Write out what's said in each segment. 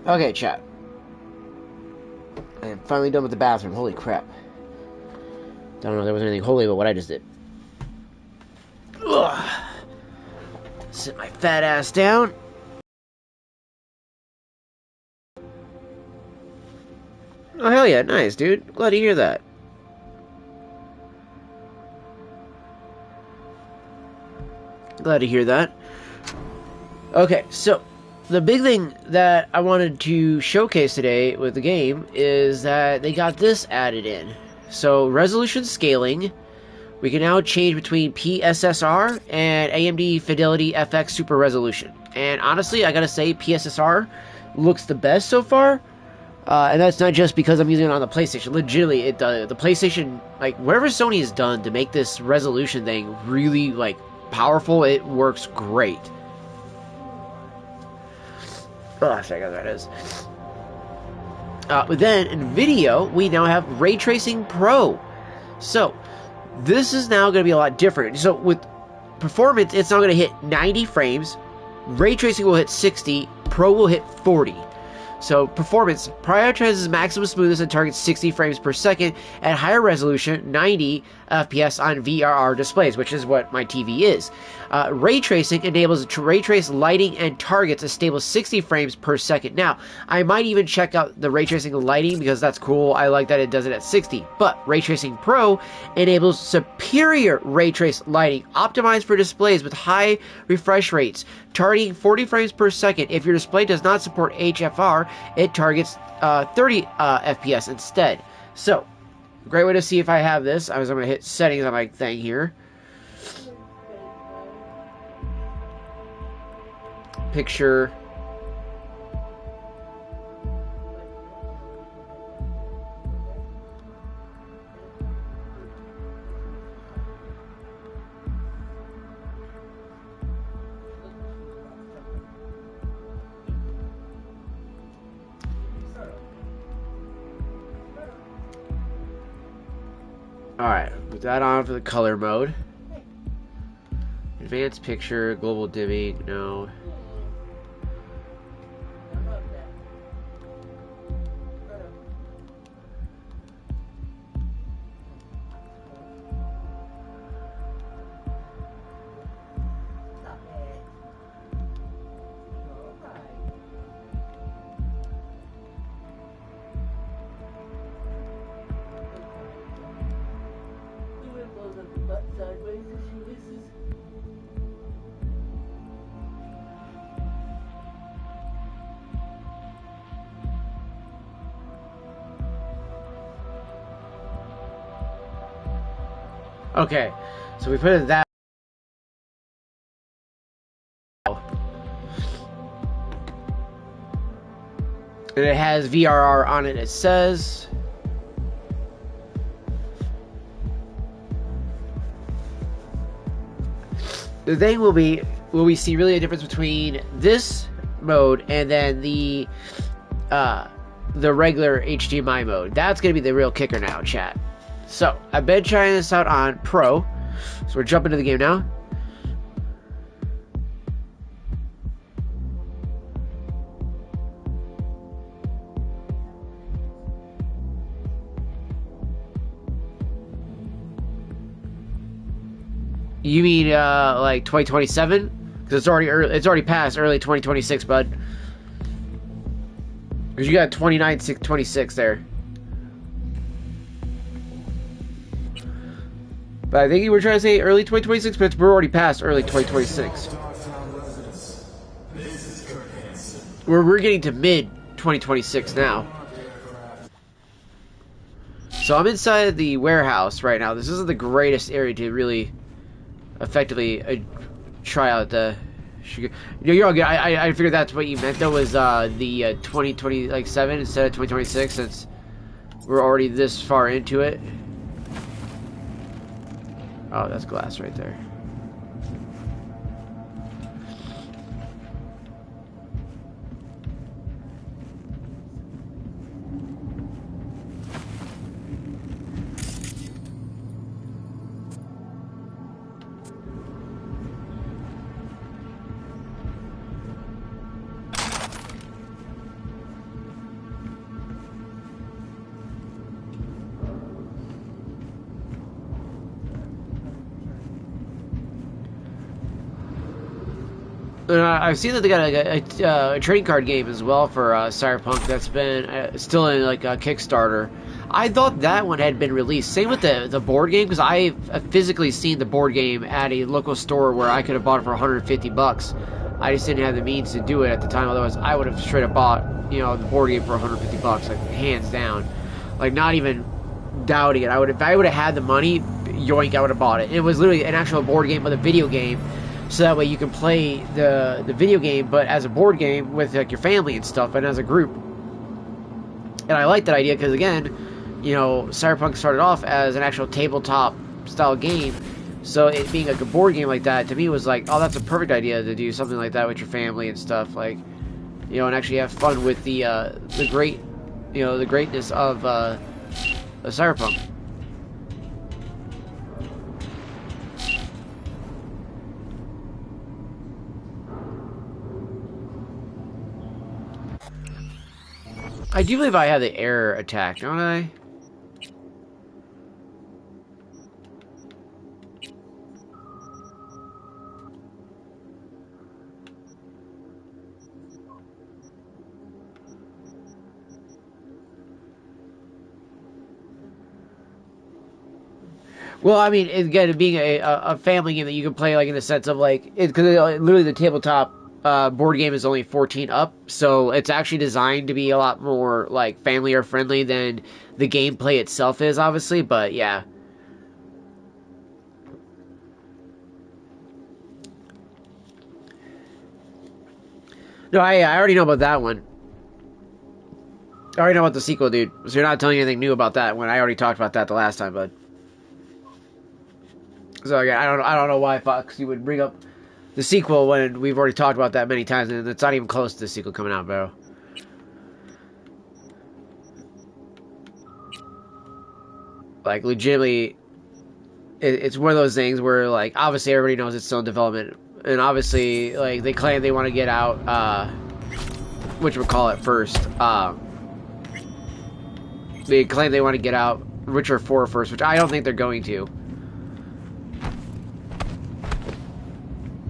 Okay, chat. I am finally done with the bathroom. Holy crap. Don't know if there was anything holy about what I just did. Ugh. Sit my fat ass down. Oh, hell yeah. Nice, dude. Glad to hear that. Glad to hear that. Okay, so the big thing that I wanted to showcase today with the game is that they got this added in. So resolution scaling, we can now change between PSSR and AMD Fidelity FX Super Resolution. And honestly, I gotta say PSSR looks the best so far. And that's not just because I'm using it on the PlayStation. Legitimately, it does. The PlayStation, like, whatever Sony has done to make this resolution thing really, like, powerful, it works great. Oh, I forgot what that is. But then, in video, we now have Ray Tracing Pro. So, this is now going to be a lot different. So, with performance, it's now going to hit 90 frames. Ray Tracing will hit 60. Pro will hit 40. So, performance prioritizes maximum smoothness and targets 60 frames per second at higher resolution, 90 FPS on VRR displays, which is what my TV is. Ray tracing enables to ray trace lighting and targets a stable 60 frames per second. Now, I might even check out the ray tracing lighting because that's cool. I like that it does it at 60. But Ray Tracing Pro enables superior ray trace lighting optimized for displays with high refresh rates, targeting 40 frames per second. If your display does not support HFR, it targets 30 FPS instead. So, great way to see if I have this. I'm going to hit settings on my thing here. Picture. Alright, put that on for the color mode. Advanced picture, global dimming, no. Okay, so we put it that. And it has VRR on it, it says. The thing will be, will we see really a difference between this mode and then the regular HDMI mode? That's going to be the real kicker now, chat. So, I've been trying this out on Pro. So we're jumping into the game now. You mean like 2027? Because it's already early, it's already past early 2026, bud. Because you got 29/6/26 there. But I think you were trying to say early 2026, but we're already past early 2026. We're getting to mid 2026 now. So I'm inside the warehouse right now. This isn't the greatest area to really effectively try out the sugar. You're all good. I figured that's what you meant though, was the 2027 instead of 2026, since we're already this far into it. Oh, that's glass right there. I've seen that they got a trading card game as well for Cyberpunk that's been still in like a Kickstarter. I thought that one had been released. Same with the board game, because I've physically seen the board game at a local store where I could have bought it for 150 bucks. I just didn't have the means to do it at the time. Otherwise, I would have straight up bought the board game for 150 bucks, like hands down, like not even doubting it. If I would have had the money, yoink, I would have bought it. It was literally an actual board game with a video game. So that way you can play the video game, but as a board game with like your family and stuff, and as a group. And I like that idea because again, Cyberpunk started off as an actual tabletop style game. So it being like a board game like that to me was like, oh, that's a perfect idea to do something like that with your family and stuff, like, and actually have fun with the greatness of Cyberpunk. I do believe I have the air attack, don't I? Well, I mean, again, being a family game that you can play, like, in the sense of, like, because literally the tabletop board game is only 14 up, so it's actually designed to be a lot more, like, family-or friendly than the gameplay itself is, obviously, but, yeah. No, I already know about that one. I already know about the sequel, dude, so you're not telling me anything new about that one. I already talked about that the last time, bud. So, again, I don't know why Fox you would bring up the sequel when we've already talked about that many times, and it's not even close to the sequel coming out, bro. Like, legitimately, it's one of those things where, like, obviously everybody knows it's still in development, and obviously, like, they claim they want to get out, whatchamacallit first, they claim they want to get out Witcher 4 first, which I don't think they're going to.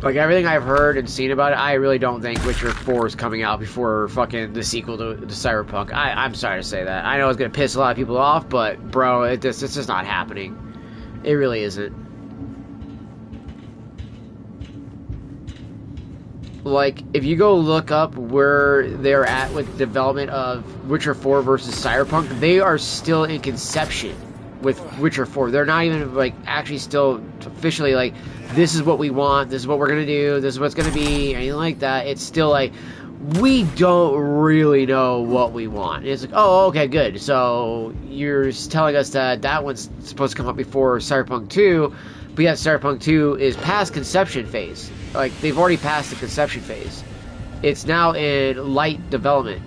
Like, everything I've heard and seen about it, I really don't think Witcher 4 is coming out before fucking the sequel to Cyberpunk. I'm sorry to say that. I know it's going to piss a lot of people off, but, bro, it's just not happening. It really isn't. Like, if you go look up where they're at with development of Witcher 4 versus Cyberpunk, they are still in conception with Witcher 4. They're not even, like, actually still officially, like, this is what we want, this is what we're gonna do, this is what's gonna be, anything like that. It's still like, we don't really know what we want. It's like, oh, okay, good. So, you're telling us that one's supposed to come up before Cyberpunk 2, but yet Cyberpunk 2 is past conception phase. Like, they've already passed the conception phase. It's now in light development.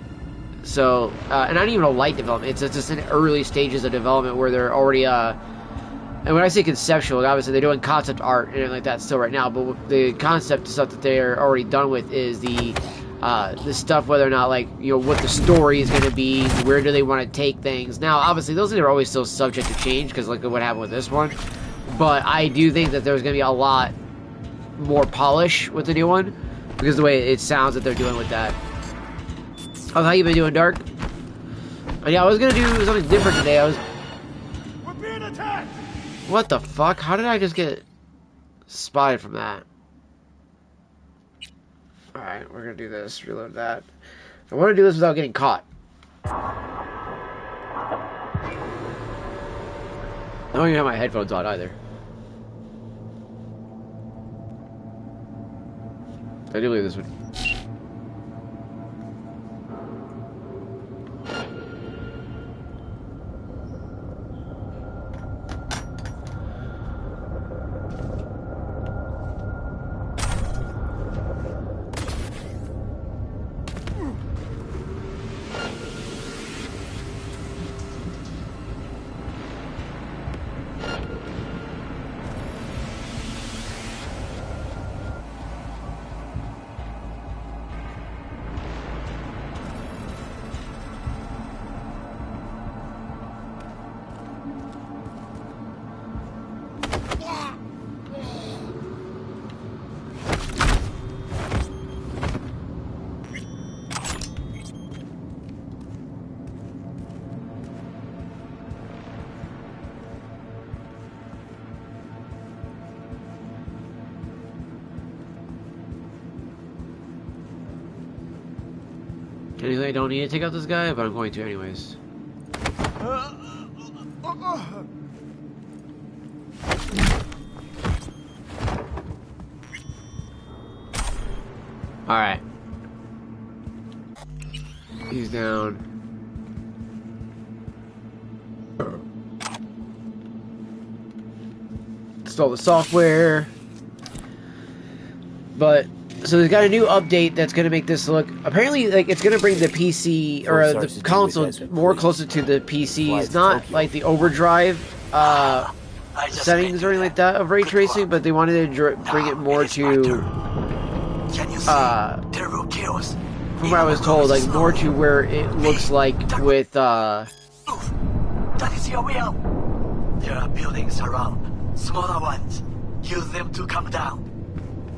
So, and not even a light development, it's just in early stages of development where they're already, and when I say conceptual, obviously they're doing concept art and everything like that still right now, but the concept stuff that they're already done with is the stuff, whether or not, like, what the story is going to be, where do they want to take things. Now, obviously, those things are always still subject to change, because look at what happened with this one, but I do think that there's going to be a lot more polish with the new one, because of the way it sounds that they're doing with that. Oh, how you been doing, Dark? Oh, yeah, I was going to do something different today. We're being attacked! What the fuck? How did I just get spotted from that? Alright, we're gonna do this. Reload that. I want to do this without getting caught. I don't even have my headphones on either. I do believe this would... Technically, I don't need to take out this guy, but I'm going to anyways. Alright. He's down. Install the software. But so they've got a new update that's going to make this look. Apparently, like it's going to bring the PC or the console more closer to the PCs, not like the overdrive settings or anything like that of ray tracing, but they wanted to bring it more to. From what I was told, like more to where it looks like with. That is your will. There are buildings around, smaller ones. Use them to come down.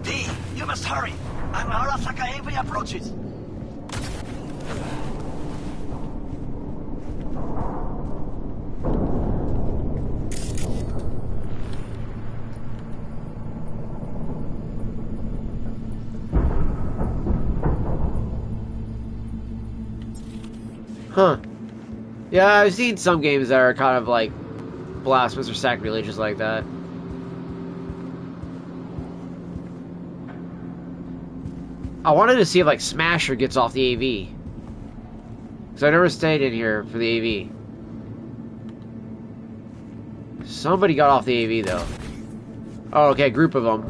D, you must hurry. An Arasaka heavy approaches. Huh. Yeah, I've seen some games that are kind of like blasphemous or sacrilegious like that. I wanted to see if like Smasher gets off the AV. Because I never stayed in here for the AV. Somebody got off the AV though. Oh, okay, group of them.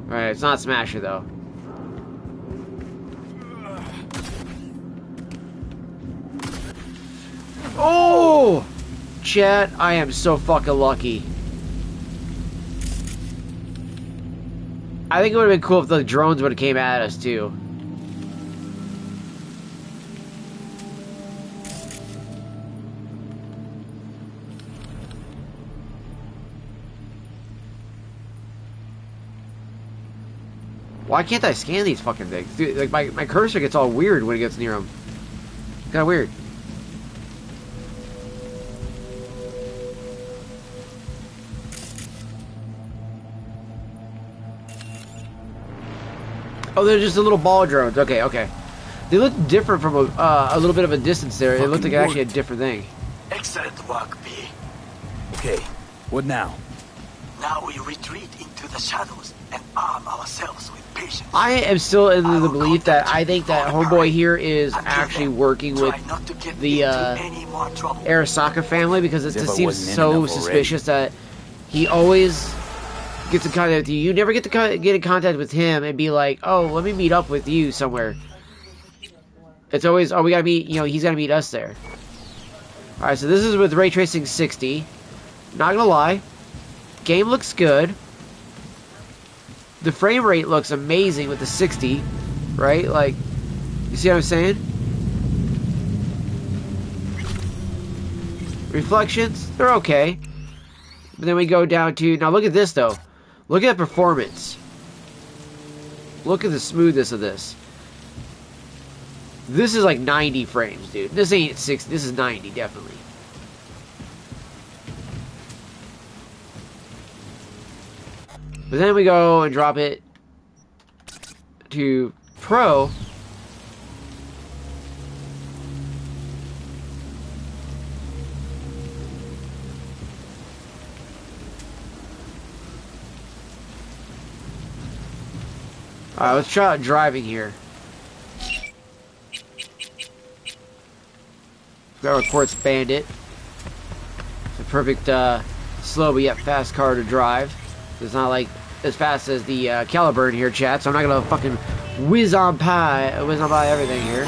Alright, it's not Smasher though. Oh! Chat, I am so fucking lucky. I think it would have been cool if the drones would have came at us too. Why can't I scan these fucking things? Dude, like my cursor gets all weird when it gets near them. Kinda weird. Oh, they're just the little ball drones. Okay, okay. They look different from a little bit of a distance there. It looked like actually a different thing. Excellent work, B. Okay, what now? Now we retreat into the shadows and arm ourselves with patience. I am still in the belief that I think that homeboy here is actually working with the Arasaka family because it just seems so suspicious that he always gets in contact with you. You never get to get in contact with him and be like, oh, let me meet up with you somewhere. It's always, oh, we gotta meet, you know, he's gotta meet us there. Alright, so this is with Ray Tracing 60. Not gonna lie. Game looks good. The frame rate looks amazing with the 60. Right? Like, you see what I'm saying? Reflections, they're okay. But then we go down to, now look at this though. Look at the performance. Look at the smoothness of this. This is like 90 frames, dude. This ain't 60. This is 90, definitely. But then we go and drop it to Pro. Alright, let's try out driving here. Got our Quartz Bandit. It's a perfect, slow but yet fast car to drive. It's not like as fast as the Caliburn here, chat, so I'm not gonna fucking whiz on by everything here.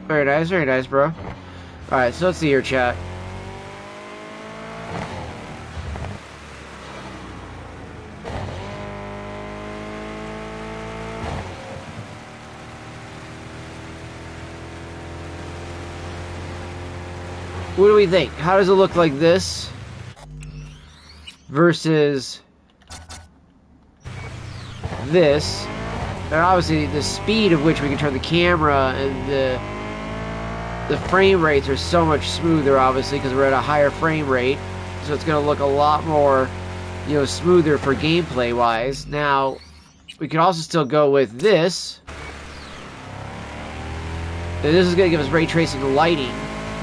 Very nice, bro. Alright, so let's see here, chat. What do we think? How does it look like this versus this And obviously the speed of which we can turn the camera and the frame rates are so much smoother, obviously, because we're at a higher frame rate. So it's going to look a lot more, you know, smoother for gameplay wise. Now, we can also still go with this. And this is going to give us ray tracing lighting.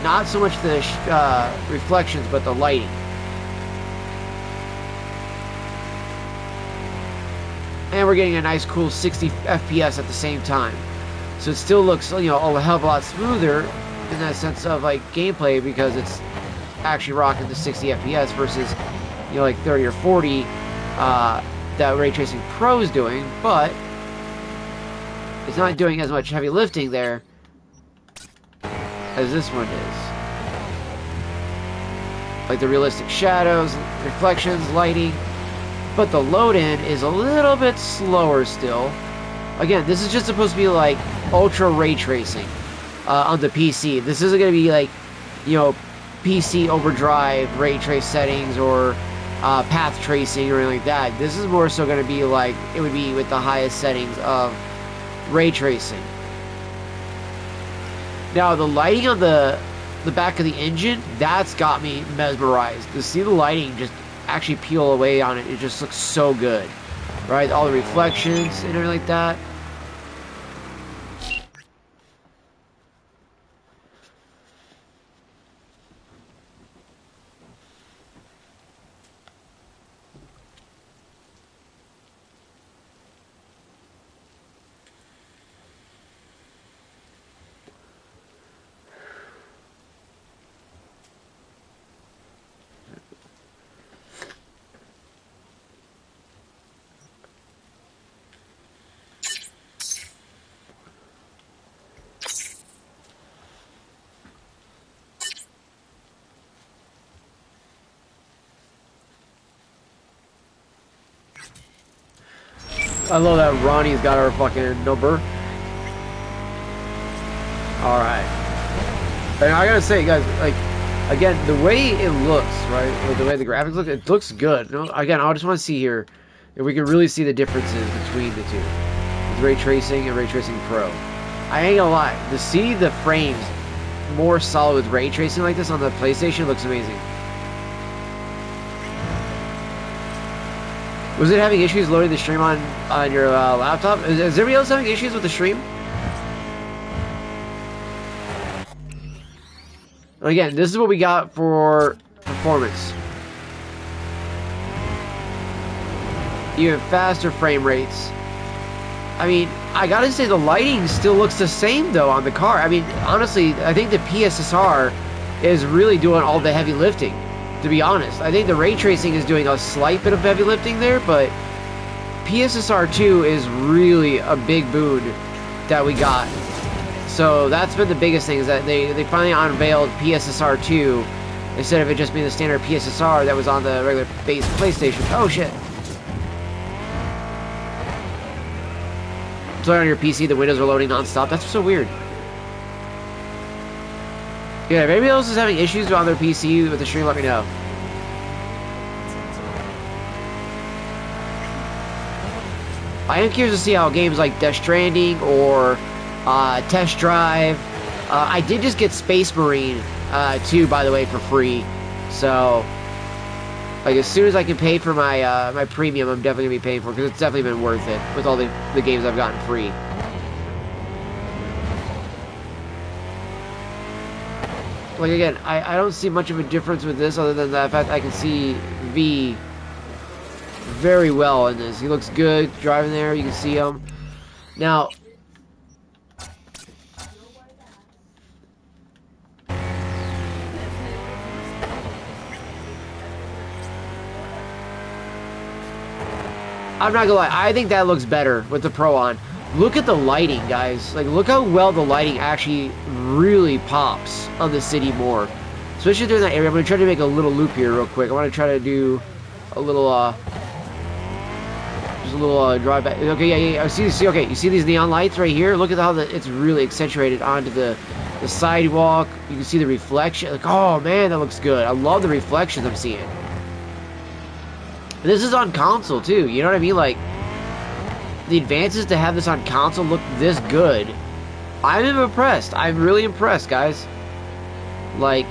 Not so much the reflections, but the lighting. And we're getting a nice, cool 60 FPS at the same time. So it still looks, you know, a hell of a lot smoother in that sense of, like, gameplay, because it's actually rocking the 60 FPS versus, you know, like 30 or 40 that Ray Tracing Pro is doing, but it's not doing as much heavy lifting there as this one is. Like the realistic shadows, reflections, lighting, but the load-in is a little bit slower still. Again, this is just supposed to be like ultra ray tracing on the PC. This isn't going to be like, you know, PC overdrive ray trace settings or path tracing or anything like that. This is more so going to be like it would be with the highest settings of ray tracing. Now, the lighting on the back of the engine, that's got me mesmerized. To see the lighting just actually peel away on it, it just looks so good. Right? All the reflections and everything like that. I love that Ronnie's got our fucking number. Alright. And I gotta say, guys, like, again, the way it looks, right? Like the way the graphics look, it looks good. You know, again, I just want to see here if we can really see the differences between the two. With Ray Tracing and Ray Tracing Pro. I ain't gonna lie. To see the frames more solid with Ray Tracing like this on the PlayStation looks amazing. Was it having issues loading the stream on your laptop? Is everybody else having issues with the stream? Again, this is what we got for performance. Even faster frame rates. I mean, I gotta say the lighting still looks the same though on the car. I mean, honestly, I think the PSSR is really doing all the heavy lifting. To be honest, I think the ray tracing is doing a slight bit of heavy lifting there, but PSSR 2 is really a big boon that we got. So that's been the biggest thing, is that they finally unveiled PSSR 2 instead of it just being the standard PSSR that was on the regular base PlayStation. Oh shit. So on your PC the windows are loading non-stop. That's so weird. Yeah, if anybody else is having issues on their PC with the stream, let me know. I am curious to see how games like Death Stranding or Test Drive. I did just get Space Marine 2, by the way, for free. So, like, as soon as I can pay for my my premium, I'm definitely going to be paying for it, because it's definitely been worth it with all the games I've gotten free. Like, again, I don't see much of a difference with this other than the fact I can see V very well in this. He looks good driving there. You can see him. Now, I'm not gonna lie, I think that looks better with the Pro on. Look at the lighting, guys. Like, look how well the lighting actually really pops on the city more. Especially during that area. I'm gonna try to make a little loop here real quick. I want to try to do a little, just a little drive back. Okay, yeah. Okay, you see these neon lights right here? Look at how it's really accentuated onto the sidewalk. You can see the reflection. Like, oh man, that looks good. I love the reflections I'm seeing. This is on console too, you know what I mean? Like, the advances to have this on console look this good, I'm impressed. I'm really impressed, guys. Like,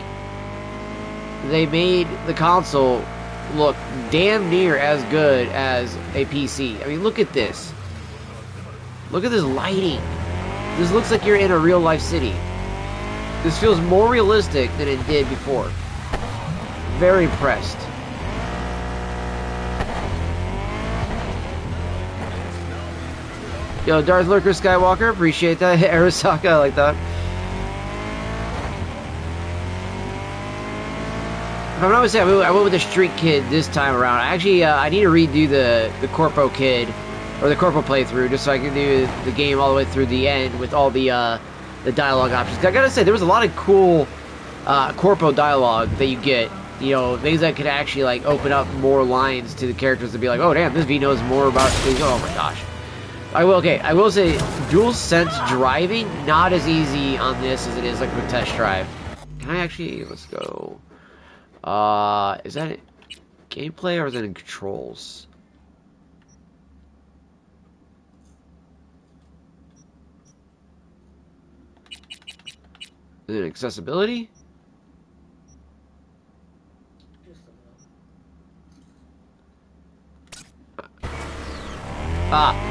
they made the console look damn near as good as a PC. I mean, look at this. Look at this lighting. This looks like you're in a real life city. This feels more realistic than it did before. Very impressed. Yo, Darth Lurker Skywalker, appreciate that. Arasaka, I like that. If I'm not mistaken, I went with the Street Kid this time around. Actually, I need to redo the Corpo Kid, or the Corpo playthrough, just so I can do the game all the way through the end with all the dialogue options. I gotta say, there was a lot of cool Corpo dialogue that you get. You know, things that could actually, like, open up more lines to the characters to be like, oh, damn, this V knows more about things. Oh, my gosh. I will say, dual sense driving, not as easy on this as it is, like, with test drive. Can I actually, let's go... is that it gameplay or is it in controls? Is it accessibility?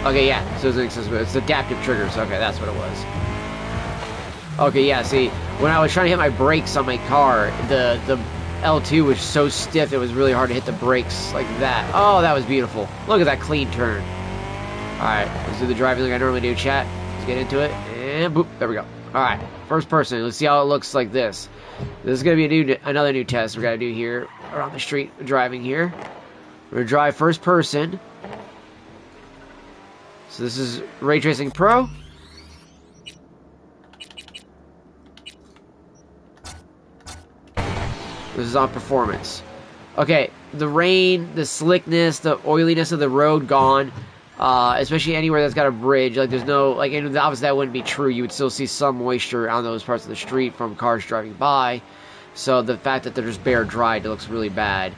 Okay, yeah, so it's accessibility. It's adaptive triggers. Okay, that's what it was. Okay, yeah, see, when I was trying to hit my brakes on my car, the L2 was so stiff it was really hard to hit the brakes like that. Oh, that was beautiful. Look at that clean turn. Alright, let's do the driving like I normally do, chat. Let's get into it. And boop, there we go. Alright, first person. Let's see how it looks like this. This is going to be another new test we're going to do here around the street driving here. We're going to drive first person. So this is Ray Tracing Pro. This is on performance. Okay, the rain, the slickness, the oiliness of the road gone. Especially anywhere that's got a bridge. Like, there's no... Like, and obviously that wouldn't be true. You would still see some moisture on those parts of the street from cars driving by. So the fact that they're just bare dried, it looks really bad.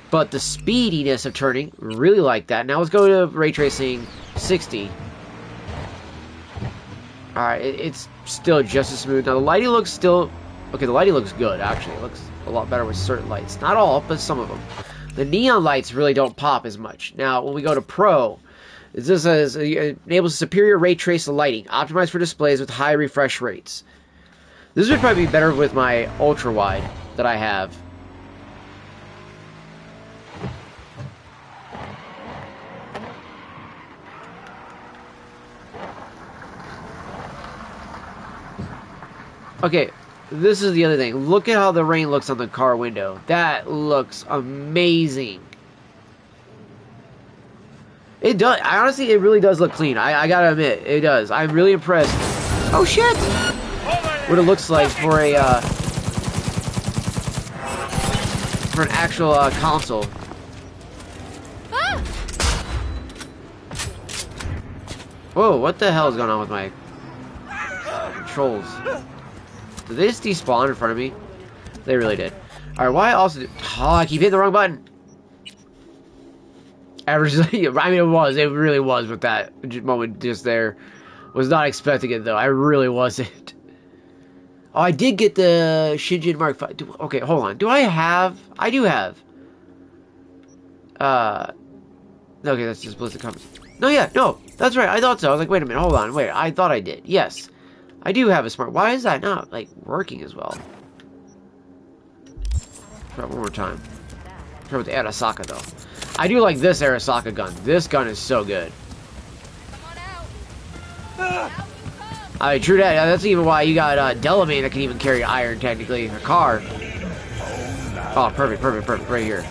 But the speediness of turning, really like that. Now let's go to Ray Tracing 60. Alright, it's still just as smooth. Now the lighting looks still... Okay, the lighting looks good, actually. It looks a lot better with certain lights. Not all, but some of them. The neon lights really don't pop as much. Now, when we go to Pro, this says it enables superior ray trace lighting, optimized for displays with high refresh rates. This would probably be better with my ultra wide that I have. Okay, this is the other thing. Look at how the rain looks on the car window. That looks amazing. It does. Honestly, it really does look clean. I gotta admit, it does. I'm really impressed. Oh shit! What it looks like for a for an actual console. Whoa! What the hell is going on with my controls? Did they just despawn in front of me? They really did. Alright, why also... Oh, I keep hitting the wrong button. Average... I mean, it really was with that moment just there. Was not expecting it, though. I really wasn't. Oh, I did get the Shinjin Mark 5. Okay, hold on. Do I have... I do have... Okay, that's just Blizzard Comics. No, yeah, no. That's right. I thought so. I was like, wait a minute. Hold on. Wait, I thought I did. Yes. I do have a smart... Why is that not, like, working as well? Try it one more time. Try with the Arasaka, though. I do like this Arasaka gun. This gun is so good. True that. That's even why you got Delamain that can even carry iron, technically, in a car. Oh, perfect, perfect, perfect. Right here.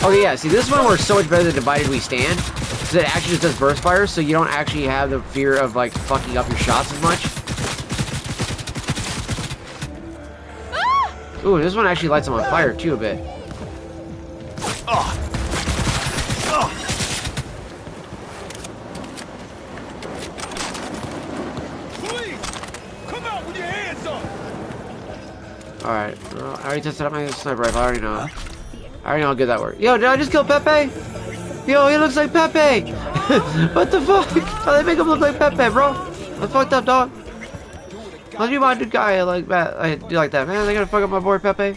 Okay, yeah. See, this one works so much better than Divided We Stand. Because it actually just does burst fire, so you don't actually have the fear of, like, fucking up your shots as much. Ooh, this one actually lights them on fire, too, a bit. Alright, well, I already tested out my sniper rifle, I already know. I already know how good that works. Yo, did I just kill Pepe? Yo, he looks like Pepe! What the fuck? How they make him look like Pepe, bro? That's fucked up, dog. How'd you mind a guy like that? I do like that, man. They gonna fuck up my boy Pepe.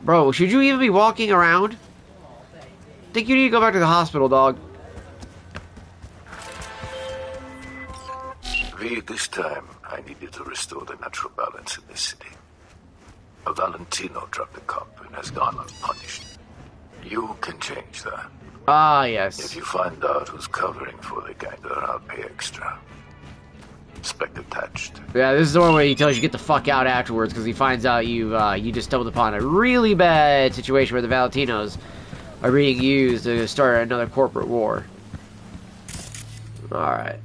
Bro, should you even be walking around? Think you need to go back to the hospital, dog. V, this time, I needed to restore the natural balance in this city. A Valentino dropped the cop and has gone unpunished. You can change that. Ah, yes. If you find out who's covering for the gangster, I'll pay extra. Spec attached. Yeah, this is the one where he tells you to get the fuck out afterwards because he finds out you just stumbled upon a really bad situation where the Valentinos are being used to start another corporate war. Alright.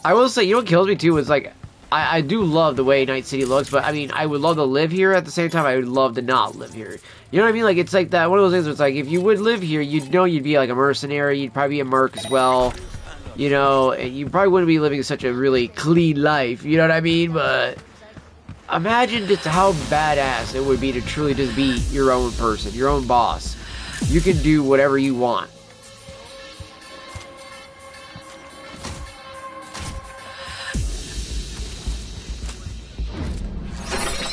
I will say, you know what kills me too is like, I do love the way Night City looks, but I mean, I would love to live here at the same time. I would love to not live here. You know what I mean? Like, it's like that, one of those things where it's like, if you would live here, you'd know you'd be like a mercenary, you'd probably be a merc as well. You know, and you probably wouldn't be living such a really clean life, you know what I mean? But imagine just how badass it would be to truly just be your own person, your own boss. You can do whatever you want.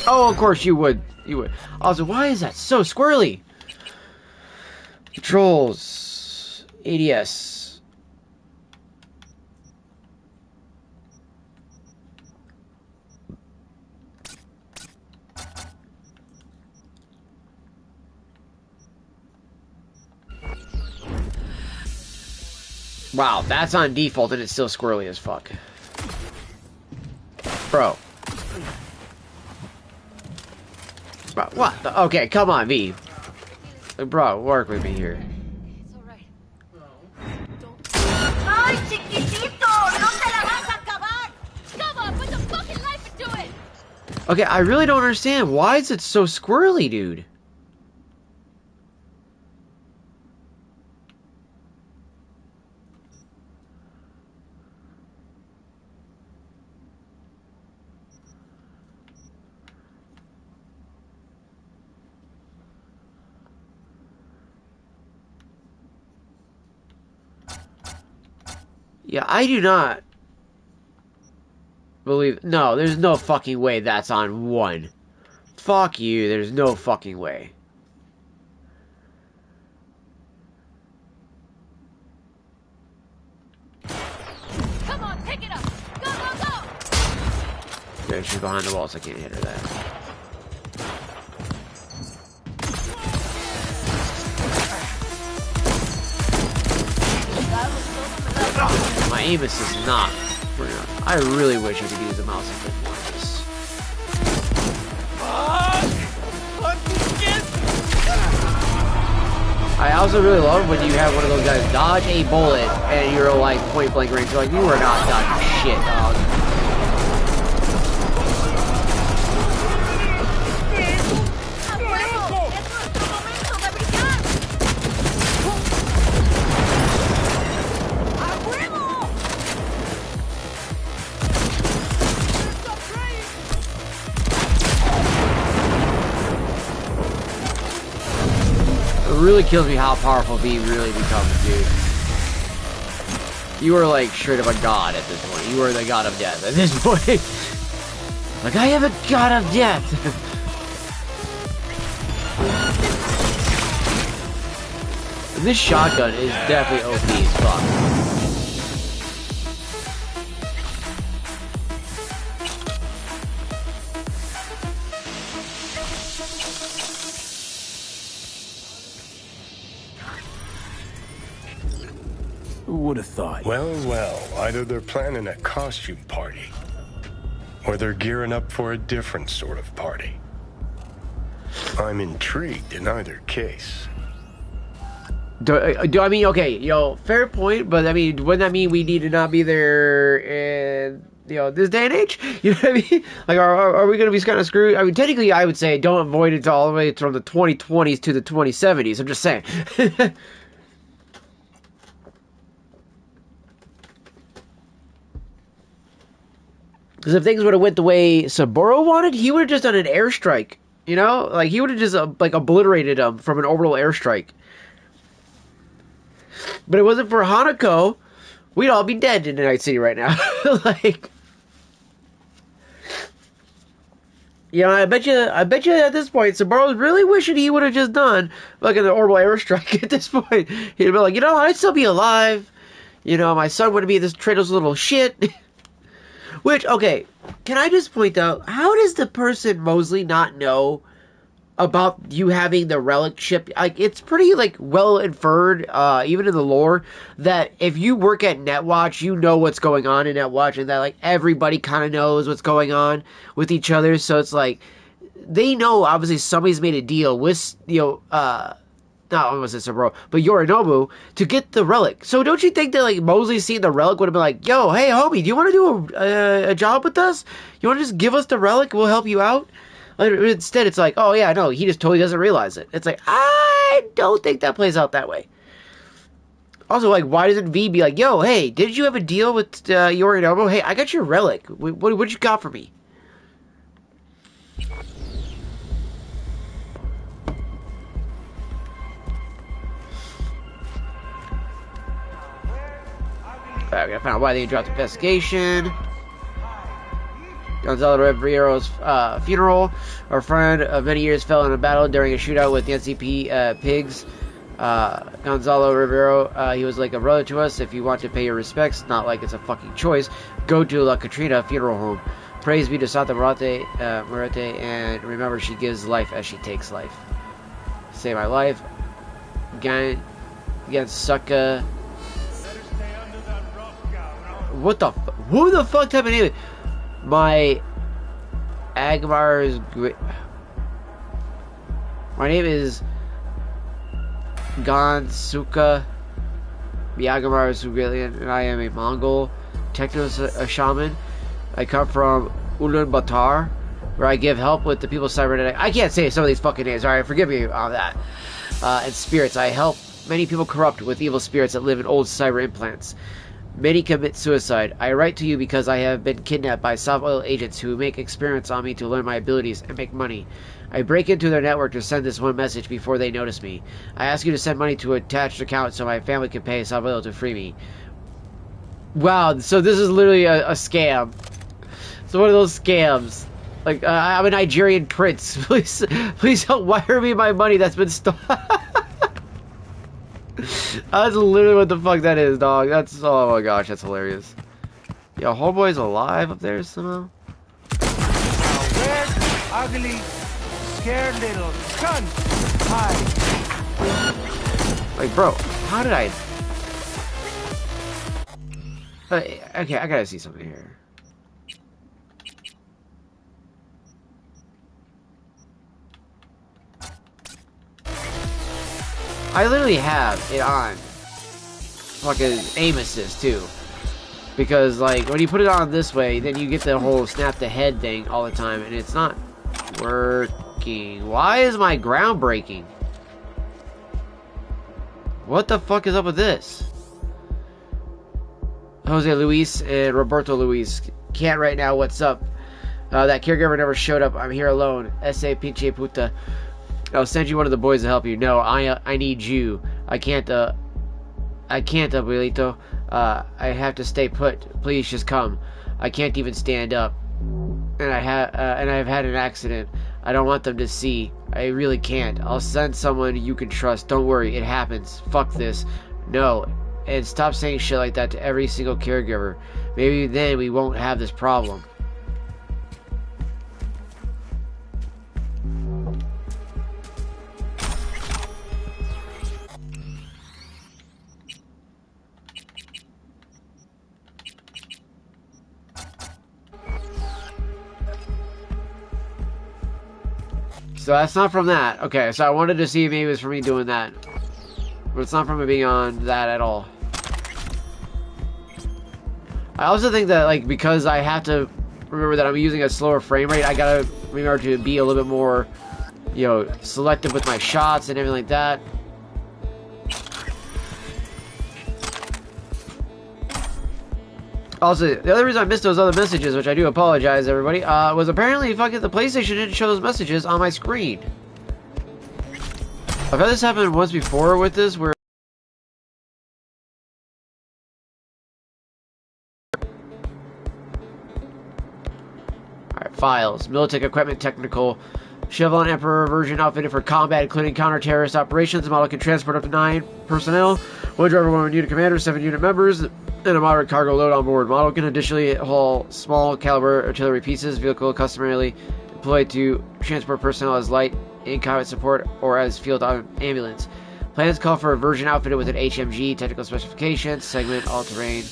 Oh, of course you would. You would. Also, why is that so squirrely? Controls. ADS. Wow, that's on default and it's still squirrely as fuck. Bro. Bro, what? Okay, come on, V. Bro, work with me here. It's alright. Ay, chiquitito, no te la vas a acabar. Come on, put the fucking life into it. Okay, I really don't understand. Why is it so squirrely, dude? Yeah, I do not believe... No, there's no fucking way that's on 1. Fuck you, there's no fucking way. Come on, pick it up. Go, go, go. Yeah, she's behind the wall, so I can't hit her that. My aim assist is not. I really wish I could use the mouse a bit more of this. I also really love when you have one of those guys dodge a bullet and you're like point blank range. You're like, you are not dodging shit, dog. It really kills me how powerful V really becomes, dude. You are like straight up a god at this point. You are the god of death at this point. Like, I am a god of death. This shotgun is definitely OP as fuck. Who would have thought? Well, well, either they're planning a costume party, or they're gearing up for a different sort of party. I'm intrigued in either case. Do I mean, okay, yo, fair point, but I mean, wouldn't that mean we need to not be there in, you know, this day and age? You know what I mean? Like, are we going to be kind of screwed? I mean, technically, I would say don't avoid it all the way from the 2020s to the 2070s. I'm just saying. Because if things would have went the way Saburo wanted, he would have just done an airstrike. You know? Like, he would have just, like, obliterated them from an orbital airstrike. But it wasn't for Hanako, we'd all be dead in the Night City right now. Like, you know, I bet you at this point, Sabaro's really wishing he would have just done like an orbital airstrike at this point. He'd be like, you know, I'd still be alive. You know, my son wouldn't be this traitor's little shit. Which, okay, can I just point out, how does the person Mosley not know about you having the relic ship? Like, it's pretty, like, well inferred, even in the lore, that if you work at Netwatch, you know what's going on in Netwatch, and that, like, everybody kind of knows what's going on with each other, so it's like, they know, obviously, somebody's made a deal with, you know, not almost a Saburo, but Yorinobu to get the relic. So don't you think that, like, Mosley seeing the relic would have been like, yo, hey, homie, do you want to do a job with us? You want to just give us the relic? We'll help you out? Like, instead, it's like, oh, yeah, no, he just totally doesn't realize it. It's like, I don't think that plays out that way. Also, like, why doesn't V be like, yo, hey, did you have a deal with Yorinobu? Hey, I got your relic. What you got for me? I gotta find out why they dropped the investigation. Gonzalo Rivero's funeral. Our friend of many years fell in a battle during a shootout with the NCP pigs. Gonzalo Rivero, he was like a brother to us. If you want to pay your respects, not like it's a fucking choice, go to La Katrina Funeral Home. Praise be to Santa Murate, and remember she gives life as she takes life. Save my life. Again, sucka. What the who the fuck type of name? My Agmar is great. My name is Gansuka Miyagamaru Sugilian, and I am a Mongol techno shaman. I come from Ulaanbaatar, where I give help with the people's cybernetic. I can't say some of these fucking names. Alright, forgive me on that. And spirits. I help many people corrupt with evil spirits that live in old cyber implants. Many commit suicide. I write to you because I have been kidnapped by soft oil agents who make experiments on me to learn my abilities and make money. I break into their network to send this one message before they notice me. I ask you to send money to an attached account so my family can pay soft oil to free me. Wow, so this is literally a scam. It's one of those scams. Like, I'm a Nigerian prince. Please help wire me my money that's been stolen. That's literally what the fuck that is, dog. That's, oh my gosh, that's hilarious. Yo, homeboy's alive up there somehow? Red, ugly, scared little cunt. Hi. Like, bro, how did I... Okay, I gotta see something here. I literally have it on fucking aim assist too, because like when you put it on this way, then you get the whole snap the head thing all the time, and it's not working. Why is my ground breaking? What the fuck is up with this? Jose Luis and Roberto Luis can't right now. What's up? That caregiver never showed up. I'm here alone. Ese pinche puta. I'll send you one of the boys to help you. No, I need you. I can't, abuelito. I have to stay put. Please just come. I can't even stand up. And I've had an accident. I don't want them to see. I really can't. I'll send someone you can trust. Don't worry, it happens. Fuck this. No. And stop saying shit like that to every single caregiver. Maybe then we won't have this problem. So that's not from that. Okay, so I wanted to see if maybe it was from me doing that. But it's not from it being on that at all. I also think that, like, because I have to remember that I'm using a slower frame rate, I gotta remember to be a little bit more, you know, selective with my shots and everything like that. Also, the other reason I missed those other messages, which I do apologize, everybody, was apparently fucking the PlayStation didn't show those messages on my screen. I've had this happen once before with this, where Files. Militech equipment technical. Chevron Emperor version outfitted for combat, including counter-terrorist operations. The model can transport up to 9 personnel, 1 driver, 1 unit commander, 7 unit members, and a moderate cargo load on board. Model can additionally haul small caliber artillery pieces. Vehicle customarily employed to transport personnel as light in combat support or as field ambulance. Plans call for a version outfitted with an HMG. Technical specifications: segment, all-terrain,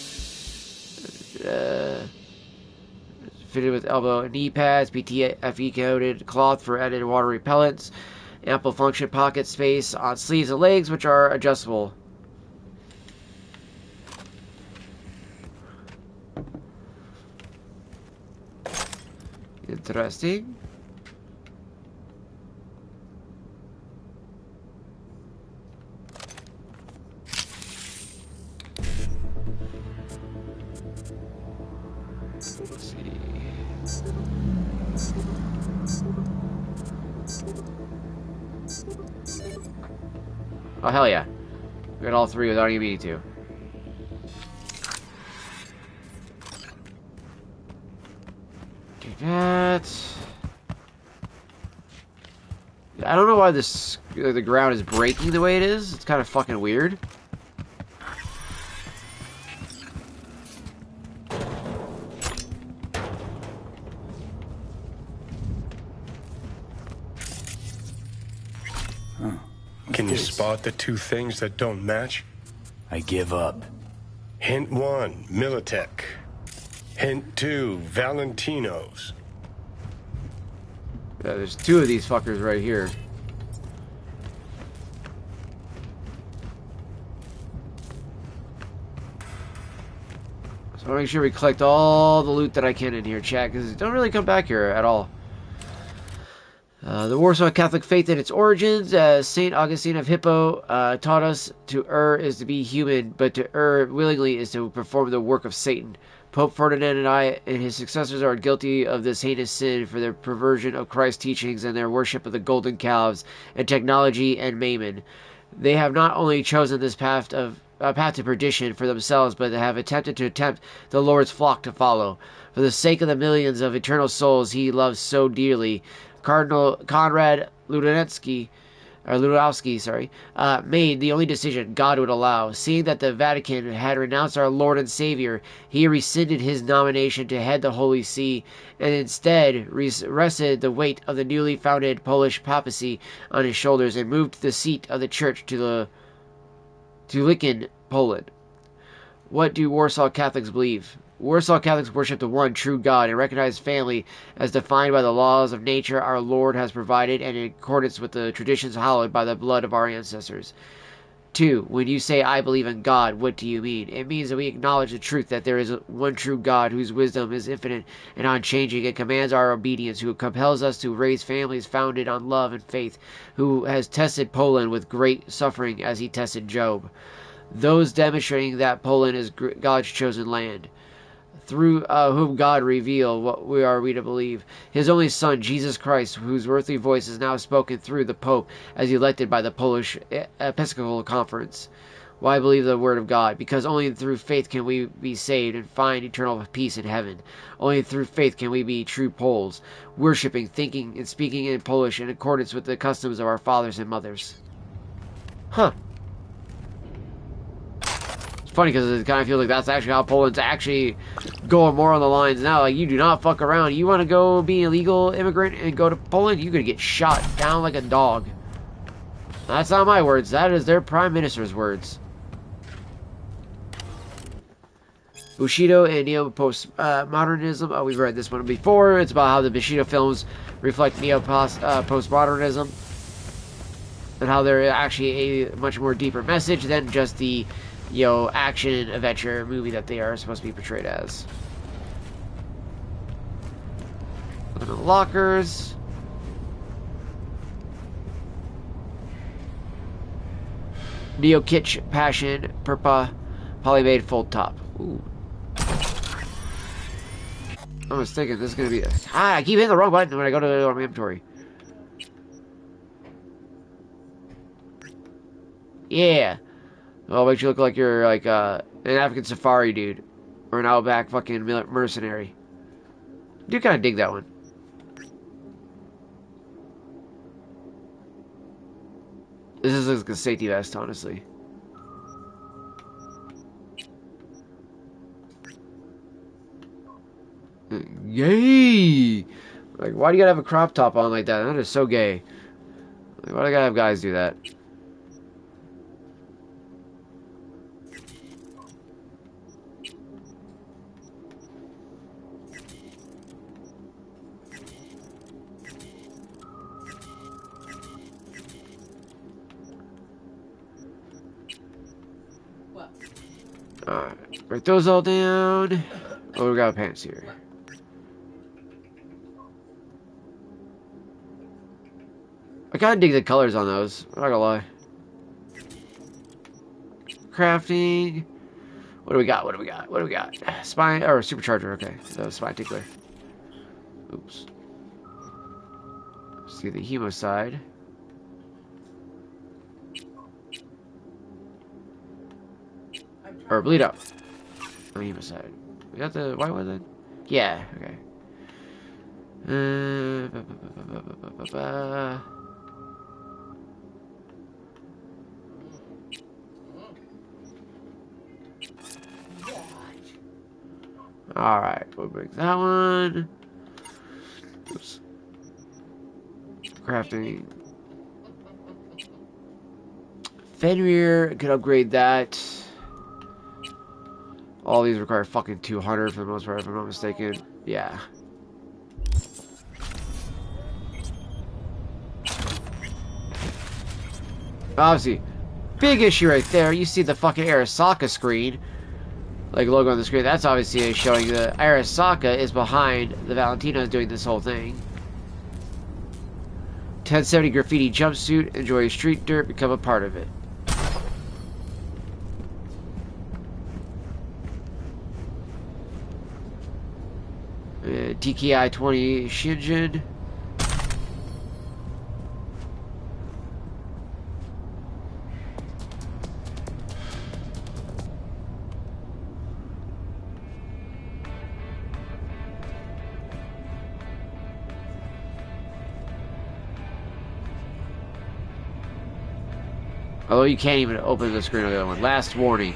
fitted with elbow and knee pads, PTFE coated cloth for added water repellents, ample function pocket space on sleeves and legs, which are adjustable. Interesting. Let's see. Oh, hell yeah. We got all 3 without even needing to. Do that. I don't know why the ground is breaking the way it is. It's kind of fucking weird. Can you spot the 2 things that don't match? I give up. Hint 1, Militech. Hint 2, Valentino's. Yeah, there's 2 of these fuckers right here. So I'll make sure we collect all the loot that I can in here, chat, because don't really come back here at all. The Warsaw Catholic faith and its origins, as St. Augustine of Hippo taught us, to err is to be human, but to err willingly is to perform the work of Satan. Pope Ferdinand and his successors are guilty of this heinous sin for their perversion of Christ's teachings and their worship of the golden calves and technology and mammon. They have not only chosen this path to perdition for themselves, but they have attempted to tempt the Lord's flock to follow. For the sake of the millions of eternal souls he loves so dearly, Cardinal Konrad Ludowski, made the only decision God would allow. Seeing that the Vatican had renounced our Lord and Savior, he rescinded his nomination to head the Holy See, and instead rested the weight of the newly founded Polish papacy on his shoulders, and moved the seat of the church to Lichen, Poland. What do Warsaw Catholics believe? Warsaw Catholics worship the one true God and recognize family as defined by the laws of nature our Lord has provided and in accordance with the traditions hallowed by the blood of our ancestors. 2. When you say, I believe in God, what do you mean? It means that we acknowledge the truth that there is one true God whose wisdom is infinite and unchanging and commands our obedience, who compels us to raise families founded on love and faith, who has tested Poland with great suffering as he tested Job. Those demonstrating that Poland is God's chosen land, through whom God revealed what we are to believe. His only Son, Jesus Christ, whose earthly voice is now spoken through the Pope as elected by the Polish Episcopal Conference. Why believe the Word of God? Because only through faith can we be saved and find eternal peace in heaven. Only through faith can we be true Poles, worshipping, thinking, and speaking in Polish in accordance with the customs of our fathers and mothers. Huh. Funny because it kind of feels like that's actually how Poland's actually going more on the lines now. Like, you do not fuck around. You want to go be an illegal immigrant and go to Poland, you're going to get shot down like a dog. That's not my words. That is their prime minister's words. Bushido and neo-postmodernism. Oh, we've read this one before. It's about how the Bushido films reflect neo-postmodernism and how they're actually a much more deeper message than just the action adventure movie that they are supposed to be portrayed as. Look at the lockers. Neo Kitsch Passion Perpa Polymade Fold Top. Ooh. I was thinking this is gonna be I keep hitting the wrong button when I go to the inventory. Yeah. Well, makes you look like you're like an African safari dude. Or an outback fucking mercenary. I do kind of dig that one. This is like a safety vest, honestly. Gay! Like, why do you gotta have a crop top on like that? That is so gay. Like, why do I gotta have guys do that? Alright, break those all down. Oh, we got pants here. I kinda dig the colors on those. I'm not gonna lie. Crafting. What do we got? What do we got? What do we got? Spine or supercharger? Okay, so spine tickler. Oops. Let's see the hemo side. Or bleed out. On the hemo side. We got the white one then? Yeah. Okay. Alright, we'll break that one. Oops. Crafting. Fenrir, could upgrade that. All these require fucking 200 for the most part, if I'm not mistaken. Yeah. Obviously, big issue right there. You see the fucking Arasaka screen. Like logo on the screen. That's obviously showing that Arasaka is behind the Valentinos doing this whole thing. 1070 graffiti jumpsuit. Enjoy street dirt. Become a part of it. TKI 20 Shinjin. Although you can't even open the screen on the other one. Last warning.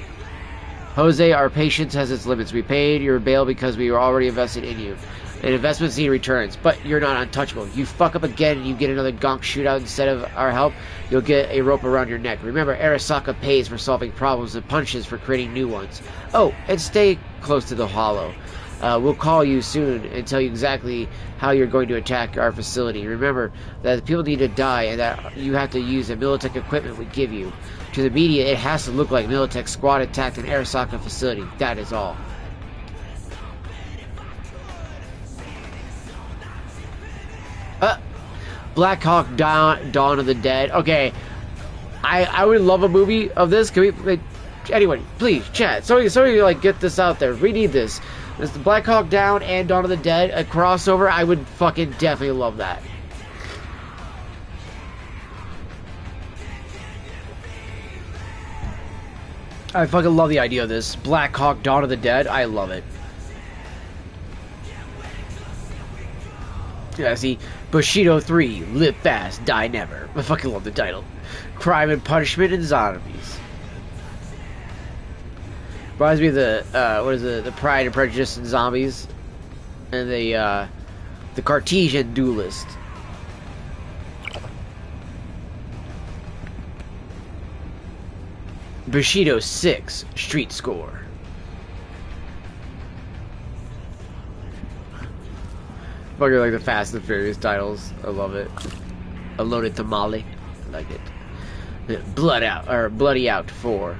Jose, our patience has its limits. We paid your bail because we were already invested in you. And investments need returns, but you're not untouchable. You fuck up again and you get another gonk shootout instead of our help, you'll get a rope around your neck. Remember, Arasaka pays for solving problems and punishes for creating new ones. Oh, and stay close to the Hollow. We'll call you soon and tell you exactly how you're going to attack our facility. Remember that people need to die and that you have to use the Militech equipment we give you. To the media, it has to look like Militech squad attacked an Arasaka facility. That is all. Black Hawk Dawn of the Dead. Okay, I would love a movie of this. Can we? Anyway, please, chat. Somebody like get this out there. We need this. It's the Black Hawk Down and Dawn of the Dead, a crossover. I would fucking definitely love that. I fucking love the idea of this. Black Hawk Dawn of the Dead. I love it. Yeah, see, Bushido 3, Live Fast, Die Never. I fucking love the title. Crime and Punishment and Zombies. Reminds me of the, what is it, the Pride and Prejudice and Zombies. And the Cartesian Duelist. Bushido 6, Street Score. Fucking like the Fast and Furious titles. I love it. A Loaded Tamale. I like it. Bloody Out 4.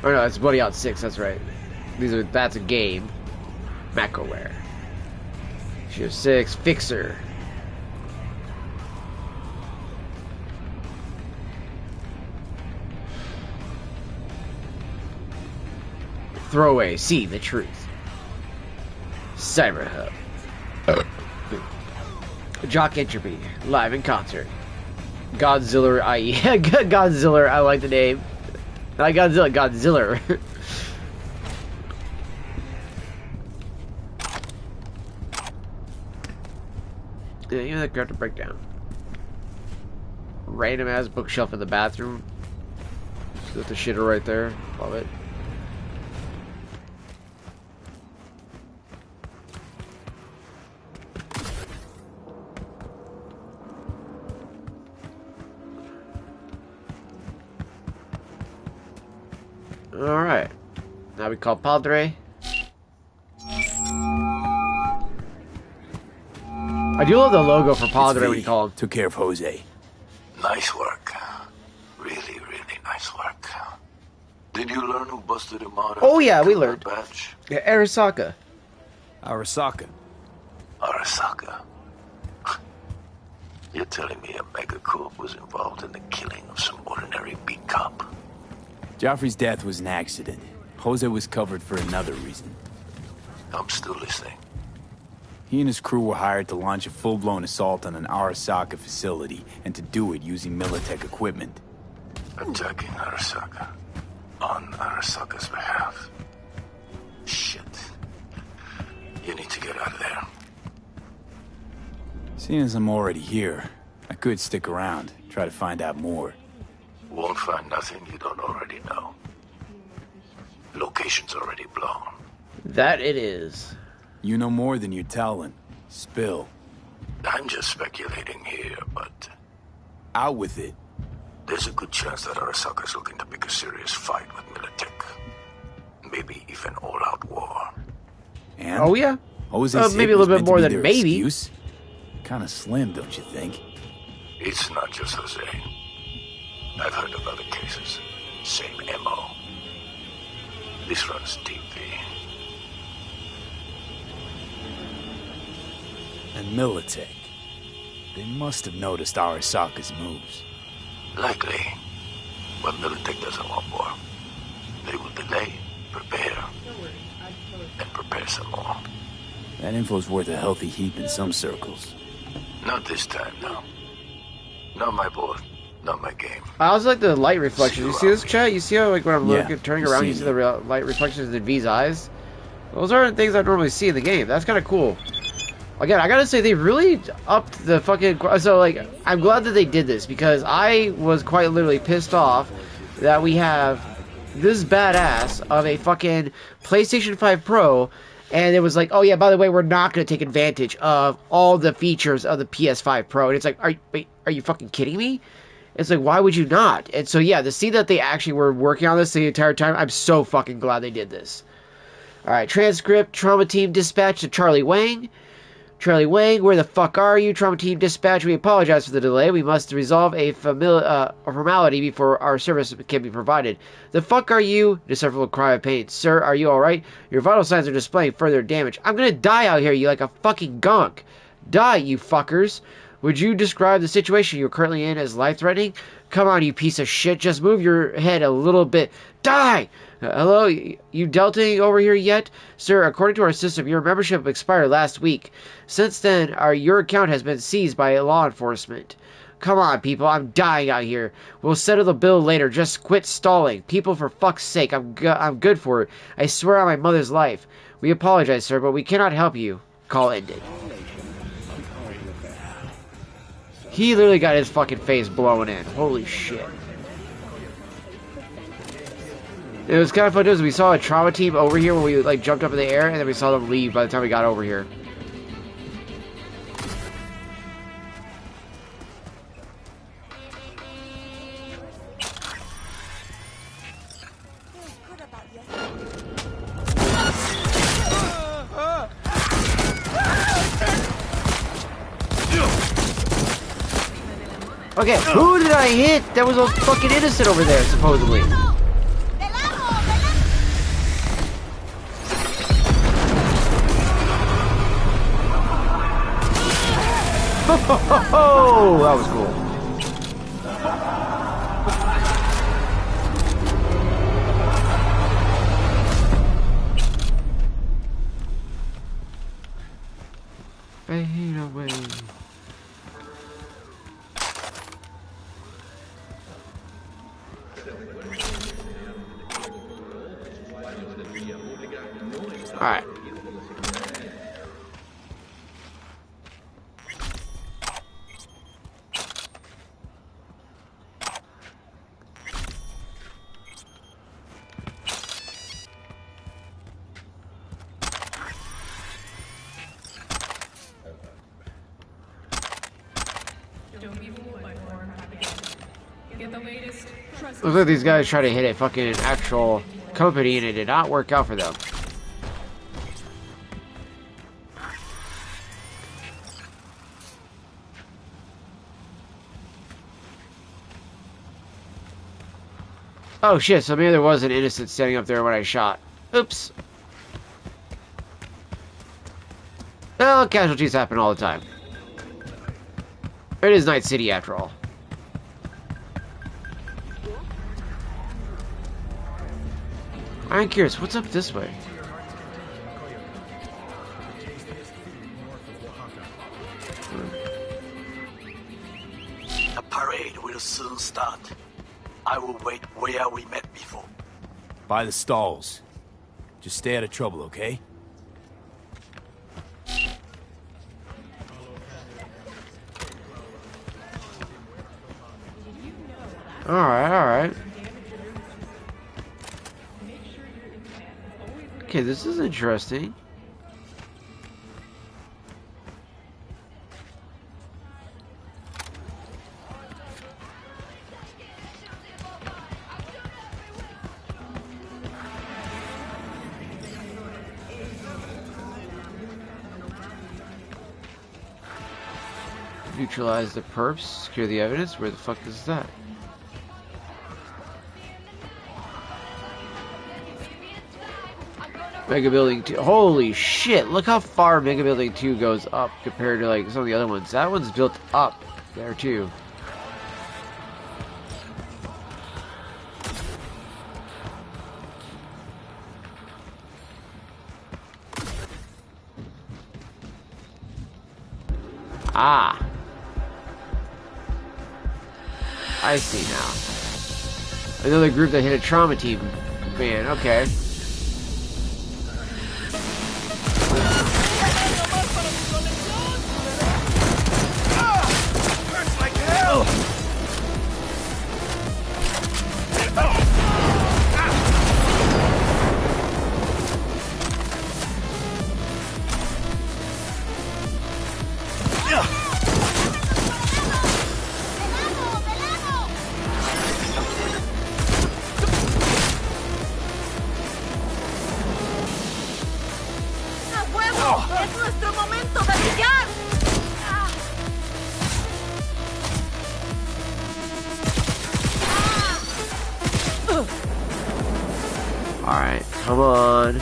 Or no, it's Bloody Out 6, that's right. That's a game. Macroware. Bushido 6, Fixer. Throwaway, See the Truth. Cyberhub. Jock Entropy, live in concert. Godzilla, i.e. Godzilla, I like the name. I like Godzilla. Yeah, you know that character breakdown. random ass bookshelf in the bathroom. Just the shitter right there. Love it. Alright. Now we call Padre. I do love the logo for Padre when you call him. Took care of Jose. Nice work. Really, really nice work. Did you learn who busted him out? Oh yeah, we learned. Badge? Yeah, Arasaka. Arasaka. Arasaka. You're telling me a megacorp was involved in the killing of some ordinary beat cop? Joffrey's death was an accident. Jose was covered for another reason. I'm still listening. He and his crew were hired to launch a full-blown assault on an Arasaka facility, and to do it using Militech equipment. Attacking Arasaka. On Arasaka's behalf. Shit. You need to get out of there. Seeing as I'm already here, I could stick around, try to find out more. Won't find nothing you don't already know. Location's already blown. That it is. You know more than you're telling. Spill. I'm just speculating here, but Out with it. there's a good chance that Arasaka's looking to pick a serious fight with Militech. Maybe even all-out war. And Oh yeah? Jose's maybe hit a was little bit meant to more be than their maybe. Excuse. Kind of slim, don't you think? It's not just Jose. I've heard of other cases. Same MO. This runs deep, V. And Militech. They must have noticed Arasaka's moves. Likely. But Militech doesn't want war. They will delay, prepare, and prepare some more. That info's worth a healthy heap in some circles. Not this time, no. Not my board, not my game. I also like the light reflections. You see this, chat? You see how, like, when I'm Yeah, looking, turning I've around, seen you see it. the real light reflections in V's eyes? Those aren't things I normally see in the game. That's kind of cool. Again, I gotta say, they really upped the fucking... So, like, I'm glad that they did this, because I was quite literally pissed off that we have this badass of a fucking PlayStation 5 Pro, and it was like, oh yeah, by the way, we're not gonna take advantage of all the features of the PS5 Pro. And it's like, are you fucking kidding me? It's like, why would you not? And so, yeah, to see that they actually were working on this the entire time, I'm so fucking glad they did this. Alright, transcript, Trauma Team dispatch to Charlie Wang. Charlie Wang, where the fuck are you? Trauma Team dispatch, we apologize for the delay. We must resolve a formality before our service can be provided. The fuck are you? A several cry of pain. Sir, are you alright? Your vital signs are displaying further damage. I'm gonna die out here, you like a fucking gunk. Die, you fuckers. Would you describe the situation you're currently in as life-threatening? Come on, you piece of shit. Just move your head a little bit. Die! Hello? You delting over here yet? Sir, according to our system, your membership expired last week. Since then, your account has been seized by law enforcement. Come on, people. I'm dying out here. We'll settle the bill later. Just quit stalling. People, for fuck's sake. I'm good for it. I swear on my mother's life. We apologize, sir, but we cannot help you. Call ended. He literally got his fucking face blown in. Holy shit. It was kind of fun because we saw a Trauma Team over here when we like jumped up in the air, and then we saw them leave by the time we got over here. Okay, who did I hit? That was a fucking innocent over there, supposedly. Oh, that was cool. Fade away. Alright. Looks like these guys tried to hit a fucking actual company and it did not work out for them. Oh shit, so maybe there was an innocent standing up there when I shot. Oops. Well, casualties happen all the time. It is Night City after all. I'm curious, what's up this way? The parade will soon start. I will wait where we met before. By the stalls. Just stay out of trouble, okay? Alright, alright. Okay, this is interesting. Neutralize the perps, secure the evidence. Where the fuck is that? Mega Building 2. Holy shit, look how far Mega Building 2 goes up compared to like some of the other ones. That one's built up there too. Ah. I see now. Another group that hit a trauma team. Man, okay. Alright, come on.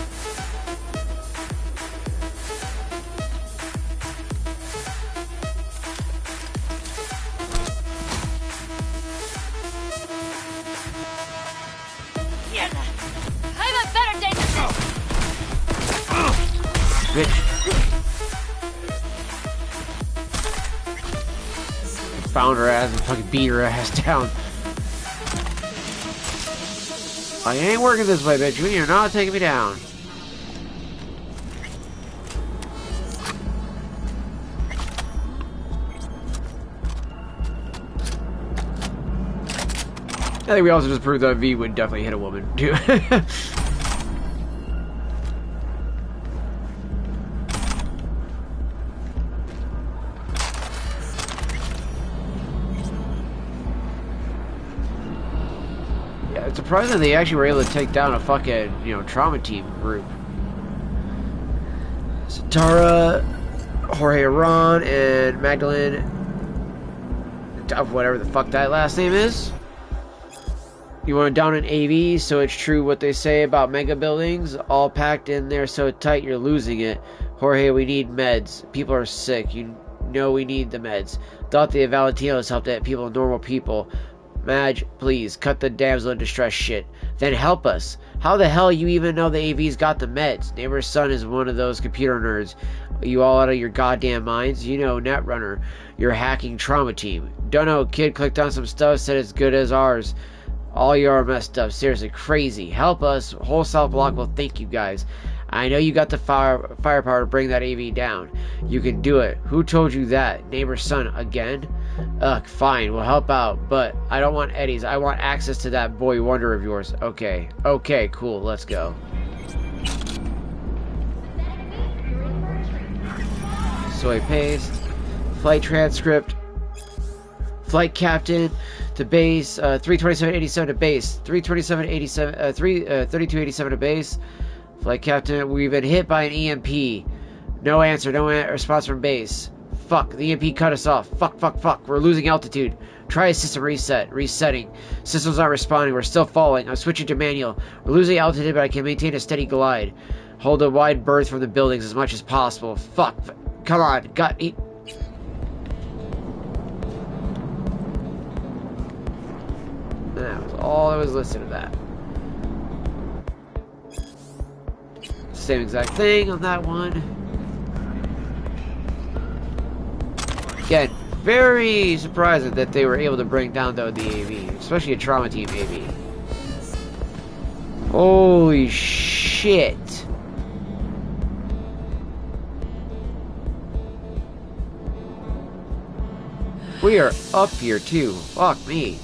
I'm a better day than this. Bitch. Found her ass and fucking beat her ass down. I ain't working this way, bitch. You're not taking me down. I think we also just proved that V would definitely hit a woman, too. Yeah, it's surprising they actually were able to take down a fucking, trauma team group. Satara, Jorge Aron, and Magdalene, whatever the fuck that last name is. You want to down an AV, so it's true what they say about mega buildings, all packed in there so tight you're losing it. Jorge, we need meds. People are sick. You know we need the meds. Thought the Valentinos helped at people, normal people. Madge, please, cut the damsel in distress shit. Then help us. How the hell you even know the AV's got the meds? Neighbor's son is one of those computer nerds. Are you all out of your goddamn minds? You know, Netrunner, your hacking trauma team. Dunno, kid clicked on some stuff, said it's good as ours. All you are messed up. Seriously, crazy. Help us. Whole South Block will thank you guys. I know you got the firepower to bring that AV down. You can do it. Who told you that? Neighbor's son again? Ugh, fine. We'll help out. But I don't want Eddie's. I want access to that boy wonder of yours. Okay. Okay, cool. Let's go. Soy paste. Flight transcript. Flight captain. to base. 327.87 to base. 327.87. 32.87 to base. Flight captain, we've been hit by an EMP. No answer. No response from base. Fuck. The EMP cut us off. Fuck. We're losing altitude. Try a system reset. Resetting. System's not responding. We're still falling. I'm switching to manual. We're losing altitude, but I can maintain a steady glide. Hold a wide berth from the buildings as much as possible. Fuck. Come on. That was all that was listed to that. Same exact thing on that one. Again, very surprising that they were able to bring down though the AV, especially a trauma team AV. Holy shit. We are up here too. Fuck me.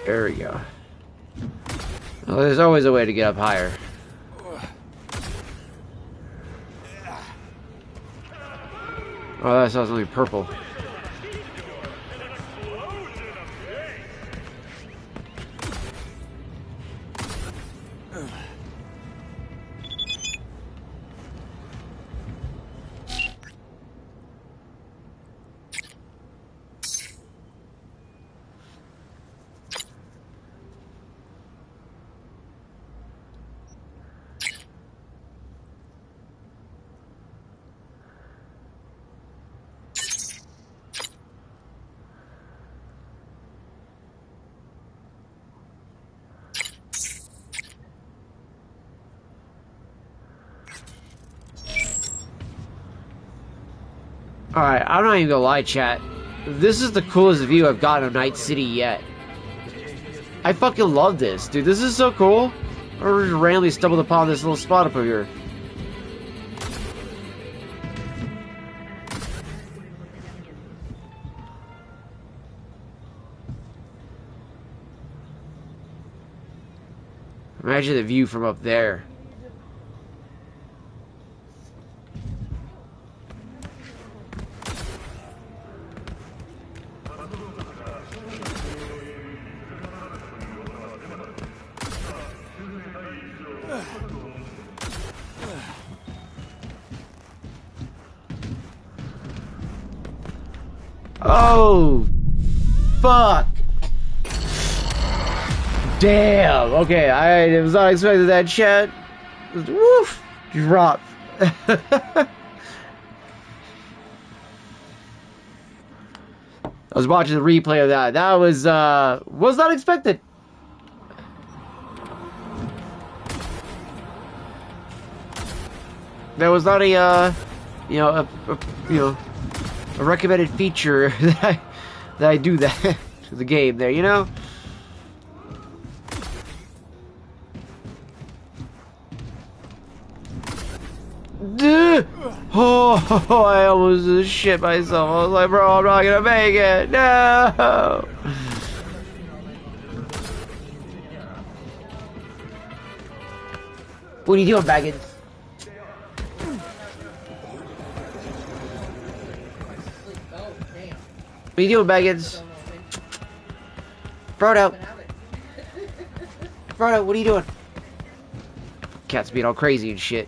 There we go. Well, there's always a way to get up higher. Oh, that sounds only purple. Alright, I'm not even gonna lie, chat. This is the coolest view I've gotten of Night City yet. I fucking love this, dude. This is so cool. I just randomly stumbled upon this little spot up over here. Imagine the view from up there. Oh, fuck. Damn. Okay, I was not expecting that, chat. Woof. Drop. I was watching the replay of that. That was not expected. That was not a a recommended feature that I do that to the game there, you know? Duh! Oh, I almost shit myself. I was like, bro, I'm not gonna make it. No! What are you doing, Baggins? What are you doing, Baggins? Frodo! Frodo, what are you doing? Cat's being all crazy and shit.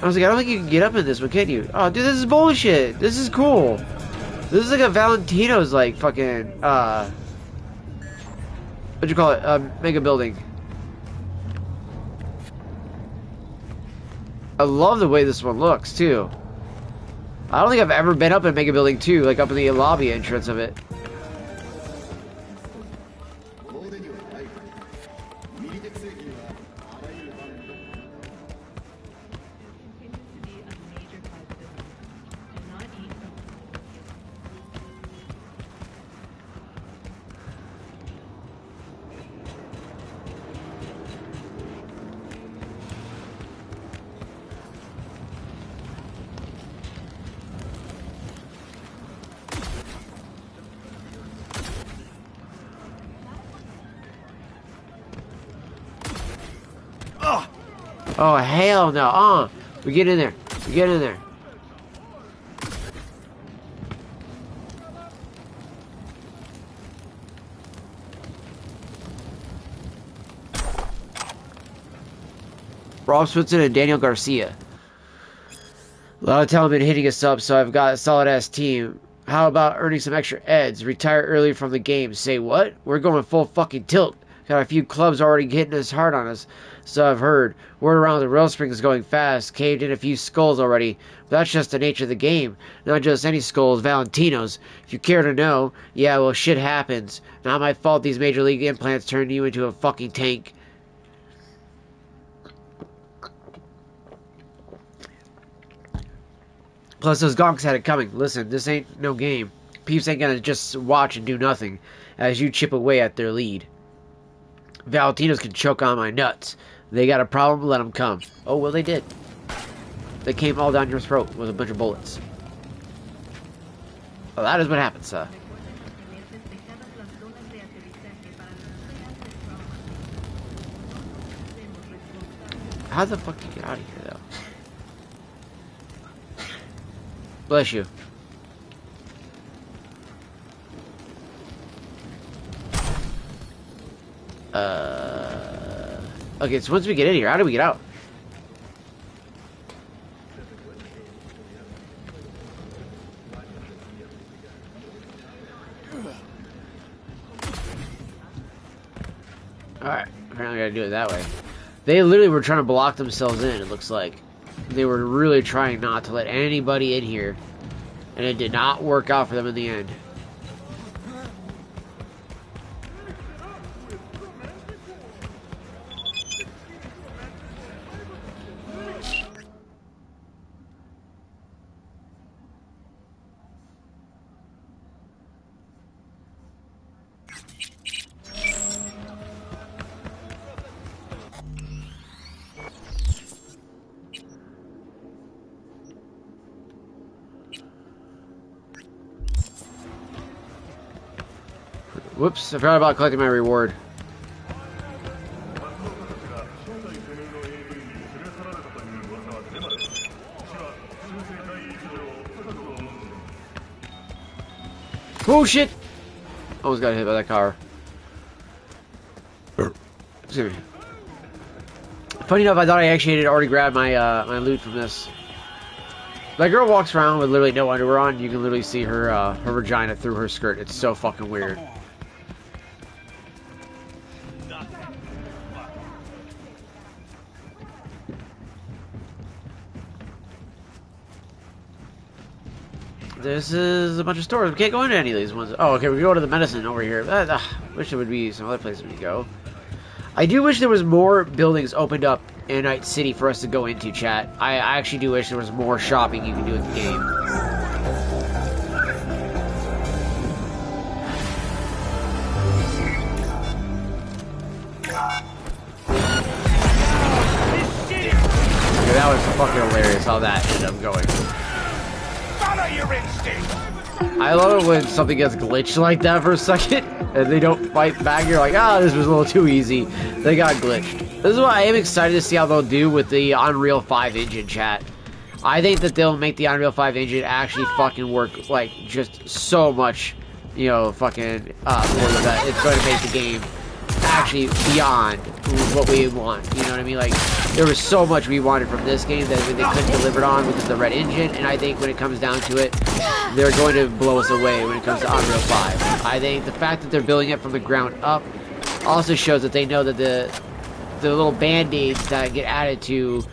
I was like, I don't think you can get up in this one, can you? Oh, dude, this is bullshit. This is cool. This is like a Valentino's, like, fucking, what'd you call it? Mega building. I love the way this one looks, too. I don't think I've ever been up in Mega Building 2, like up in the lobby entrance of it. Oh, hell no. We get in there. We get in there. Rob Switzer and Daniel Garcia. A lot of talent been hitting us up, so I've got a solid-ass team. How about earning some extra eds? Retire early from the game. Say what? We're going full fucking tilt. Got a few clubs already hitting us hard on us, so I've heard. Word around the rail spring is going fast. Caved in a few skulls already. But that's just the nature of the game. Not just any skulls, Valentino's. If you care to know, yeah, well, shit happens. Not my fault these major league implants turned you into a fucking tank. Plus, those gonks had it coming. Listen, this ain't no game. Peeps ain't gonna just watch and do nothing as you chip away at their lead. Valentinos can choke on my nuts. They got a problem, let them come. Oh, well, they did. They came all down your throat with a bunch of bullets. Well, that is what happens, sir. How the fuck do you get out of here, though? Bless you. Okay, so once we get in here, how do we get out? Alright, apparently I gotta do it that way. They literally were trying to block themselves in, it looks like. They were really trying not to let anybody in here. And it did not work out for them in the end. Whoops, I forgot about collecting my reward. Oh shit! Almost got hit by that car. Excuse me. Funny enough, I thought I actually had already grabbed my my loot from this. That girl walks around with literally no underwear on. You can literally see her her vagina through her skirt. It's so fucking weird. This is a bunch of stores. We can't go into any of these ones. Oh, okay, we go to the medicine over here. Wish there would be some other places we could go. I do wish there was more buildings opened up in Night City for us to go into, chat. I actually do wish there was more shopping you can do in the game. Okay, that was fucking hilarious how that ended up going. Your instinct. I love it when something gets glitched like that for a second and they don't fight back. You're like, ah, this was a little too easy. They got glitched. This is why I am excited to see how they'll do with the Unreal 5 engine, chat. I think that they'll make the Unreal 5 engine actually fucking work like just so much, you know, fucking more than that. It's going to make the game actually beyond what we want. You know what I mean? Like, there was so much we wanted from this game that they couldn't deliver it on because of the red engine, and I think when it comes down to it, they're going to blow us away when it comes to Unreal 5. I think the fact that they're building it from the ground up also shows that they know that the little band-aids that get added to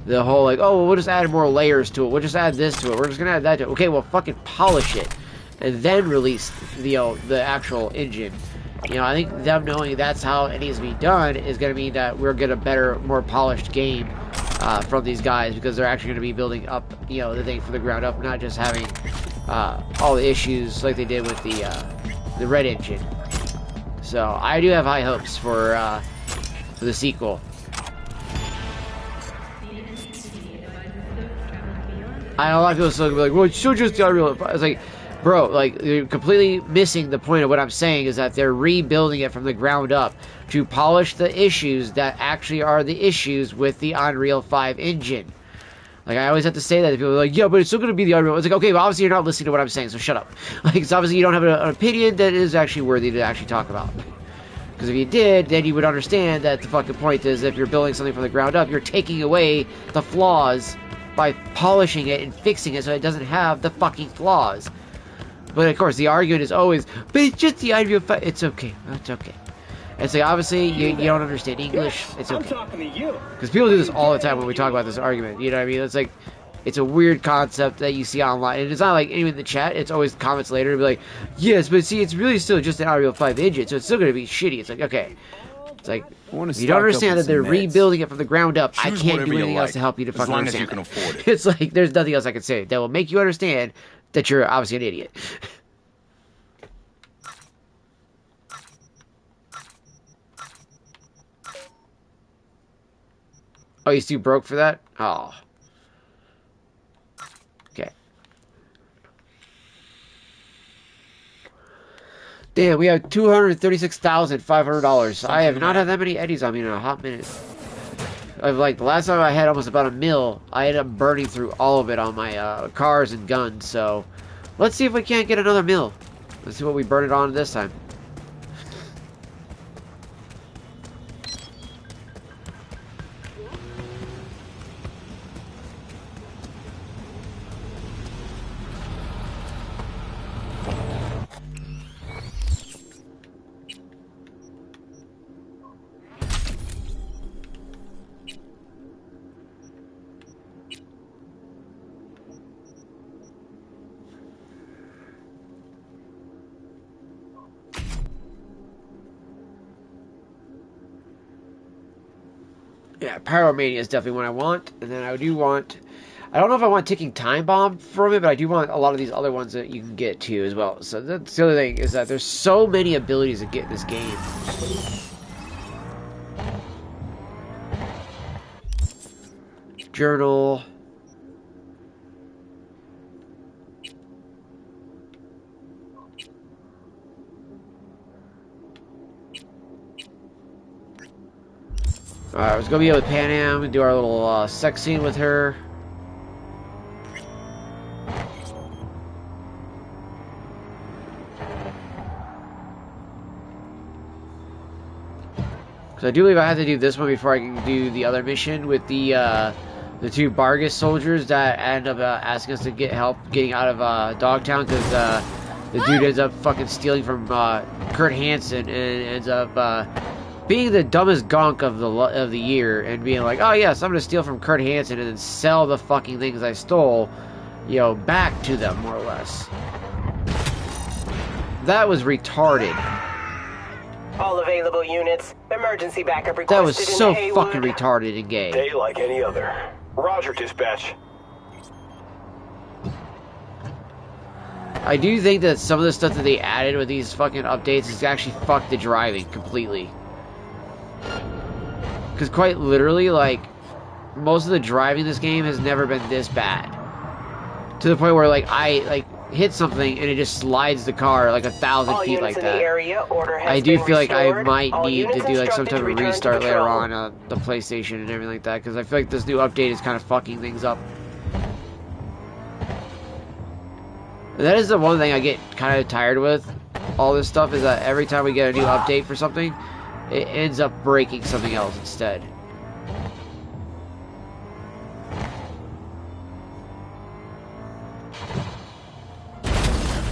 the whole, like, oh, well, we'll just add more layers to it, we'll just add this to it, we're just gonna add that to it. Okay, well, fucking polish it, and then release the actual engine. You know, I think them knowing that's how it needs to be done is going to mean that we're getting a better, more polished game from these guys, because they're actually going to be building up, you know, the thing from the ground up, not just having all the issues like they did with the Red Engine. So I do have high hopes for the sequel. I know a lot of people still gonna be like, well, it's still just the Unreal. It's like, bro, like, you're completely missing the point of what I'm saying, is that they're rebuilding it from the ground up to polish the issues that actually are the issues with the Unreal 5 engine. Like, I always have to say that to people. Are like, yeah, but it's still going to be the Unreal. It's like, okay, well, obviously you're not listening to what I'm saying, so shut up. Like, it's obviously you don't have an opinion that is actually worthy to actually talk about. Because if you did, then you would understand that the fucking point is, if you're building something from the ground up, you're taking away the flaws by polishing it and fixing it so it doesn't have the fucking flaws. But of course, the argument is always, but it's just the Unreal 5. It's okay. It's okay. It's like, obviously, you don't understand English. It's okay. I'm talking to you. Because people do this all the time when we talk about this argument. You know what I mean? It's like, it's a weird concept that you see online. And it's not like anyone in the chat. It's always comments later to be like, yes, but see, it's really still just an Unreal 5 engine, so it's still going to be shitty. It's like, okay. It's like, you don't understand that they're rebuilding it from the ground up. I can't do anything else to help you to fucking understand. As long as you can afford it. It's like, there's nothing else I can say that will make you understand that you're obviously an idiot. Oh, you still broke for that? Oh. Okay. Damn, we have $236,500. I have not had that many eddies on me in a hot minute. I've, like, the last time I had almost about $1 mil, I ended up burning through all of it on my cars and guns, so let's see if we can't get another $1 mil. Let's see what we burn it on this time. Yeah, Pyromania is definitely what I want. And then I do want... I don't know if I want Ticking Time Bomb from it, but I do want a lot of these other ones that you can get too as well. So that's the other thing, is that there's so many abilities to get in this game. Journal... Alright, I was gonna be with Pan Am and do our little sex scene with her. Because I do believe I have to do this one before I can do the other mission with the two Bargus soldiers that end up asking us to get help getting out of Dogtown, because the dude ends up fucking stealing from Kurt Hansen and ends up being the dumbest gonk of the year and being like, oh yes, I'm gonna steal from Kurt Hansen and then sell the fucking things I stole, you know, back to them, more or less. That was retarded. All available units. Emergency backup requested. That was so fucking retarded and gay. Day like any other. Roger, dispatch. I do think that some of the stuff that they added with these fucking updates has actually fucked the driving completely. Because quite literally, like, most of the driving in this game has never been this bad. To the point where, like, I hit something and it just slides the car like 1,000 feet like that. I do feel like I might need to do like some type of restart later on the PlayStation and everything like that, because I feel like this new update is kind of fucking things up. And that is the one thing I get kind of tired with all this stuff, is that every time we get a new update for something, it ends up breaking something else instead.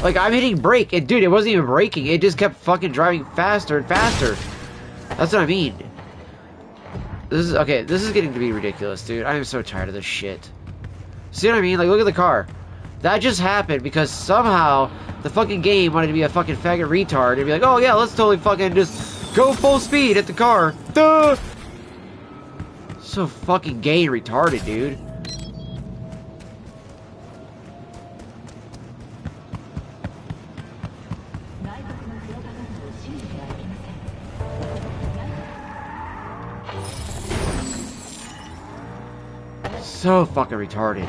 Like, I'm hitting brake, and dude, it wasn't even braking. It just kept fucking driving faster and faster. That's what I mean. This is, okay, this is getting to be ridiculous, dude. I am so tired of this shit. See what I mean? Like, look at the car. That just happened because somehow the fucking game wanted to be a fucking faggot retard and be like, oh yeah, let's totally fucking just go full speed at the car. Duh! So fucking gay and retarded, dude. So fucking retarded.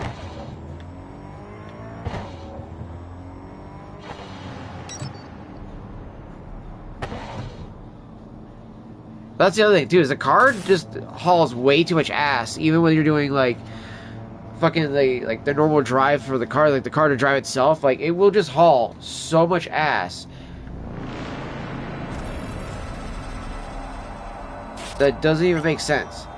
That's the other thing too, is the car just hauls way too much ass, even when you're doing like fucking like the normal drive for the car, like the car to drive itself, like it will just haul so much ass that doesn't even make sense.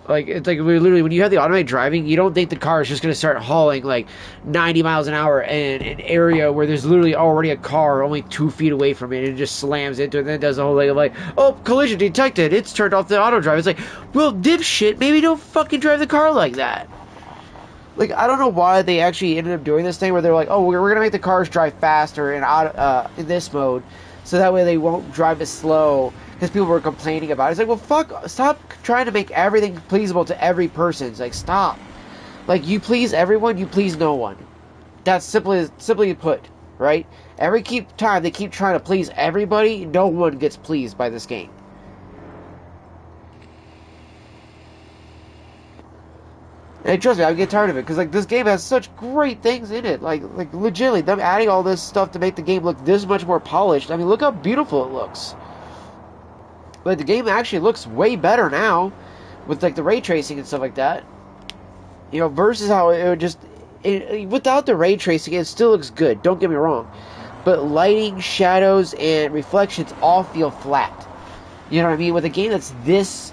Like, it's like literally when you have the automated driving, you don't think the car is just going to start hauling like 90 miles an hour in an area where there's literally already a car only 2 feet away from it and it just slams into it and then it does the whole thing of like, oh, collision detected, it's turned off the auto drive. It's like, well, dipshit, maybe don't fucking drive the car like that. Like, I don't know why they actually ended up doing this thing where they're like, oh, we're going to make the cars drive faster in this mode so that way they won't drive as slow. Because people were complaining about it. It's like, well, fuck, stop trying to make everything pleasable to every person. It's like, stop. Like, you please everyone, you please no one. That's simply put, right? Every time they keep trying to please everybody, no one gets pleased by this game. And trust me, I get tired of it, because like this game has such great things in it. Like legitimately, them adding all this stuff to make the game look this much more polished. I mean, look how beautiful it looks. But the game actually looks way better now with like the ray tracing and stuff like that. You know, versus how it would just without the ray tracing, it still looks good. Don't get me wrong, but lighting, shadows, and reflections all feel flat. You know what I mean? With a game that's this,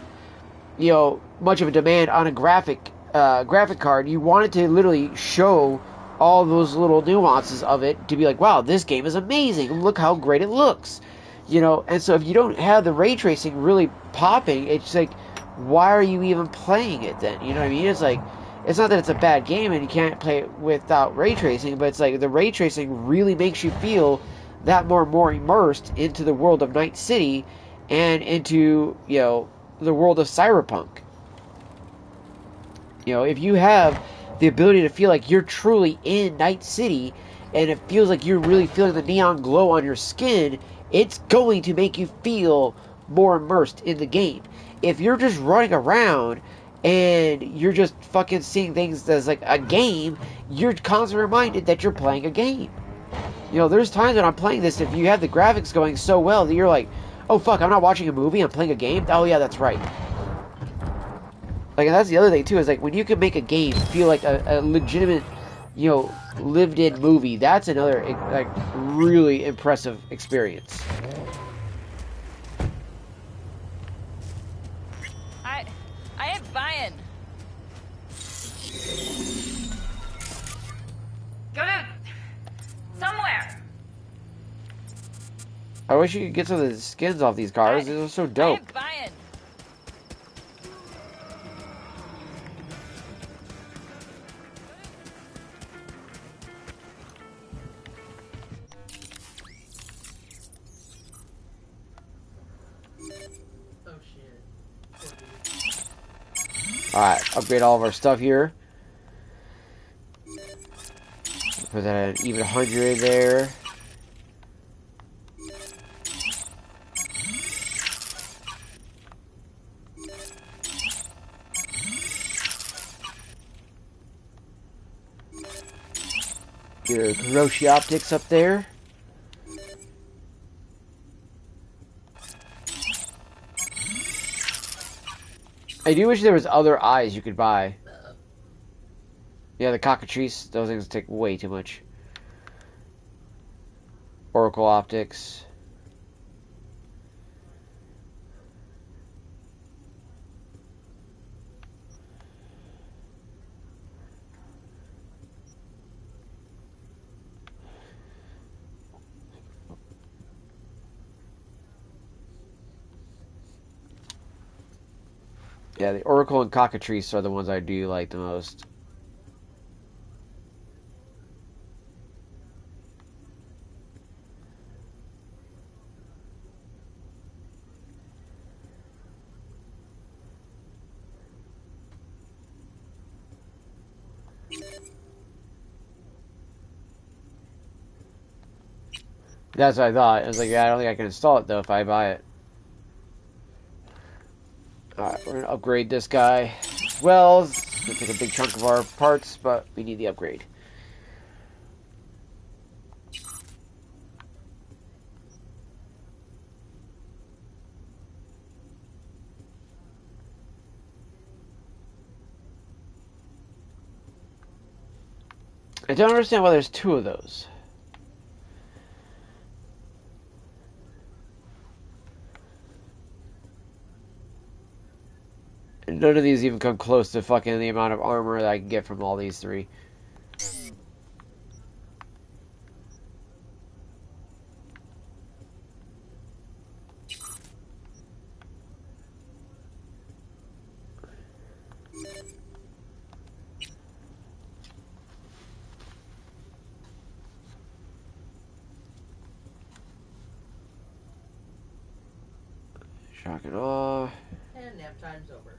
you know, much of a demand on a graphic card, you want it to literally show all those little nuances of it to be like, wow, this game is amazing. Look how great it looks. You know, and so if you don't have the ray tracing really popping, it's like, why are you even playing it then? You know what I mean? It's like, it's not that it's a bad game and you can't play it without ray tracing, but it's like the ray tracing really makes you feel that more immersed into the world of Night City and into, you know, the world of Cyberpunk. You know, if you have the ability to feel like you're truly in Night City and it feels like you're really feeling the neon glow on your skin, it's going to make you feel more immersed in the game. If you're just running around and you're just fucking seeing things as like a game, you're constantly reminded that you're playing a game. You know, there's times when I'm playing this, if you have the graphics going so well that you're like, oh fuck, I'm not watching a movie, I'm playing a game? Oh yeah, that's right. Like, and that's the other thing too, is like when you can make a game feel like a legitimate, you know, lived-in movie, that's another like really impressive experience. I ain't buying. Go to somewhere. I wish you could get some of the skins off these cars. These are so dope. I ain't buying. Alright, upgrade all of our stuff here. Put that at an even 100 there. Your Hiroshi optics up there. I do wish there was other eyes you could buy. Yeah, the cockatrice, those things take way too much. Oracle optics. Yeah, the Oracle and Cockatrice are the ones I do like the most. That's what I thought. I was like, yeah, I don't think I can install it though if I buy it. Alright, we're gonna upgrade this guy as well. It's gonna take a big chunk of our parts, but we need the upgrade. I don't understand why there's two of those. And none of these even come close to fucking the amount of armor that I can get from all these three. Shock and awe. And nap time's over.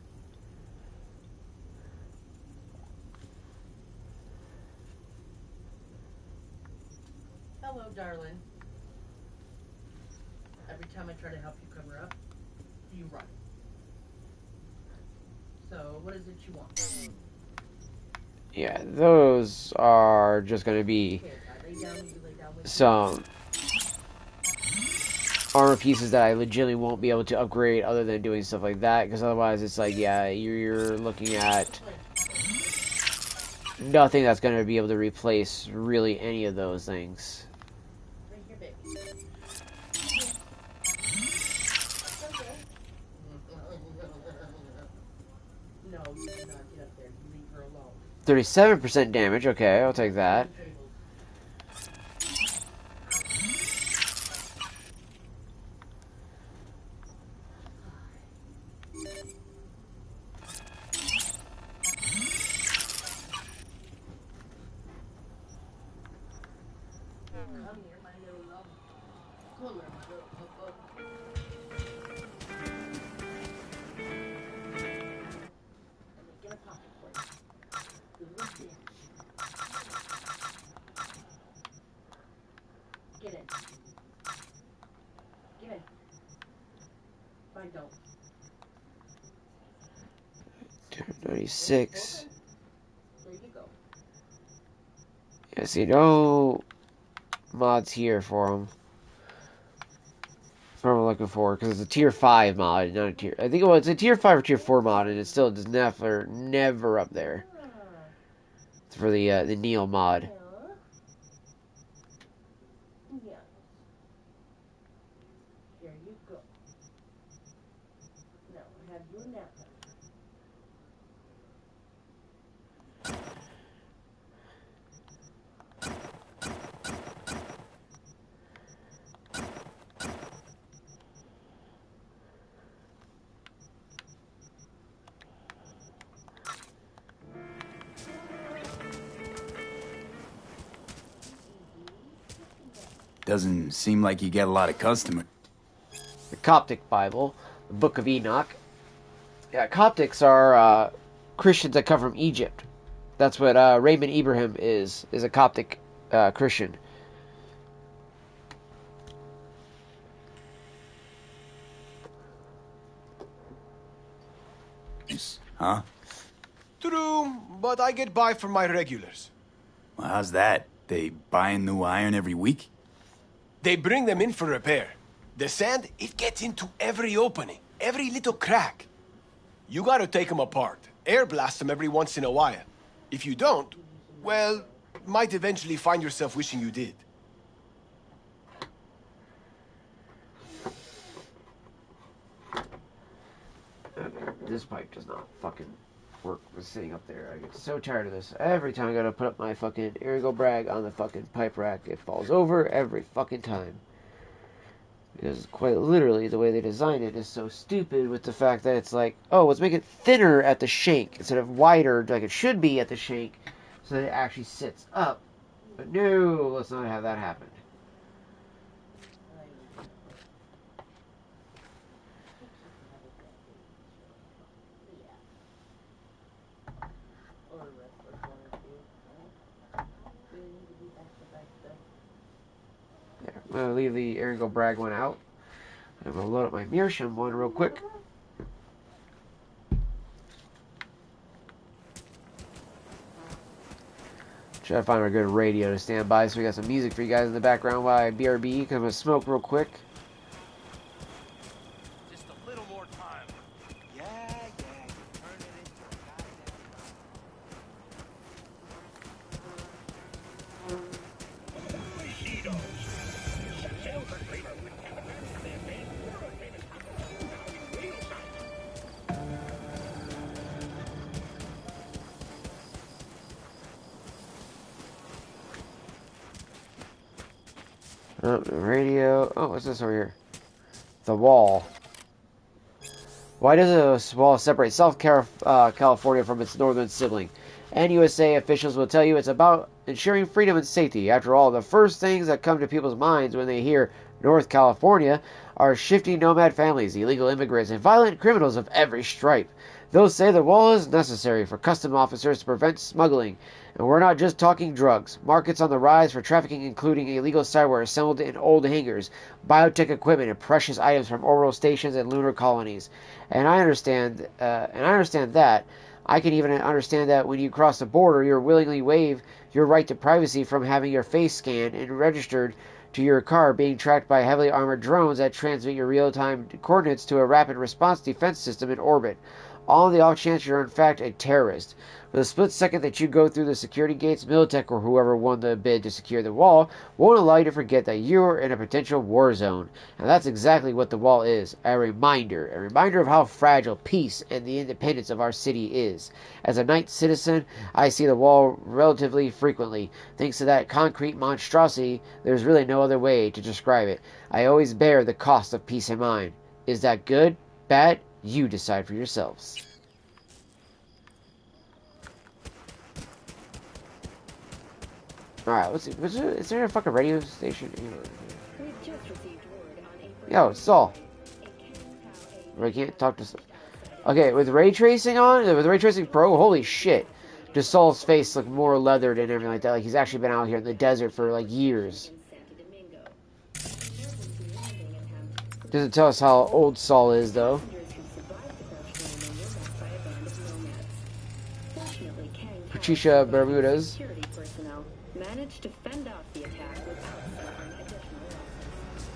Hello, darling. Every time I try to help you cover up, you run. So, what is it you want? Yeah, those are just gonna be Okay, if I lay down, you lay down with me. some armor pieces that I legitimately won't be able to upgrade other than doing stuff like that, because otherwise it's like, yeah, you're looking at nothing that's going to be able to replace really any of those things. Right here, baby. No, you do not get up there. You leave her alone. 37% damage, okay, I'll take that. Get in. Get in. Fine, don't. 296. There you go. Yeah, see, no mods here for them. That's what I'm looking for, because it's a tier 5 mod, not a tier... I think it's a tier 5 or tier 4 mod, and it's still just never up there. It's for the Neo mod. Yeah. There you go. Now, have your nap time. Doesn't seem like you get a lot of customers. The Coptic Bible, the Book of Enoch. Yeah, Coptics are Christians that come from Egypt. That's what Raymond Ibrahim is a Coptic Christian. Huh? True, but I get by for my regulars. Well, how's that? They buying new iron every week? They bring them in for repair. The sand, it gets into every opening, every little crack. You gotta take them apart, air blast them every once in a while. If you don't, well, might eventually find yourself wishing you did. This pipe does not fucking work with sitting up there. I get so tired of this. Every time I gotta put up my fucking Erigo brag on the fucking pipe rack, it falls over every fucking time. Because quite literally, the way they designed it is so stupid with the fact that it's like, oh, let's make it thinner at the shank instead of wider like it should be at the shank so that it actually sits up. But no, let's not have that happen. There. I'm going to leave the Aaron Bragg one out. I'm going to load up my Meerschaum one real quick. Try to find a good radio to stand by so we got some music for you guys in the background while I BRB. Because I'm going to smoke real quick. Just a little more time. Yeah, you turn it into a Oh, the radio. Oh, what's this over here? The wall. Why does a wall separate South California from its northern sibling? And USA officials will tell you it's about ensuring freedom and safety. After all, the first things that come to people's minds when they hear North California are shifty nomad families, illegal immigrants, and violent criminals of every stripe. They'll say the wall is necessary for custom officers to prevent smuggling. And we're not just talking drugs. Markets on the rise for trafficking, including illegal cyberware assembled in old hangars, biotech equipment, and precious items from orbital stations and lunar colonies. And I understand that. I can even understand that when you cross the border, you willingly waive your right to privacy from having your face scanned and registered to your car, being tracked by heavily armored drones that transmit your real-time coordinates to a rapid response defense system in orbit. All on the off chance you're in fact a terrorist. For the split second that you go through the security gates, Militech or whoever won the bid to secure the wall won't allow you to forget that you're in a potential war zone. And that's exactly what the wall is. A reminder of how fragile peace and the independence of our city is. As a night citizen, I see the wall relatively frequently. Thanks to that concrete monstrosity, there's really no other way to describe it. I always bear the cost of peace in mind. Is that good? Bad? You decide for yourselves. Alright, let's see. Is there a fucking radio station? Yo, Saul. I can't talk to... Okay, with ray tracing on, with Ray Tracing Pro, holy shit. Does Saul's face look more leathered and everything like that? Like he's actually been out here in the desert for like years. Doesn't tell us how old Saul is, though. Patricia Bermudez. Managed to fend off the attack without suffering additional losses.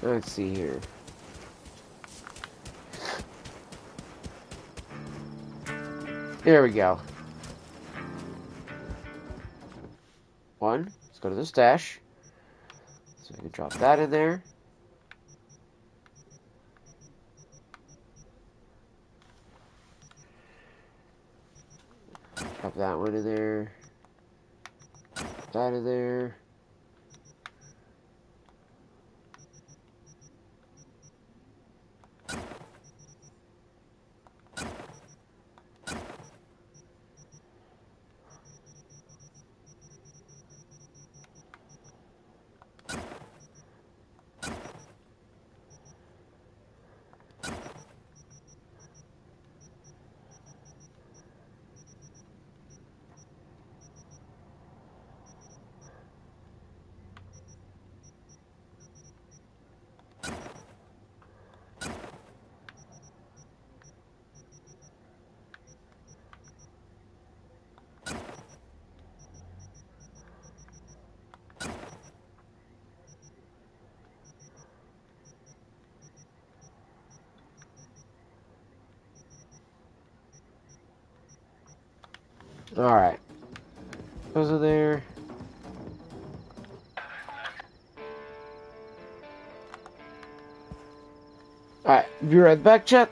Let's see here. There we go. One. Let's go to the stash. So we can drop that in there. Drop that one in there. Drop that in there. Alright. Those are there. Alright, be right back, chat.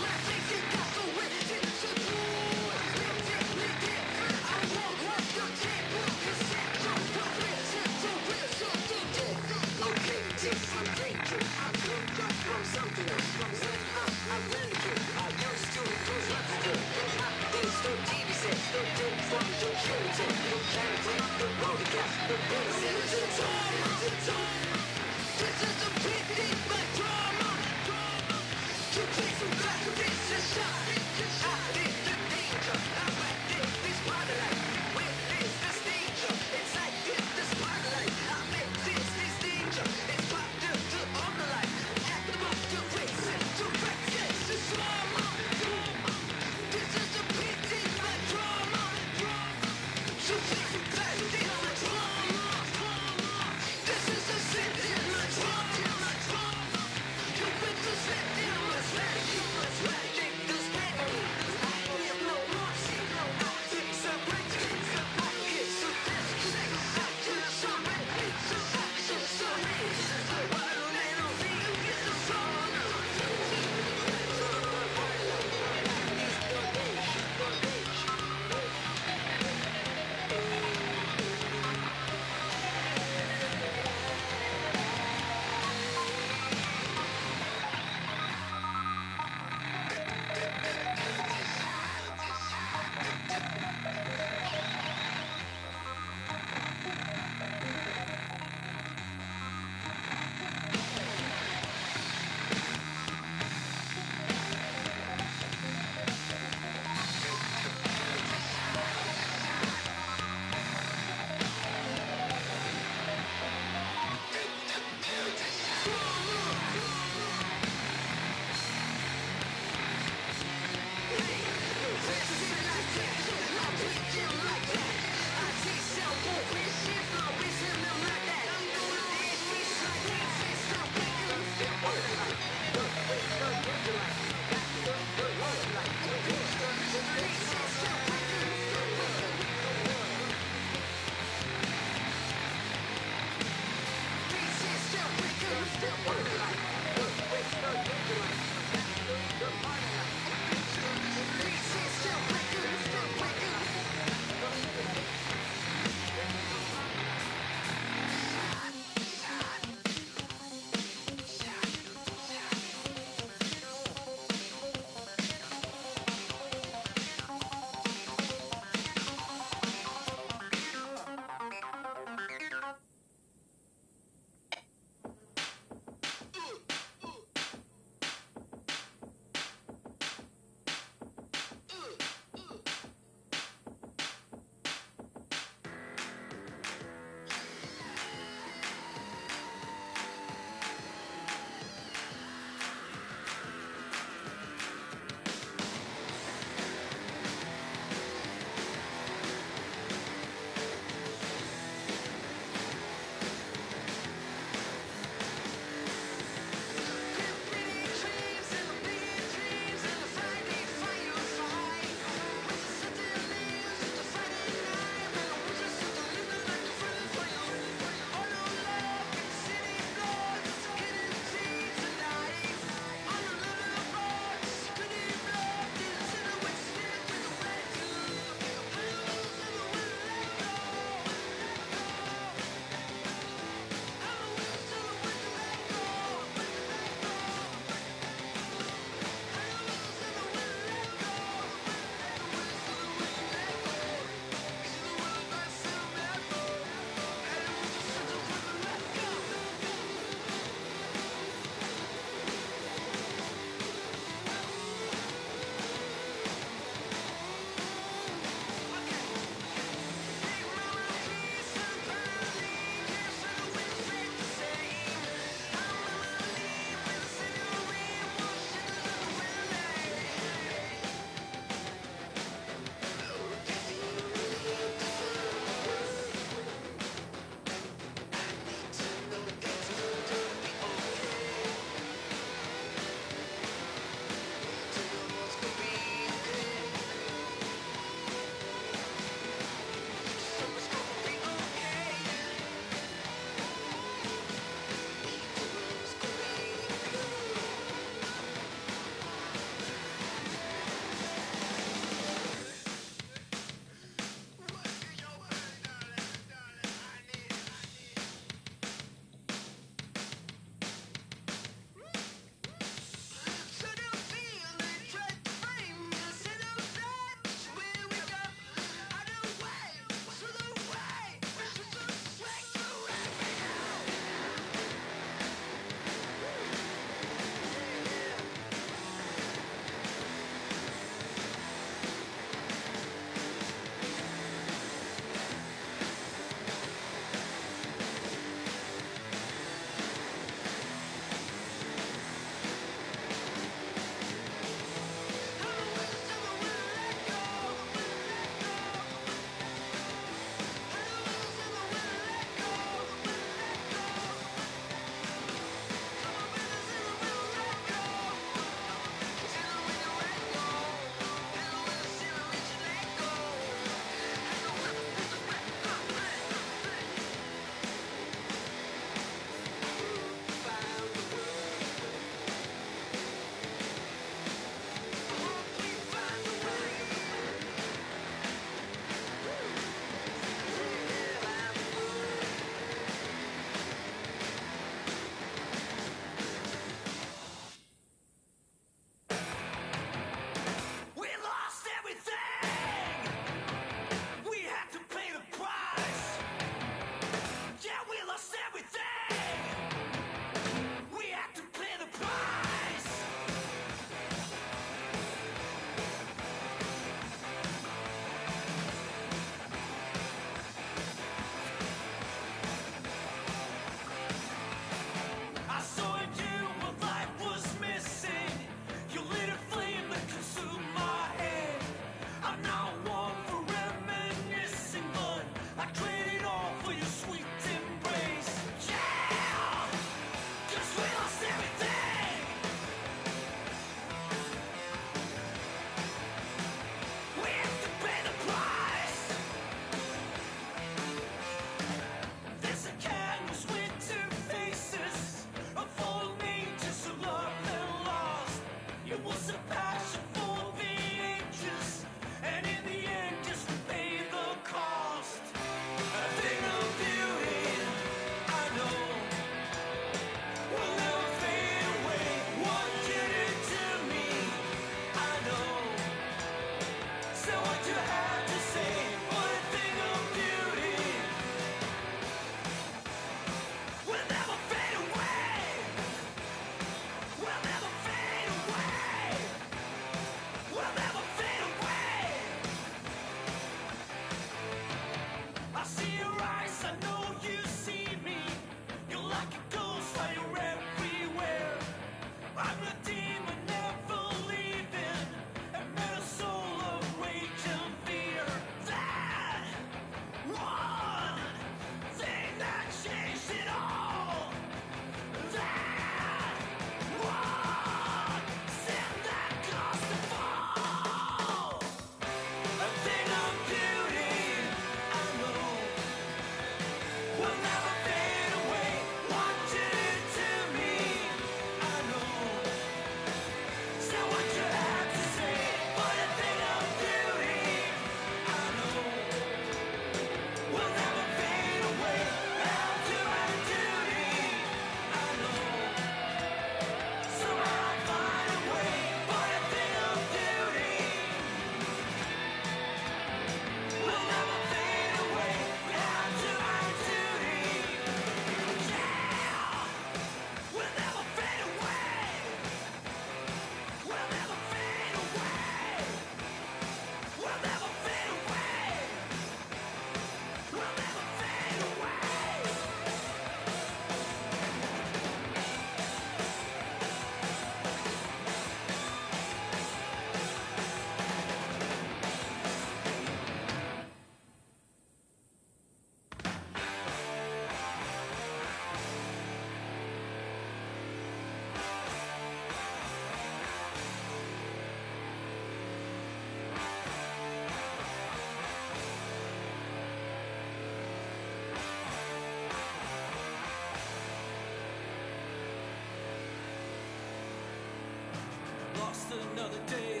Another day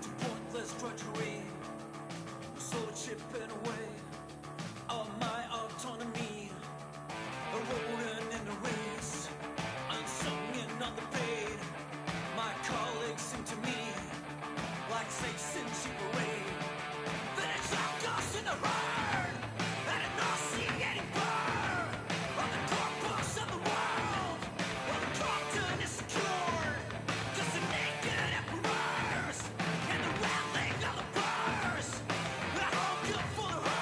to pointless drudgery, slowly chipping away of my autonomy, eroding in the race, unsung and underpaid. My colleagues seem to me like snakes in cheap parade. Then it's all dust in the herd, and I don't see any burn on the corpus of the world, while the content is secured. Just a naked emperors and the rattling of the purse. I hunger for the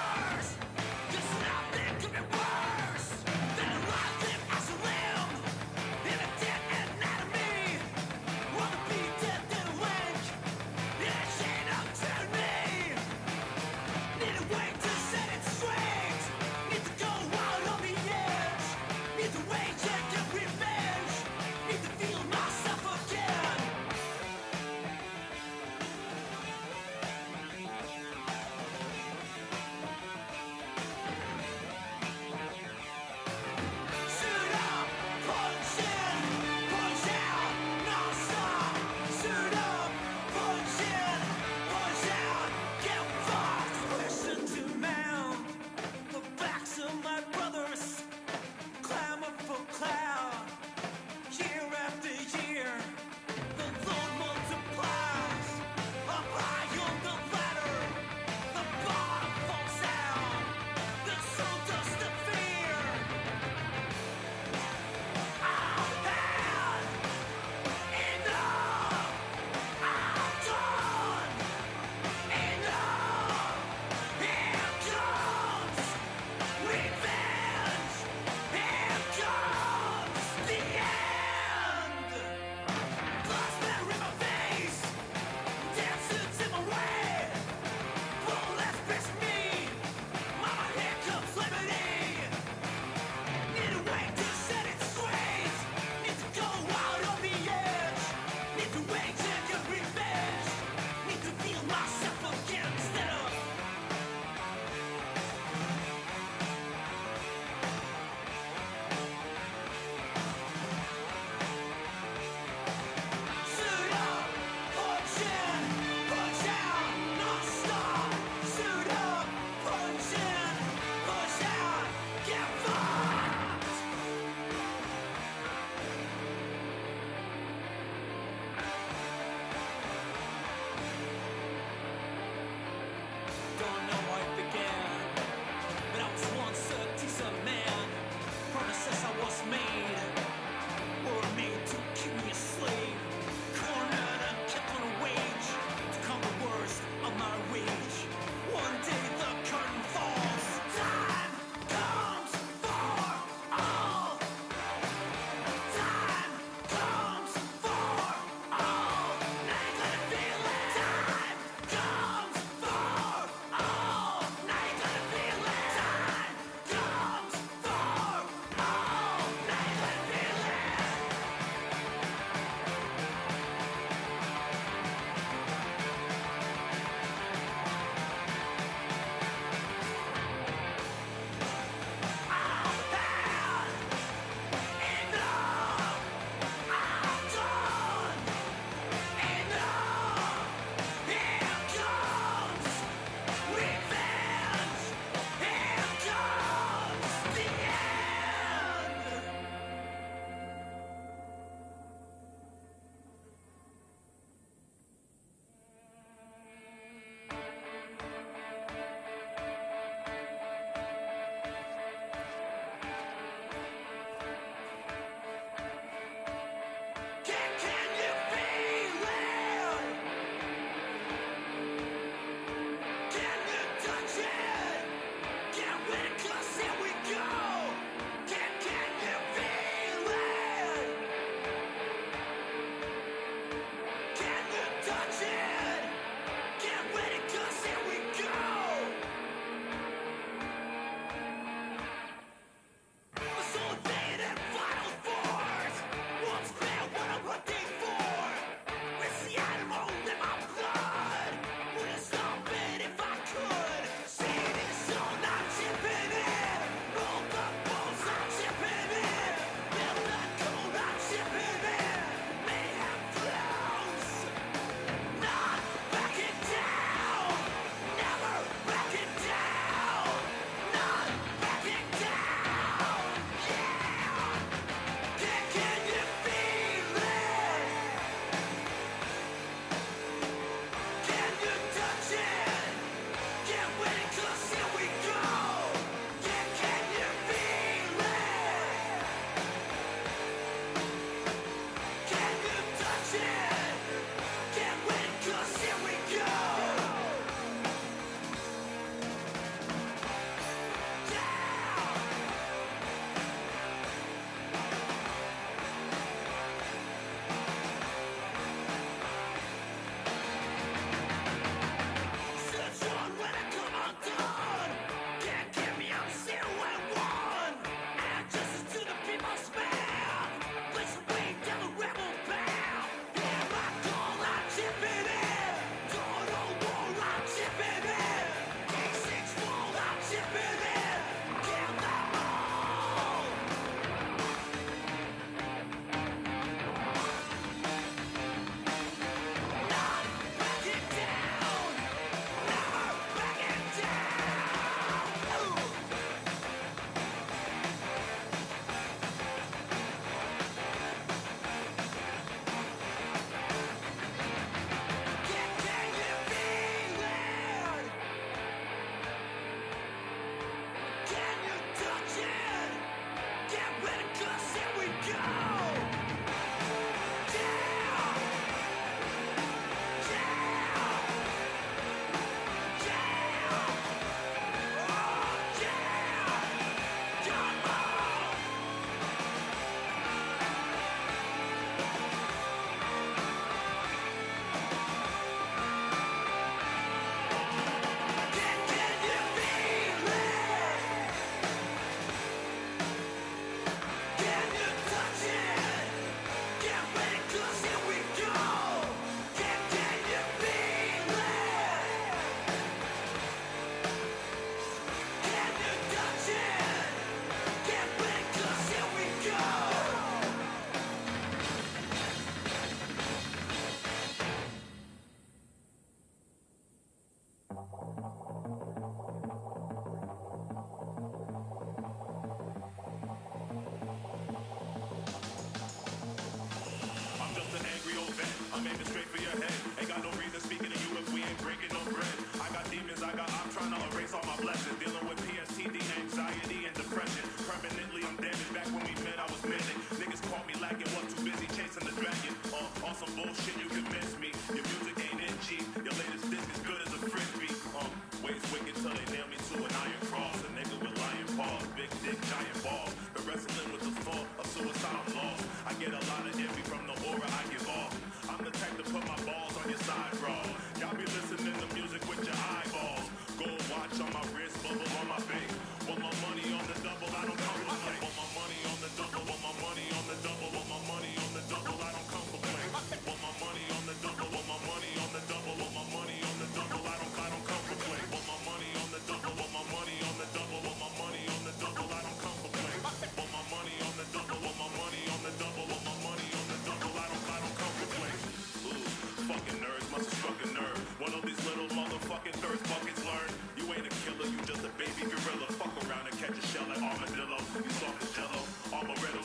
was made. Were made to keep me a slave. Cornered and kept on a wage to come the worst of my rage. One day the curtain falls. Time comes for all. Time comes for all. Now you gonna feel it. Time comes for all. Now you gonna feel it. Time comes for all. Now you gonna feel it.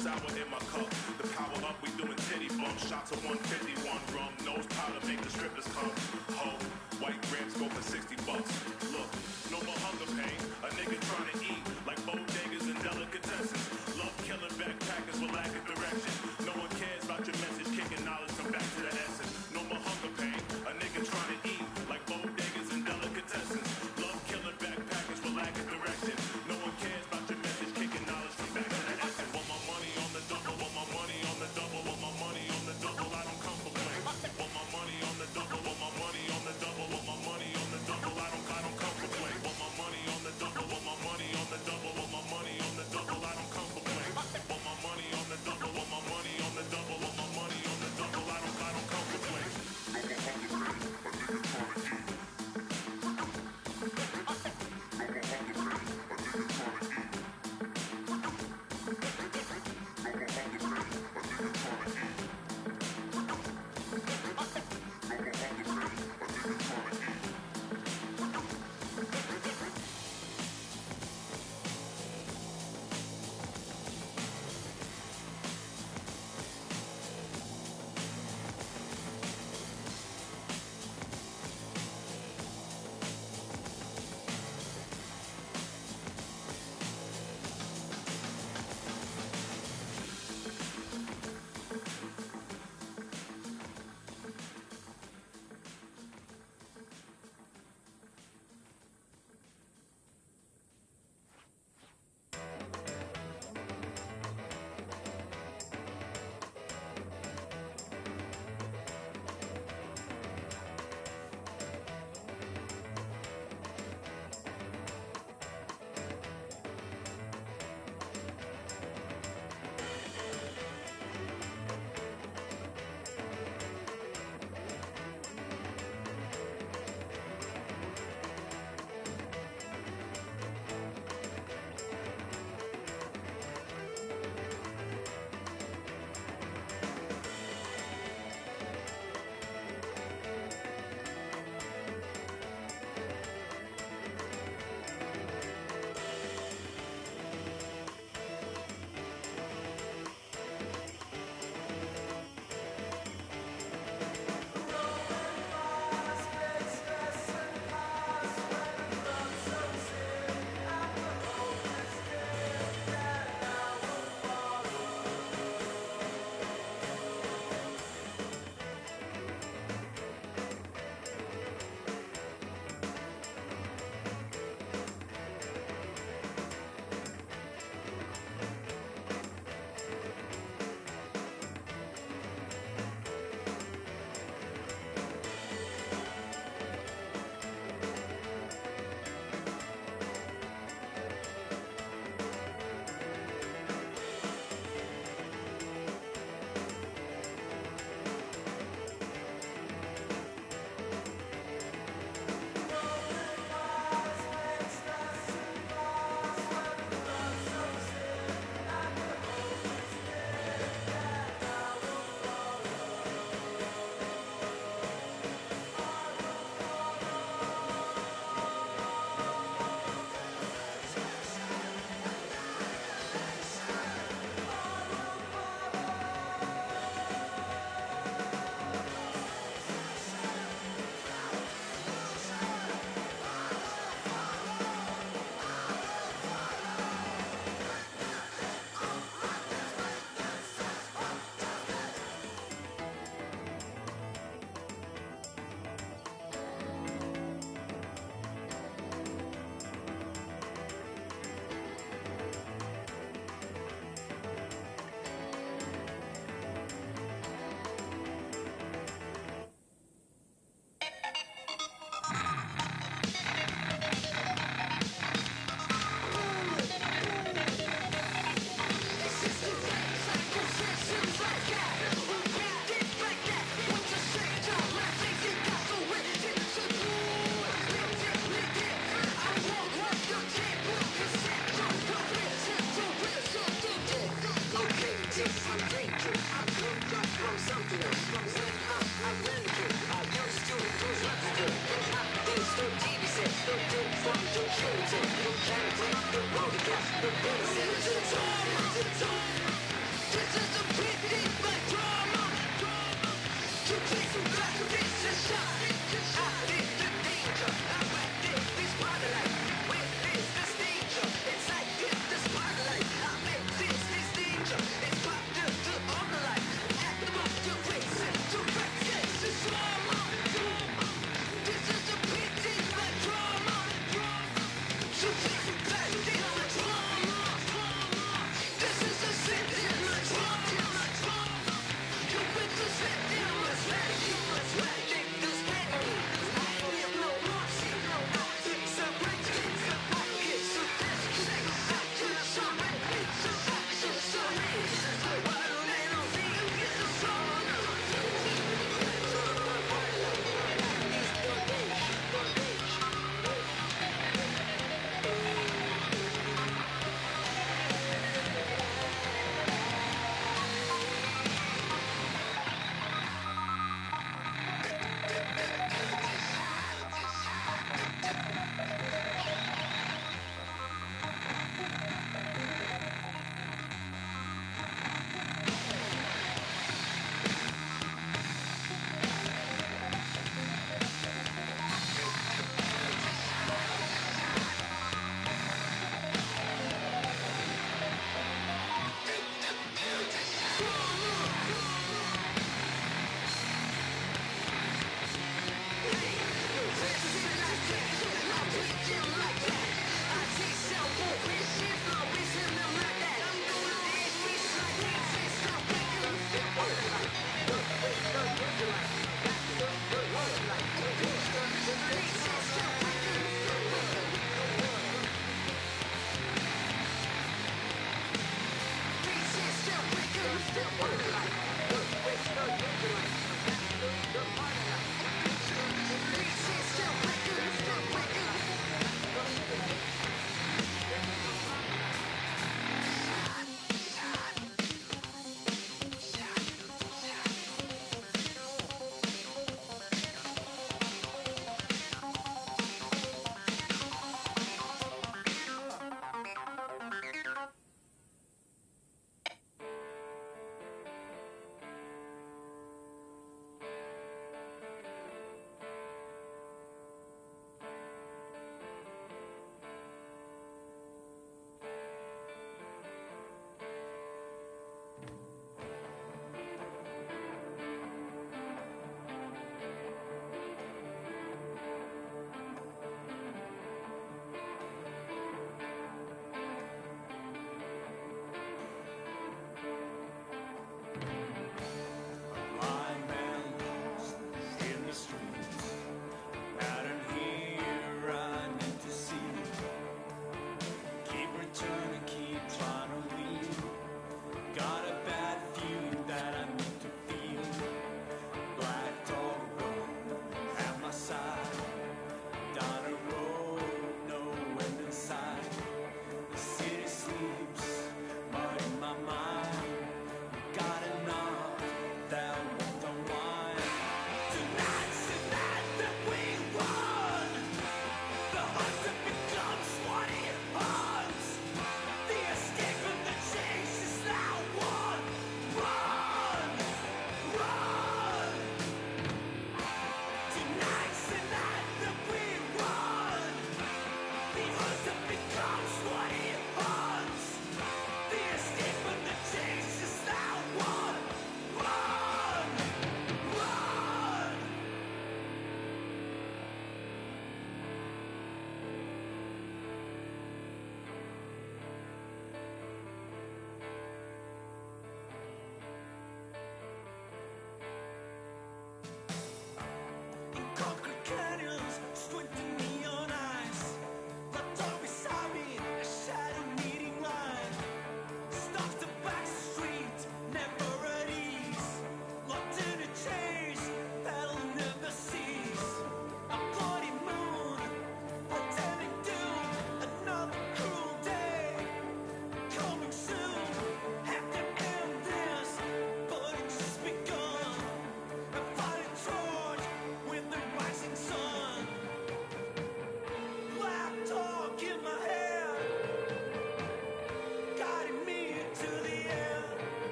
sour in my cup. The power up, we doing titty bumps. Shots of 151 rum, nose powder make the strippers come. Ho, white grapes go for $60. Look, no more hunger pain. A nigga trying to eat like bodegas and delicatessens. Love killing backpackers with lack of direction. No one cares about your message, kicking knowledge from back to the essence. No more hunger pain. A nigga trying to eat like bodegas and delicatessens. Love killing backpackers with lack of direction. No one cares about your message, kicking knowledge from back to the essence. Want my money on the double, want my money on the double, want my money on the double. I don't come for play. Want my money on the double, want my money on the double, want my money on the double. I don't come for play. Want my money on the double, want my money on the double, want my money on the double. I don't come for play. Want my money on the double, want my money on the double, want my money on the double. I don't come for play.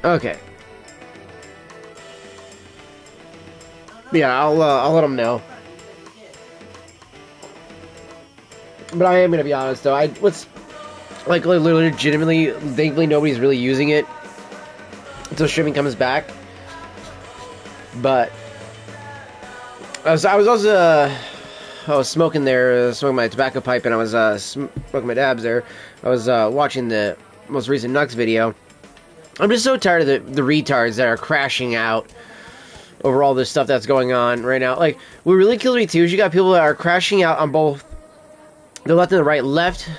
Okay. Yeah, I'll let them know. But I am gonna be honest though. What's like literally, legitimately, thankfully nobody's really using it until streaming comes back. But I was also I was smoking there, smoking my tobacco pipe, and I was smoking my dabs there. I was watching the most recent Nux video. I'm just so tired of the retards that are crashing out over all this stuff that's going on right now. Like, what really kills me too is you got people that are crashing out on both the left and the right. Left,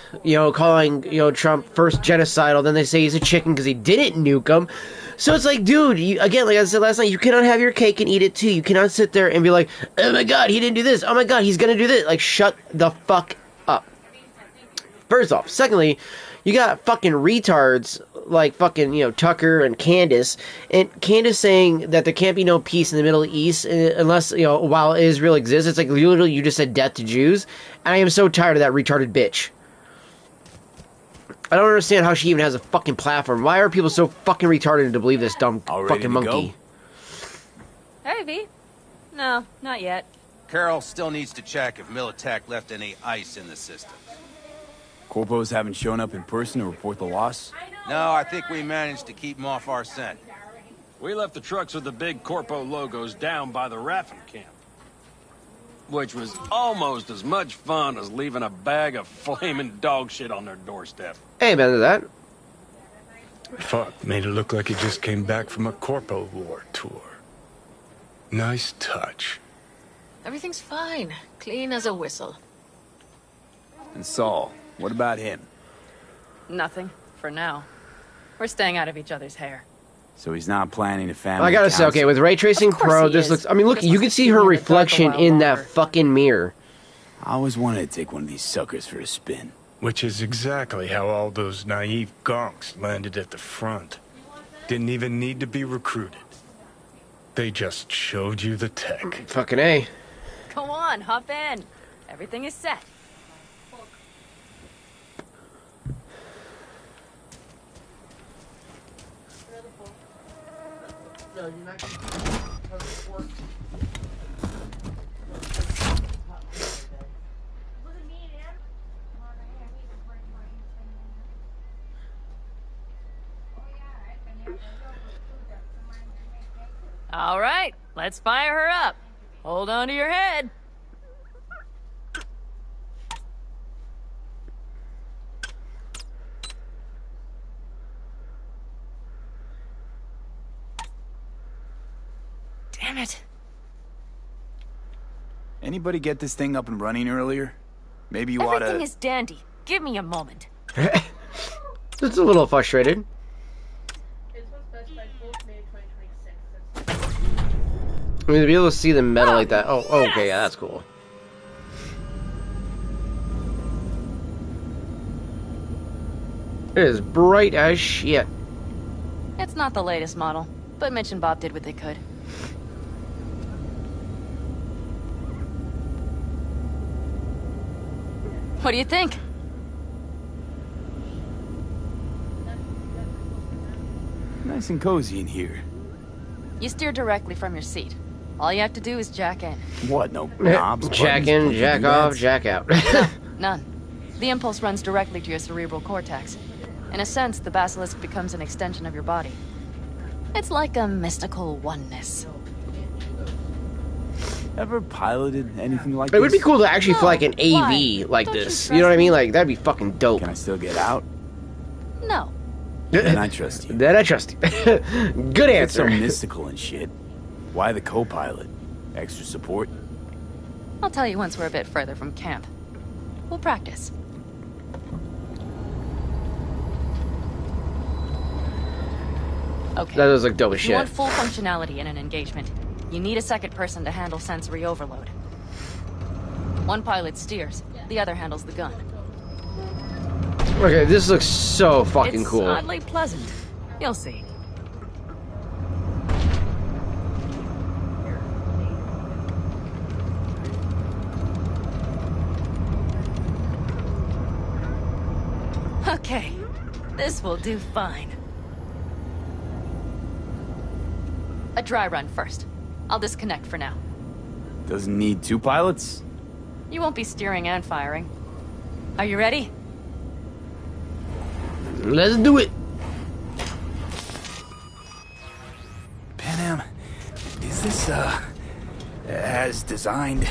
calling, Trump first genocidal, then they say he's a chicken because he didn't nuke him. So it's like, dude, again, like I said last night, you cannot have your cake and eat it too. You cannot sit there and be like, oh my god, he didn't do this. Oh my god, he's gonna do this. Like, shut the fuck up. First off. Secondly, you got fucking retards like fucking, Tucker and Candace saying that there can't be no peace in the Middle East unless, while Israel exists. It's like, literally, you just said death to Jews. And I am so tired of that retarded bitch. I don't understand how she even has a fucking platform. Why are people so fucking retarded to believe this dumb fucking monkey? Hey, V. No, not yet. Carol still needs to check if Militech left any ice in the system. Corpos haven't shown up in person to report the loss? No, I think we managed to keep them off our scent. We left the trucks with the big Corpo logos down by the Raffin camp. Which was almost as much fun as leaving a bag of flaming dog shit on their doorstep. Hey, man, to that. Fuck, made it look like it just came back from a Corpo War tour. Nice touch. Everything's fine. Clean as a whistle. And Saul, what about him? Nothing, for now. We're staying out of each other's hair. So he's not planning a family I gotta say, okay, with Ray Tracing Pro, this looks... I mean, look, you can see her reflection in that fucking mirror. I always wanted to take one of these suckers for a spin. Which is exactly how all those naive gonks landed at the front. Didn't even need to be recruited. They just showed you the tech. Fucking A. Go on, hop in. Everything is set. No, you're not going to All right, let's fire her up. Hold on to your head. Damn it. Anybody get this thing up and running earlier? Maybe you oughta... Everything is dandy. Give me a moment. It's a little frustrated. I mean, to be able to see the metal like that. Oh, okay, yeah, that's cool. It is bright as shit. It's not the latest model, but Mitch and Bob did what they could. What do you think? Nice and cozy in here. You steer directly from your seat. All you have to do is jack in. What, no knobs? Jack in, jack off, jack out. No, none. The impulse runs directly to your cerebral cortex. In a sense, the basilisk becomes an extension of your body. It's like a mystical oneness. Ever piloted anything like this? It would be cool to actually fly like an AV like this. You know what I mean? Like, that'd be fucking dope. Can I still get out? No. Then I trust you. Then I trust you. Good answer. It's so mystical and shit. Why the co-pilot? Extra support? I'll tell you once we're a bit further from camp. We'll practice. Okay. That was like dope as If shit. you want full functionality in an engagement, you need a second person to handle sensory overload. One pilot steers, the other handles the gun. Okay, this looks so fucking cool. It's oddly pleasant. You'll see. Okay, this will do fine. A dry run first. I'll disconnect for now. Doesn't need 2 pilots? You won't be steering and firing. Are you ready? Let's do it. Panam, is this, as designed?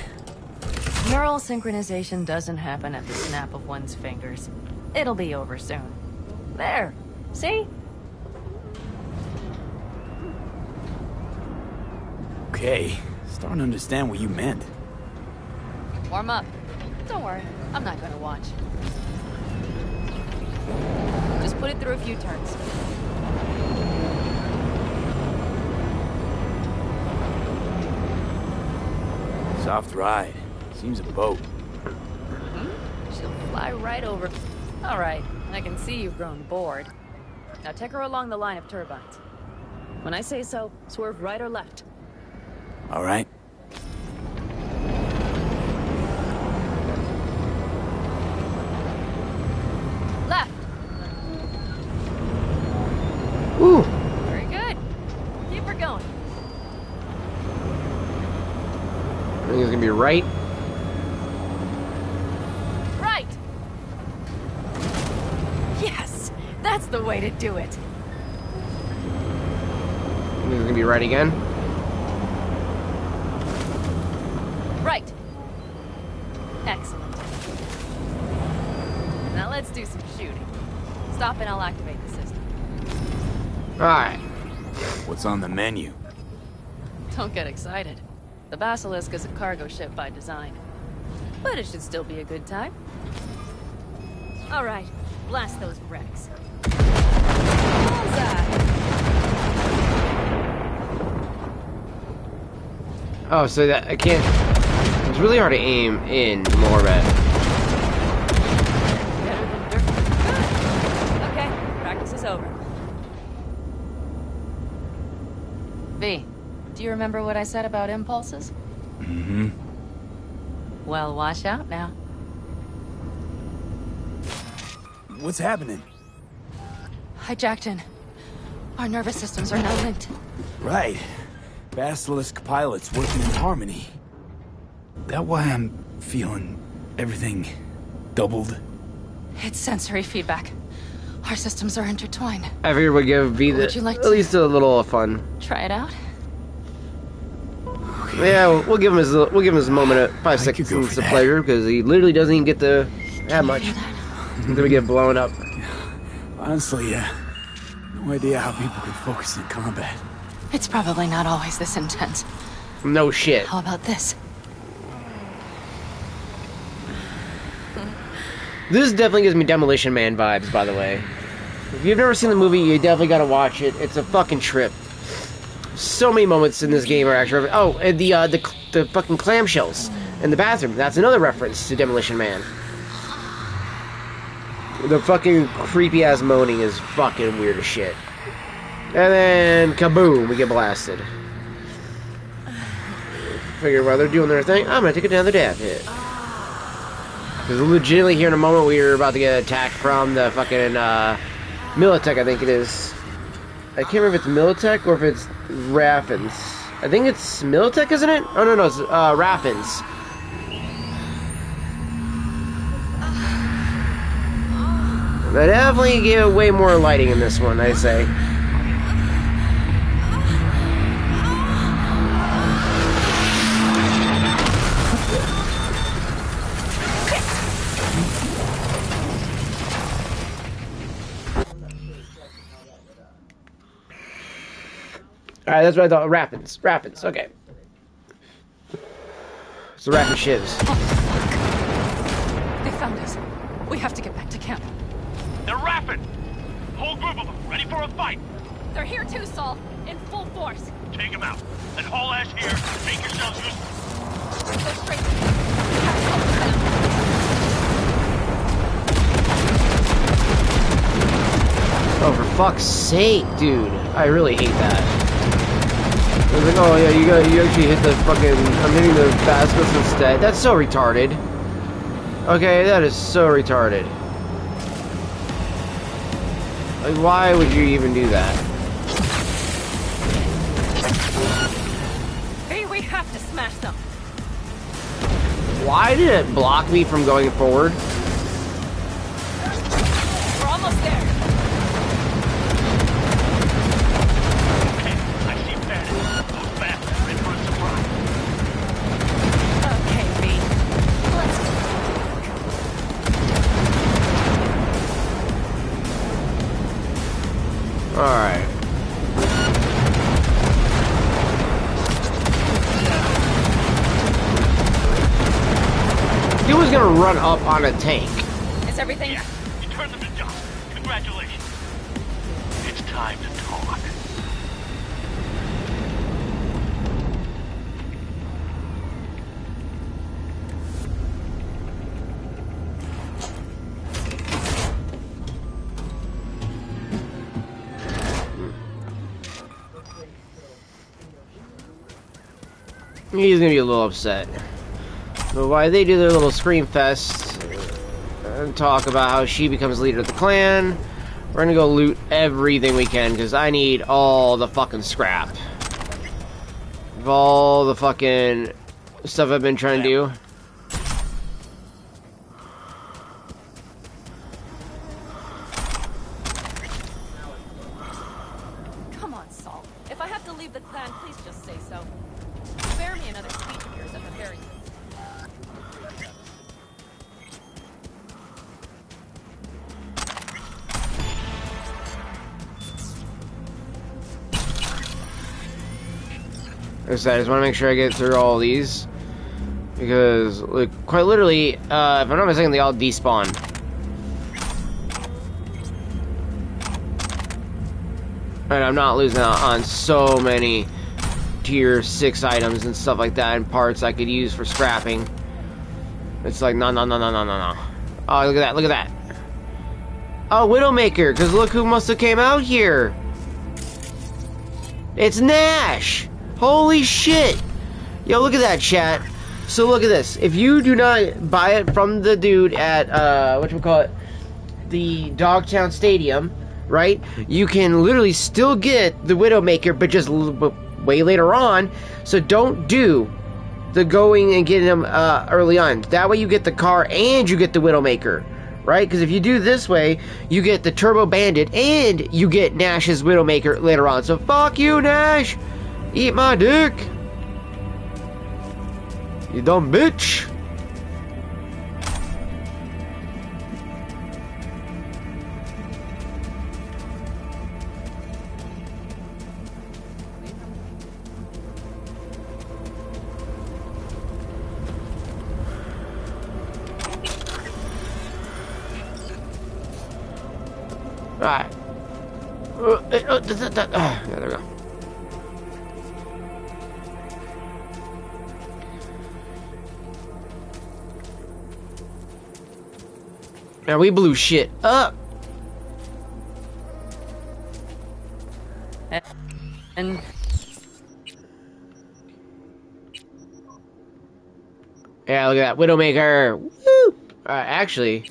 Neural synchronization doesn't happen at the snap of one's fingers. It'll be over soon. There. See? Okay, starting to understand what you meant. Warm up. Don't worry, I'm not gonna watch. Just put it through a few turns. Soft ride. Seems a boat. She'll fly right over. All right, I can see you've grown bored. Now take her along the line of turbines. When I say so, swerve right or left. All right. Left. Ooh. Very good. Keep her going. I think it's gonna be right. Right. Yes, that's the way to do it. I think it's gonna be right again. Right. Excellent. Now let's do some shooting. Stop and I'll activate the system. Alright. What's on the menu? Don't get excited. The Basilisk is a cargo ship by design. But it should still be a good time. All right, blast those wrecks. Oh, so that I can't. It's really hard to aim in Morbid. Better than dirt. Good. Okay, practice is over. V, do you remember what I said about impulses? Mm-hmm. Well, watch out now. What's happening? Hijacked in. Our nervous systems are now linked. Right. Basilisk pilots working in harmony. That why I'm feeling everything doubled? It's sensory feedback. Our systems are intertwined. I figured we'd give V Would you like at to least a little fun. try it out? Yeah, we'll give him his moment of 5 seconds of pleasure because he literally doesn't even get to have much. Then we get blown up. Honestly, no idea how people can focus in combat. It's probably not always this intense. No shit. How about this? This definitely gives me Demolition Man vibes, by the way. If you've never seen the movie, you definitely gotta watch it. It's a fucking trip. So many moments in this game are actually... Oh, and the fucking clamshells in the bathroom. That's another reference to Demolition Man. The fucking creepy-ass moaning is fucking weird as shit. And then, kaboom, we get blasted. Figure while they're doing their thing, I'm gonna take another dab hit. Because legitimately here in a moment we were about to get attacked from the fucking, Militech, I think it is. I can't remember if it's Militech or if it's Raffins. I think it's Militech, isn't it? Oh, no, it's, Raffins. They definitely gave it way more lighting in this one, I say. Alright, that's what I thought. Rapids, okay. It's the rapid shivs. They found us. We have to get back to camp. They're rapid! Whole group of them, ready for a fight! They're here too, Saul. In full force. Take them out. And haul ash here. Make yourselves useful. Go straight. Oh, for fuck's sake, dude. I really hate that. I was like, oh yeah, you actually hit the fucking... I'm hitting the basilisk instead. That's so retarded. Okay, that is so retarded. Like, why would you even do that? Hey, we have to smash them. Why did it block me from going forward? We're almost there. Okay, I see bandits. Those bastards are in for a surprise. Okay, V. Let's Alright. He was gonna run up on a tank. Is everything? Yeah, you turned them to dust. Congratulations. It's time to talk. He's gonna be a little upset. But why they do their little scream fest and talk about how she becomes leader of the clan, we're gonna go loot everything we can because I need all the fucking scrap of all the fucking stuff I've been trying to do. Come on, Saul. If I have to leave the clan, please just say so. Spare me another speech of yours at the very least. I just want to make sure I get through all these because, like, quite literally, if I'm not mistaken, they all despawn. And I'm not losing out on so many tier 6 items and stuff like that and parts I could use for scrapping. It's like, no. Oh, look at that. Oh, Widowmaker, because look who must have came out here. It's Nash. Holy shit! Yo, look at that, chat. So look at this. If you do not buy it from the dude at, whatchamacallit, the Dogtown Stadium, right? You can literally still get the Widowmaker, but just way later on. So don't do the going and getting them early on. That way you get the car and you get the Widowmaker, right? Because if you do this way, you get the Turbo Bandit and you get Nash's Widowmaker later on. So fuck you, Nash! Eat my dick! You dumb bitch! Alright. Yeah, there we go. Now we blew shit up. And yeah, look at that Widowmaker. Woo! Actually,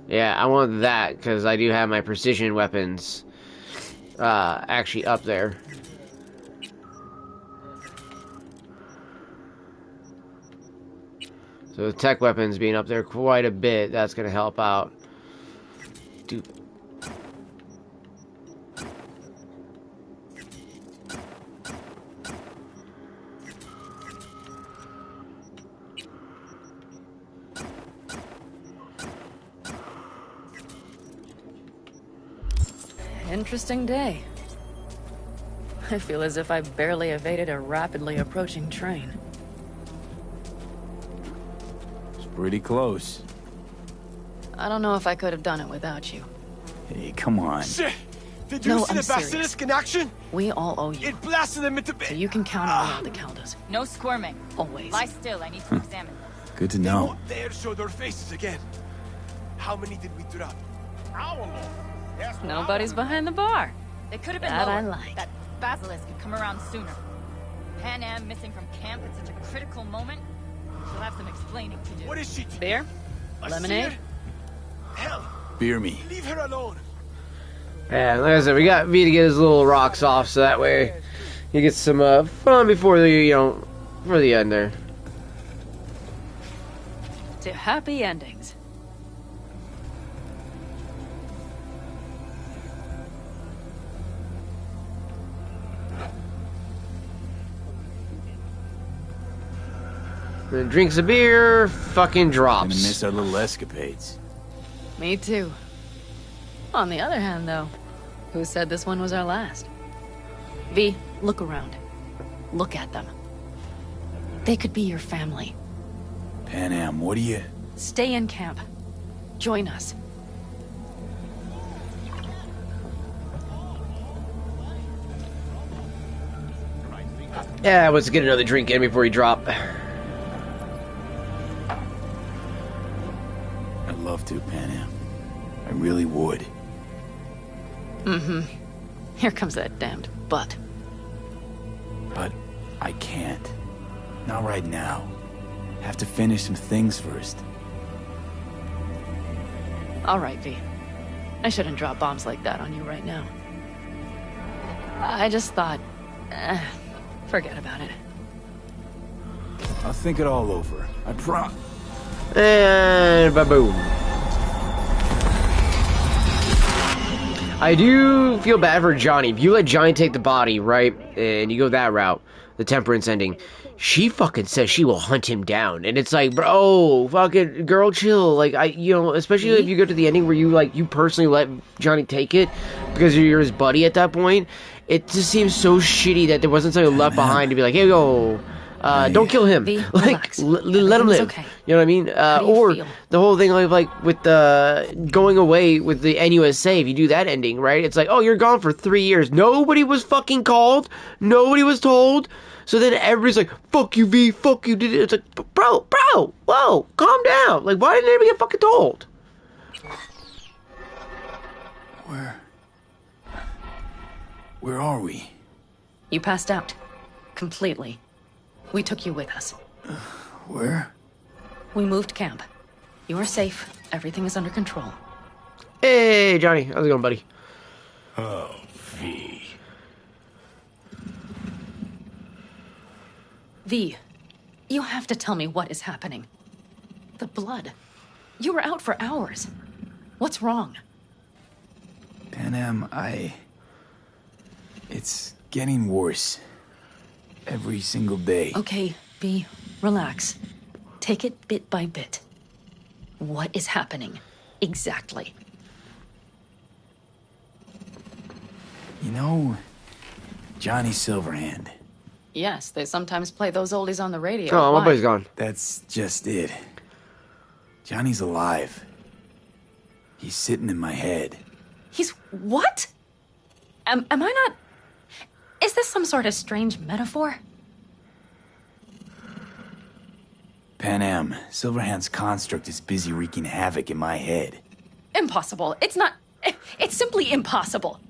yeah, I want that because I do have my precision weapons actually up there. So the tech weapons being up there quite a bit, that's going to help out. Dude. interesting day. I feel as if I barely evaded a rapidly approaching train. It's pretty close. I don't know if I could have done it without you. Hey, come on. Shit! Did you see the basilisk in action? We all owe you. It blasted them into bed. So you can count on me to count us. No squirming. Always. Lie still. I need to examine them. Good to They know. won't dare show their faces again. How many did we drop? Nobody's behind the bar. They could have been That lower. I like. That basilisk could come around sooner. Pan Am missing from camp at such a critical moment. She'll have some explaining to do. What is she? Beer? A Lemonade? seer? Hell, Beer me. leave her alone. Yeah, like I said, we got V to get his little rocks off, so that way he gets some fun before the for the end there. To happy endings. Then drinks a beer, fucking drops. Gonna miss our little escapades. Me too. On the other hand, though, who said this one was our last? V, look around. Look at them. They could be your family. Pan Am, what do you... Stay in camp. Join us. Yeah, let's get another drink in before we drop. I'd love to, Pan Am. I really would. Mm-hmm. Here comes that damned butt. But I can't. Not right now. Have to finish some things first. All right, V. I shouldn't drop bombs like that on you right now. I just thought... forget about it. I'll think it all over. I promise. And ba-boom. I do feel bad for Johnny. If you let Johnny take the body, right, and you go that route, the Temperance ending, she fucking says she will hunt him down. And it's like, bro, fucking girl, chill. Like, especially if you go to the ending where you personally let Johnny take it because you're his buddy at that point. It just seems so shitty that there wasn't something left behind to be like, hey, yo, don't kill him. Like, let him live. Okay. You know what I mean? Or feel? The whole thing like with the going away with the NUSA, if you do that ending, right? It's like, oh, you're gone for 3 years. Nobody was fucking called. Nobody was told. So then everybody's like, fuck you, V, fuck you. It's like, bro, whoa, calm down. Like, why didn't anybody get fucking told? Where are we? You passed out. Completely. We took you with us. Where? We moved camp. You are safe. Everything is under control. Hey, Johnny. How's it going, buddy? Oh, V. V, you have to tell me what is happening. The blood. You were out for hours. What's wrong? Pan Am, It's getting worse. Every single day. Okay, V, relax. Take it bit by bit. What is happening? Exactly. You know, Johnny Silverhand. Yes, they sometimes play those oldies on the radio. Oh, my buddy's gone. That's just it. Johnny's alive. He's sitting in my head. He's what? Am I not... Is this some sort of strange metaphor? Pan Am, Silverhand's construct is busy wreaking havoc in my head. Impossible. It's not... It's simply impossible.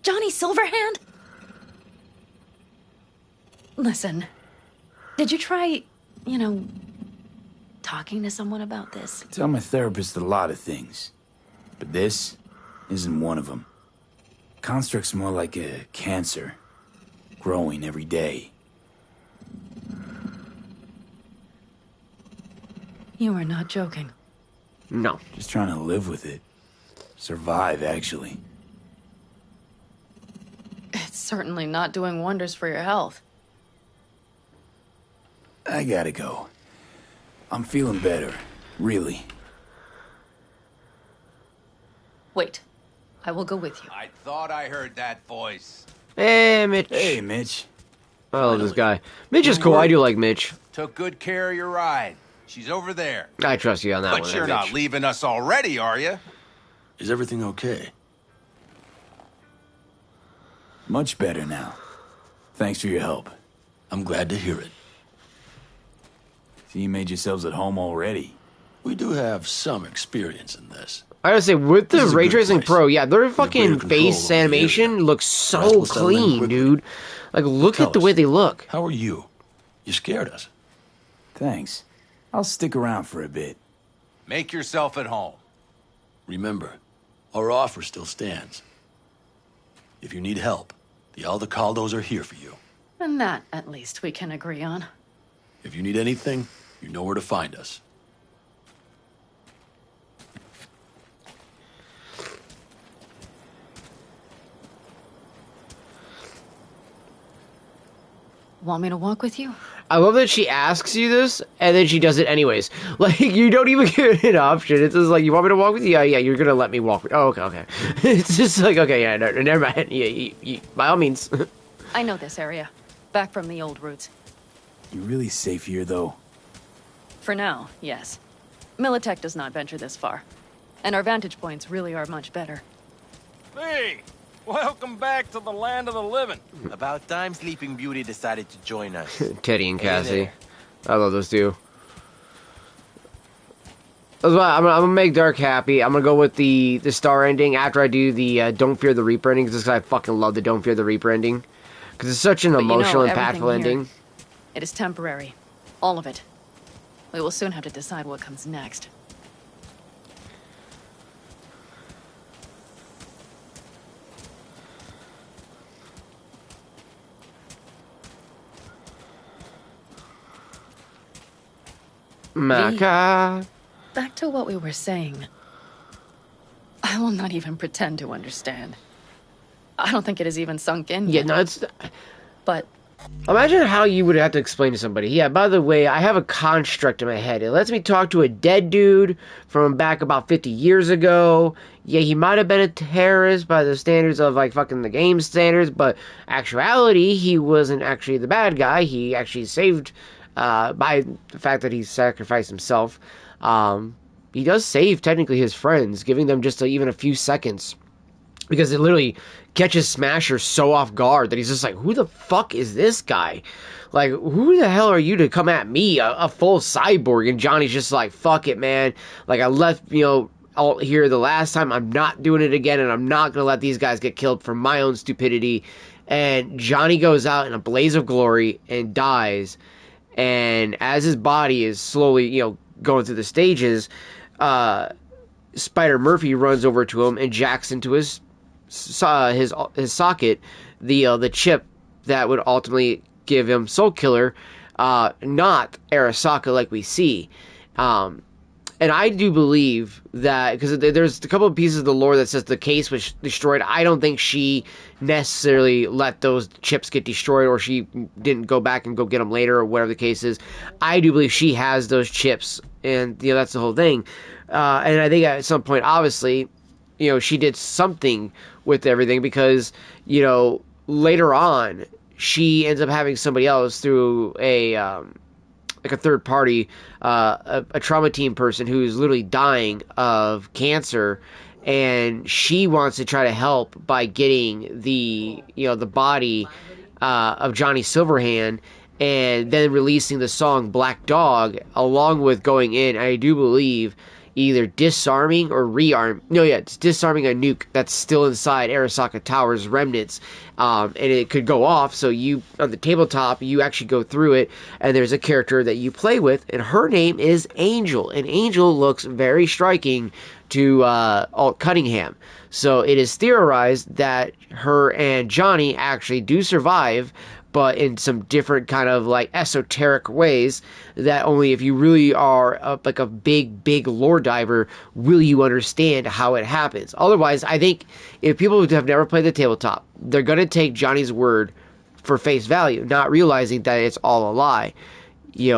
Johnny Silverhand? Listen, did you try, talking to someone about this? I tell my therapist a lot of things, but this isn't one of them. Construct's more like a cancer, growing every day. You are not joking. No. Just trying to live with it. Survive, actually. It's certainly not doing wonders for your health. I gotta go. I'm feeling better, really. Wait, I will go with you. I thought I heard that voice. Hey, Mitch. Hey, Mitch. I love this guy. Mitch is cool. I do like Mitch. Took good care of your ride. She's over there. I trust you on that one. But you're not leaving us already, are you? Is everything okay? Much better now. Thanks for your help. I'm glad to hear it. So you made yourselves at home already? We do have some experience in this. I gotta say, with the Ray Tracing Pro, yeah, their fucking face animation looks so clean, dude. Like, look at the way they look. How are you? You scared us. Thanks. I'll stick around for a bit. Make yourself at home. Remember, our offer still stands. If you need help, the Aldecaldos are here for you. And that, at least, we can agree on. If you need anything, you know where to find us. Want me to walk with you? I love that she asks you this, and then she does it anyways. Like, you don't even give it an option. It's just like, you want me to walk with you? Yeah, you're gonna let me walk with you. Oh, okay. It's just like, okay, yeah, no, never mind. Yeah, by all means. I know this area. Back from the old routes. You really safe here, though? For now, yes. Militech does not venture this far. And our vantage points really are much better. Hey! Welcome back to the land of the living. About time Sleeping Beauty decided to join us. Teddy and Hey Cassie. there. I love those two. I'm gonna make Dark happy. I'm gonna go with the star ending after I do the Don't Fear the Reaper ending, because I fucking love the Don't Fear the Reaper ending. Because it's such an emotional, impactful ending. It is temporary. All of it. We will soon have to decide what comes next. Maka. Back to what we were saying. I will not even pretend to understand. I don't think it has even sunk in Yeah, yet. no, it's... But... Imagine how you would have to explain to somebody. Yeah, by the way, I have a construct in my head. It lets me talk to a dead dude from back about 50 years ago. Yeah, he might have been a terrorist by the standards of, like, fucking the game standards, but actuality, he wasn't actually the bad guy. He actually saved... by the fact that he sacrificed himself, he does save technically his friends, giving them just even a few seconds, because it literally catches Smasher so off guard that he's just like, who the fuck is this guy? Like, who the hell are you to come at me, a full cyborg? And Johnny's just like, fuck it, man. Like, I left, out here the last time. I'm not doing it again, and I'm not gonna let these guys get killed for my own stupidity. And Johnny goes out in a blaze of glory and dies. And as his body is slowly, going through the stages, Spider Murphy runs over to him and jacks into his socket the chip that would ultimately give him Soul Killer, not Arasaka like we see. And I do believe that, because there's a couple of pieces of the lore that says the case was destroyed. I don't think she necessarily let those chips get destroyed, or she didn't go back and go get them later, or whatever the case is. I do believe she has those chips, and that's the whole thing. And I think at some point, obviously, she did something with everything, because later on she ends up having somebody else through like a third party, a trauma team person who's literally dying of cancer, and she wants to try to help by getting the body of Johnny Silverhand, and then releasing the song Black Dog, along with going in, I do believe, either disarming or it's disarming a nuke that's still inside Arasaka Tower's remnants, and it could go off, so you, on the tabletop, you actually go through it, and there's a character that you play with, and her name is Angel, and Angel looks very striking to Alt Cunningham, so it is theorized that her and Johnny actually do survive, but in some different kind of like esoteric ways that only if you really are like a big lore diver will you understand how it happens. Otherwise, I think if people who have never played the tabletop, they're going to take Johnny's word for face value, not realizing that it's all a lie. He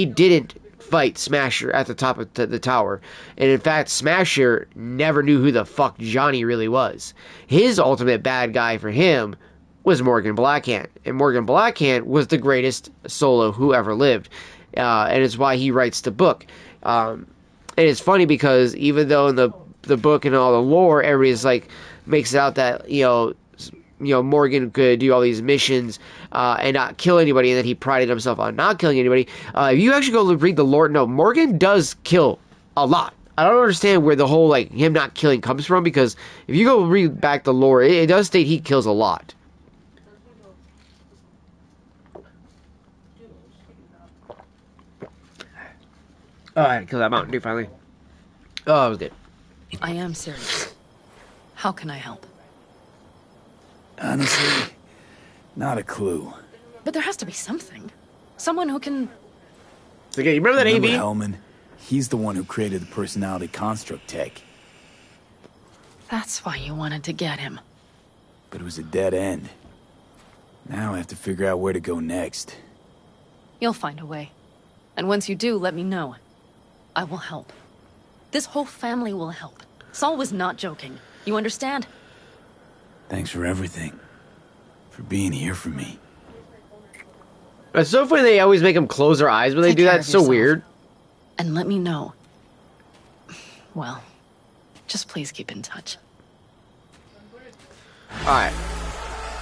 didn't fight Smasher at the top of the tower. And in fact, Smasher never knew who the fuck Johnny really was. His ultimate bad guy for him was Morgan Blackhand. And Morgan Blackhand was the greatest solo who ever lived. And it's why he writes the book. And it's funny because even though in the book and all the lore, everybody's like, makes it out that, Morgan could do all these missions and not kill anybody, and that he prided himself on not killing anybody. If you actually go read the lore, no, Morgan does kill a lot. I don't understand where the whole, like, him not killing comes from, because if you go read back the lore, it does state he kills a lot. Oh, I had to kill that Mountain Dew finally. Oh, it was good. I am serious. How can I help? Honestly, not a clue. But there has to be something. Someone who can... Okay, you remember that Remember AV? Hellman? He's the one who created the personality construct tech. That's why you wanted to get him. But it was a dead end. Now I have to figure out where to go next. You'll find a way. And once you do, let me know. I will help. This whole family will help. Saul was not joking. You understand? Thanks for everything. For being here for me. It's so funny they always make them close their eyes when they do that. It's so weird. And let me know. Well, just please keep in touch. Alright.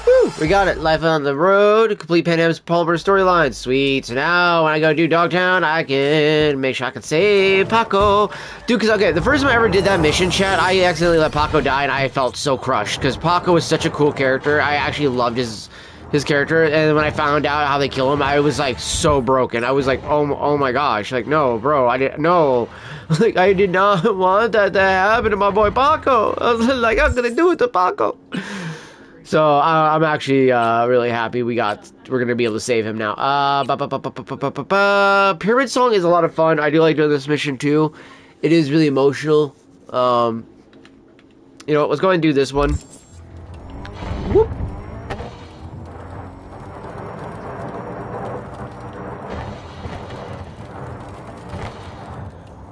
Woo! We got it. Life on the road. Complete Pandem's Palmer storyline. Sweet. So now when I go do Dogtown, I can make sure I can save Paco. Dude, because, okay, the first time I ever did that mission, chat, I accidentally let Paco die, and I felt so crushed. Because Paco was such a cool character. I actually loved his character, and when I found out how they kill him, I was like so broken. I was like, oh my gosh, like, no, bro, I did not want that to happen to my boy Paco. I was like, I'm gonna do it to Paco. So I'm actually really happy we're gonna be able to save him now. Pyramid Song is a lot of fun. I do like doing this mission too. It is really emotional. You know what? Let's go ahead and do this one. Whoop.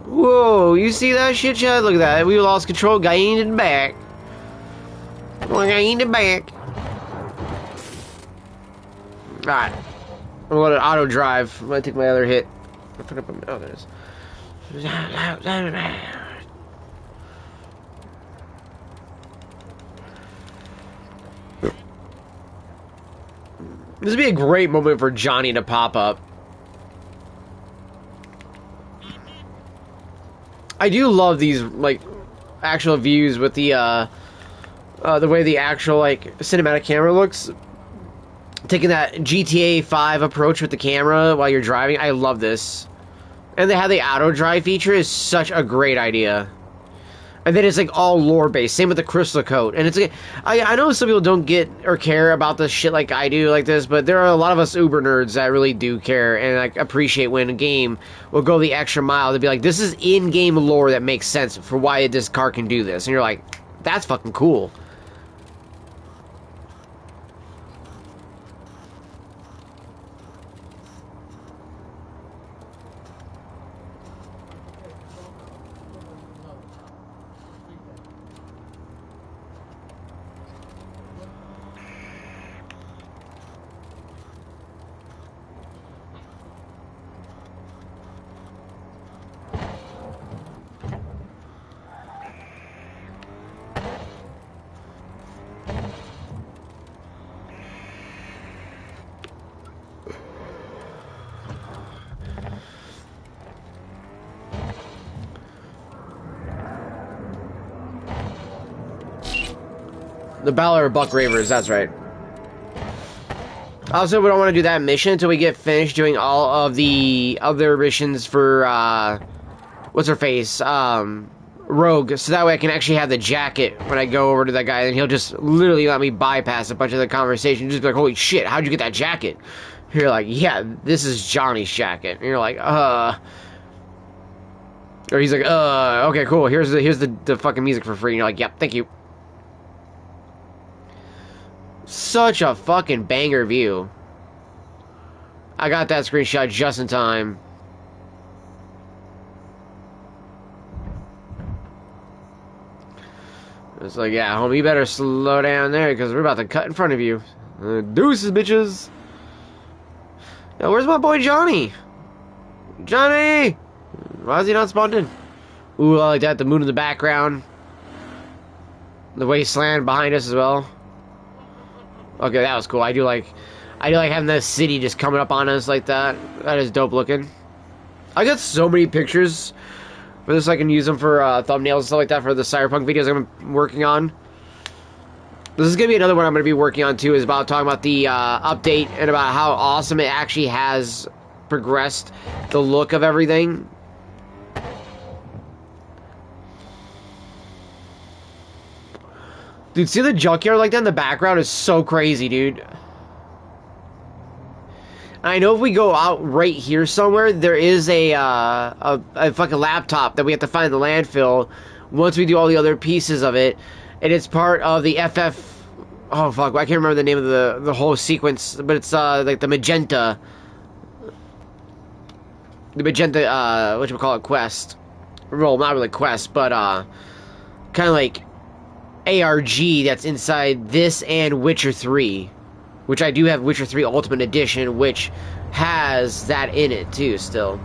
Whoa, you see that shit, Chad? Look at that. We lost control. Got in the back. Got in the back. Alright. I'm going to auto drive. I'm going to take my other hit. Oh, there it is. This would be a great moment for Johnny to pop up. I do love these, like, actual views with the way the actual, like, cinematic camera looks. Taking that GTA 5 approach with the camera while you're driving. I love this. And they have the auto drive feature is such a great idea. And then it's, like, all lore-based. Same with the crystal coat. And it's, like, I know some people don't get or care about this shit like I do like this, but there are a lot of us uber nerds that really do care and, like, appreciate when a game will go the extra mile to be like, this is in-game lore that makes sense for why this car can do this. And you're like, that's fucking cool. The Ballad of Buck Ravers, that's right. Also, we don't want to do that mission until we get finished doing all of the other missions for, what's her face? Rogue. So that way I can actually have the jacket when I go over to that guy, and he'll just literally let me bypass a bunch of the conversation. Just be like, holy shit, how'd you get that jacket? You're like, yeah, this is Johnny's jacket. And you're like, Or he's like, okay, cool, here's the fucking music for free. And you're like, yep, thank you. Such a fucking banger view. I got that screenshot just in time. It's like, yeah, homie, you better slow down there because we're about to cut in front of you. Deuces, bitches. Yo, where's my boy Johnny? Johnny! Why is he not spawned in? Ooh, I like that. The moon in the background. The wasteland behind us as well. Okay, that was cool. I do like having the city just coming up on us like that. That is dope looking. I got so many pictures for this. I can use them for thumbnails and stuff like that for the Cyberpunk videos I'm working on. This is going to be another one I'm going to be working on too, is about talking about the update and about how awesome it actually has progressed the look of everything. Dude, see the junkyard like that in the background is so crazy, dude. I know if we go out right here somewhere, there is a fucking laptop that we have to find in the landfill once we do all the other pieces of it. And it's part of the FF... Oh, fuck, I can't remember the name of the whole sequence, but it's, like, the Magenta... The Magenta, whatchamacallit, quest. Well, not really quest, but, kind of like ARG that's inside this and Witcher 3. Which I do have Witcher 3 Ultimate Edition, which has that in it, too, still.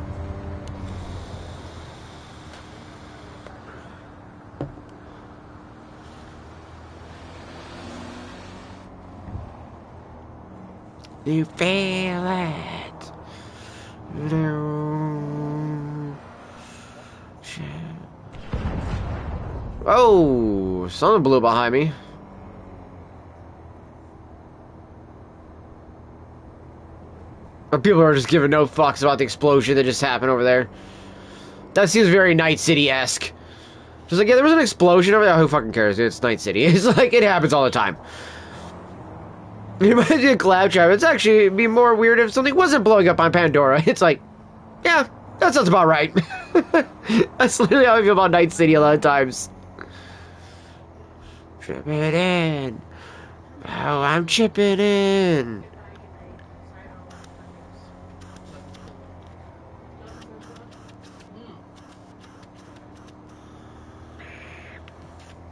You feel it. Oh, something blew behind me. But people are just giving no fucks about the explosion that just happened over there. That seems very Night City-esque. Just like, yeah, there was an explosion over there. Who fucking cares? It's Night City. It's like, it happens all the time. You might do a collab trap. It's actually be more weird if something wasn't blowing up on Pandora. It's like, yeah, that sounds about right. That's literally how I feel about Night City a lot of times. Chipping in. Oh, I'm chipping in.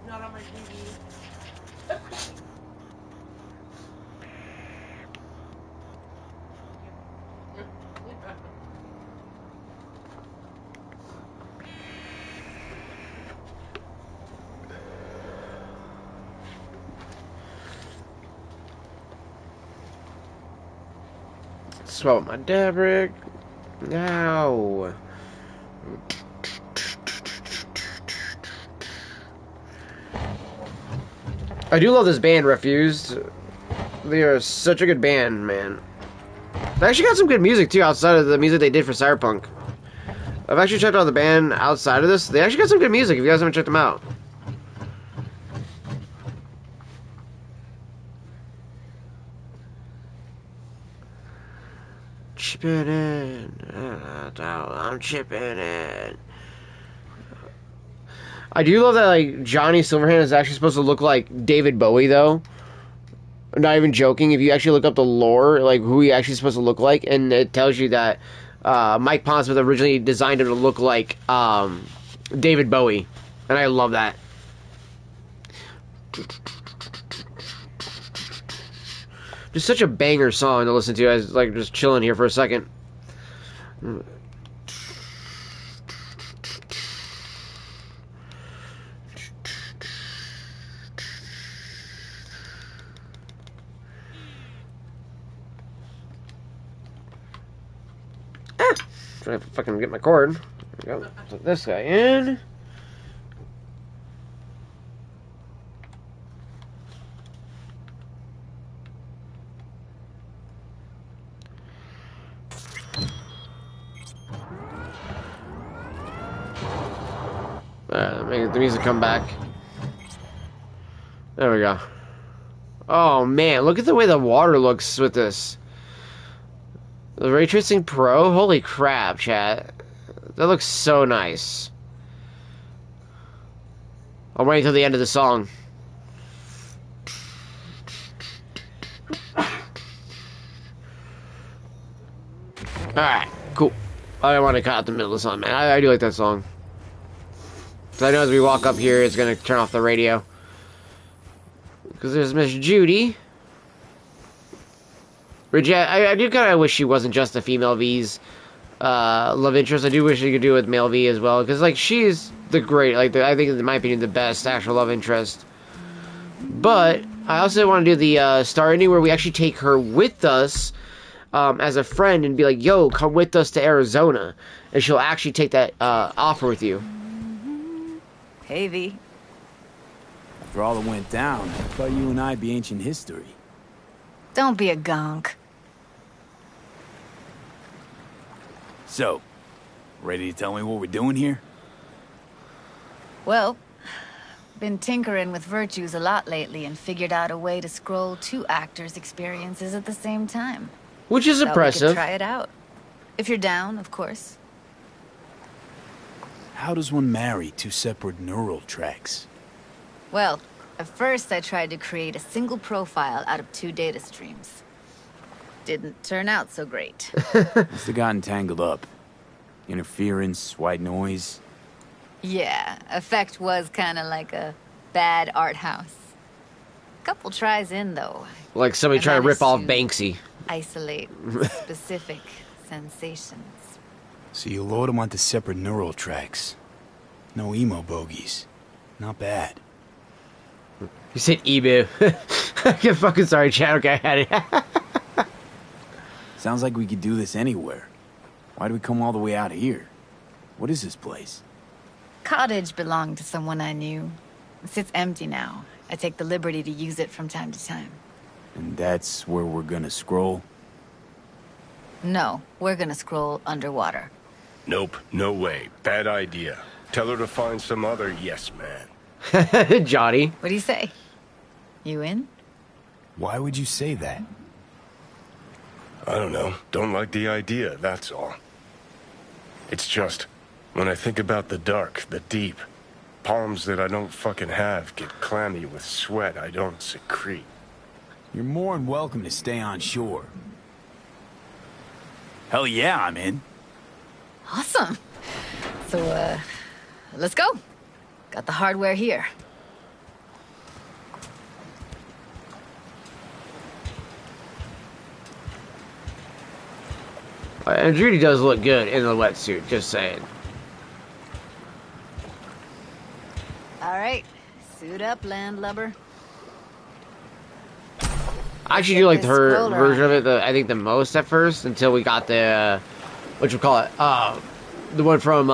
Not on my TV. Swallow my Dabrick. Now. I do love this band, Refused. They are such a good band, man. They actually got some good music, too, outside of the music they did for Cyberpunk. I've actually checked out the band outside of this. They actually got some good music, if you guys haven't checked them out. Chipping in. I'm chipping in. I do love that, like, Johnny Silverhand is actually supposed to look like David Bowie, though. I'm not even joking. If you actually look up the lore, like, who he actually supposed to look like, and it tells you that Mike Pondsmith originally designed him to look like David Bowie. And I love that. Just such a banger song to listen to. I was, like, just chilling here for a second. Trying to fucking get my cord. There we go. Put this guy in. Make the music come back. There we go. Oh man, look at the way the water looks with this. The Ray Tracing Pro? Holy crap, chat. That looks so nice. I'll wait until the end of the song. Alright, cool. I don't want to cut out the middle of the song, man. I do like that song. Because I know as we walk up here, it's going to turn off the radio. Because there's Miss Judy. I do kind of wish she wasn't just a female V's love interest. I do wish she could do it with male V as well. Because, like, she's the great, like, I think, in my opinion, the best actual love interest. But I also want to do the star ending where we actually take her with us as a friend and be like, yo, come with us to Arizona. And she'll actually take that offer with you. Hey, V. After all that went down, I thought you and I'd be ancient history. Don't be a gonk. So, ready to tell me what we're doing here? Well, Been tinkering with virtues a lot lately and figured out a way to scroll 2 actors' experiences at the same time. Which is Thought impressive. We could try it out. If you're down, of course. How does one marry 2 separate neural tracks? Well, at first I tried to create a single profile out of 2 data streams. Didn't turn out so great. Must have gotten tangled up. Interference, white noise. Yeah, effect was kinda like a bad art house. Couple tries in, though. Like somebody I trying to rip off managed Banksy. Isolate specific sensations. So you load them onto separate neural tracks. No emo bogies. Not bad. You said emu. I'm fucking sorry, Chad. Okay, I had it. Sounds like we could do this anywhere. Why do we come all the way out here? What is this place? Cottage belonged to someone I knew. It sits empty now. I take the liberty to use it from time to time. And that's where we're gonna scroll? No, we're gonna scroll underwater. Nope, no way. Bad idea. Tell her to find some other yes man. Johnny. What do you say? You in? Why would you say that? I don't know. Don't like the idea, that's all. It's just, when I think about the dark, the deep, palms that I don't fucking have get clammy with sweat I don't secrete. You're more than welcome to stay on shore. Hell yeah, I'm in. Awesome. So, let's go. Got the hardware here. And Judy does look good in the wetsuit, just saying. All right, suit up, landlubber. I actually do like her Scroller version of it, I think the most at first, until we got the, what you call it, the one from,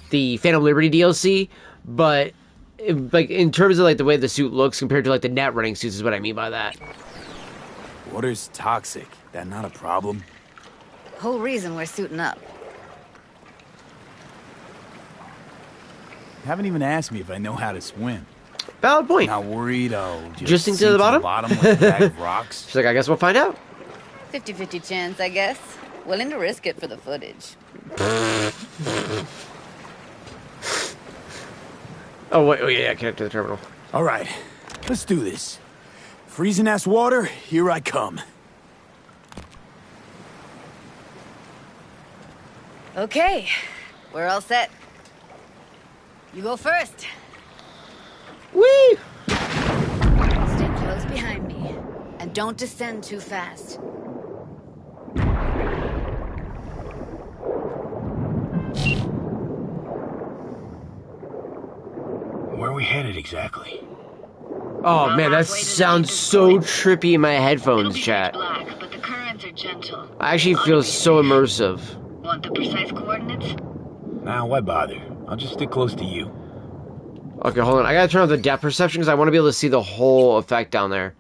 the Phantom Liberty DLC, but, like, in terms of, like, the way the suit looks compared to, like, the net running suits is what I mean by that. Water's toxic. That not a problem? Whole reason we're suiting up. Haven't even asked me if I know how to swim. Valid point. Not worried I'll just sink to the bottom? with a bag of rocks. She's like, I guess we'll find out. 50-50 chance, I guess. Willing to risk it for the footage. Oh, wait, oh yeah, connect to the terminal. All right, let's do this. Freezing ass water, here I come. Okay, we're all set. You go first. Whee! Stay close behind me, and don't descend too fast. Where are we headed exactly? Oh man, that sounds so trippy in my headphones, chat. Black, but the currents are gentle. I actually feel so immersive. Want the precise coordinates? Nah, why bother? I'll just stick close to you. Okay, hold on. I gotta turn off the depth perception because I want to be able to see the whole effect down there.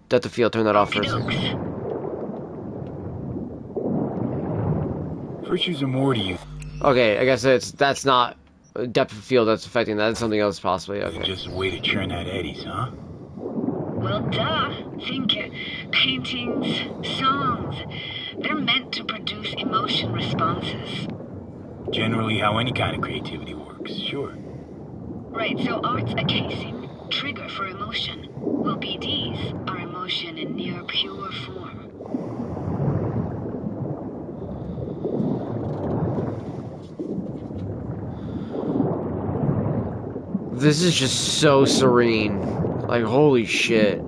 Depth of field, turn that off first. Virtues are more to you. Okay, I guess that's not depth of field that's affecting that. It's something else possibly. Okay. Just a way to churn out eddies, huh? Well, duh. Think paintings, songs. They're meant to produce emotion responses. Generally how any kind of creativity works, sure. Right, so art's a casing, trigger for emotion. Well, BDs are emotion in near pure form. This is just so serene. Like, holy shit.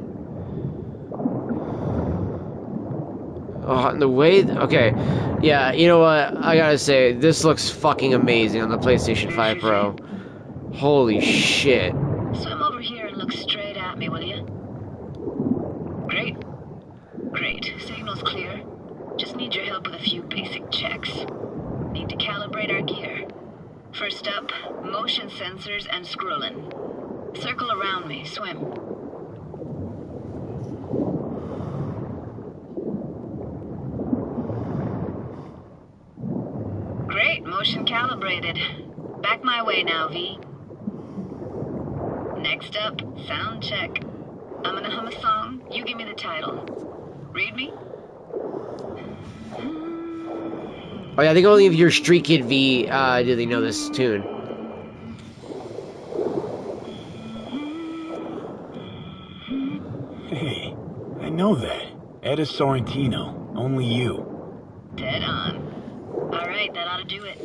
Oh, and the way... Okay. Yeah, you know what? I gotta say, this looks fucking amazing on the PlayStation 5 Pro. Holy shit. Swim over here and look straight at me, will you? Great. Great. Signal's clear. Just need your help with a few basic checks. Need to calibrate our gear. First up, motion sensors and scrolling. Circle around me. Swim. Great. Motion calibrated. Back my way now, V. Next up, sound check. I'm gonna hum a song. You give me the title. Read me? Oh yeah, I think only if you're Street Kid V do they know this tune. Hey, I know that. Etta Sorrentino. Only you. Dead on. Alright, that ought to do it.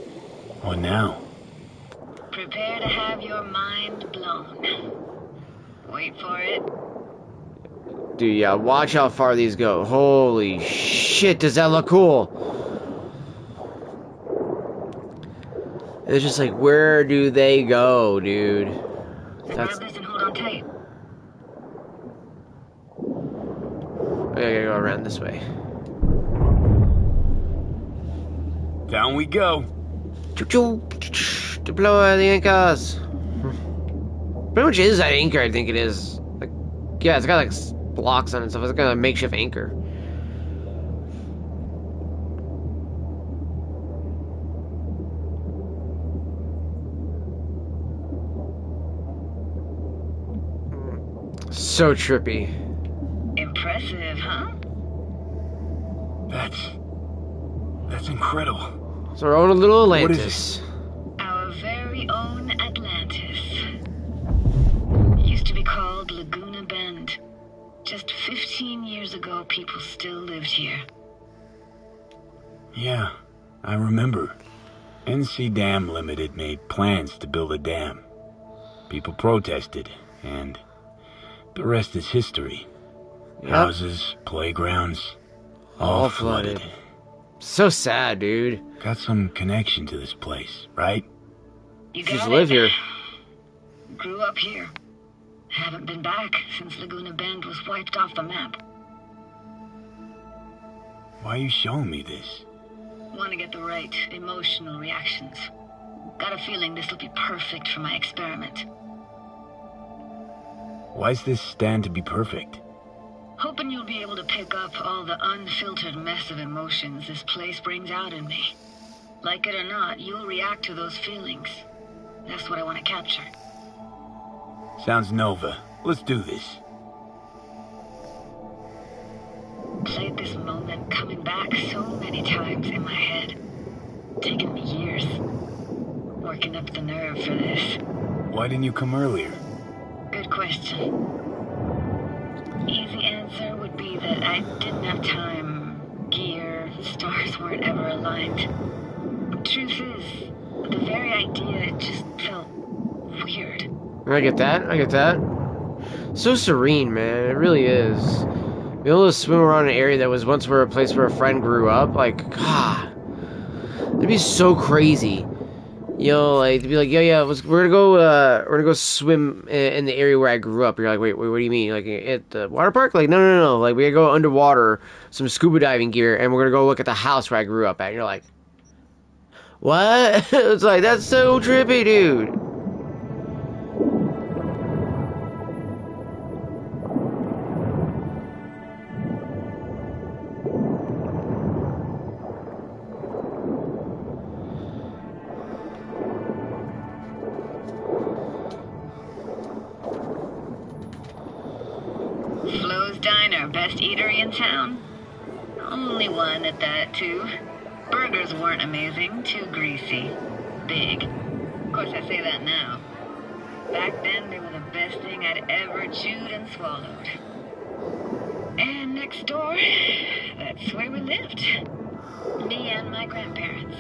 What now? Prepare to have your mind blown. Wait for it. Dude, yeah, watch how far these go. Holy shit, does that look cool? It's just like, where do they go, dude? That's... Grab this and hold on tight. I gotta go around this way. Down we go. Deploy the anchors. Pretty much is that anchor, I think it is. Like, yeah, it's got like blocks on it and stuff. It's like a makeshift anchor. So trippy. Impressive, huh? That's incredible. It's our own little Atlantis. Our very own Atlantis. Used to be called Laguna Bend. Just 15 years ago, people still lived here. Yeah, I remember. NC Dam Limited made plans to build a dam. People protested, and the rest is history. Yep. Houses, playgrounds, all flooded. So sad, dude. Got some connection to this place, right? You just got live it. here. Grew up here. Haven't been back since Laguna Bend was wiped off the map. Why are you showing me this? Want to get the right emotional reactions. Got a feeling this will be perfect for my experiment. Why's this stand to be perfect? Hoping you'll be able to pick up all the unfiltered mess of emotions this place brings out in me. Like it or not, you'll react to those feelings. That's what I want to capture. Sounds Nova. Let's do this. Played this moment coming back so many times in my head. Taken me years. Working up the nerve for this. Why didn't you come earlier? Good question. Easy answer would be that I didn't have time. Gear, stars weren't ever aligned. Truth is, the very idea just felt weird. I get that. I get that. So serene, man. It really is. Be able to swim around an area that was once where a place where a friend grew up. Like, God. It'd be so crazy. You know, like, to be like, yeah, we're gonna go swim in the area where I grew up. You're like, wait, what do you mean? Like, at the water park? Like, no. Like, we gotta go underwater, some scuba diving gear, and we're gonna go look at the house where I grew up at. And you're like, what? It's like, that's so trippy, dude. Flo's Diner, best eatery in town? Only one at that, too. Burgers weren't amazing, too greasy. Big. Of course, I say that now. Back then, they were the best thing I'd ever chewed and swallowed. And next door, that's where we lived. Me and my grandparents.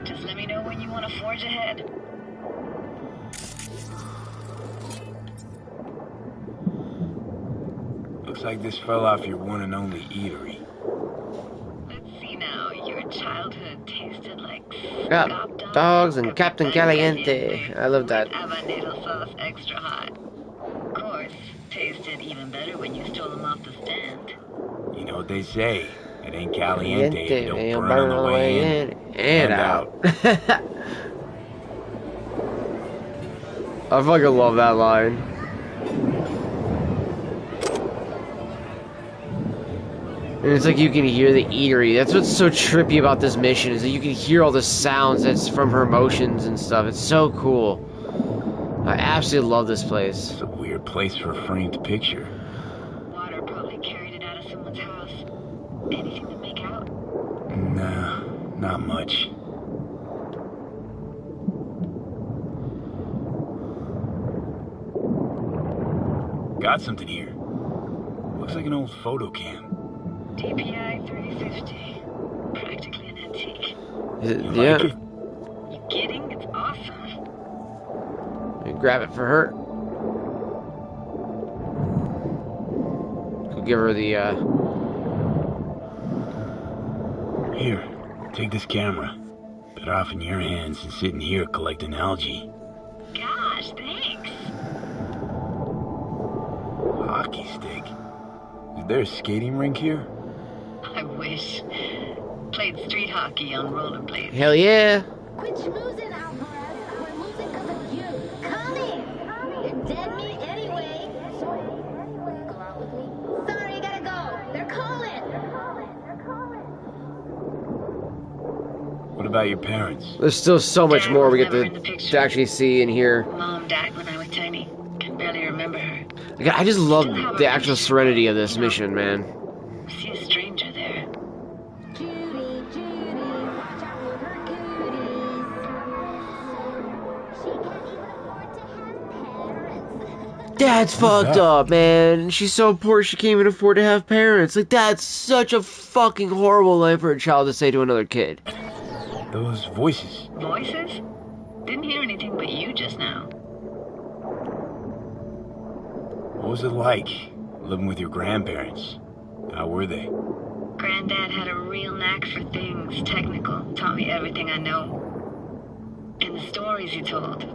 Just let me know when you want to forge ahead. Looks like this fell off your one and only eatery. Let's see now, your childhood tasted like Yeah, dogs and Captain Caliente. I love that. habanero sauce extra hot. Of course, tasted even better when you stole them off the stand. You know what they say. It ain't caliente, it don't It'll burn on the way in and out. I fucking love that line. And it's like you can hear the eatery. That's what's so trippy about this mission, is that you can hear all the sounds that's from her emotions and stuff. It's so cool. I absolutely love this place. It's a weird place for a framed picture. Water probably carried it out of someone's house. Anything to make out? Nah, not much. Got something here. Looks like an old photo cam. DPI 350. Practically an antique. Yeah. You kidding? It's awesome. Let me grab it for her. Could give her the, Here, take this camera. Better off in your hands than sitting here collecting algae. Gosh, thanks. Hockey stick? Is there a skating rink here? I wish. Played street hockey on rollerblades. Hell yeah. Quit schmoozing, Alvarez. We're losing because of you. Come in. You're dead meat anyway. Go out with me. Sorry, gotta go. They're calling. What about your parents? There's still so much more we get to actually see and hear. Mom died when I was tiny. Can barely remember her. Like, I just love the actual serenity of this mission, man. See a stranger there. Judy, Judy, watch out for her cooties. She can't even afford to have parents. That's fucked up, man. She's so poor she can't even afford to have parents. Like, that's such a fucking horrible line for a child to say to another kid. Those voices. Voices? Didn't hear anything but you just now. What was it like, living with your grandparents? How were they? Granddad had a real knack for things technical. Taught me everything I know. And the stories he told,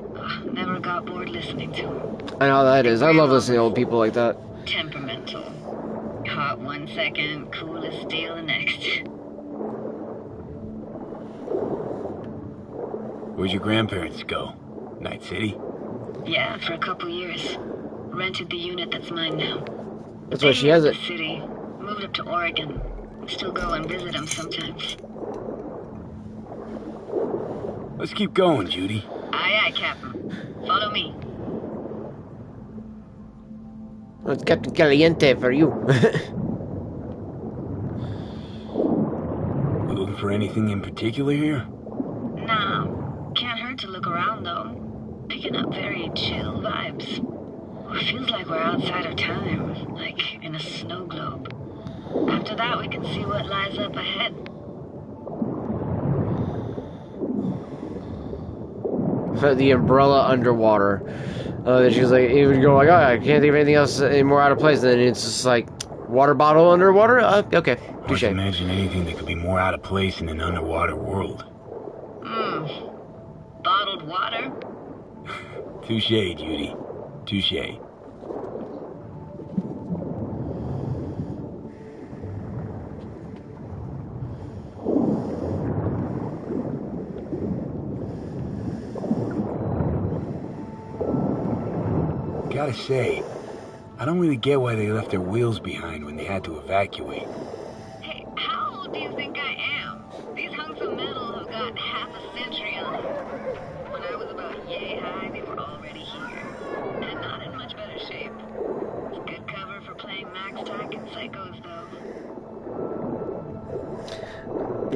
never got bored listening to them. I know how that is. I love listening to old people like that. Temperamental. Hot 1 second, cool as steel the next. Where'd your grandparents go? Night City? Yeah, for a couple years. Rented the unit that's mine now. That's why she has it. City. Moved up to Oregon. Still go and visit them sometimes. Let's keep going, Judy. Aye, aye, Captain. Follow me. It's Captain Caliente for you. We looking for anything in particular here? Nah. Can't hurt to look around, though. Picking up very chill vibes. Feels like we're outside of time, like in a snow globe. After that, we can see what lies up ahead. The umbrella underwater. She's like, it would go like, oh, I can't think of anything else any more out of place. And then it's just like, water bottle underwater? Okay, touche. Can't imagine anything that could be more out of place in an underwater world. Bottled water? Touche, Judy. Touche. Gotta say, I don't really get why they left their wheels behind when they had to evacuate. Hey, how old do you think I am? These hunks of metal have got half a century on them. When I was about yay high, they were already here. And not in much better shape. It's good cover for playing Max Tack and Psychos, though.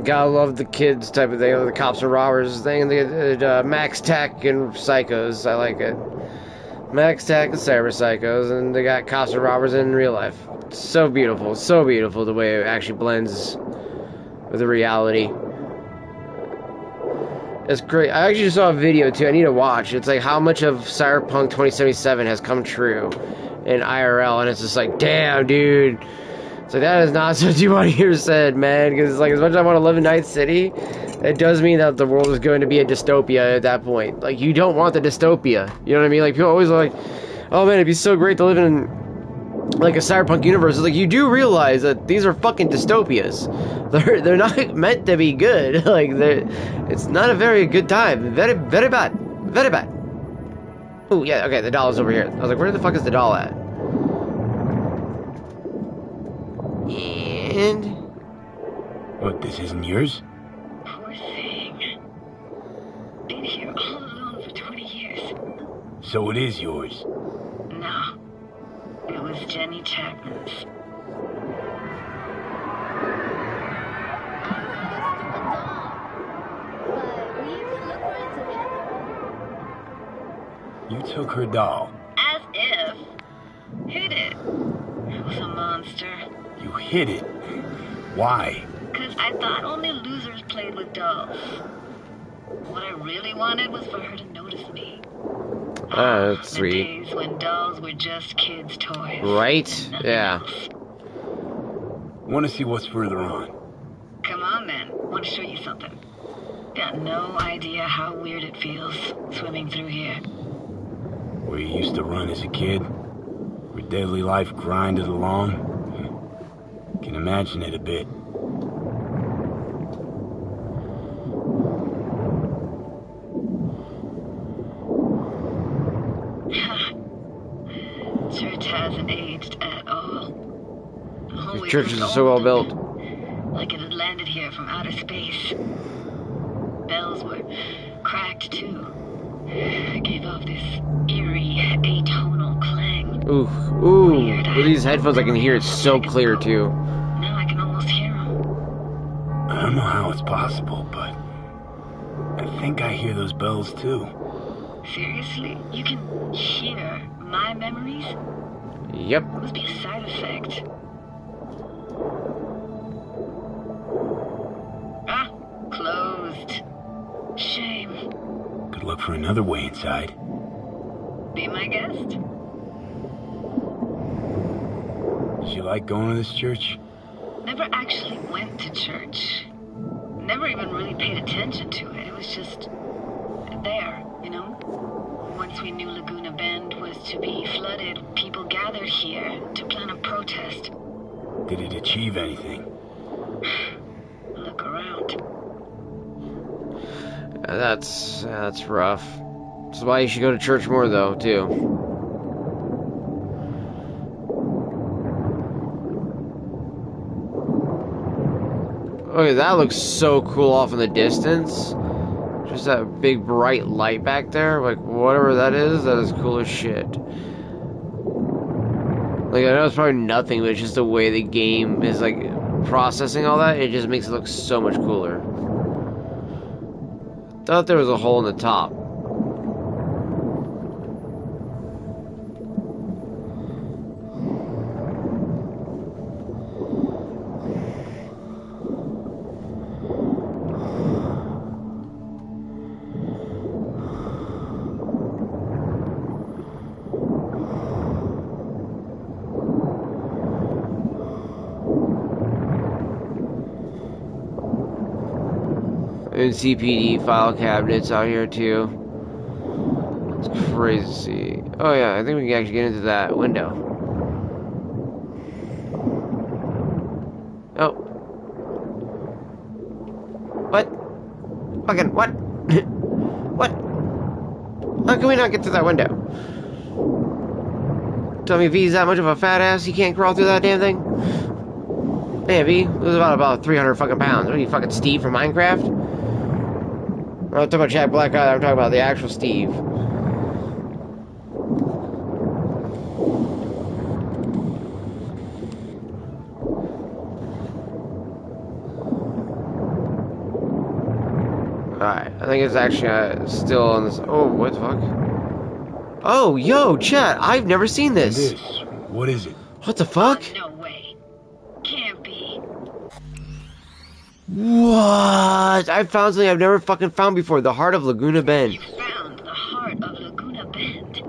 Gotta love the kids type of thing, the cops and robbers thing, the Max Tack and Psychos. I like it. Max Tack and Cyber Psychos, and they got cops and robbers in real life. So beautiful the way it actually blends with the reality. It's great. I actually saw a video too. I need to watch. It's like how much of Cyberpunk 2077 has come true in IRL, and it's just like, damn, dude. It's like, that is not what you want to hear said, man. Because like, as much as I want to live in Night City, it does mean that the world is going to be a dystopia at that point. Like, you don't want the dystopia. You know what I mean? Like, people always are like, oh man, it'd be so great to live in like a cyberpunk universe. It's like, you do realize that these are fucking dystopias. They're not meant to be good. Like, it's not a very good time. Very, very bad. Very bad. Oh, yeah, okay, the doll is over here. I was like, where the fuck is the doll at? And... What, this isn't yours? Poor thing. Been here all alone for 20 years. So it is yours. No. It was Jenny Chapman's. You took her doll. As if. Hid it. It was a monster. You hid it. Why? Because I thought only losers played with dolls. What I really wanted was for her to notice me. That's The sweet. days when dolls were just kids' toys. Right? Yeah. Want to see what's further on? Come on, then. Want to show you something. Got no idea how weird it feels swimming through here. Where you used to run as a kid? Where daily life grinded along? Can imagine it a bit. Church hasn't aged at all. The churches are so well built. Like it had landed here from outer space. Bells were cracked too. It gave off this eerie, atonal clang. Ooh, ooh. With these headphones, I can hear it so clear too. Now I can almost hear them. I don't know how it's possible, but I think I hear those bells too. Seriously? You can hear my memories? Yep. It must be a side effect. Ah, closed. Shame. Could look for another way inside. Be my guest. Did you like going to this church? Never actually went to church. Never even really paid attention to it. It was just there, you know? Once we knew Laguna Bend was to be flooded, people gathered here to plan a protest. Did it achieve anything? Look around. That's rough. That's why you should go to church more, though, too. Okay, that looks so cool off in the distance. Just that big bright light back there, like whatever that is cool as shit. Like, I know it's probably nothing, but it's just the way the game is, like, processing all that, it just makes it look so much cooler. Thought there was a hole in the top. And CPD file cabinets out here too. It's crazy. Oh yeah, I think we can actually get into that window. Oh. What? Fucking what? What? How can we not get through that window? Tell me V's that much of a fat ass he can't crawl through that damn thing? Damn, V, it was about 300 fucking pounds. What are you, fucking Steve from Minecraft? I'm not talking about Jack Black either, I'm talking about the actual Steve. Alright, I think it's actually still on this. Oh, what the fuck? Oh, yo, chat, I've never seen this. What is it? What the fuck? No way. Can't be. What? I found something I've never fucking found before. The heart of Laguna Bend. You found the heart of Laguna Bend.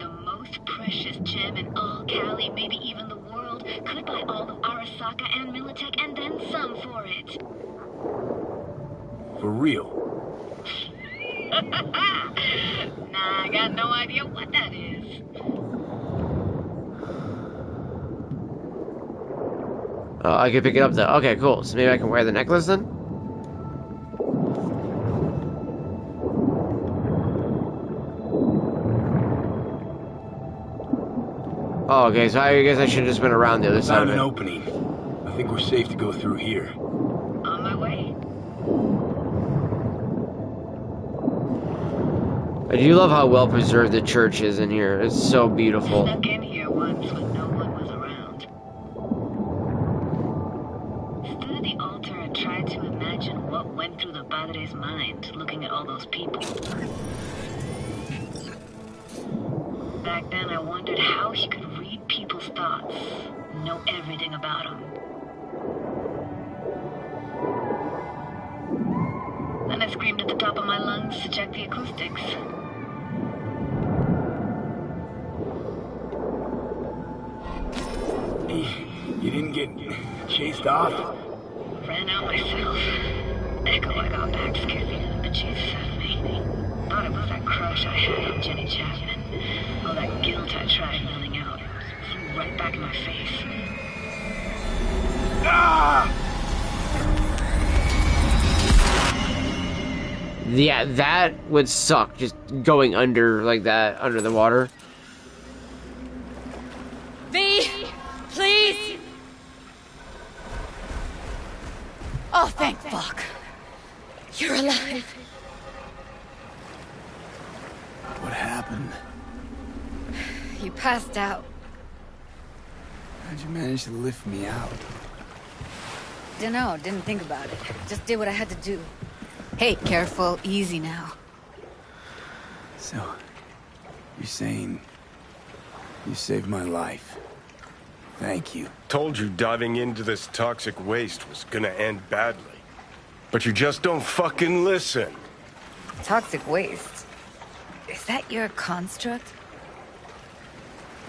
The most precious gem in all Cali, maybe even the world. Could buy all of Arasaka and Militech and then some for it. For real? Nah, I got no idea what that is. Oh, I could pick it up though. Okay, cool. So maybe I can wear the necklace then? Oh, okay, so I guess I should have just been around the other side of Found it. an opening. I think we're safe to go through here. On my way. I do love how well preserved the church is in here. It's so beautiful. Snuck in here once when no one was around. Stood at the altar and tried to imagine what went through the Padre's mind looking at all those people. Back then, I wondered how he could read people's thoughts, know everything about them. Then I screamed at the top of my lungs to check the acoustics. You didn't get chased off? Ran out myself. Echo I got back scared me to the bejesus out of me. Thought it was that crush I had on Jenny Chapman. All that guilt I tried running out. Flew right back in my face. Ah! Yeah, that would suck, just going under like that, under the water. V, please. Oh, thank fuck. You're alive. What happened? You passed out. How'd you manage to lift me out? Dunno, didn't think about it. Just did what I had to do. Hey, careful, easy now. So, you're saying you saved my life. Thank you. Told you diving into this toxic waste was gonna end badly. But you just don't fucking listen. Toxic waste. Is that your construct?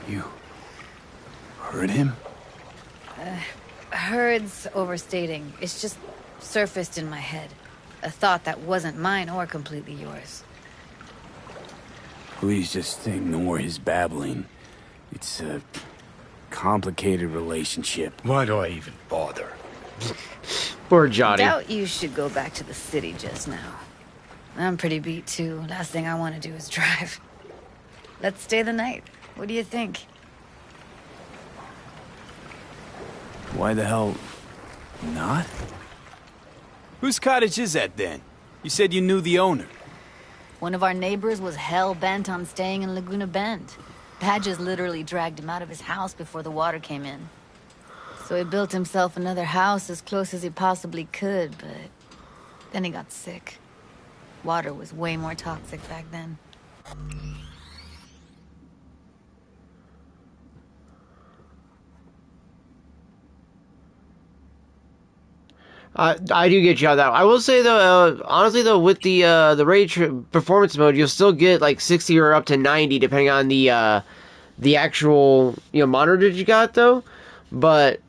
You heard him? Heard's overstating. It's just surfaced in my head. A thought that wasn't mine or completely yours. Please just ignore his babbling. It's a complicated relationship. Why do I even bother? Poor Johnny. Doubt you should go back to the city just now. I'm pretty beat too. Last thing I want to do is drive. Let's stay the night. What do you think? Why the hell not? Whose cottage is that then? You said you knew the owner. One of our neighbors was hell-bent on staying in Laguna Bend. Badges literally dragged him out of his house before the water came in. So he built himself another house as close as he possibly could, but then he got sick. Water was way more toxic back then. I do get you on that. I will say though, honestly though, with the performance mode, you'll still get like 60 or up to 90 depending on the actual monitor that you got though. But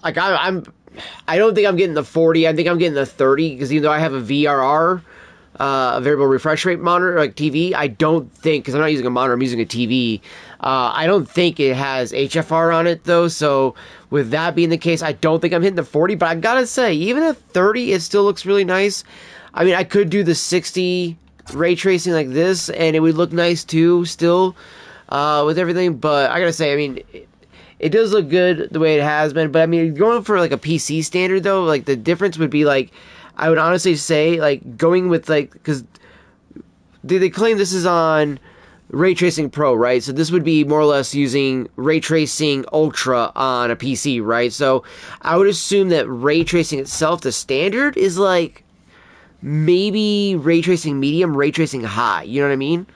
like I don't think I'm getting the 40. I think I'm getting the 30 because even though I have a VRR, a variable refresh rate monitor like TV, I don't think, because I'm not using a monitor, I'm using a TV. I don't think it has HFR on it though, so with that being the case, I don't think I'm hitting the 40, but I gotta say, even at 30, it still looks really nice. I mean, I could do the 60 ray tracing like this, and it would look nice too, still, with everything, but I gotta say, I mean, it does look good the way it has been, but I mean, going for like a PC standard though, like the difference would be like, I would honestly say, like, going with like, because they claim this is on Ray Tracing Pro, right? So this would be more or less using Ray Tracing Ultra on a PC, right? So I would assume that Ray Tracing itself, the standard, is like maybe Ray Tracing Medium, Ray Tracing High. You know what I mean?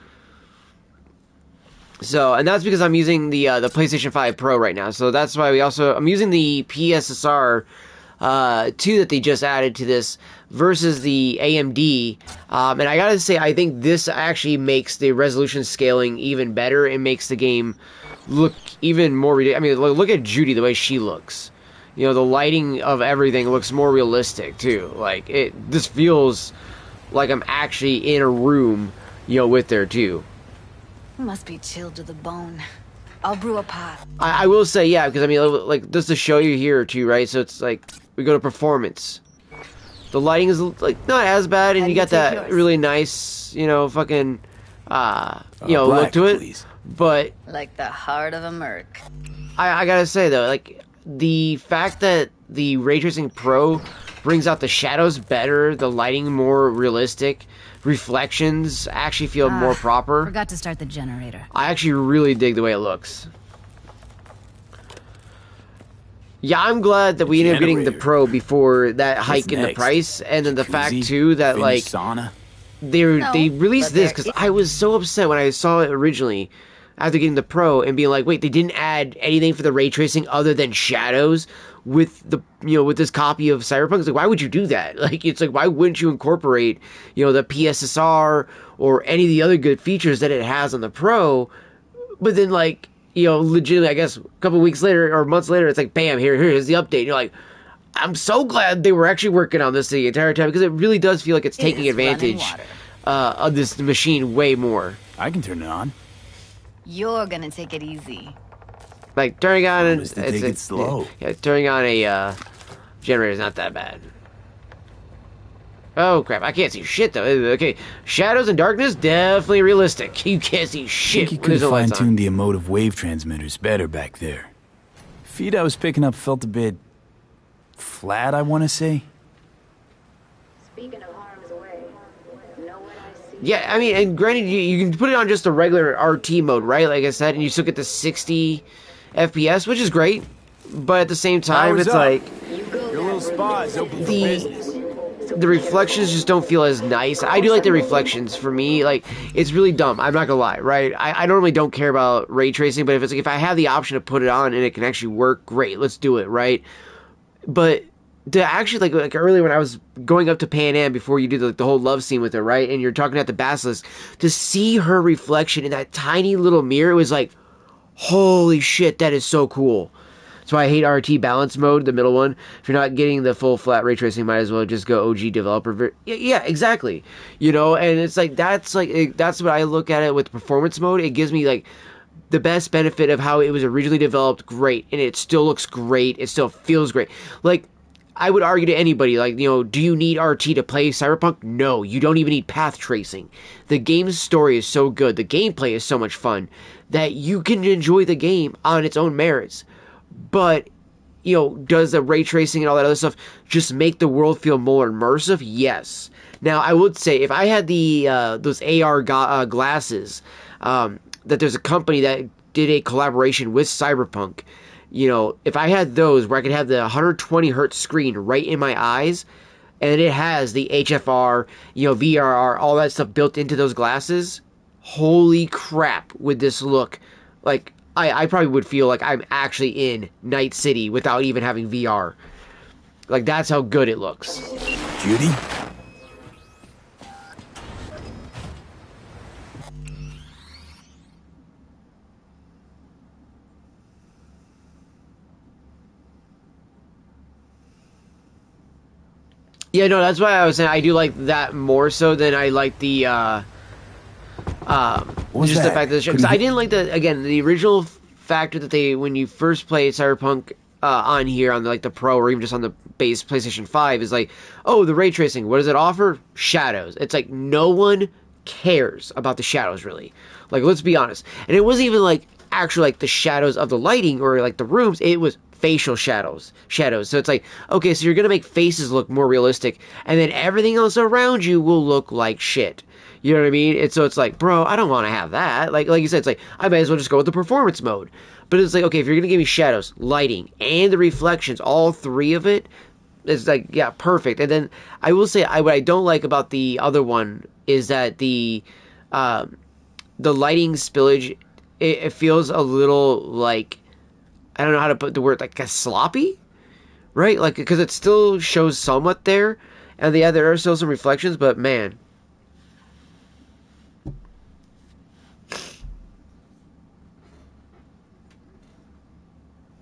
So, and that's because I'm using the PlayStation 5 Pro right now. So that's why I'm using the PSSR 2 that they just added to this versus the AMD, and I gotta say, I think this actually makes the resolution scaling even better. It makes the game look even more ridiculous. I mean, look at Judy, the way she looks. The lighting of everything looks more realistic too. Like this feels like I'm actually in a room, with her too. Must be chilled to the bone. I'll brew a pot. I will say, yeah, because I mean, like just to show you here too, right? So it's like we go to performance. The lighting is like not as bad, and you got that really nice, fucking, look to it. Please. But like the heart of a merc. I gotta say though, like the fact that the Ray Tracing Pro brings out the shadows better, the lighting more realistic, reflections actually feel more proper. Forgot to start the generator. I actually really dig the way it looks. Yeah, I'm glad that we ended up getting the Pro before that hike in the price, and then the fact too that like sauna. they released this because I was so upset when I saw it originally after getting the Pro and being like, wait, they didn't add anything for the ray tracing other than shadows with the with this copy of Cyberpunk. It's like, why would you do that? Like, it's like, why wouldn't you incorporate the PSSR or any of the other good features that it has on the Pro? But then like legitimately, I guess a couple weeks later or months later, it's like, bam, here's the update. And you're like, I'm so glad they were actually working on this the entire time, because it really does feel like it's taking advantage of this machine way more. I can turn it on. You're gonna take it easy. Like turning on take it slow. Yeah, turning on a generator is not that bad. Oh crap! I can't see shit though. Okay, shadows and darkness definitely realistic. You can't see shit. I think you could have fine-tuned the emotive wave transmitters better back there. Feed I was picking up felt a bit flat, I want to say. Speaking of harm's way, know what I see? Yeah, I mean, and granted, you can put it on just a regular RT mode, right? Like I said, and you still get the 60 FPS, which is great. But at the same time, it's like your little spa is open for business. The reflections just don't feel as nice. I do like the reflections. For me, like, it's really dumb. I'm not gonna lie, right? I normally don't care about ray tracing, but if it's like, if I have the option to put it on and it can actually work, great, let's do it, right? But to actually, like earlier when I was going up to Pan Am before you do the whole love scene with her, right? And you're talking at the Basilisk, to see her reflection in that tiny little mirror, it was like, holy shit, that is so cool. That's why I hate RT balance mode, the middle one. If you're not getting the full flat ray tracing, might as well just go OG developer. Yeah, exactly. And it's like that's what I look at it with performance mode. It gives me like the best benefit of how it was originally developed, great, and it still looks great. It still feels great. Like, I would argue to anybody, like, do you need RT to play Cyberpunk? No, you don't even need path tracing. The game's story is so good, the gameplay is so much fun, that you can enjoy the game on its own merits. But, does the ray tracing and all that other stuff just make the world feel more immersive? Yes. Now, I would say, if I had those AR glasses, that there's a company that did a collaboration with Cyberpunk, if I had those where I could have the 120 hertz screen right in my eyes, and it has the HFR, VRR, all that stuff built into those glasses, holy crap, would this look like... I probably would feel like I'm actually in Night City without even having VR. Like, that's how good it looks. Judy? Yeah, no, that's why I was saying I do like that more so than I like the just the fact that because I didn't like the original factor that they, when you first played Cyberpunk on here on the Pro or even just on the base PlayStation 5, is like, oh, the ray tracing, what does it offer? Shadows. It's like no one cares about the shadows, really. Like, let's be honest. And it wasn't even like actually like the shadows of the lighting or like the rooms. It was facial shadows. So it's like, okay, so you're gonna make faces look more realistic, and then everything else around you will look like shit. You know what I mean? And so it's like, bro, I don't want to have that. Like you said, it's like, I might as well just go with the performance mode. But it's like, okay, if you're going to give me shadows, lighting, and the reflections, all three of it, it's like, yeah, perfect. And then I will say, what I don't like about the other one is that the lighting spillage, it feels a little like, I don't know how to put the word, like a sloppy, right? Like, because it still shows somewhat there, and there are still some reflections, but man...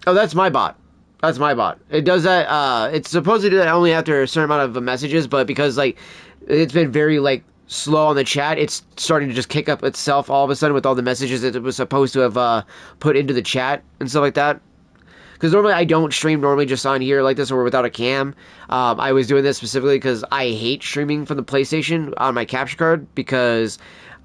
Oh, that's my bot. It does that, it's supposed to do that only after a certain amount of messages, but because, like, it's been very, like, slow on the chat, it's starting to just kick up itself all of a sudden with all the messages that it was supposed to have put into the chat and stuff like that. Because normally I don't stream just on here like this or without a cam. I was doing this specifically because I hate streaming from the PlayStation on my capture card, because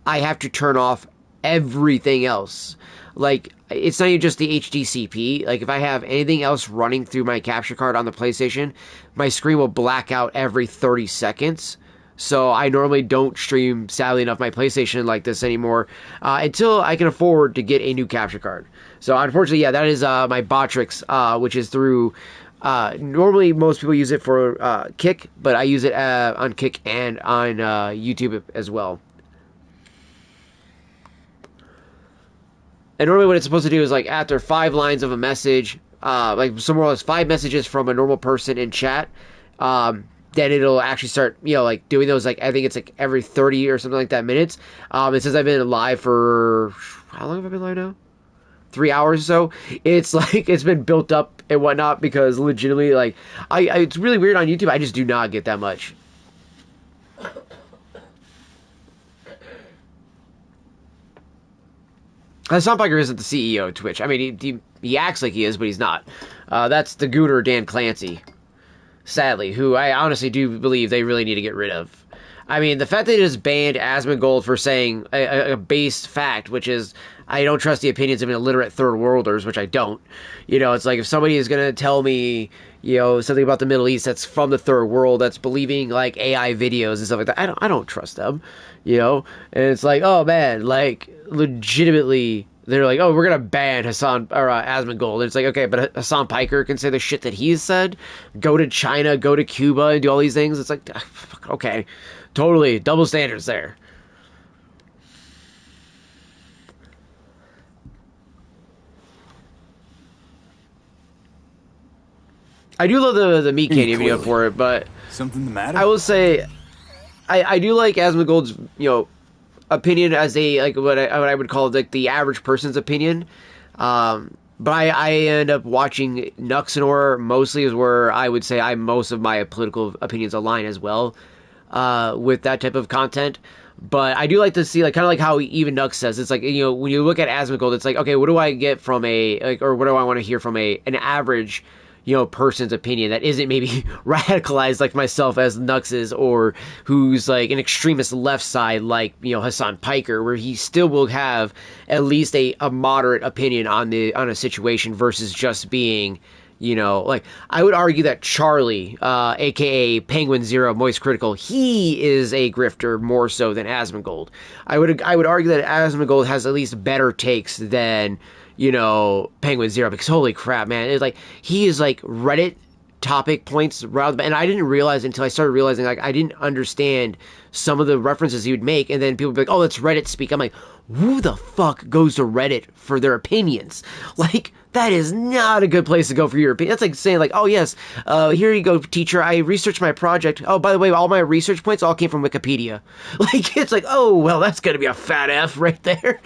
I have to turn off everything else. Like, it's not even just the HDCP. Like, if I have anything else running through my capture card on the PlayStation, my screen will black out every 30 seconds. So I normally don't stream, sadly enough, my PlayStation like this anymore until I can afford to get a new capture card. So unfortunately, yeah, that is my Botrix, which is through... normally most people use it for Kick, but I use it on Kick and on YouTube as well. And normally what it's supposed to do is, like, after 5 lines of a message, like somewhere else 5 messages from a normal person in chat, then it'll actually start, you know, like, doing those, like, I think it's, like, every 30 or something like that minutes. It says I've been live for, how long have I been live now? 3 hours or so. It's, like, it's been built up and whatnot, because legitimately, like, it's really weird on YouTube, I just do not get that much. Hassan Piker isn't the CEO of Twitch. I mean, he acts like he is, but he's not. That's the Gooner Dan Clancy, sadly, who I honestly do believe they really need to get rid of. I mean, the fact that they just banned Asmongold for saying a base fact, which is, I don't trust the opinions of illiterate third worlders, which I don't. You know, it's like, if somebody is going to tell me, you know, something about the Middle East that's from the third world, that's believing, like, AI videos and stuff like that, I don't trust them, you know? And it's like, oh man, like, legitimately, they're like, oh, we're gonna ban Hassan or Asmongold. And it's like, okay, but Hassan Piker can say the shit that he's said. Go to China, go to Cuba, and do all these things. It's like, okay, totally double standards there. I do love the meat candy video for it, but something the matter? I will say, I do like Asmongold's, you know, opinion as a, like, what I would call, like, the average person's opinion. But I end up watching Nuxanor mostly, is where I would say most of my political opinions align as well with that type of content. But I do like to see, like, kind of like how even Nux says, it's like, you know, when you look at Asmongold, it's like, okay, what do I get from or what do I want to hear from an average, you know, person's opinion that isn't maybe radicalized like myself as Nux is, or who's like an extremist left side like, you know, Hassan Piker, where he still will have at least a moderate opinion on a situation versus just being, you know, like, I would argue that Charlie, aka Penguin Zero Moist Critical, he is a grifter more so than Asmongold. I would argue that Asmongold has at least better takes than, you know, Penguin Zero, because holy crap, man, it's like, he is like Reddit topic points rather, and I didn't realize until I started realizing, like, I didn't understand some of the references he would make, and then people would be like, oh, that's Reddit speak. I'm like, who the fuck goes to Reddit for their opinions? Like, that is not a good place to go for your opinion. That's like saying, like, oh yes, here you go, teacher, I researched my project. Oh, by the way, all my research points all came from Wikipedia. Like, it's like, oh, well, that's gonna be a fat F right there.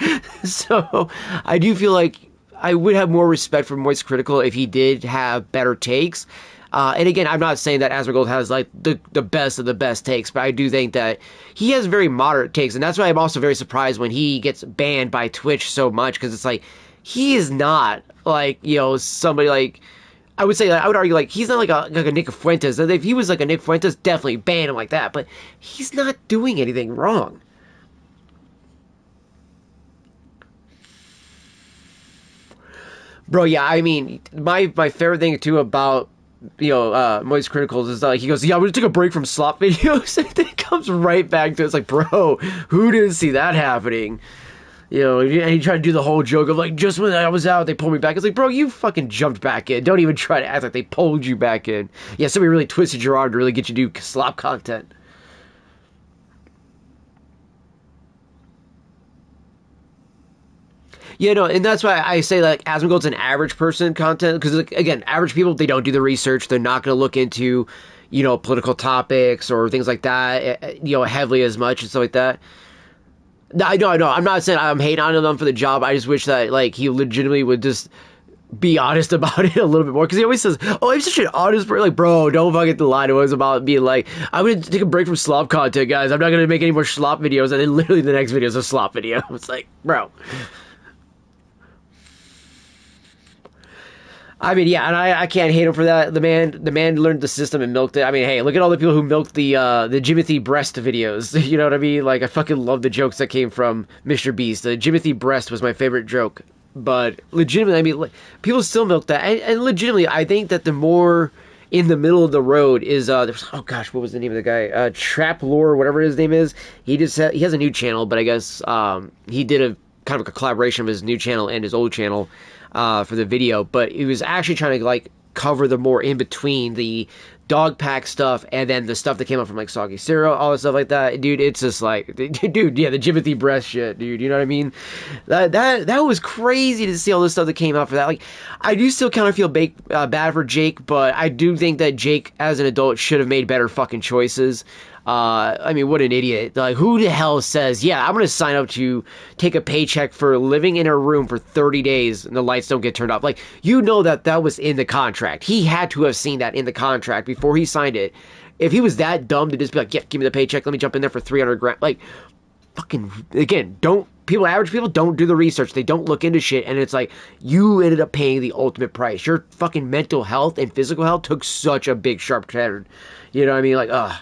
So, I do feel like I would have more respect for Moist Critical if he did have better takes. And again, I'm not saying that Asmongold has, like, the best of the best takes, but I do think that he has very moderate takes, and that's why I'm also very surprised when he gets banned by Twitch so much, because it's like, he is not, like, you know, somebody like, I would say, I would argue, like, he's not like a Nick Fuentes. If he was like a Nick Fuentes, definitely ban him like that, but he's not doing anything wrong. Bro, yeah, I mean, my favorite thing, too, about, you know, Moist Criticals is, like, he goes, yeah, I'm gonna take a break from slop videos, and then it comes right back to, it's like, bro, who didn't see that happening? You know, and he tried to do the whole joke of, like, just when I was out, they pulled me back. It's like, bro, you fucking jumped back in. Don't even try to act like they pulled you back in. Yeah, somebody really twisted your arm to really get you to do slop content. Yeah, no, and that's why I say, like, Asmongold's an average person content, because, like, again, average people, they don't do the research, they're not going to look into, you know, political topics or things like that, you know, heavily as much and stuff like that. No, I know, I'm not saying I'm hating on him for the job, I just wish that, like, he legitimately would just be honest about it a little bit more, because he always says, oh, I'm such an honest person. Like, bro, don't fucking lie to us about being like, I'm gonna take a break from slop content, guys, I'm not gonna make any more slop videos, and then literally the next video is a slop video. It's like, bro. I mean, yeah, and I can't hate him for that. The man learned the system and milked it. I mean, hey, look at all the people who milked the Jimothy Breast videos. You know what I mean? Like, I fucking love the jokes that came from Mr. Beast. The Jimothy Breast was my favorite joke. But legitimately, I mean, like, people still milk that. And legitimately, I think that the more in the middle of the road is oh gosh, what was the name of the guy? Trap Lore, whatever his name is. He has a new channel, but I guess he did a kind of a collaboration of his new channel and his old channel for the video, but he was actually trying to like cover the more in between the dog pack stuff and then the stuff that came up from like soggy cereal, all that stuff like that. Dude, it's just like, dude, yeah, the Jimothy Breast shit, dude. You know what I mean? That was crazy to see all this stuff that came out for that. Like, I do still kind of feel bad for Jake, but I do think that Jake, as an adult, should have made better fucking choices. I mean, what an idiot. Like, who the hell says, yeah, I'm going to sign up to take a paycheck for living in a room for 30 days and the lights don't get turned off? Like, you know that was in the contract. He had to have seen that in the contract before he signed it. If he was that dumb to just be like, yeah, give me the paycheck, let me jump in there for 300 grand. Like, fucking, again, average people don't do the research. They don't look into shit. And it's like, you ended up paying the ultimate price. Your fucking mental health and physical health took such a big sharp turn. You know what I mean? Like, ugh.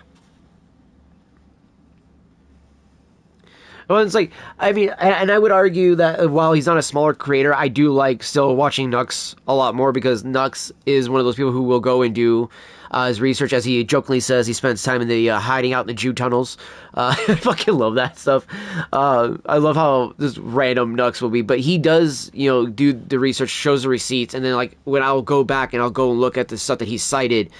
Well, it's like, I mean, and I would argue that while he's not a smaller creator, I do like still watching Nux a lot more because Nux is one of those people who will go and do his research. As he jokingly says, he spends time in the hiding out in the Jew tunnels. I fucking love that stuff. I love how this random Nux will be, but he does, do the research, shows the receipts, and then like when I'll go back and I'll go and look at the stuff that he cited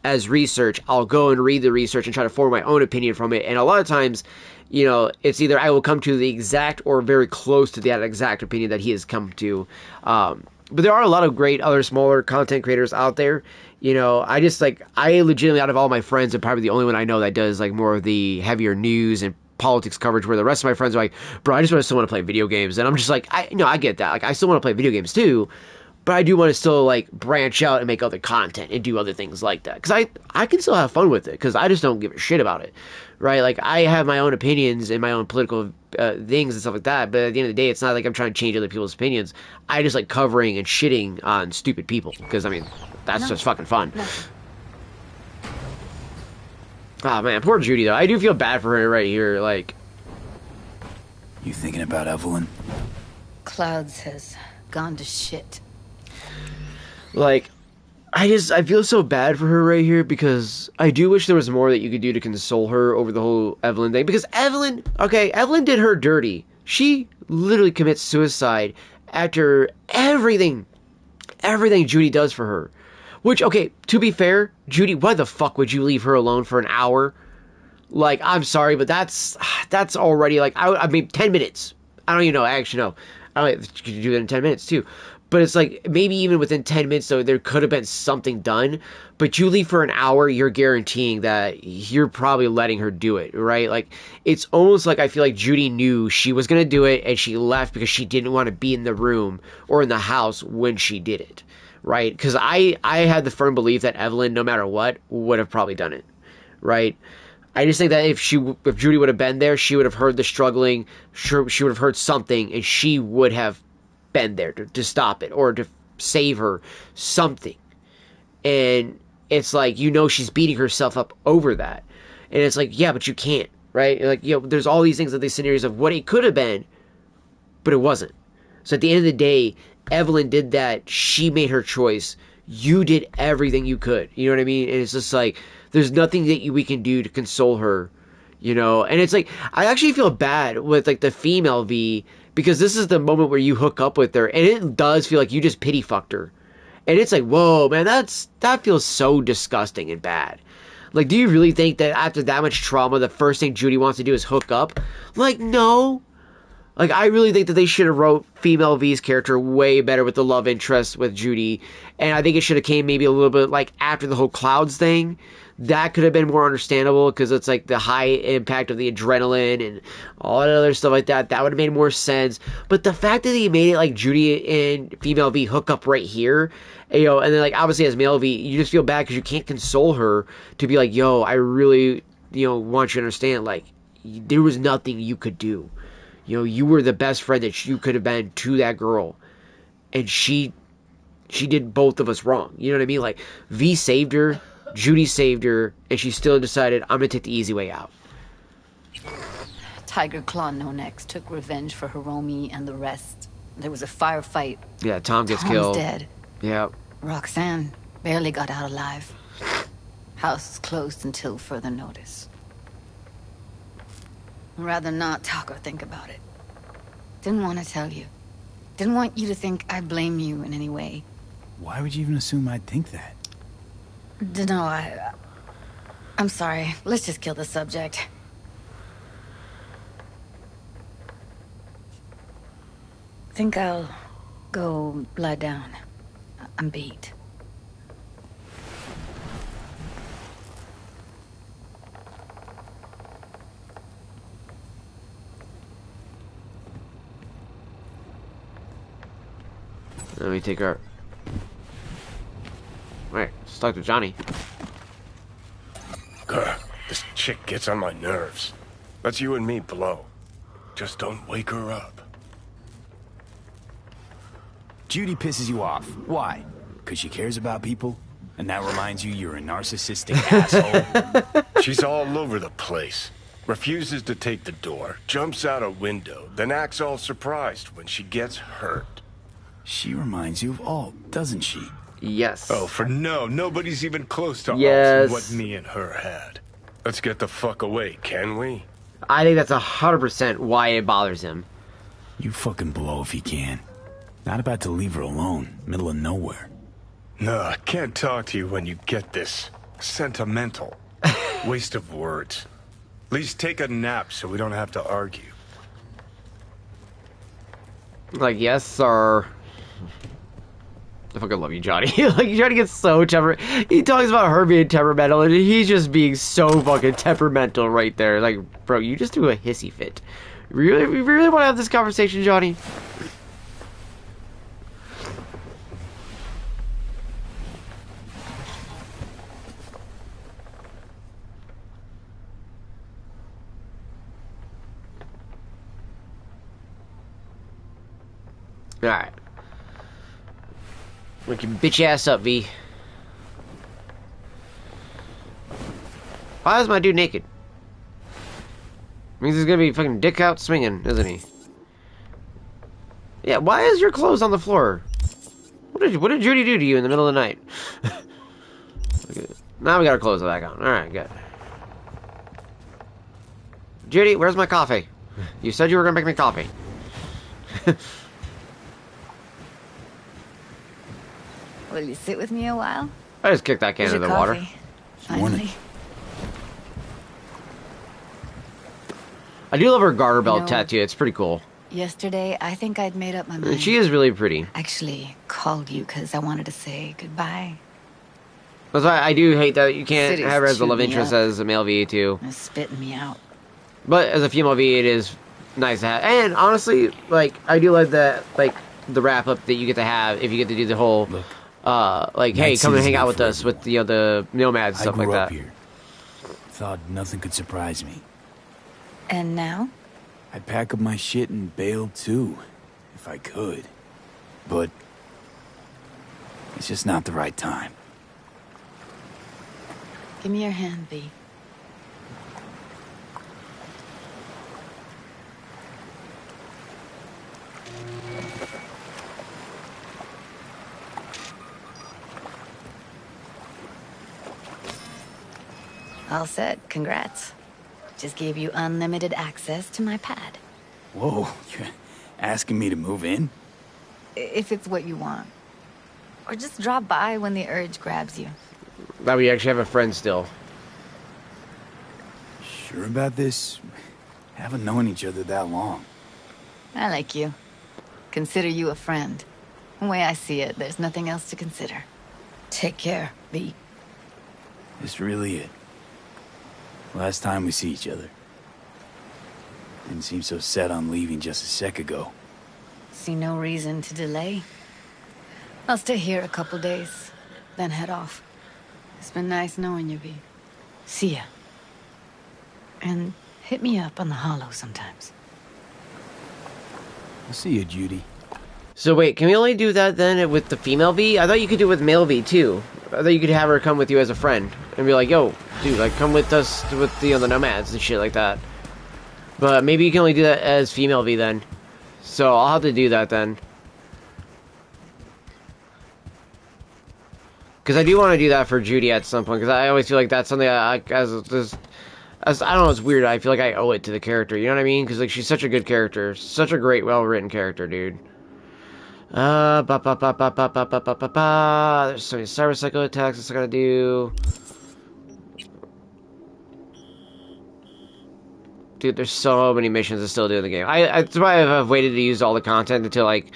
as research, I'll go and read the research and try to form my own opinion from it. And a lot of times, it's either I will come to the exact or very close to that exact opinion that he has come to. But there are a lot of great other smaller content creators out there. I legitimately, out of all my friends, am probably the only one I know that does like more of the heavier news and politics coverage, where the rest of my friends are like, bro, I just still want to play video games. And I'm just like, I get that. Like, I still want to play video games too, but I do want to still like branch out and make other content and do other things like that. Because I can still have fun with it because I just don't give a shit about it. Right, like I have my own opinions and my own political things and stuff like that. But at the end of the day, it's not like I'm trying to change other people's opinions. I just like covering and shitting on stupid people because I mean that's just fucking fun. Oh man, poor Judy though. I do feel bad for her right here. Like, you thinking about Evelyn? Clouds has gone to shit. Like, I feel so bad for her right here because I do wish there was more that you could do to console her over the whole Evelyn thing. Because Evelyn did her dirty. She literally commits suicide after everything Judy does for her. Which, okay, to be fair, Judy, why the fuck would you leave her alone for an hour? Like, I'm sorry, but that's already, like, I mean, 10 minutes. I don't even know, actually, no. I don't know, you could do that in 10 minutes, too. But it's like, maybe even within 10 minutes, though, there could have been something done. But you leave for an hour, you're guaranteeing that you're probably letting her do it, right? Like, it's almost like I feel like Judy knew she was going to do it, and she left because she didn't want to be in the room or in the house when she did it, right? Because I had the firm belief that Evelyn, no matter what, would have probably done it, right? I just think that if Judy would have been there, she would have heard the struggling, she would have heard something, and she would have been there to stop it or to save her, something. And it's like, she's beating herself up over that. And it's like, yeah, but you can't, right? Like, there's all these things, these scenarios of what it could have been, but it wasn't. So at the end of the day, Evelyn did that. She made her choice. You did everything you could. You know what I mean? And it's just like, there's nothing that we can do to console her, And it's like, I actually feel bad with like the female V, because this is the moment where you hook up with her, and it does feel like you just pity fucked her. And it's like, whoa, man, that feels so disgusting and bad. Like, do you really think that after that much trauma, the first thing Judy wants to do is hook up? Like, no. Like, I really think that they should have wrote female V's character way better with the love interest with Judy. And I think it should have came maybe a little bit like after the whole Clouds thing. That could have been more understandable because it's like the high impact of the adrenaline and all that other stuff like that. That would have made more sense. But the fact that he made it like Judy and female V hook up right here, and then like obviously as male V, you just feel bad because you can't console her to be like, yo, I really, want you to understand, like, there was nothing you could do. You were the best friend that you could have been to that girl. And she she did both of us wrong. You know what I mean? Like, V saved her, Judy saved her, and she still decided, I'm gonna take the easy way out. Tiger Claw No Necks took revenge for Hiromi and the rest. There was a firefight. Yeah, Tom gets Tom's killed. dead. Yeah. Roxanne barely got out alive. House is closed until further notice. I'd rather not talk or think about it. Didn't want to tell you. Didn't want you to think I blame you in any way. Why would you even assume I'd think that? Dunno, I'm sorry. Let's just kill the subject. Think I'll go lie down. I'm beat. Let me take her. Alright, let's talk to Johnny. Grr, this chick gets on my nerves. That's you and me below. Just don't wake her up. Judy pisses you off. Why? Because she cares about people? And that reminds you you're a narcissistic asshole? She's all over the place. Refuses to take the door, jumps out a window, then acts all surprised when she gets hurt. She reminds you of Alt, doesn't she? Yes. Oh, for nobody's even close to Yes. what me and her had. Let's get the fuck away, can we? I think that's 100% why it bothers him. You fucking blow if you can. Not about to leave her alone, middle of nowhere. No, I can't talk to you when you get this sentimental. Waste of words. At least take a nap so we don't have to argue. Like, yes, sir. I fucking love you, Johnny. Like, Johnny gets so he talks about her being temperamental, and he's just being so fucking temperamental right there. Like, bro, you just do a hissy fit. You really want to have this conversation, Johnny? Alright. Wake your bitch ass up, V. Why is my dude naked? Means he's gonna be fucking dick out swinging, isn't he? Yeah, why is your clothes on the floor? What did Judy do to you in the middle of the night? Okay. Now we got our clothes back on. Alright, good. Judy, where's my coffee? You said you were gonna make me coffee. Will you sit with me a while? I just kicked that can into the water. Finally. I do love her garter belt tattoo. It's pretty cool. Yesterday, I think I'd made up my mind. She is really pretty. Actually, called you because I wanted to say goodbye. That's why I do hate that you can't City's have her as a love chewed me interest up. as a male VA too. It's spitting me out. But as a female VA, it is nice to have. And honestly, like, I do like that, like, the wrap up that you get to have if you get to do the whole, like, hey, come and hang out with us with the nomads and stuff like that. I grew up here. Thought nothing could surprise me. And now? I'd pack up my shit and bail too, if I could. But it's just not the right time. Give me your hand, V. All set. Congrats. Just gave you unlimited access to my pad. Whoa, you're asking me to move in? If it's what you want. Or just drop by when the urge grabs you. That we actually have a friend still. Sure about this? Haven't known each other that long. I like you. Consider you a friend. The way I see it, there's nothing else to consider. Take care, V. This really it. Last time we see each other. Didn't seem so set on leaving just a sec ago. See no reason to delay. I'll stay here a couple days, then head off. It's been nice knowing you, V. See ya. And hit me up on the holo sometimes. I'll see you, Judy. So wait, can we only do that then with the female V? I thought you could do it with male V too. I thought you could have her come with you as a friend and be like, yo, dude, like come with us with the nomads and shit like that. But maybe you can only do that as female V then. So I'll have to do that then. Because I do want to do that for Judy at some point. Because I always feel like that's something I don't know, it's weird. I feel like I owe it to the character. You know what I mean? Because like she's such a good character, such a great, well-written character, dude. There's so many cyber psycho attacks. That's what I gotta do. Dude, there's so many missions to still do in the game. That's why I've waited to use all the content until like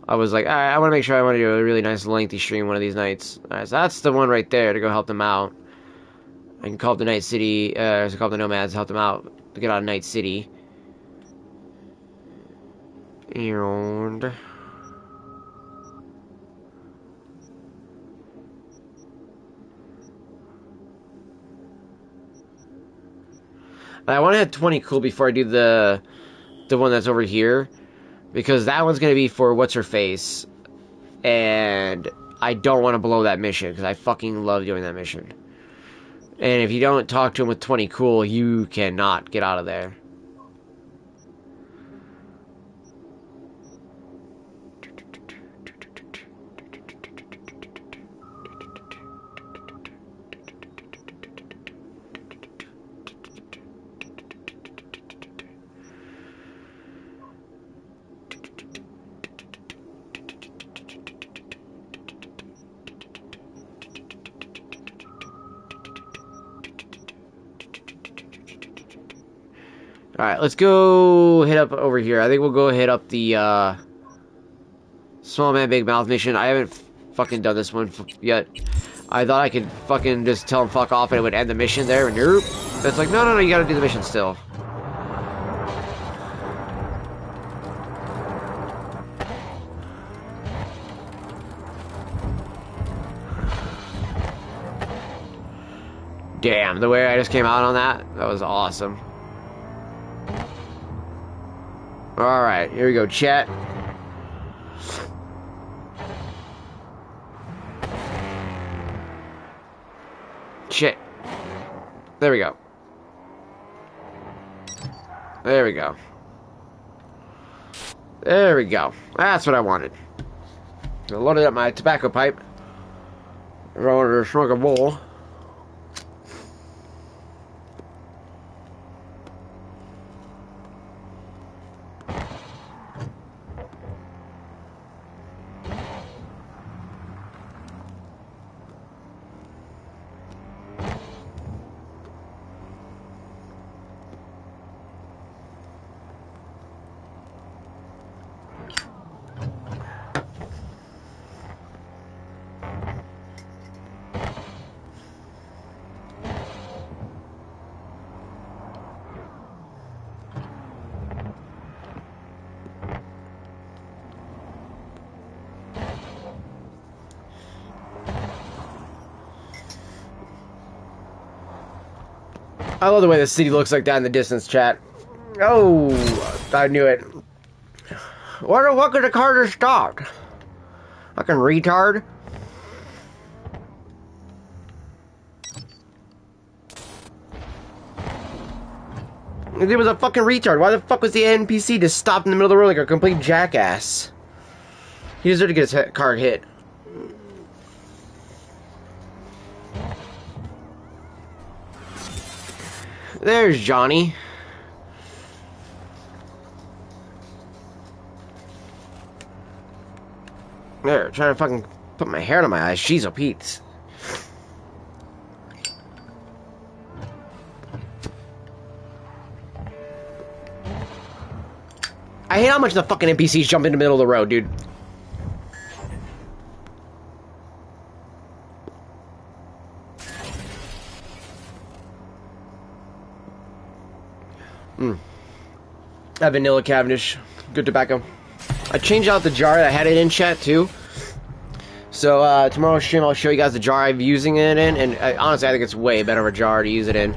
I was like, alright, I want to make sure I want to do a really nice lengthy stream one of these nights. Alright, so that's the one right there to go help them out. I can call up the Night City, call up the Nomads, help them out to get out of Night City. And I want to hit 20 cool before I do the one that's over here, because that one's going to be for What's-Her-Face, and I don't want to blow that mission, because I fucking love doing that mission. And if you don't talk to him with 20 cool, you cannot get out of there. Alright, let's go hit up over here. I think we'll go hit up the, Small Man, Big Mouth mission. I haven't fucking done this one yet. I thought I could fucking just tell him fuck off and it would end the mission there, and nope. That's like, no, you gotta do the mission still. Damn, the way I just came out on that was awesome. Alright, here we go, chat. Shit. There we go. There we go. There we go. That's what I wanted. I loaded up my tobacco pipe. I wanted to smoke a bowl. I love the way the city looks like that in the distance, chat. Oh, I knew it. What the fuck is the car just stopped? Fucking retard. It was a fucking retard. Why the fuck was the NPC just stopped in the middle of the road like a complete jackass? He deserved to get his car hit. There's Johnny. There, trying to fucking put my hair on my eyes. Jeez, oh Pete. I hate how much the fucking NPCs jump in the middle of the road, dude. That vanilla Cavendish, good tobacco. I changed out the jar that I had it in, chat, too. So, tomorrow's stream, I'll show you guys the jar I'm using it in, and honestly, I think it's way better of a jar to use it in.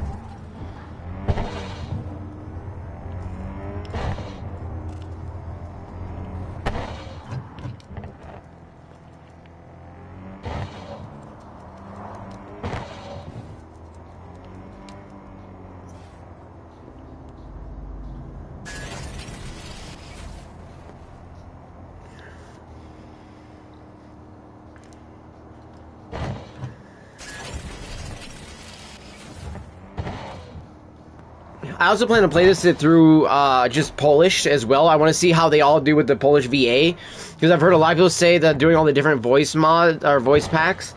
I also plan to play this through just Polish as well. I want to see how they all do with the Polish VA, because I've heard a lot of people say that doing all the different voice mod or voice packs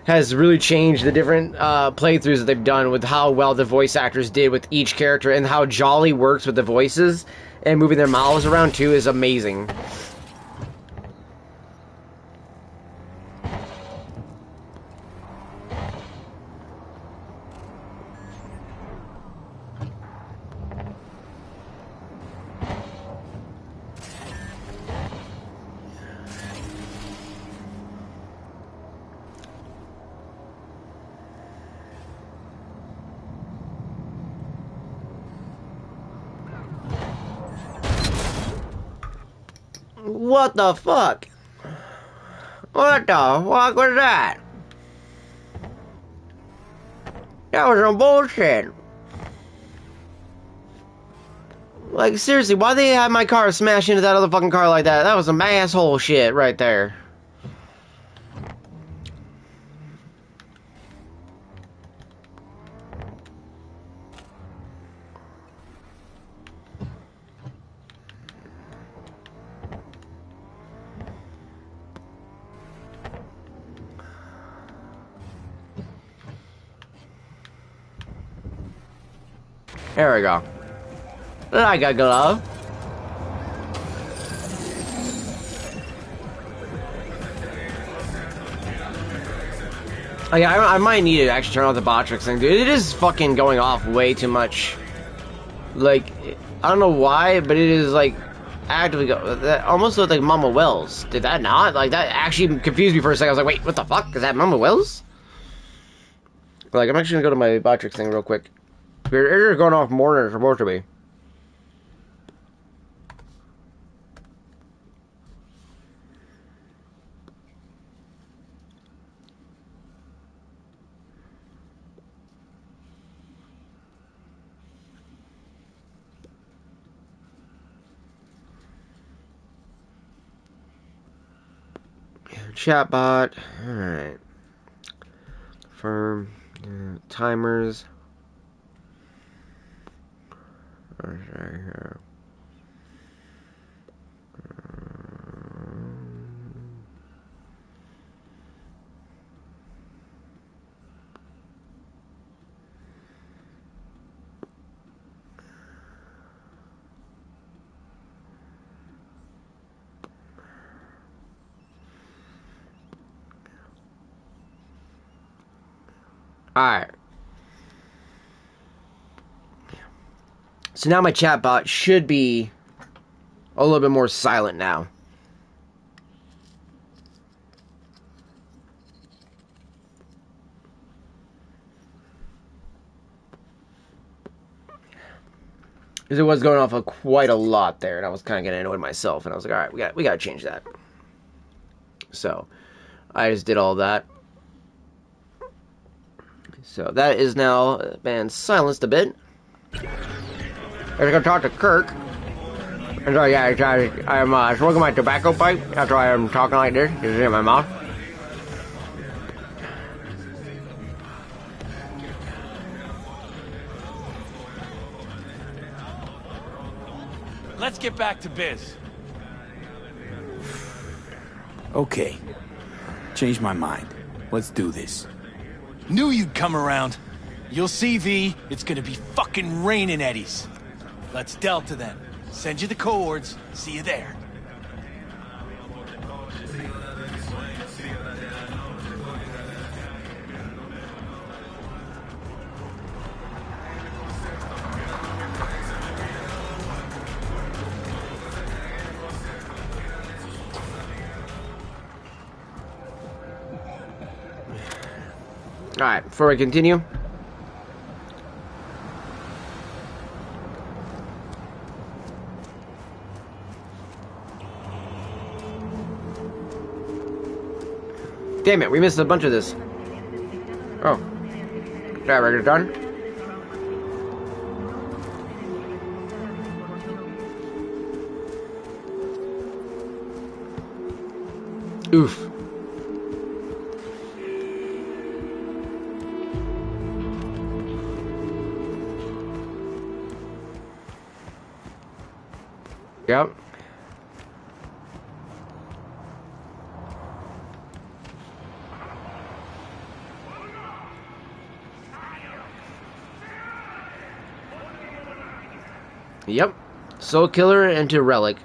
has really changed the different playthroughs that they've done with how well the voice actors did with each character, and how Jolly works with the voices and moving their mouths around too is amazing. What the fuck? What the fuck was that? That was some bullshit. Like, seriously, why they have my car smash into that other fucking car like that? That was some asshole shit right there. There we go. Like a glove. Oh, yeah, I might need to actually turn off the Botrix thing, dude. It is fucking going off way too much. Like, I don't know why, but it is like actively that almost looked like Mama Wells. Did that not? Like, that actually confused me for a second. I was like, wait, what the fuck? Is that Mama Wells? Like, I'm actually gonna go to my Botrix thing real quick. You're going off more than it's supposed to be. Chatbot. Alright. Confirm. Timers. Right here. Alright. So now my chatbot should be a little bit more silent now. Because it was going off quite a lot there, and I was kind of getting annoyed myself, and I was like, alright, we gotta change that. So, I just did all that. So, that is now been silenced a bit. I'm gonna talk to Kirk. And so, yeah, I'm smoking my tobacco pipe. That's why I'm talking like this. It's in my mouth. Let's get back to biz. Okay. Changed my mind. Let's do this. Knew you'd come around. You'll see, V. It's gonna be fucking raining eddies. Let's Delta then. Send you the coords. See you there. Alright, before we continue. Damn it, we missed a bunch of this. Oh. Yeah, we're done? Oof. Yep. Yep. Soul Killer into Relic.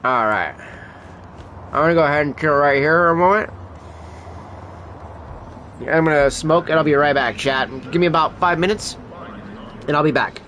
Alright. I'm gonna go ahead and chill right here a moment. I'm gonna smoke and I'll be right back, chat. Give me about 5 minutes and I'll be back.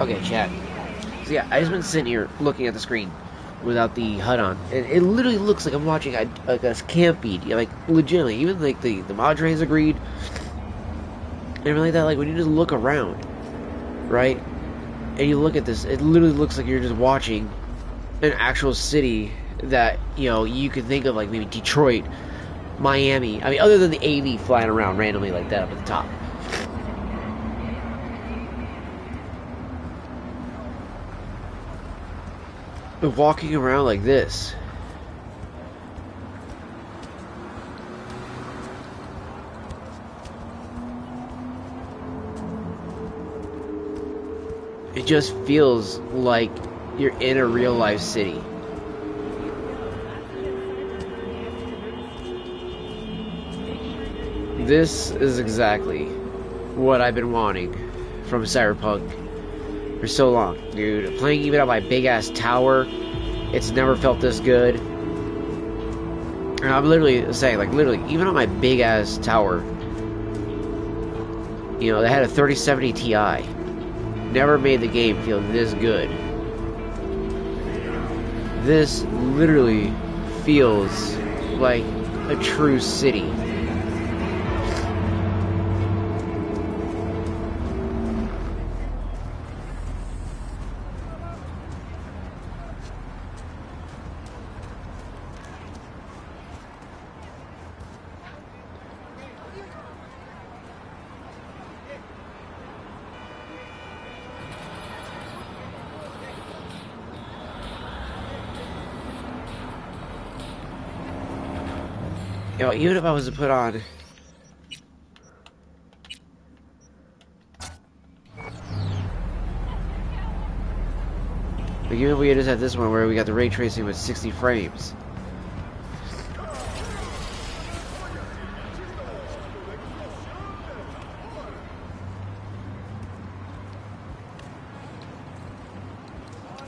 Okay, chat. So yeah, I just been sitting here looking at the screen without the HUD on. And it literally looks like I'm watching a camp feed. Like, legitimately. Even, like, the moderators agreed. And everything like that. Like, when you just look around, right? And you look at this, it literally looks like you're just watching an actual city that, you know, you could think of, like, maybe Detroit, Miami. I mean, other than the AV flying around randomly like that up at the top. But walking around like this, it just feels like you're in a real life city. This is exactly what I've been wanting from Cyberpunk for so long, dude. Playing even on my big ass tower, it's never felt this good. And I'm literally saying, like, literally, even on my big ass tower, you know, they had a 3070 Ti. Never made the game feel this good. This literally feels like a true city. You know, even if I was to put on like, even if we just had this one where we got the ray tracing with 60 frames.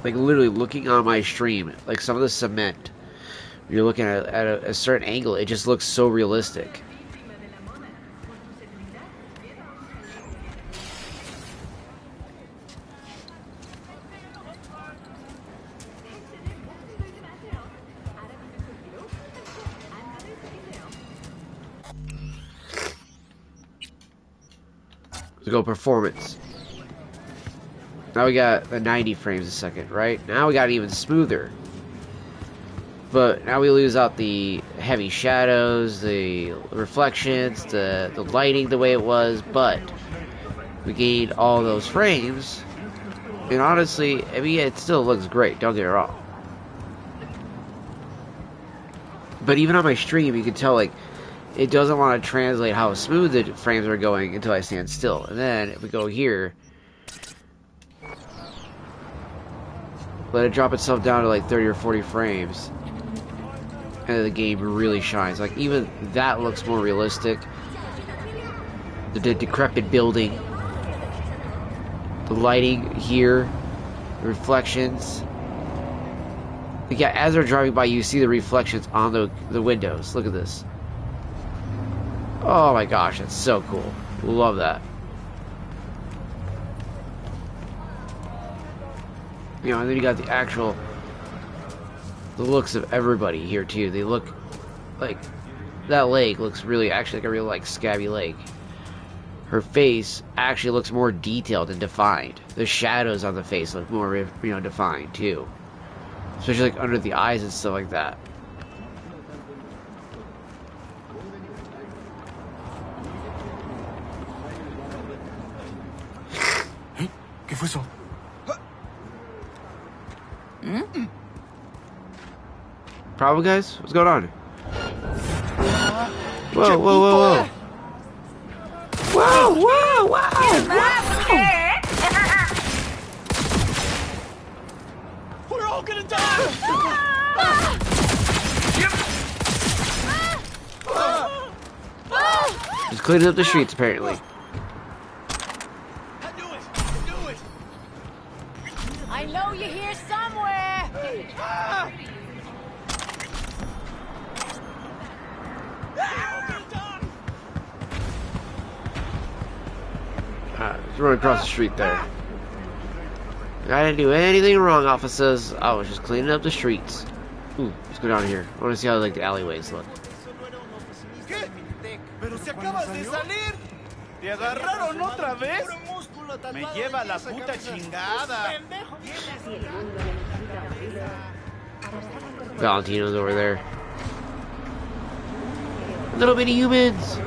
Like, literally looking on my stream, like some of the cement, you're looking at a certain angle, it just looks so realistic. Let's go performance. Now we got the 90 frames a second, right? Now we got it even smoother. But now we lose out the heavy shadows, the reflections, the lighting the way it was, but we gained all those frames. And honestly, I mean, it still looks great, don't get me wrong. But even on my stream, you can tell, like, it doesn't want to translate how smooth the frames are going until I stand still. And then, if we go here, let it drop itself down to like 30 or 40 frames. And the game really shines. Like, even that looks more realistic. The decrepit building. The lighting here. The reflections. Yeah, as they're driving by, you see the reflections on the windows. Look at this. Oh my gosh, that's so cool. Love that. You know, and then you got the looks of everybody here too. They look like, that leg looks really actually like a real, like, scabby leg. Her face actually looks more detailed and defined. The shadows on the face look more, you know, defined too. Especially like under the eyes and stuff like that. ¿Qué fue eso? Problem, guys? What's going on? Whoa, whoa, whoa, whoa. Whoa, whoa, whoa! We're all gonna die! Just cleaning up the streets, apparently. I know you're here somewhere! Just run across the street there. I didn't do anything wrong, officers. I was just cleaning up the streets. Ooh, let's go down here. I want to see how like the alleyways look. ¿Qué? Pero si acabas de salir. ¿Te agarraron otra vez? Me lleva la puta chingada. Valentino's over there. Little bitty humans.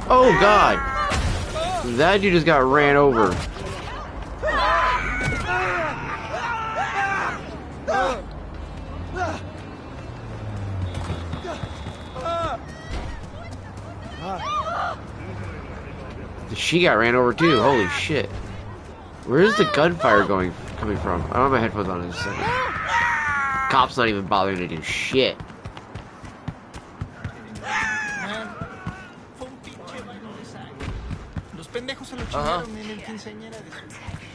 Oh God! That dude just got ran over. She got ran over too. Holy shit! Where's the gunfire coming from? I don't have my headphones on in a second. Cops not even bothering to do shit.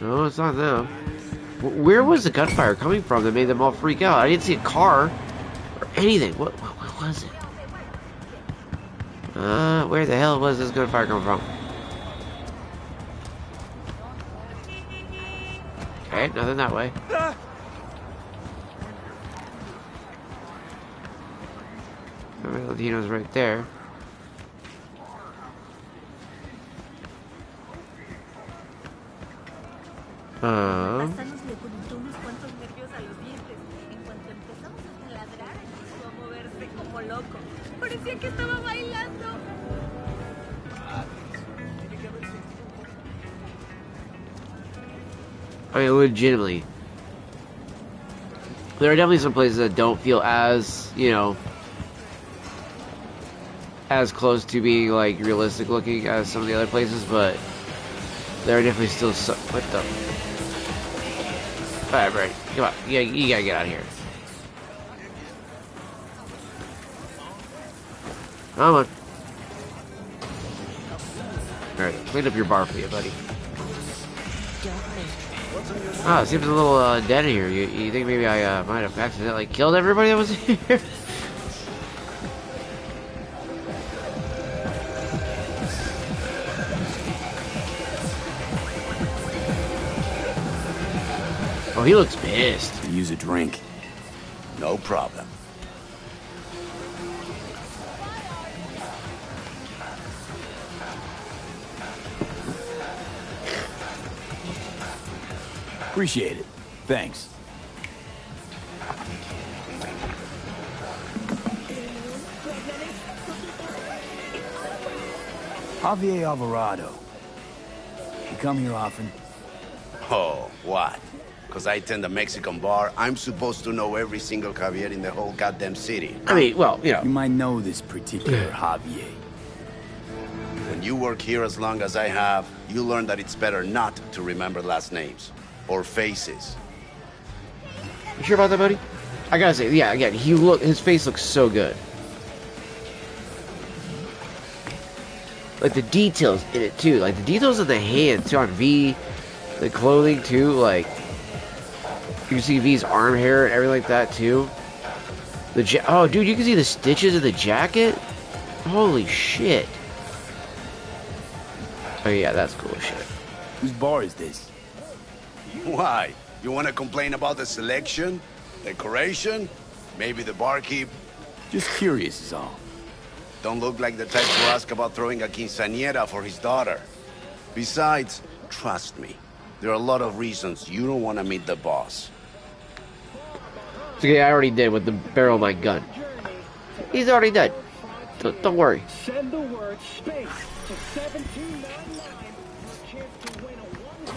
No, it's not them. Where was the gunfire coming from that made them all freak out? I didn't see a car or anything. What was it? Where the hell was this gunfire coming from? Okay, nothing that way. Latino's right there. Hasta nos levantó unos cuantos nervios a los dientes. En cuanto empezamos a ladrar, empezó a moverse como loco. Parecía que estaba bailando. I mean, legitimately. There are definitely some places that don't feel as, you know, as close to being, like, realistic looking as some of the other places, but there are definitely still some... What the... Alright, Brady, come on. You gotta get out of here. Come on. Alright, clean up your bar for you, buddy. Ah, it seems a little dead in here. You think maybe I might have accidentally killed everybody that was here? Oh, he looks pissed. Use a drink. No problem. Appreciate it. Thanks. Javier Alvarado. You come here often? Oh, what? Because I tend a Mexican bar, I'm supposed to know every single Javier in the whole goddamn city. I mean, well, you know. You might know this particular Javier. When you work here as long as I have, you learn that it's better not to remember last names. Or faces. You sure about that, buddy? I gotta say, yeah, again, his face looks so good. Like, the details in it, too. Like, the details in the hands, too, on V. The clothing, too, like... You can see V's arm hair and everything like that, too. Oh, dude, you can see the stitches of the jacket? Holy shit. Oh, yeah, that's cool as shit. Whose bar is this? Why? You want to complain about the selection? Decoration? Maybe the barkeep? Just curious is all. Don't look like the type to ask about throwing a quinceañera for his daughter. Besides, trust me, there are a lot of reasons you don't want to meet the boss. It's okay, I already did with the barrel of my gun. He's already dead. Don't worry. Send the word space to 1799 for a chance to win a one-week.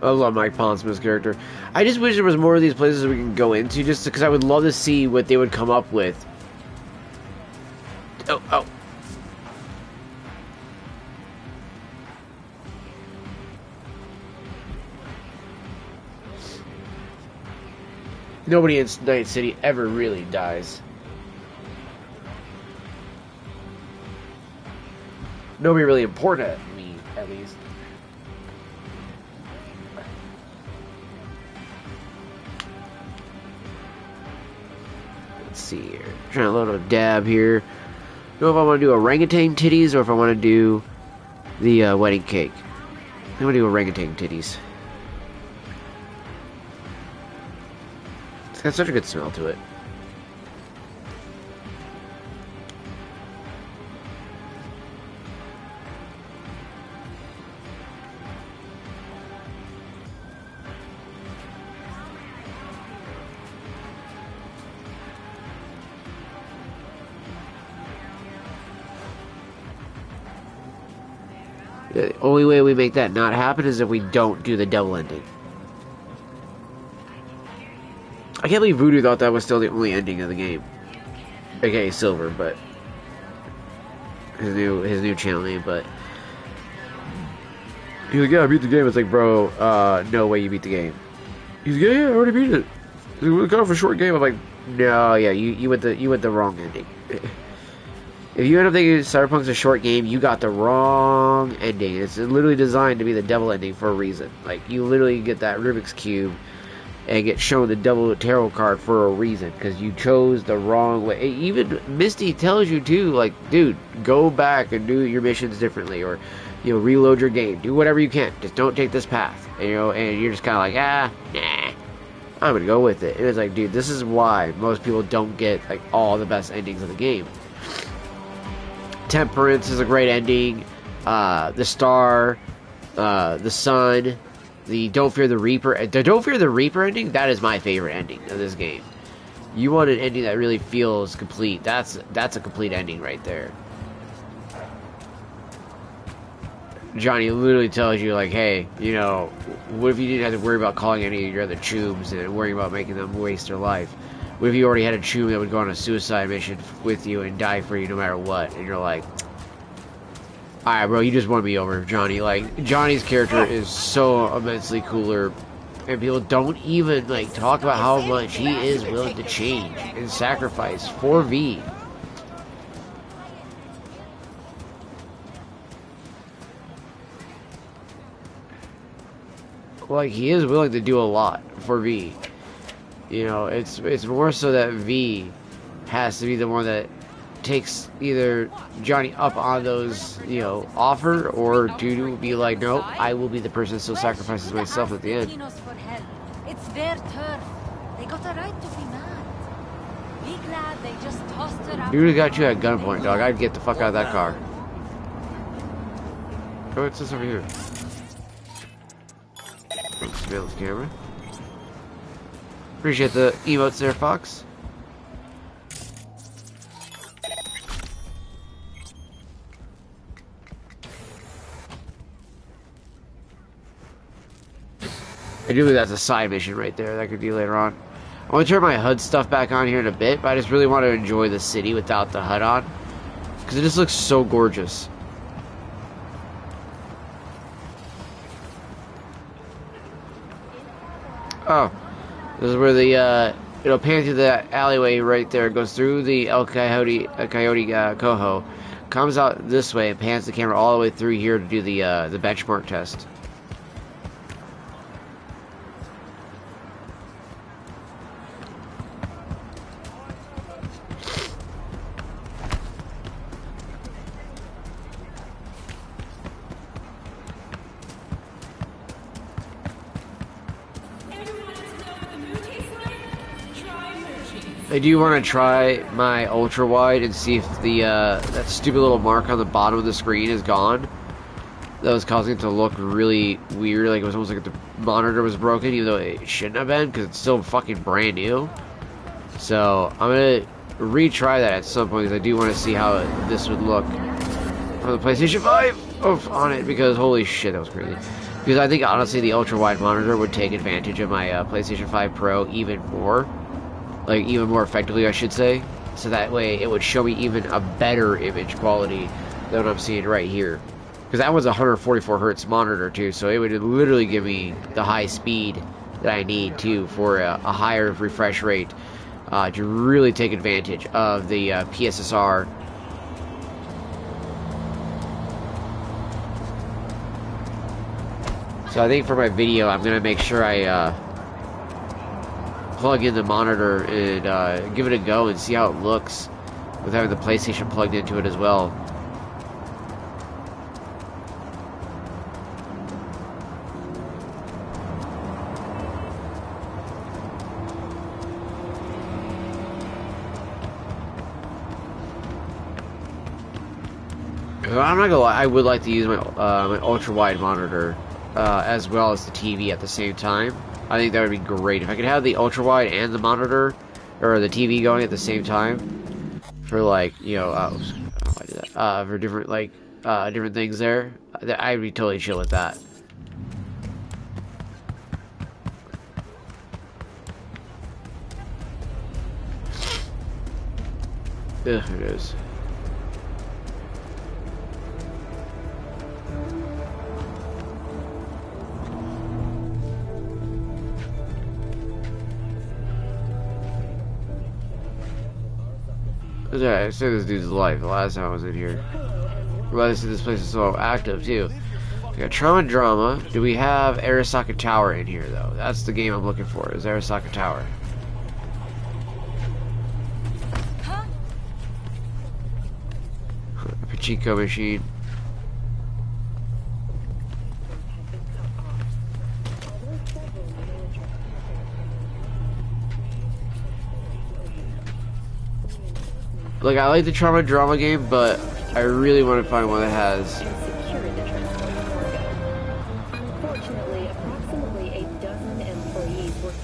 I love Mike Ponce's character. I just wish there was more of these places we can go into, just because I would love to see what they would come up with. Oh. Nobody in Night City ever really dies. Nobody really important to me, at least. Let's see here. Trying to load a dab here. I don't know if I want to do orangutan titties or if I want to do the wedding cake. I'm going to do orangutan titties. It's got such a good smell to it. The only way we make that not happen is if we don't do the double ending. I can't believe Voodoo thought that was still the only ending of the game. AKA Silver, but his new channel name, but he's like, yeah, I beat the game. It's like, bro, no way you beat the game. He's like, yeah, I already beat it. It was kind of a short game. I'm like, no, yeah, you went the wrong ending. If you end up thinking Cyberpunk's a short game, you got the wrong ending. It's literally designed to be the devil ending for a reason. Like, you literally get that Rubik's Cube and get shown the double tarot card for a reason, because you chose the wrong way. Even Misty tells you too, like, dude, go back and do your missions differently, or, you know, reload your game. Do whatever you can. Just don't take this path. And, you know, and you're just kind of like, nah, I'm gonna go with it. And it's like, dude, this is why most people don't get, like, all the best endings of the game. Temperance is a great ending. The Star, the Sun, the Don't Fear the Reaper. The Don't Fear the Reaper ending, that is my favorite ending of this game. You want an ending that really feels complete. That's a complete ending right there. Johnny literally tells you, like, hey, you know, what if you didn't have to worry about calling any of your other tubes and worrying about making them waste their life? What if you already had a tube that would go on a suicide mission with you and die for you no matter what? And you're like, alright, bro, you just won me over, Johnny. Like, Johnny's character is so immensely cooler, and people don't even, like, talk about how much he is willing to change and sacrifice for V. Like, he is willing to do a lot for V. You know, it's more so that V has to be the one that takes either Johnny up on those, you know, offer, or to be like, no, I will be the person that still sacrifices myself at the end. It's their turf. They got a right to be mad. Be glad they just tossed it out. Dude got you at gunpoint, dog. I'd get the fuck out of that car. Oh, what's this over here? Surveillance camera. Appreciate the emotes there, Fox. I do believe that's a side mission right there that I could do later on. I want to turn my HUD stuff back on here in a bit, but I just really want to enjoy the city without the HUD on, because it just looks so gorgeous. Oh. This is where the, it'll pan through the alleyway right there. It goes through the El Coyote, Coho, comes out this way and pans the camera all the way through here to do the benchmark test. I do want to try my ultra wide and see if the that stupid little mark on the bottom of the screen is gone. That was causing it to look really weird, like it was almost like the monitor was broken, even though it shouldn't have been, because it's still fucking brand new. So I'm gonna retry that at some point, because I do want to see how this would look on the PlayStation 5 on it, because holy shit, that was crazy. Because I think honestly the ultra wide monitor would take advantage of my PlayStation 5 Pro even more. Like, even more effectively, I should say. So that way, it would show me even a better image quality than what I'm seeing right here. Because that was a 144 hertz monitor, too. So it would literally give me the high speed that I need, too, for a higher refresh rate. To really take advantage of the PSSR. So I think for my video, I'm going to make sure I... plug in the monitor and give it a go and see how it looks with having the PlayStation plugged into it as well. I'm not gonna lie, I would like to use my my ultra-wide monitor as well as the TV at the same time. I think that would be great. If I could have the ultra-wide and the monitor, or the TV going at the same time, for like, you know, why did that? For different, like, different things there, I'd be totally chill with that. Ugh, it is. I saved this dude's life the last time I was in here. I'm glad to see this place is so active too. We got Trauma Drama. Do we have Arasaka Tower in here though? That's the game I'm looking for, is Arasaka Tower. Pachinko machine. Like, I like the Trauma Drama game, but I really want to find one that has...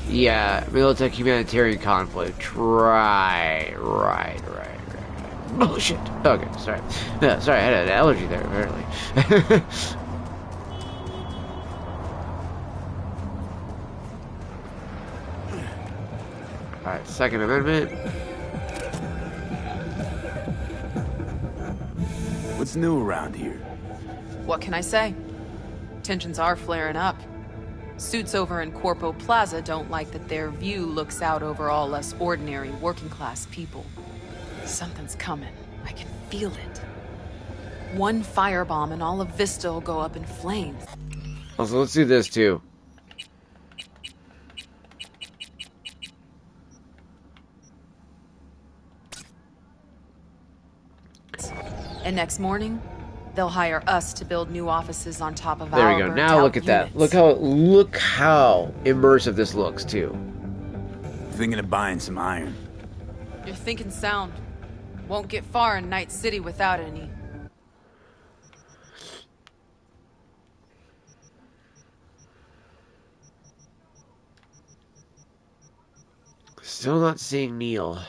Yeah, Militech humanitarian conflict. Right. Bullshit. Okay, sorry. Yeah, sorry, I had an allergy there, apparently. Alright, Second Amendment. What's new around here? What can I say? Tensions are flaring up. Suits over in Corpo Plaza don't like that their view looks out over all us ordinary working-class people. Something's coming. I can feel it. One firebomb and all of Vista will go up in flames. Also, let's do this too. And next morning, they'll hire us to build new offices on top of there our we go. burnt Now out look at that. units. Look how immersive this looks too. Thinking of buying some iron. You're thinking sound. Won't get far in Night City without any. Still not seeing Neil.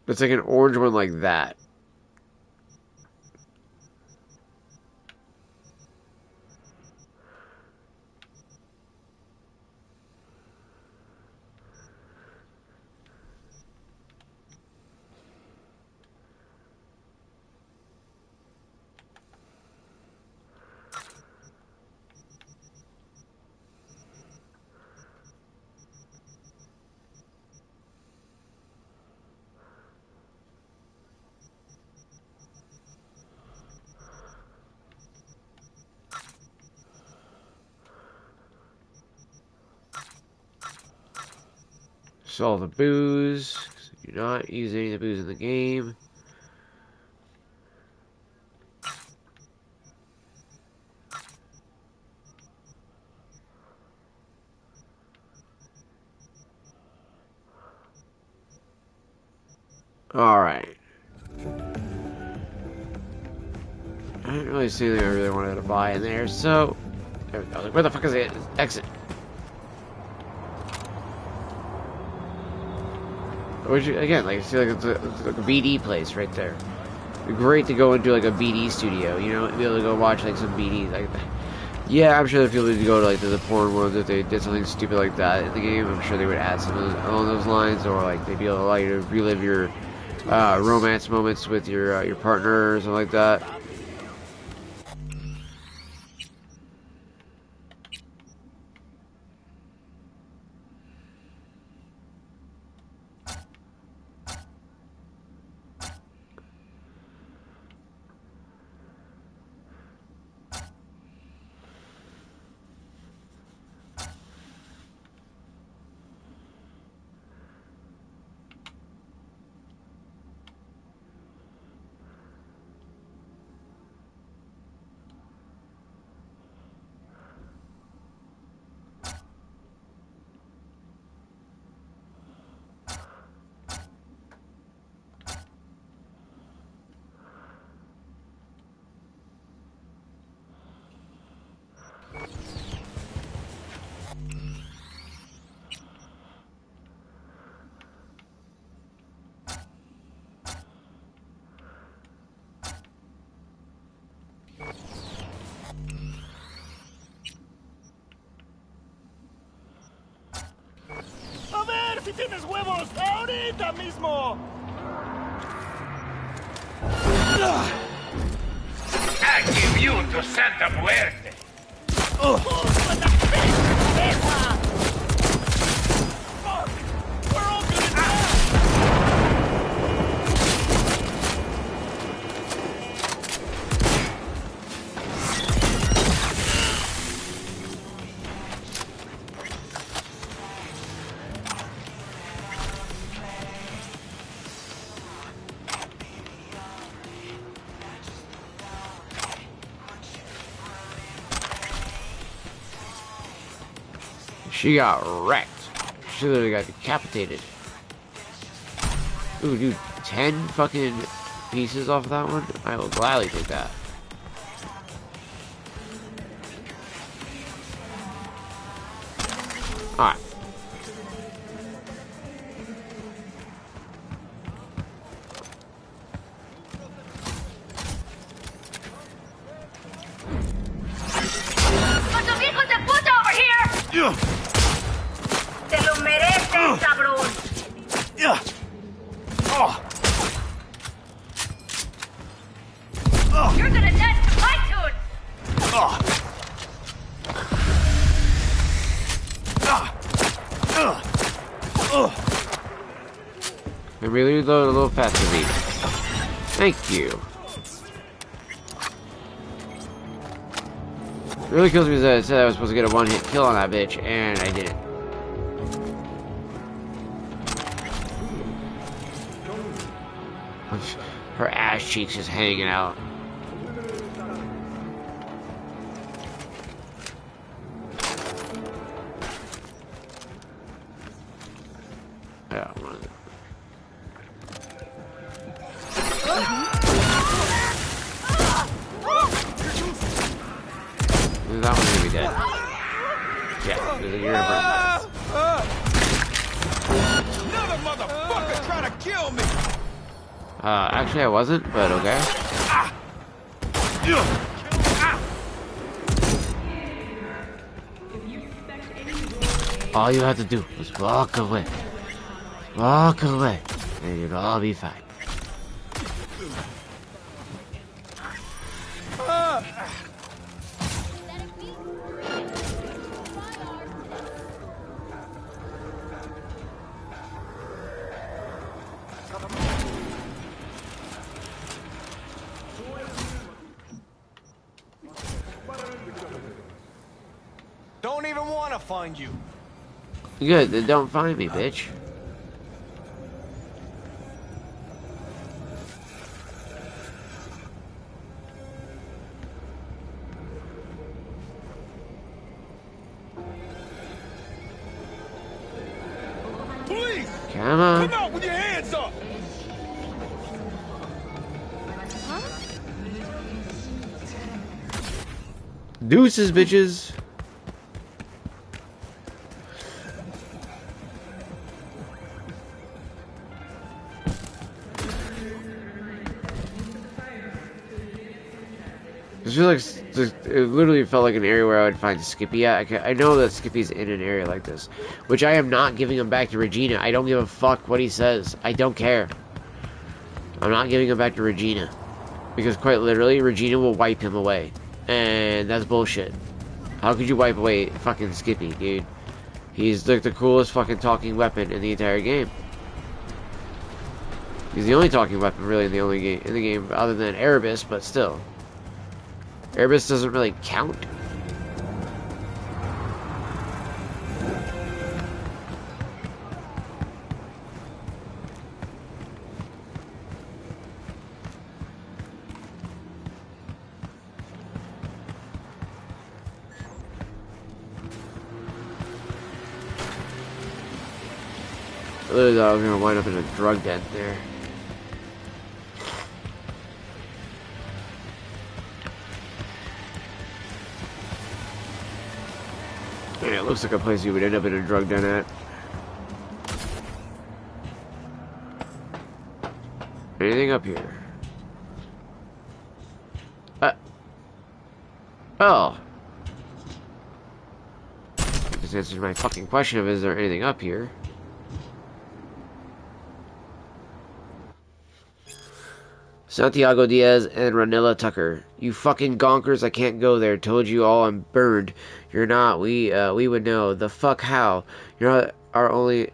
It's like an orange one like that. So all the booze. Do not use any of the booze in the game. Alright. I didn't really see anything I really wanted to buy in there, so... There we go. Like, where the fuck is it? Exit. Which, again, like, see, like, it's like a BD place right there. It'd be great to go into, like, a BD studio, you know? And be able to go watch, like, some BD, like... Yeah, I'm sure that people would go to, like, the porn ones if they did something stupid like that in the game. I'm sure they would add some along those lines, or, like, they'd be able to allow you to relive your romance moments with your partner or something like that. A ver si tienes huevos ahorita mismo. I give you to Santa Muerte. She got wrecked. She literally got decapitated. Ooh, dude, 10 fucking pieces off of that one? I will gladly take that. Alright. ¡Los hijos de puta over here! ¡Te lo mereces, cabrón! You're gonna dance to my tune! And reload a little faster, V. Thank you. It really kills me that I said I was supposed to get a one-hit kill on that bitch, and I didn't. Her ass cheeks just hanging out. Yeah, one. That one's gonna be dead. Yeah, you're gonna burn. Another motherfucker trying to kill me. Actually I wasn't, but okay. All you have to do is walk away. Walk away, and you'll all be fine. Don't even want to find you. Good, then don't find me, bitch. Police! Come on. Come out with your hands up! Deuces, bitches. It literally felt like an area where I would find Skippy at. I know that Skippy's in an area like this, which I am not giving him back to Regina. I don't give a fuck what he says. I don't care. I'm not giving him back to Regina. Because quite literally, Regina will wipe him away. And that's bullshit. How could you wipe away fucking Skippy, dude? He's like the coolest fucking talking weapon in the entire game. He's the only talking weapon really in the game other than Erebus, but still. Erebus doesn't really count. I literally thought I was gonna wind up in a drug den there. Yeah, it looks like a place you would end up in a drug den at. Anything up here? Oh. This answers my fucking question of is there anything up here? Santiago Diaz and Ranella Tucker. You fucking gonkers, I can't go there. Told you all I'm burned. You're not. We would know. The fuck how? You're not our only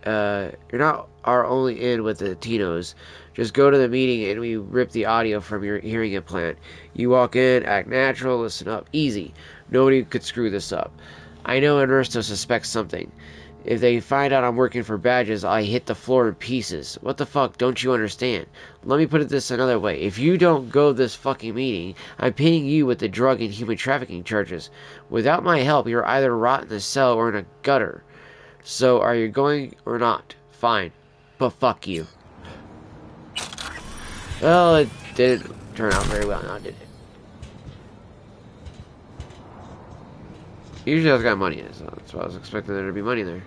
in with the Tinos. Just go to the meeting and we rip the audio from your hearing implant. You walk in, act natural, listen up. Easy. Nobody could screw this up. I know Ernesto suspects something. If they find out I'm working for badges, I hit the floor in pieces. What the fuck, don't you understand? Let me put it this another way. If you don't go this fucking meeting, I'm paying you with the drug and human trafficking charges. Without my help, you're either rot in the cell or in a gutter. So, are you going or not? Fine. But fuck you. Well, it didn't turn out very well now, did it? Usually it's got money in it, so that's why I was expecting there to be money there.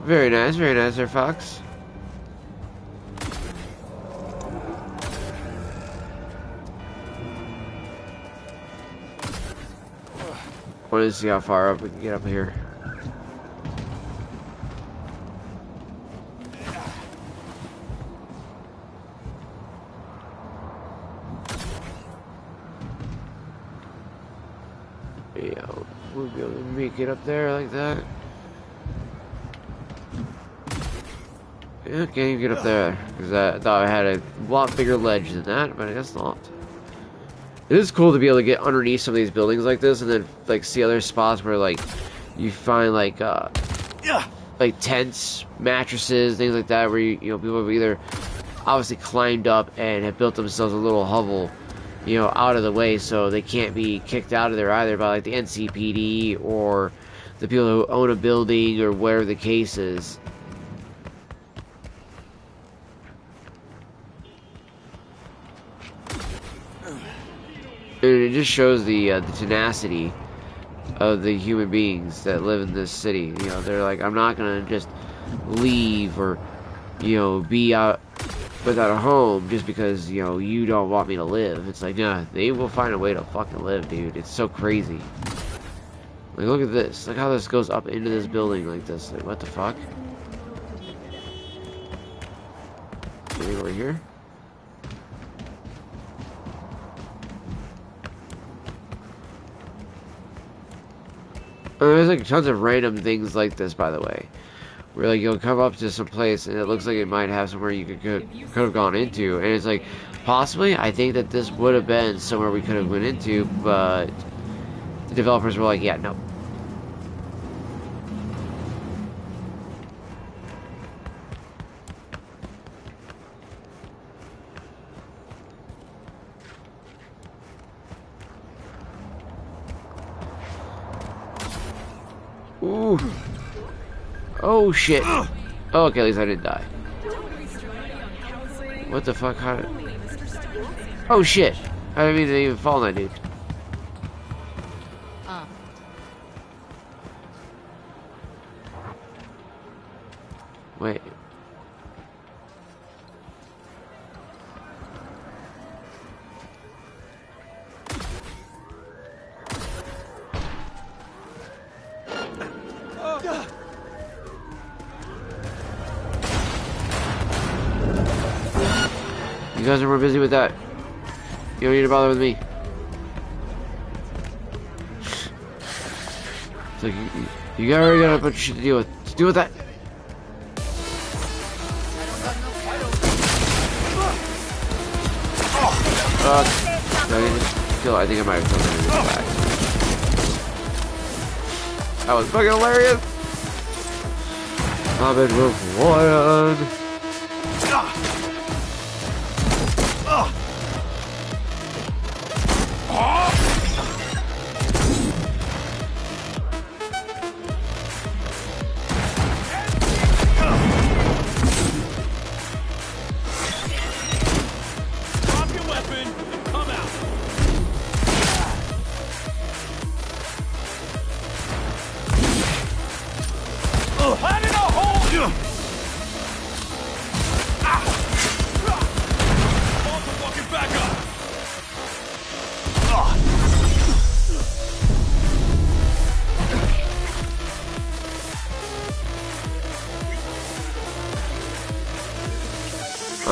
Very nice there, Fox. Want to see how far up we can get up here. Yeah, we'll be able to make it up there like that. Yeah, can't even get up there because I thought I had a lot bigger ledge than that, but I guess not. It is cool to be able to get underneath some of these buildings like this and then like see other spots where like you find like tents, mattresses, things like that where you know people have either obviously climbed up and have built themselves a little hovel, you know, out of the way so they can't be kicked out of there either by like the NCPD or the people who own a building or whatever the case is. And it just shows the tenacity of the human beings that live in this city. You know, they're like, I'm not gonna just leave or, you know, be out without a home just because, you know, you don't want me to live. It's like, nah, they will find a way to fucking live, dude. It's so crazy. Like, look at this. Look how this goes up into this building like this. Like, what the fuck? Anything over here? There's like tons of random things like this, by the way, where like you'll come up to some place and it looks like it might have somewhere you could have gone into, and it's like possibly I think that this would have been somewhere we could have went into, but the developers were like, yeah, no. Ooh. Oh shit. Oh, okay, at least I didn't die. What the fuck? How did... Oh shit. I didn't mean to even fall on that dude. Wait. You guys are more busy with that. You don't need to bother with me. It's like you already got a bunch of shit to deal with. Just deal with that. I think I might have killed him in the back. That was fucking hilarious. Hobbit with one.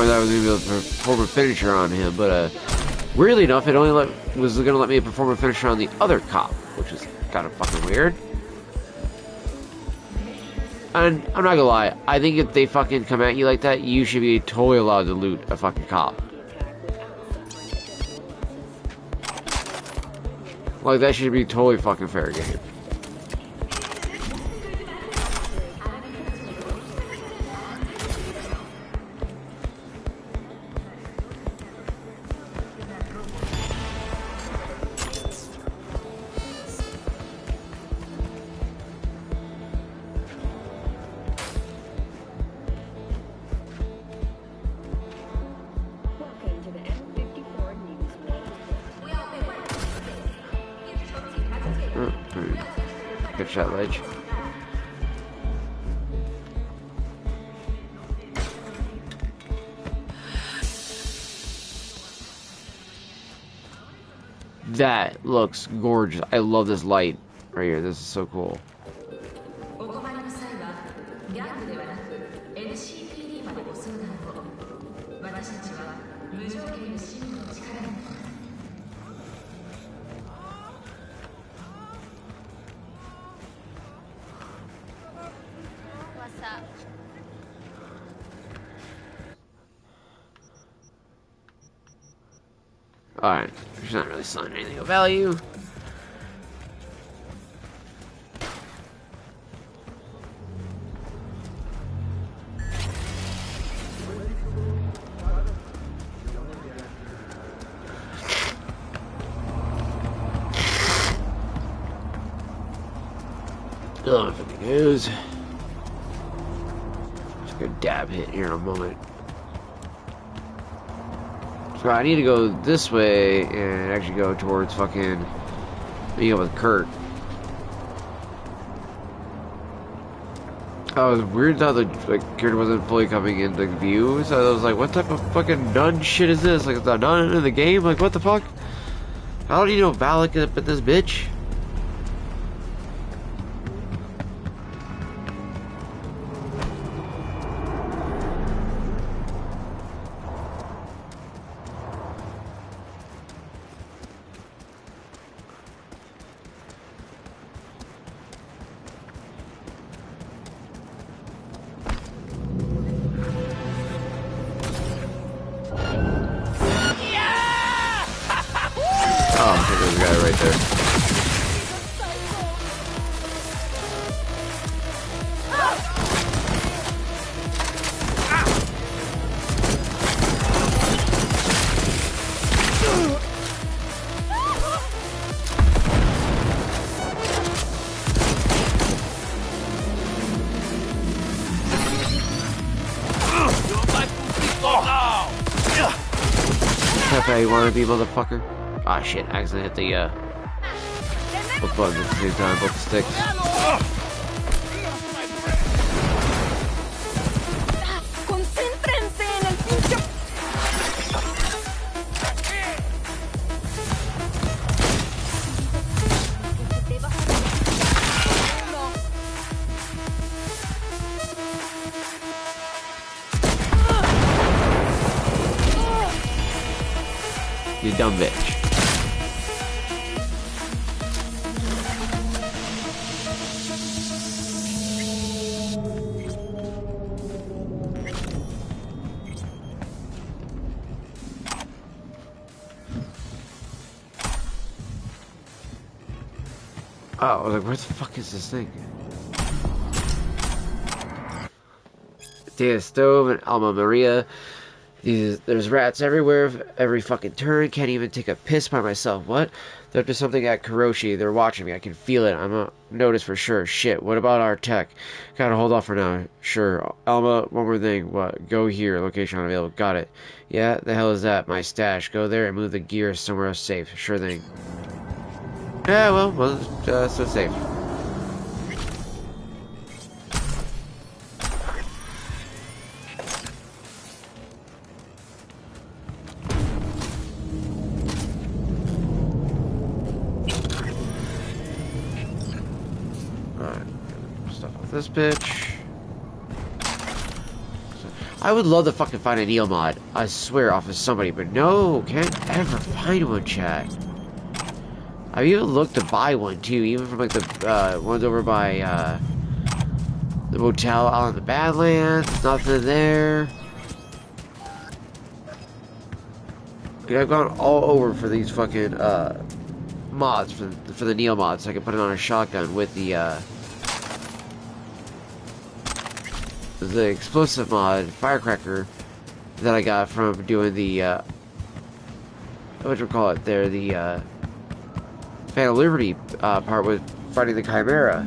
or that I was going to be able to perform a finisher on him, but weirdly enough, it only was going to let me perform a finisher on the other cop, which is kind of fucking weird. And I'm not gonna lie, I think if they fucking come at you like that, you should be totally allowed to loot a fucking cop. Like, that should be totally fucking fair game. Good shot, Ledge. That looks gorgeous. I love this light right here. This is so cool. Alright, she's not really selling anything of value. Oh, if it goes. Just go dab hit here in a moment. So I need to go this way and actually go towards fucking meeting up with Kurt. I was weird how the Kurt wasn't fully coming into view, so I was like, what type of fucking nun shit is this? Like, the nun in the game? Like, what the fuck? How do you know Valak up at this bitch? Pepe, you wanna be, motherfucker? Ah, shit, I accidentally hit the, both buttons at the same time, both the sticks. You dumb bitch. Oh, I was like, where the fuck is this thing? Data stove and Alma Maria. There's rats everywhere, every fucking turn. Can't even take a piss by myself. What? They're up to something at Kuroshi. They're watching me. I can feel it. I'm a notice for sure. Shit. What about our tech? Gotta hold off for now. Sure. Alma, one more thing. What? Go here. Location unavailable. Got it. Yeah? The hell is that? My stash. Go there and move the gear somewhere else safe. Sure thing. Yeah, well, so safe. Alright, stuff off this bitch. I would love to fucking find a Neo mod, I swear, off of somebody, but no, can't ever find one, chat. I've even looked to buy one, too, even from, like, the, ones over by, the motel out in the Badlands. Nothing there. Dude, I've gone all over for these fucking, mods, for the Neo mods, so I can put it on a shotgun with the explosive mod, Firecracker, that I got from doing the, whatchamacallit there, the, Phantom Liberty, part with fighting the Chimera.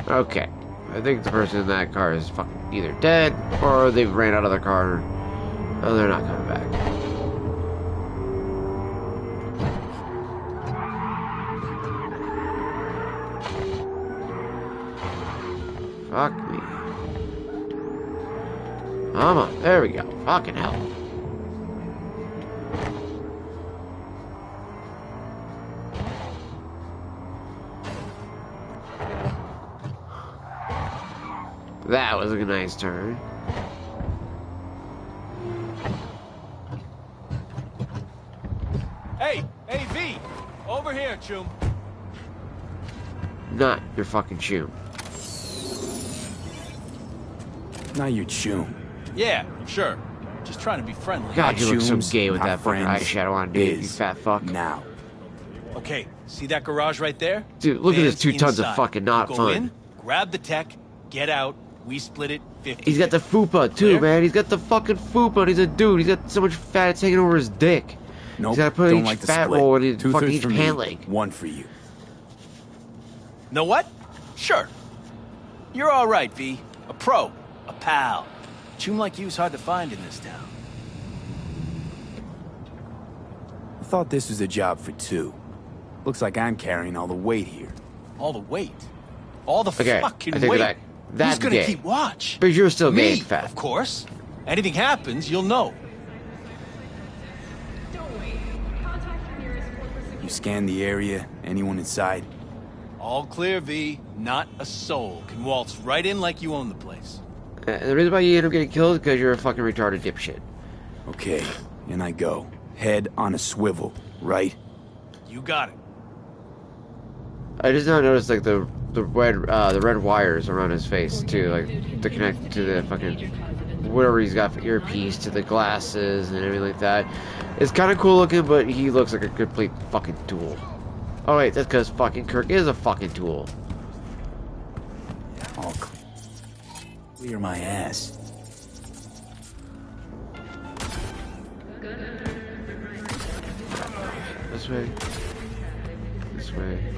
Okay. I think the person in that car is fucking either dead, or they've ran out of their car. Oh, they're not coming back. Fuck me. Come on, there we go. Fucking hell. That was a nice turn. Hey, V! Over here, Choom. Not your fucking shoe. Not your chum. Yeah, sure. Just trying to be friendly. God, you look so gay with that fucking eyeshadow on, dude. You fat fuck. Now. Okay, see that garage right there? Dude, look at this Vans 2 tons inside. of fucking not Go fun. in, grab the tech, get out, we split it 50. He's got the fupa too, man. He's got the fucking fupa, and he's a dude. He's got so much fat it's hanging over his dick. Nope, he's got to put don't each like the fat split. roll in his 2/3 fucking each for me, pant leg. 1 for you. Know what? Sure. You're all right, V. A pro. A pal. Choom like you's hard to find in this town. I thought this was a job for 2. Looks like I'm carrying all the weight here. All the weight. All the Okay, fucking I think weight. that's Who's gonna gay. keep watch? But you're still gay Me, and fat. of course. Anything happens, you'll know. You scanned the area? Anyone inside? All clear, V. Not a soul can waltz right in like you own the place. The reason why you end up getting killed is because you're a fucking retarded dipshit. Okay, in I go. Head on a swivel, right? You got it. I just now noticed like the red wires around his face too, like to connect to the fucking whatever he's got for earpiece to the glasses and everything like that. It's kind of cool looking, but he looks like a complete fucking tool. Oh wait, that's because fucking Kirk is a fucking tool. All clear my ass. This way. This way.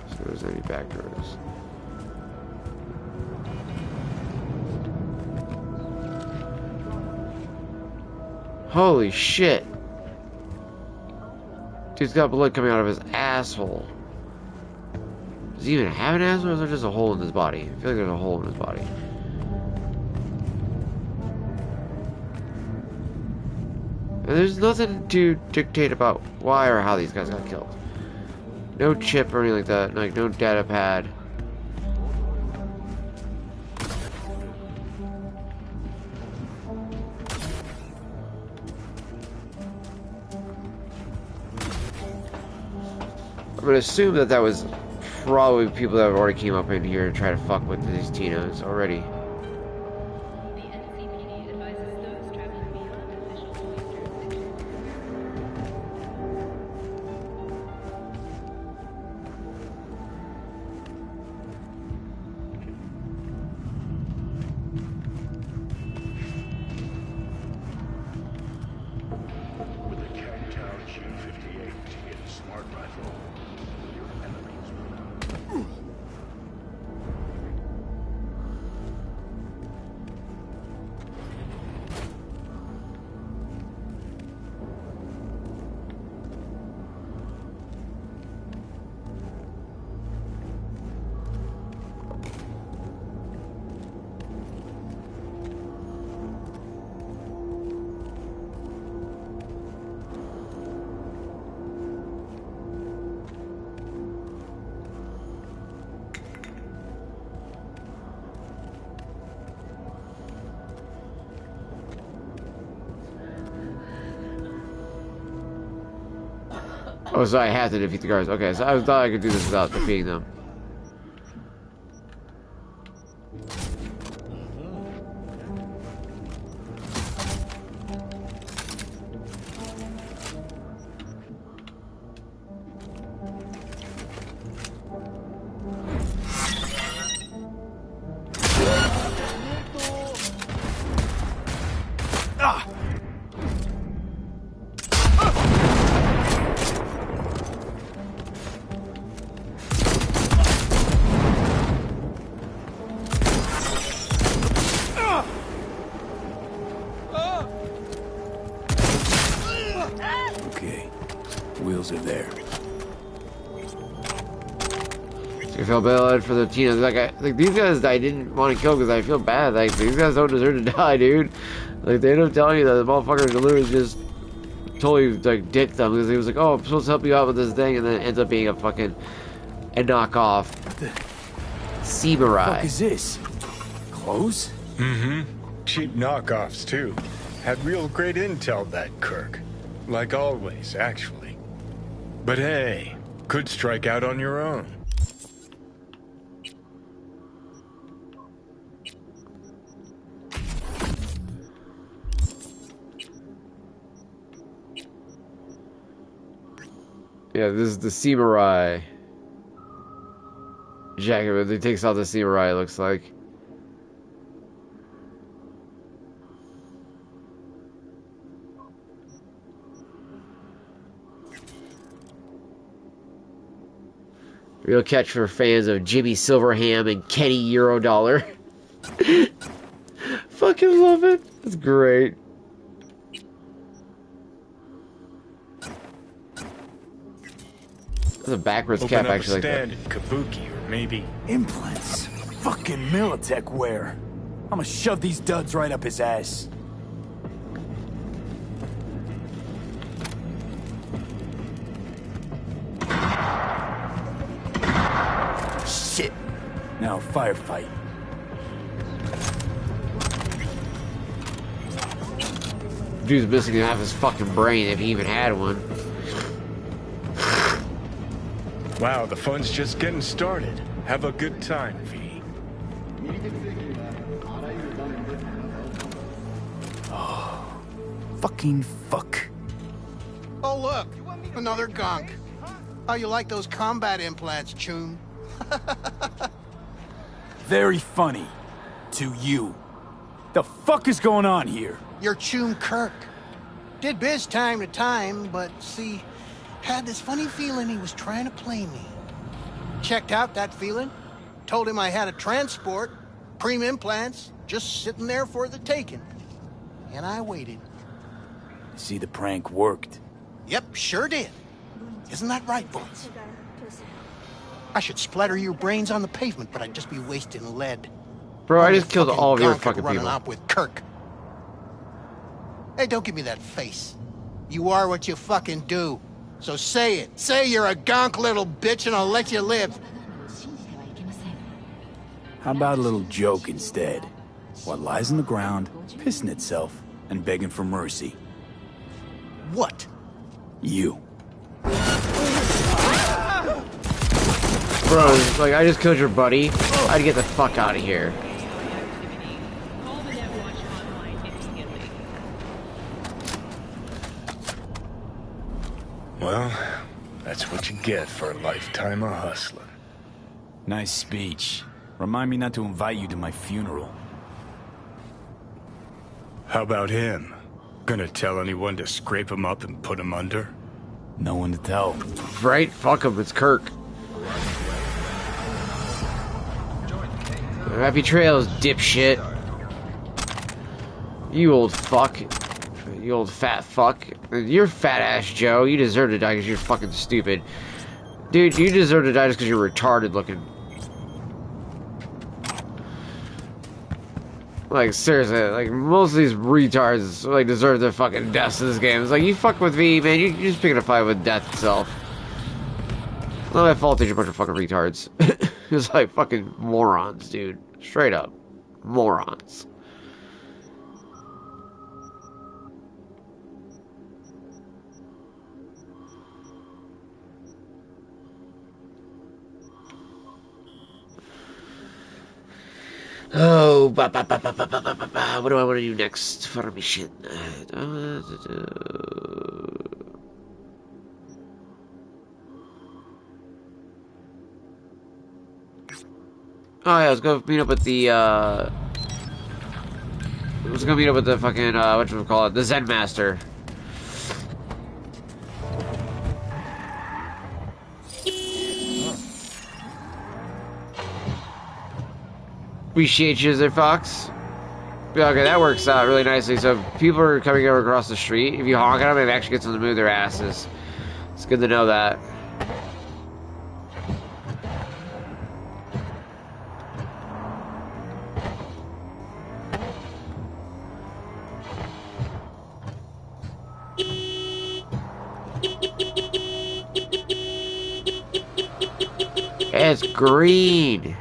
So there's any back doors. Holy shit. Dude's got blood coming out of his asshole. Does he even have an asshole, or is there just a hole in his body? I feel like there's a hole in his body. And there's nothing to dictate about why or how these guys got killed. No chip or anything like that. Like, no data pad. gonna assume that that was probably people that have already came up in here and try to fuck with these Tinos already. Oh, so I have to defeat the guards. Okay, so I thought I could do this without defeating them. I feel bad for the Tinos. Like these guys I didn't want to kill because I feel bad. Like these guys don't deserve to die, dude. Like they end up telling you that the motherfucker literally just totally like dicked them because he was like, "Oh, I'm supposed to help you out with this thing," and then it ends up being a knockoff. Cyberpunk. What is this? Clothes? Mm-hmm. Cheap knockoffs too. Had real great intel, that Kirk. Like always, actually. But hey, could strike out on your own. Yeah, this is the samurai jacket, but he takes off the samurai, it looks like. Real catch for fans of Jimmy Silverhand and Kenny Eurodollar. Fucking love it. That's great. That's a backwards Open cap, up actually. A stand at Kabuki, or maybe implants. Fucking Militech wear. I'ma shove these duds right up his ass. Shit. Now firefight. Dude's missing half his fucking brain if he even had one. Wow, the fun's just getting started. Have a good time, V. Oh, fucking fuck. Oh, look, another gunk. How you like those combat implants, Chum? Very funny. To you. The fuck is going on here? You're Chum Kirk. Did biz time to time, but see, had this funny feeling he was trying to play me. Checked out that feeling. Told him I had a transport, preem implants, just sitting there for the taking. And I waited. See, the prank worked. Yep, sure did. Isn't that right, boys? I should splatter your brains on the pavement, but I'd just be wasting lead. Bro, I just killed all of your fucking running people. up with Kirk. Hey, don't give me that face. You are what you fucking do. So say it. Say you're a gonk little bitch and I'll let you live. How about a little joke instead? What lies on the ground, pissing itself, and begging for mercy? What? You. bro, like, I just killed your buddy. I'd get the fuck out of here. Well, that's what you get for a lifetime of hustling. Nice speech. Remind me not to invite you to my funeral. How about him? Gonna tell anyone to scrape him up and put him under? No one to tell. Right? Fuck him, it's Kirk. Happy trails, dipshit. You old fuck. You old fat fuck. You're fat ass Joe. You deserve to die because you're fucking stupid. Dude, you deserve to die just because you're retarded looking. Like, seriously, like, most of these retards, like, deserve their fucking deaths in this game. It's like, you fuck with me, man, you're just picking a fight with death itself. It's not my fault that you're a bunch of fucking retards. It's like fucking morons, dude. Straight up. Morons. Oh, what do I want to do next for a mission? Oh yeah, let's go meet up with the let's go meet up with the fucking whatchamacallit, the Zen Master. Appreciate you there, Fox. Yeah, okay, that works out really nicely. So if people are coming over across the street, if you honk at them, it actually gets them to move their asses. It's good to know that. It's green.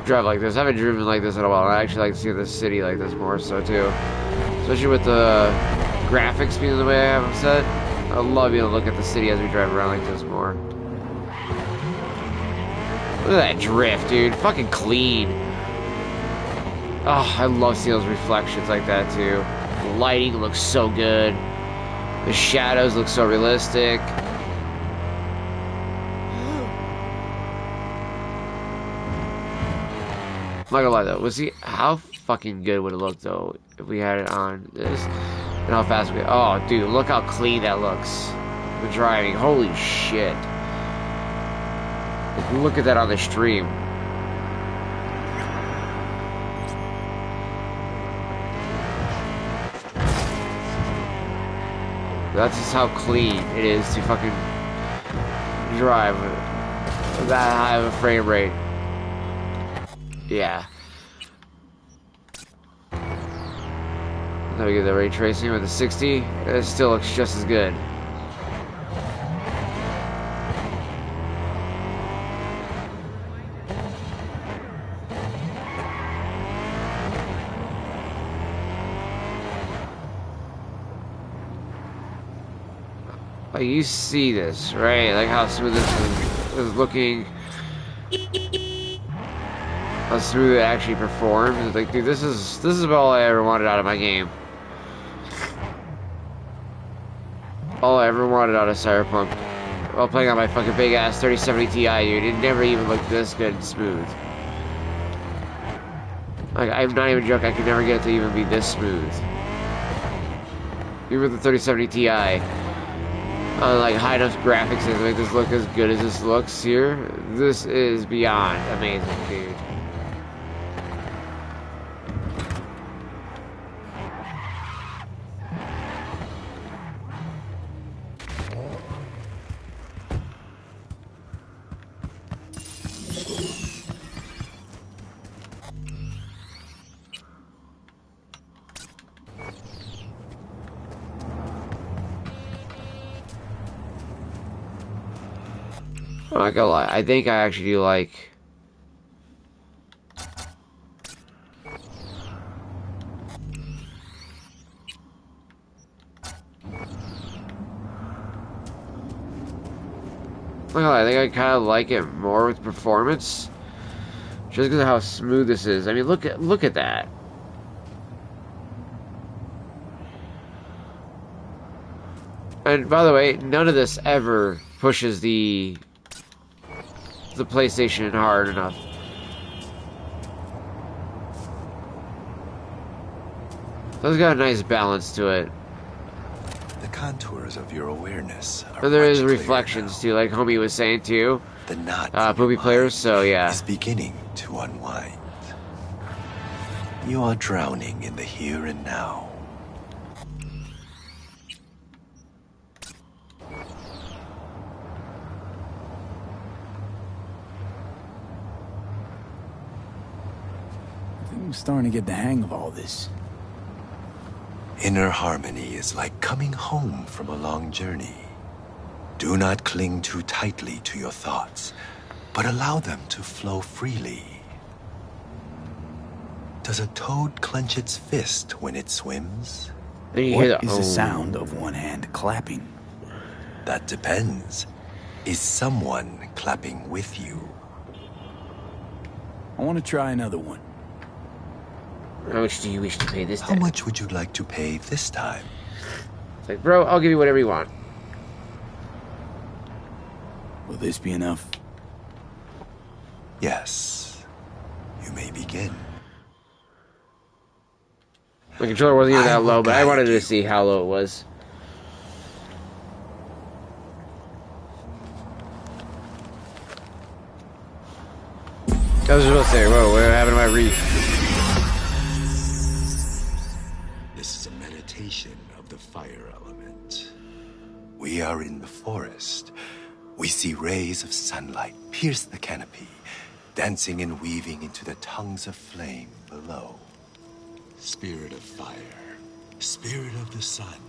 Drive like this. I haven't driven like this in a while. I actually like to see the city like this more so too. Especially with the graphics being the way I have them set. I love being able to look at the city as we drive around like this more. Look at that drift, dude. Fucking clean. Oh, I love seeing those reflections like that too. The lighting looks so good. The shadows look so realistic. I'm not gonna lie though, how fucking good would it look though if we had it on this and how fast we oh dude, look how clean that looks. The driving, holy shit. Like, look at that on the stream. That's just how clean it is to fucking drive with that high of a frame rate. Yeah. Now we get the ray tracing with the 60. It still looks just as good. Like, you see this, right? Like how smooth this is looking. How smooth it actually performs. It's like, dude, this is about all I ever wanted out of my game. All I ever wanted out of Cyberpunk. While playing on my fucking big ass 3070 Ti, dude, it never even looked this good and smooth. Like, I'm not even joking, I could never get it to even be this smooth. Even with the 3070 Ti. Like high enough graphics to make this look as good as this looks here. This is beyond amazing, dude. I'm not gonna lie, I think I actually do like I think I kind of like it more with performance, just because of how smooth this is. I mean, look at that. And by the way, none of this ever pushes the PlayStation hard enough. So it's got a nice balance to it. The contours of your awareness are And there is much reflections too, like homie was saying too. The knot Poopy players, so yeah. is beginning to unwind. You are drowning in the here and now. I think I'm starting to get the hang of all this. Inner harmony is like coming home from a long journey. Do not cling too tightly to your thoughts, but allow them to flow freely. Does a toad clench its fist when it swims? What is the sound of one hand clapping? That depends. Is someone clapping with you? I want to try another one. How much do you wish to pay this time? How much would you like to pay this time? It's like, bro, I'll give you whatever you want. Will this be enough? Yes. You may begin. My controller wasn't even that low, but I wanted to see how low it was. I was just about to say, whoa, what happened to my reef? This is a meditation of the fire element. We are in the forest. We see rays of sunlight pierce the canopy, dancing and weaving into the tongues of flame below. Spirit of fire, spirit of the sun,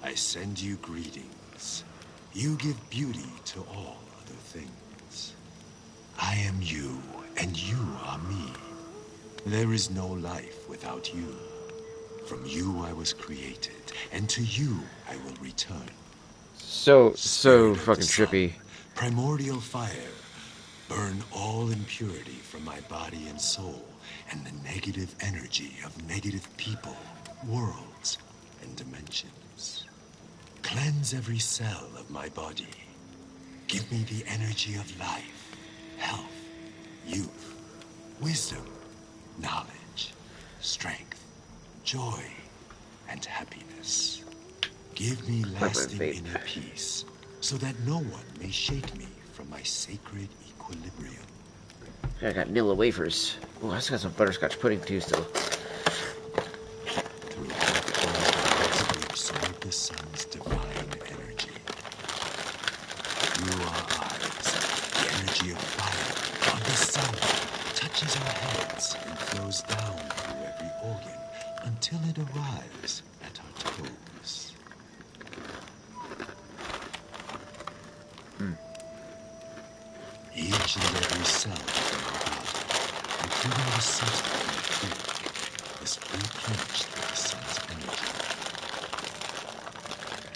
I send you greetings. You give beauty to all other things. I am you, and you are me. There is no life without you. From you I was created, and to you I will return. So fucking trippy. Primordial fire, burn all impurity from my body and soul, and the negative energy of negative people, worlds, and dimensions. Cleanse every cell of my body. Give me the energy of life, health, youth, wisdom, knowledge, strength, joy, and happiness. Give me lasting inner peace, so that no one may shake me from my sacred equilibrium. I got Nilla wafers. Oh, I still got some butterscotch pudding too still. Through we absorb the sun's divine energy. Through our eyes, the energy of fire, of the sun, touches our heads and flows down through every organ until it arrives at our toes. Each and every cell within our body, including the center of my feet, is replenished with the sun's energy.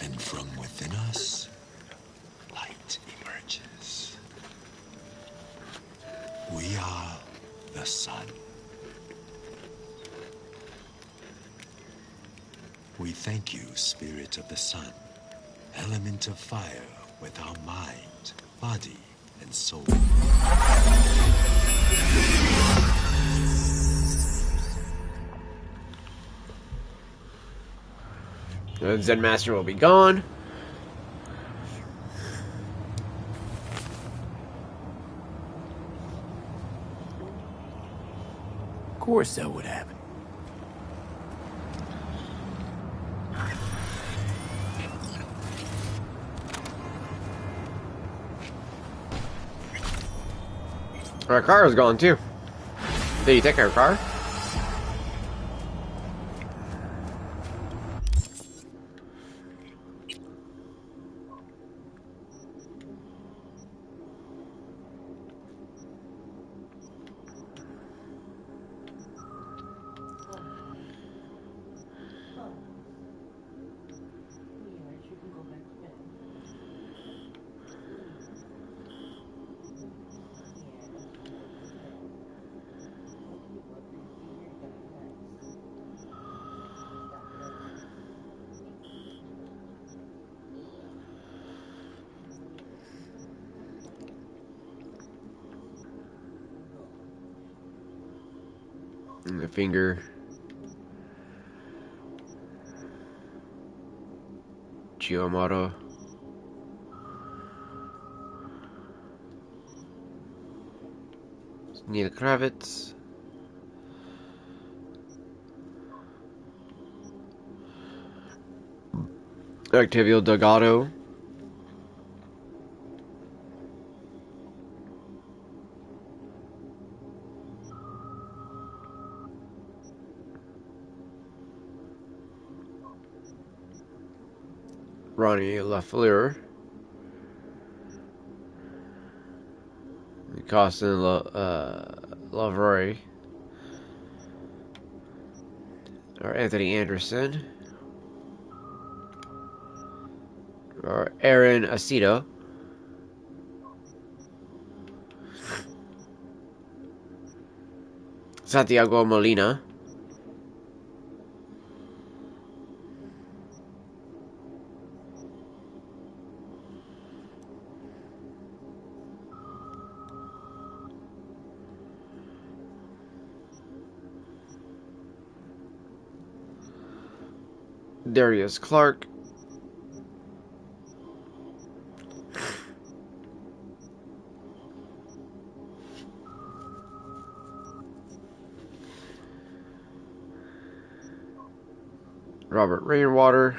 And from within us, light emerges. We are the sun. We thank you, Spirit of the Sun, element of fire with our mind, body, and soul. The Zen Master will be gone. Of course that would happen. Our car is gone too. Did you take our car? And the finger. Giamatto. Neil Kravitz. Octavio Delgado. Ronnie Lafleur. Costin Lavroy. Or Anthony Anderson. Or Aaron Aceto. Santiago Molina. Darius Clark. Robert Rainwater.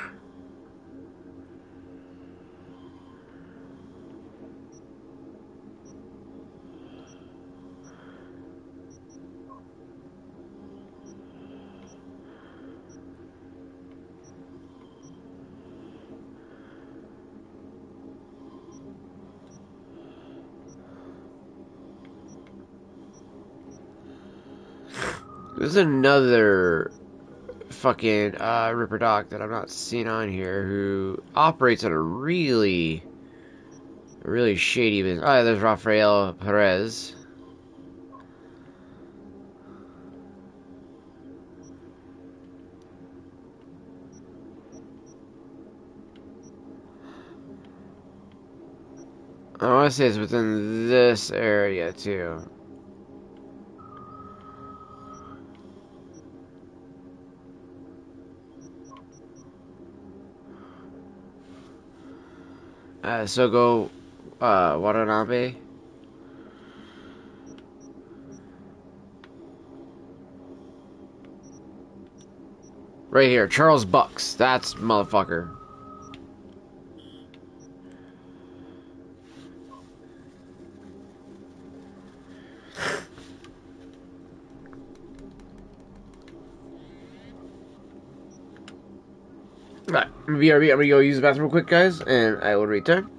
There's another fucking Ripper Doc that I'm not seeing on here who operates on a really shady business. Oh, yeah, there's Rafael Perez. I want to say it's within this area too. Sogo Watanabe. Right here, Charles Bucks. That's motherfucker. Right, BRB, I'm gonna go use the bathroom real quick, guys, and I will return.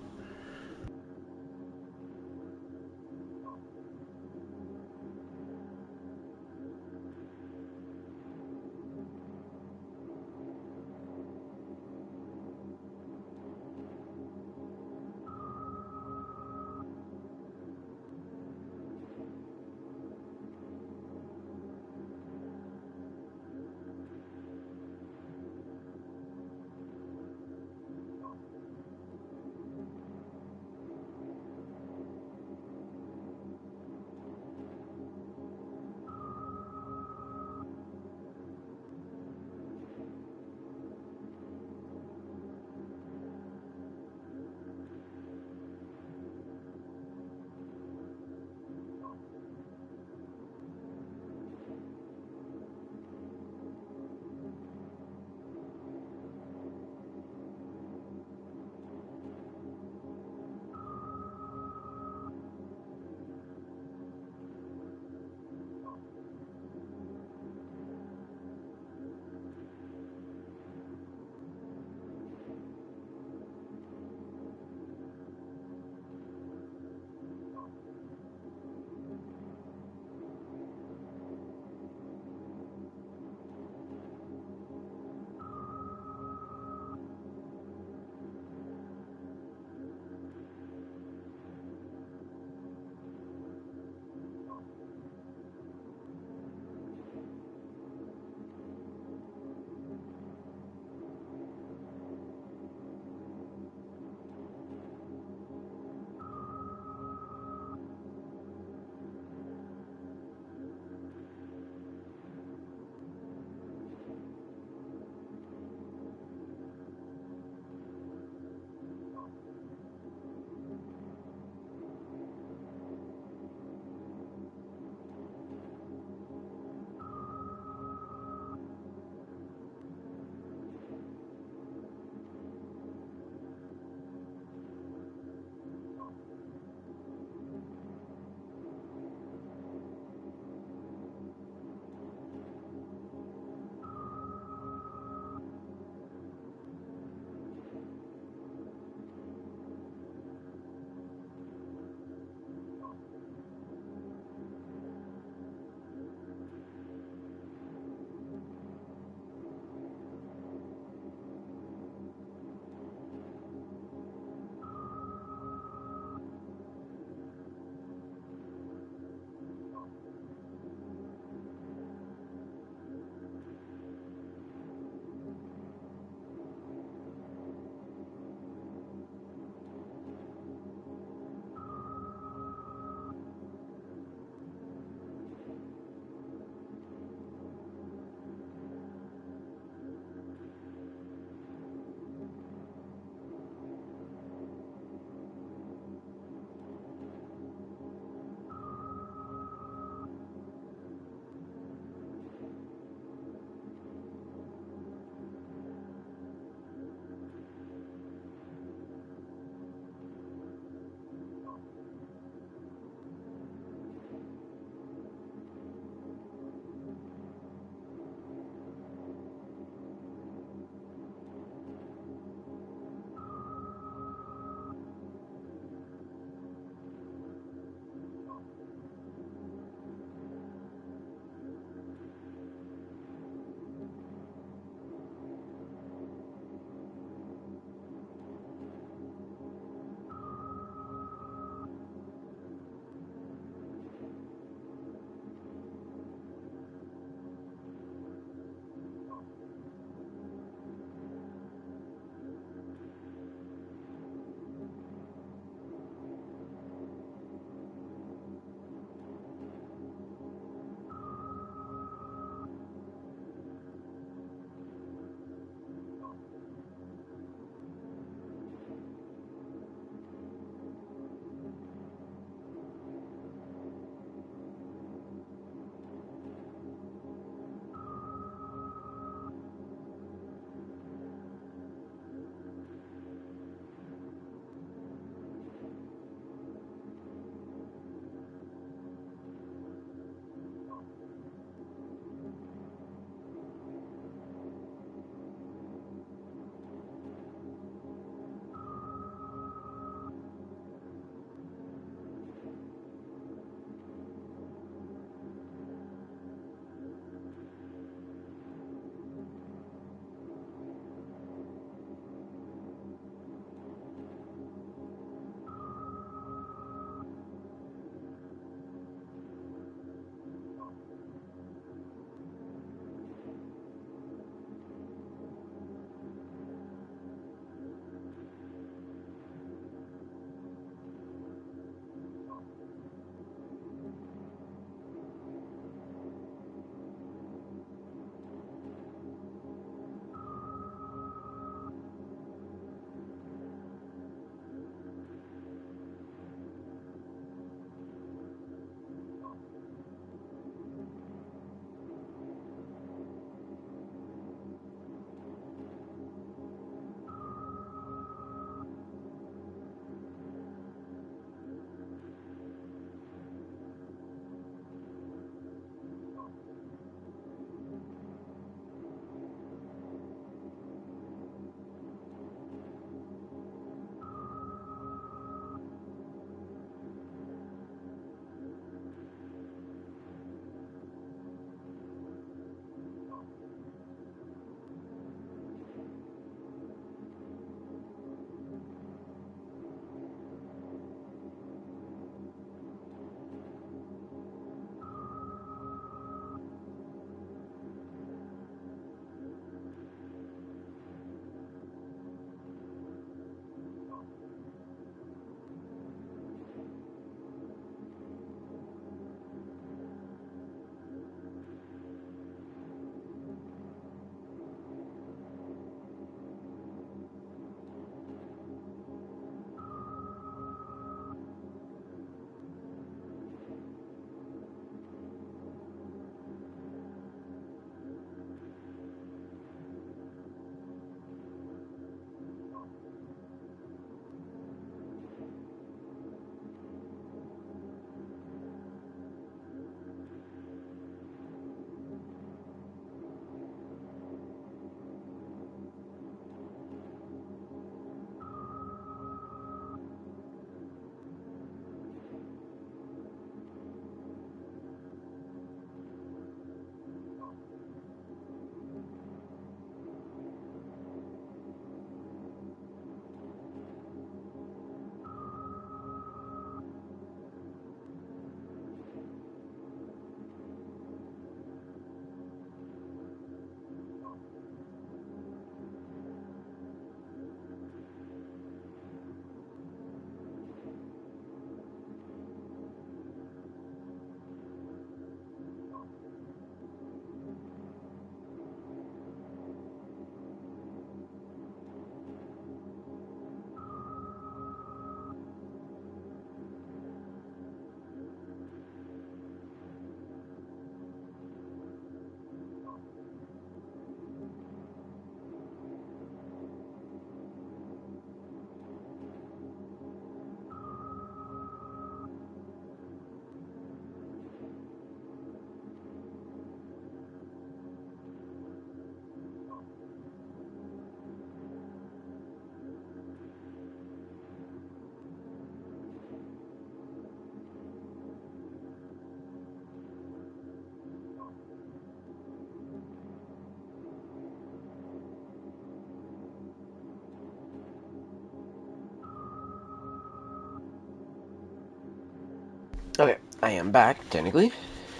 Okay, I am back, technically.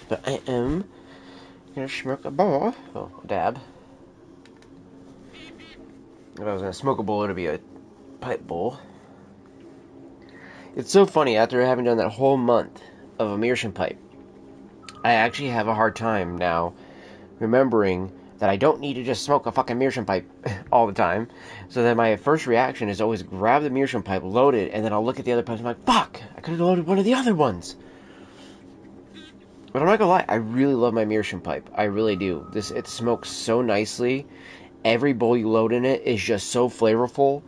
But I am gonna smoke a bowl. Oh, dab. If I was gonna smoke a bowl, it'd be a pipe bowl. It's so funny, after having done that whole month of immersion pipe, I actually have a hard time now remembering that I don't need to just smoke a fucking immersion pipe all the time. So then my first reaction is always grab the immersion pipe, load it, and then I'll look at the other pipes and I'm like, fuck! I could have loaded one of the other ones! But I'm not gonna lie, I really love my immersion pipe. I really do. It smokes so nicely. Every bowl you load in it is just so flavorful.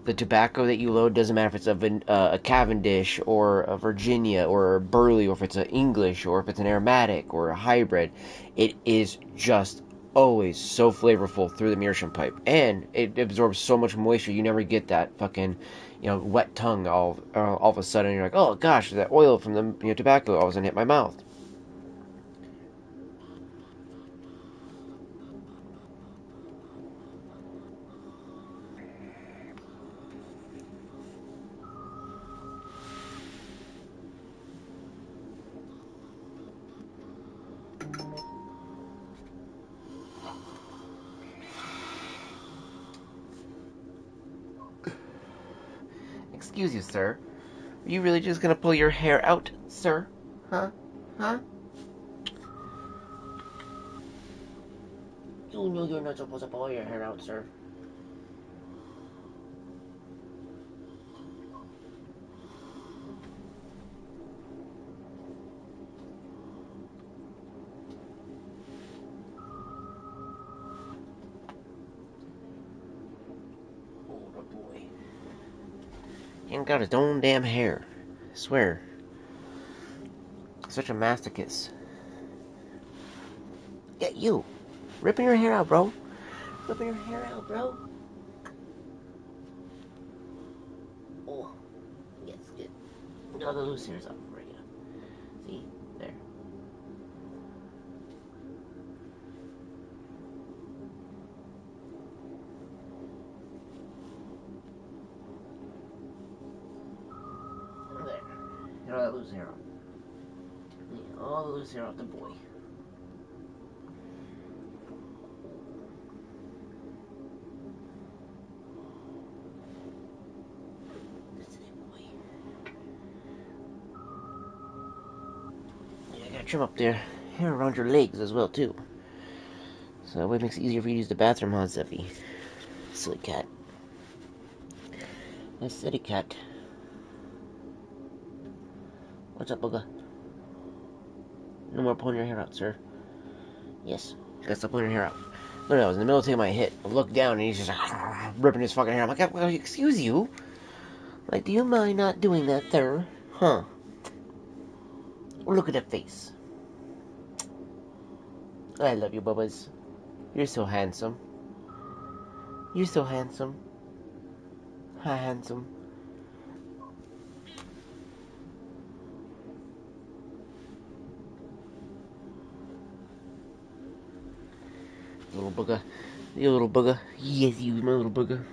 The tobacco that you load doesn't matter if it's a Cavendish or a Virginia or a Burley, or if it's an English or if it's an aromatic or a hybrid. It is just always so flavorful through the immersion pipe, and it absorbs so much moisture. You never get that fucking, wet tongue all of a sudden. You're like, oh gosh, that oil from the tobacco all of a sudden hit my mouth. Excuse you, sir. Are you really just gonna pull your hair out, sir? Huh? Huh? You know you're not supposed to pull your hair out, sir. Oh, boy. He ain't got his own damn hair. I swear. Such a masochist. Yeah, you. Ripping your hair out, bro. Ripping your hair out, bro. Oh. Yes, good. All the loose hairs up for you. See? There. There. Get all that loose hair off. Yeah, all the loose hair off the boy. Trim up there, hair around your legs as well too. So that way it makes it easier for you to use the bathroom, huh, Zeffy? Silly cat. Nice silly cat. What's up, Booga? No more pulling your hair out, sir. Yes, gotta stop pulling your hair out. No, I was in the middle of taking my hit. I looked down and he's just like, ripping his fucking hair. I'm like, well, excuse you. Like, do you mind not doing that, sir? Huh? Look at that face. I love you, Bubbas. You're so handsome. You're so handsome. Hi, handsome. Little booger. You little booger. Yes, you, my little booger.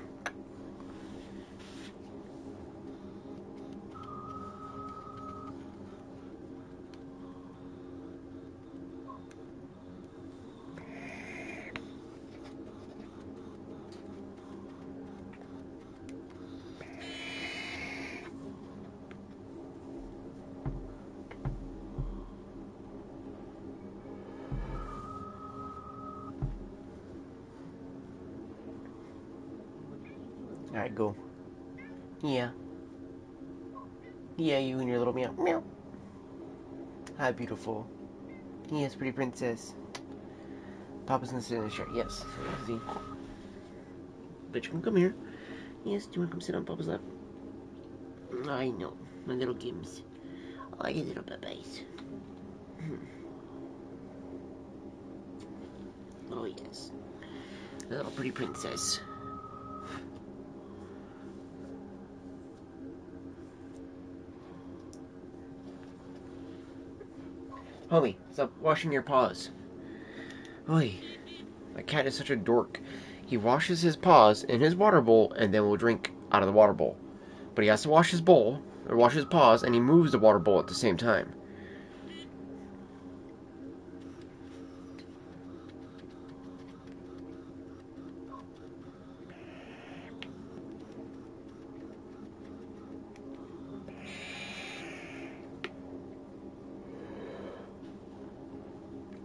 Alright, go. Yeah. Yeah, you and your little meow. Meow. Hi, beautiful. Yes, pretty princess. Papa's gonna sit in the chair. Yes. See? But you can come here. Yes, do you want to come sit on Papa's lap? I know. My little Gims. Oh, you little babies. Oh, yes. The little pretty princess. Homie, stop washing your paws. Oi. My cat is such a dork. He washes his paws in his water bowl and then will drink out of the water bowl. But he has to wash his bowl, or wash his paws, and he moves the water bowl at the same time.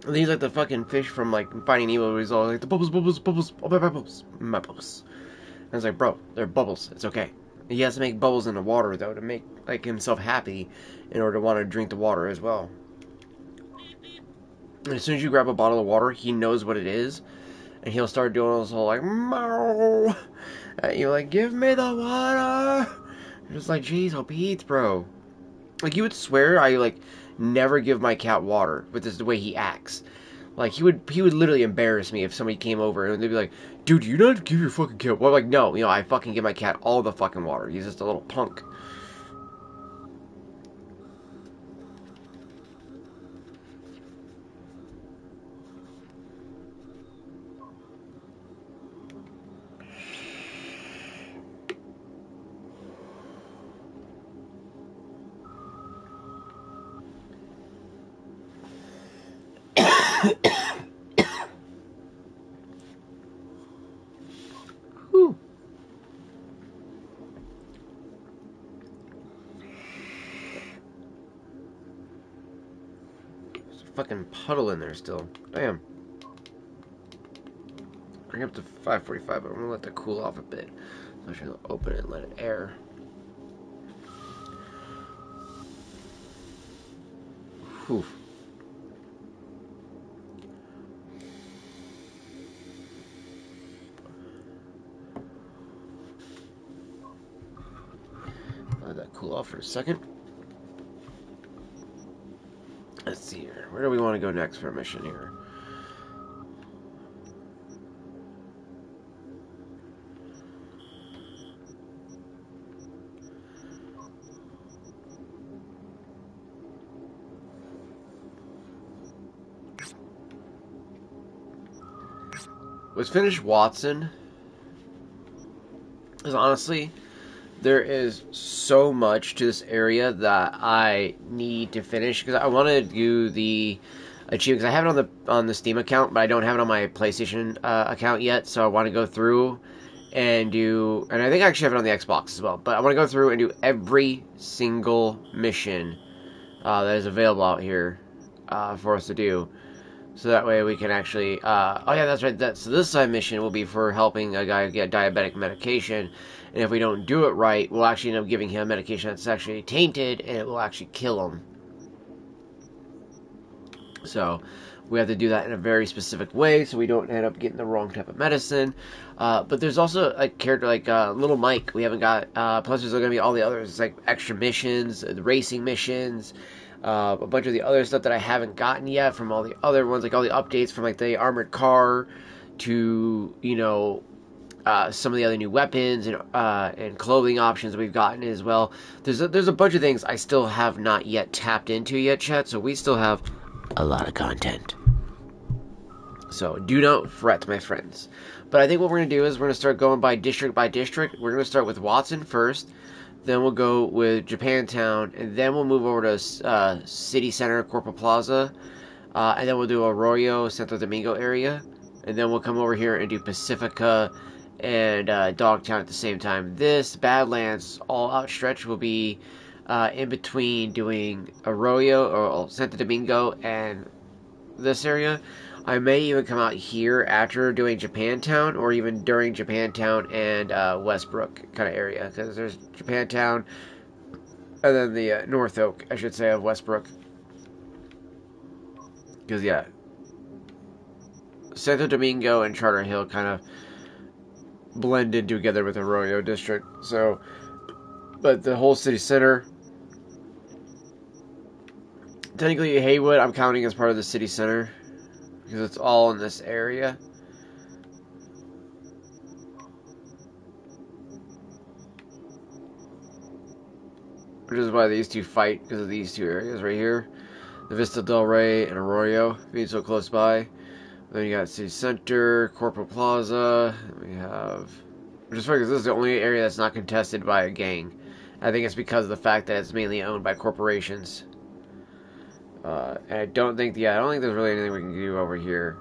And he's like the fucking fish from like Finding Nemo, where he's all like the bubbles, bubbles, bubbles, oh, my bubbles, my bubbles. And I was like, bro, they're bubbles. It's okay. He has to make bubbles in the water though to make like himself happy in order to want to drink the water as well. And as soon as you grab a bottle of water, he knows what it is, and he'll start doing this whole like, meow. You're like, give me the water. You're just like, jeez, oh Pete, bro. Like, you would swear I like never give my cat water, but this is the way he acts. Like, he would literally embarrass me if somebody came over and they'd be like, dude, you don't give your fucking cat water. Like, no, I fucking give my cat all the fucking water. He's just a little punk. Whew. There's a fucking puddle in there still. Damn. Bring it up to 545, but I'm gonna let that cool off a bit. I'm just gonna open it and let it air. Whew. Let that cool off for a second. Let's see here. Where do we want to go next for a mission here? Let's finish Watson. Because honestly, there is so much to this area that I need to finish. Because I want to do the achievement. Because I have it on the Steam account, but I don't have it on my PlayStation account yet. So I want to go through and do... And I think I actually have it on the Xbox as well. But I want to go through and do every single mission that is available out here for us to do. So that way we can actually... oh yeah, that's right. So this side mission will be for helping a guy get diabetic medication. And if we don't do it right, we'll actually end up giving him medication that's actually tainted, and it will actually kill him. So we have to do that in a very specific way, so we don't end up getting the wrong type of medicine. But there's also a character like Little Mike we haven't got. Plus there's going to be all the others. It's like extra missions, the racing missions, a bunch of the other stuff that I haven't gotten yet from all the other ones, like all the updates from like the armored car to, some of the other new weapons and clothing options that we've gotten as well. There's a bunch of things I still have not yet tapped into yet, chat, so we still have a lot of content. So do not fret, my friends. But I think what we're going to do is we're going to start going by district. We're going to start with Watson first, then we'll go with Japantown, and then we'll move over to City Center, Corporal Plaza, and then we'll do Arroyo, Santo Domingo area, and then we'll come over here and do Pacifica and Dogtown at the same time. This Badlands all outstretch will be in between doing Arroyo or Santo Domingo and this area. I may even come out here after doing Japantown, or even during Japantown and Westbrook kind of area, because there's Japantown and then the North Oak, I should say, of Westbrook. Because yeah, Santo Domingo and Charter Hill kind of blended together with Arroyo District. So, but the whole city center, technically Haywood, I'm counting as part of the city center because it's all in this area. Which is why these two fight, because of these two areas right here. The Vista del Rey and Arroyo being so close by. Then you got City Center, Corporal Plaza. We have... Which is funny because this is the only area that's not contested by a gang. I think it's because of the fact that it's mainly owned by corporations. And I don't think there's really anything we can do over here.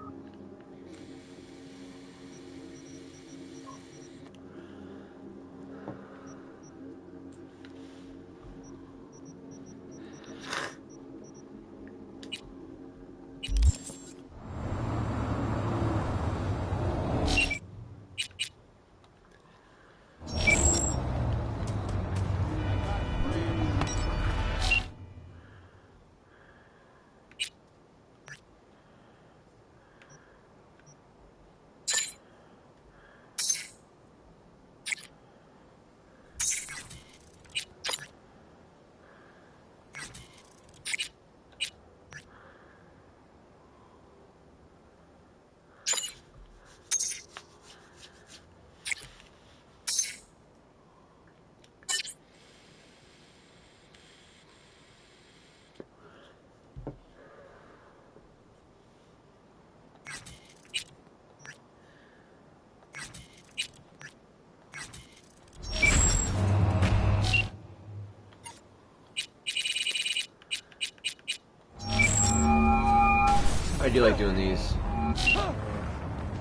do like doing these.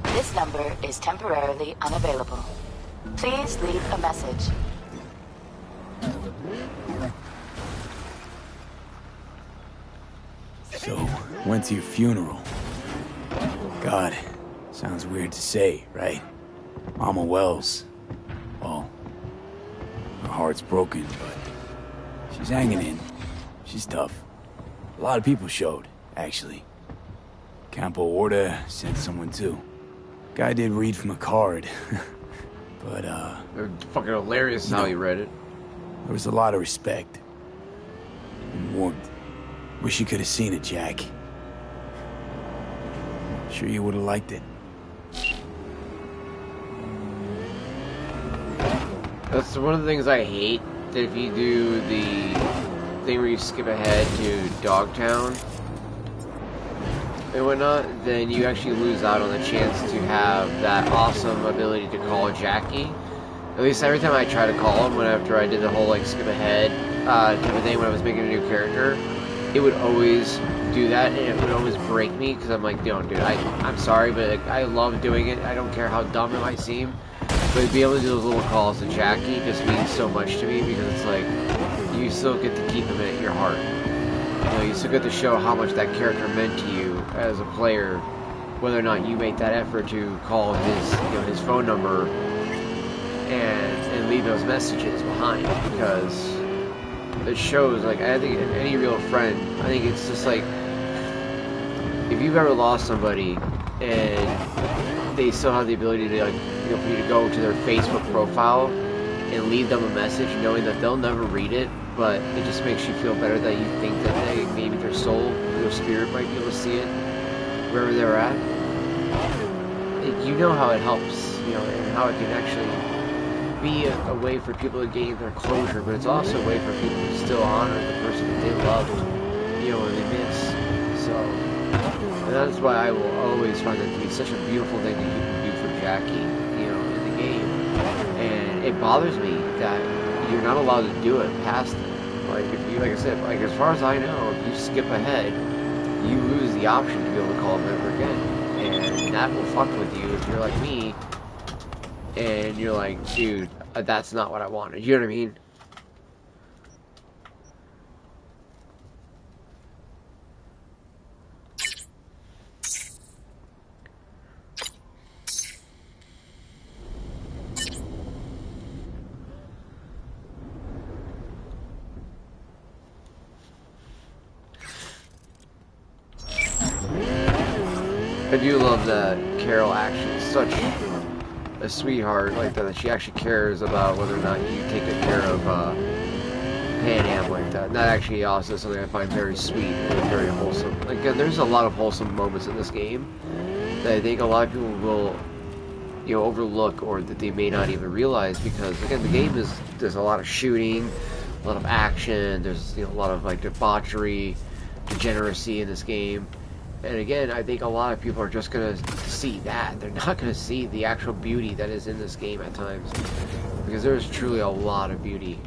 This number is temporarily unavailable. Please leave a message. So, went to your funeral. God, sounds weird to say, right? Mama Wells. Well, her heart's broken, but she's hanging in. She's tough. A lot of people showed, actually. Campo Orta sent someone too. Guy did read from a card. But, They're fucking hilarious how he read it. There was a lot of respect. And warmth. Wish you could have seen it, Jack. Sure you would have liked it. That's one of the things I hate. That if you do the thing where you skip ahead to Dogtown and whatnot, then you actually lose out on the chance to have that awesome ability to call Jackie. At least every time I try to call him, after I did the whole like skip ahead type of thing when I was making a new character, it would always do that, and it would always break me because I'm like, dude, I'm sorry, but like, I love doing it. I don't care how dumb it might seem, but to be able to do those little calls to Jackie just means so much to me because it's like you still get to keep him at your heart. You know, you still get to show how much that character meant to you as a player, whether or not you make that effort to call his phone number and leave those messages behind, because it shows, like, I think in any real friend, I think it's just like, if you've ever lost somebody and they still have the ability to, like, for you to go to their Facebook profile and leave them a message knowing that they'll never read it, but it just makes you feel better that you think that maybe their soul, their spirit might be able to see it wherever they're at. You know how it helps, and how it can actually be a way for people to gain their closure, but it's also a way for people to still honor the person that they loved, and they miss. So, and that's why I will always find that to be such a beautiful thing that you can do for Jackie, in the game. And it bothers me that you're not allowed to do it past it. Like, if you, like I said, like, as far as I know, if you skip ahead, you lose the option to be able to call them ever again. And that will fuck with you if you're like me, and you're like, dude, that's not what I wanted. You know what I mean? I do love that Carol actually is such a sweetheart like that she actually cares about whether or not you take good care of Pan Am like that. And that actually also is something I find very sweet and very wholesome. Like, there's a lot of wholesome moments in this game that I think a lot of people will, overlook, or that they may not even realize, because again, the game there's a lot of shooting, a lot of action, there's a lot of like debauchery, degeneracy in this game. And again, I think a lot of people are just going to see that. They're not going to see the actual beauty that is in this game at times. Because there's truly a lot of beauty.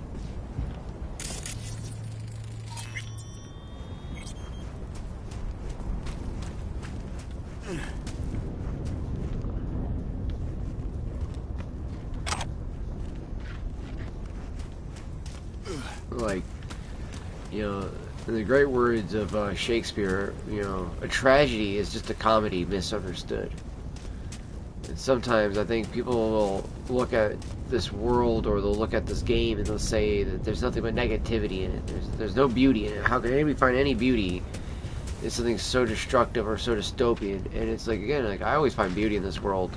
Like, in the great words of Shakespeare, a tragedy is just a comedy misunderstood. And sometimes I think people will look at this world, or they'll look at this game, and they'll say that there's nothing but negativity in it. There's no beauty in it. How can anybody find any beauty in something so destructive or so dystopian? And it's like, again, like, I always find beauty in this world.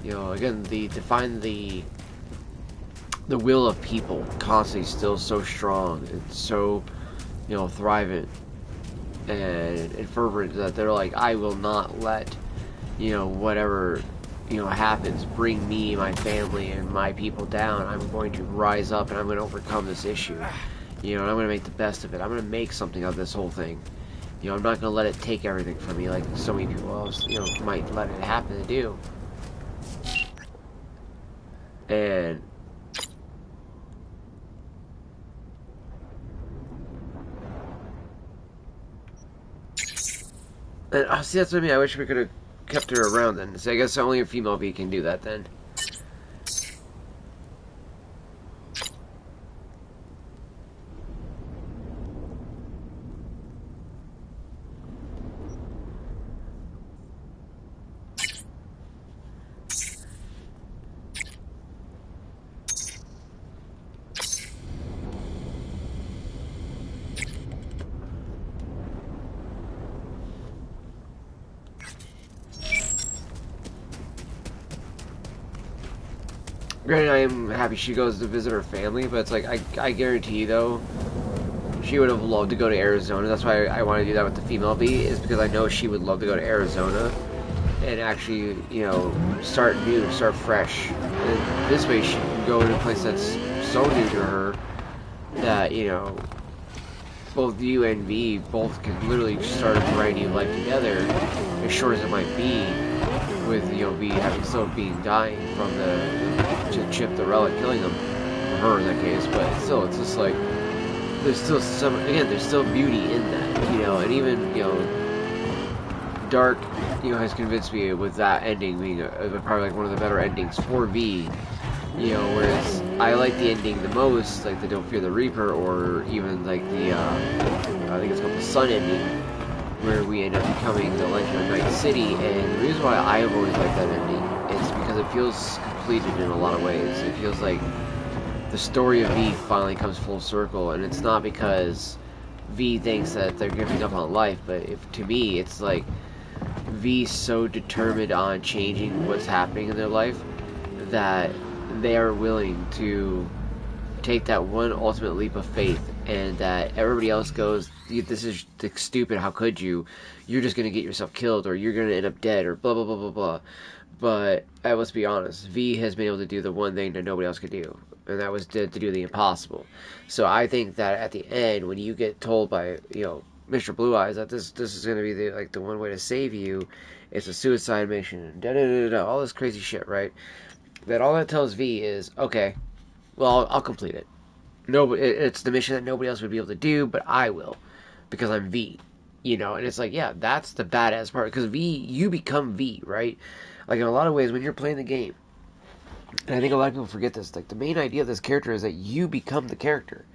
Again, to find the will of people constantly still so strong and so thriving and fervent, that they're like, I will not let whatever happens bring me, my family, and my people down. I'm going to rise up, and I'm going to overcome this issue, and I'm going to make the best of it. I'm going to make something of this whole thing. I'm not going to let it take everything from me like so many people else might let it happen to do. And And, see, that's what I mean. I wish we could have kept her around then. So I guess only a female V can do that then. Granted, I am happy she goes to visit her family, but it's like, I guarantee you, though, she would have loved to go to Arizona. That's why I want to do that with the female V, is because I know she would love to go to Arizona and actually, you know, start new, start fresh. And this way she can go to a place that's so new to her that, you know, both you and V both can literally start a brand new life together, as short as it might be, with, you know, V having still being dying from the chip, the relic killing them, or her in that case, but still, it's just like, there's still some, again, there's still beauty in that, you know, and even, you know, Dark, you know, has convinced me with that ending being probably like one of the better endings for V, you know, whereas I like the ending the most, like the Don't Fear the Reaper, or even like the, I think it's called the Sun ending, where we end up becoming the Legend of Night City, and the reason why I've always liked that ending is because it feels completed in a lot of ways. It feels like the story of V finally comes full circle, and it's not because V thinks that they're giving up on life, but to me, it's like V's so determined on changing what's happening in their life that they are willing to take that one ultimate leap of faith, and that everybody else goes, this is stupid, how could you? You're just going to get yourself killed, or you're going to end up dead, or blah, blah, blah, blah, blah. But let's be honest, V has been able to do the one thing that nobody else could do, and that was to do the impossible. So I think that at the end, when you get told by, you know, Mr. Blue Eyes that this is going to be the one way to save you, it's a suicide mission, all this crazy shit, right? That all that tells V is, okay, well, I'll complete it. No, it's the mission that nobody else would be able to do, but I will, because I'm V, you know. And it's like, yeah, that's the badass part, because V, you become V, right? Like, in a lot of ways, when you're playing the game, and I think a lot of people forget this, like, the main idea of this character is that you become the character.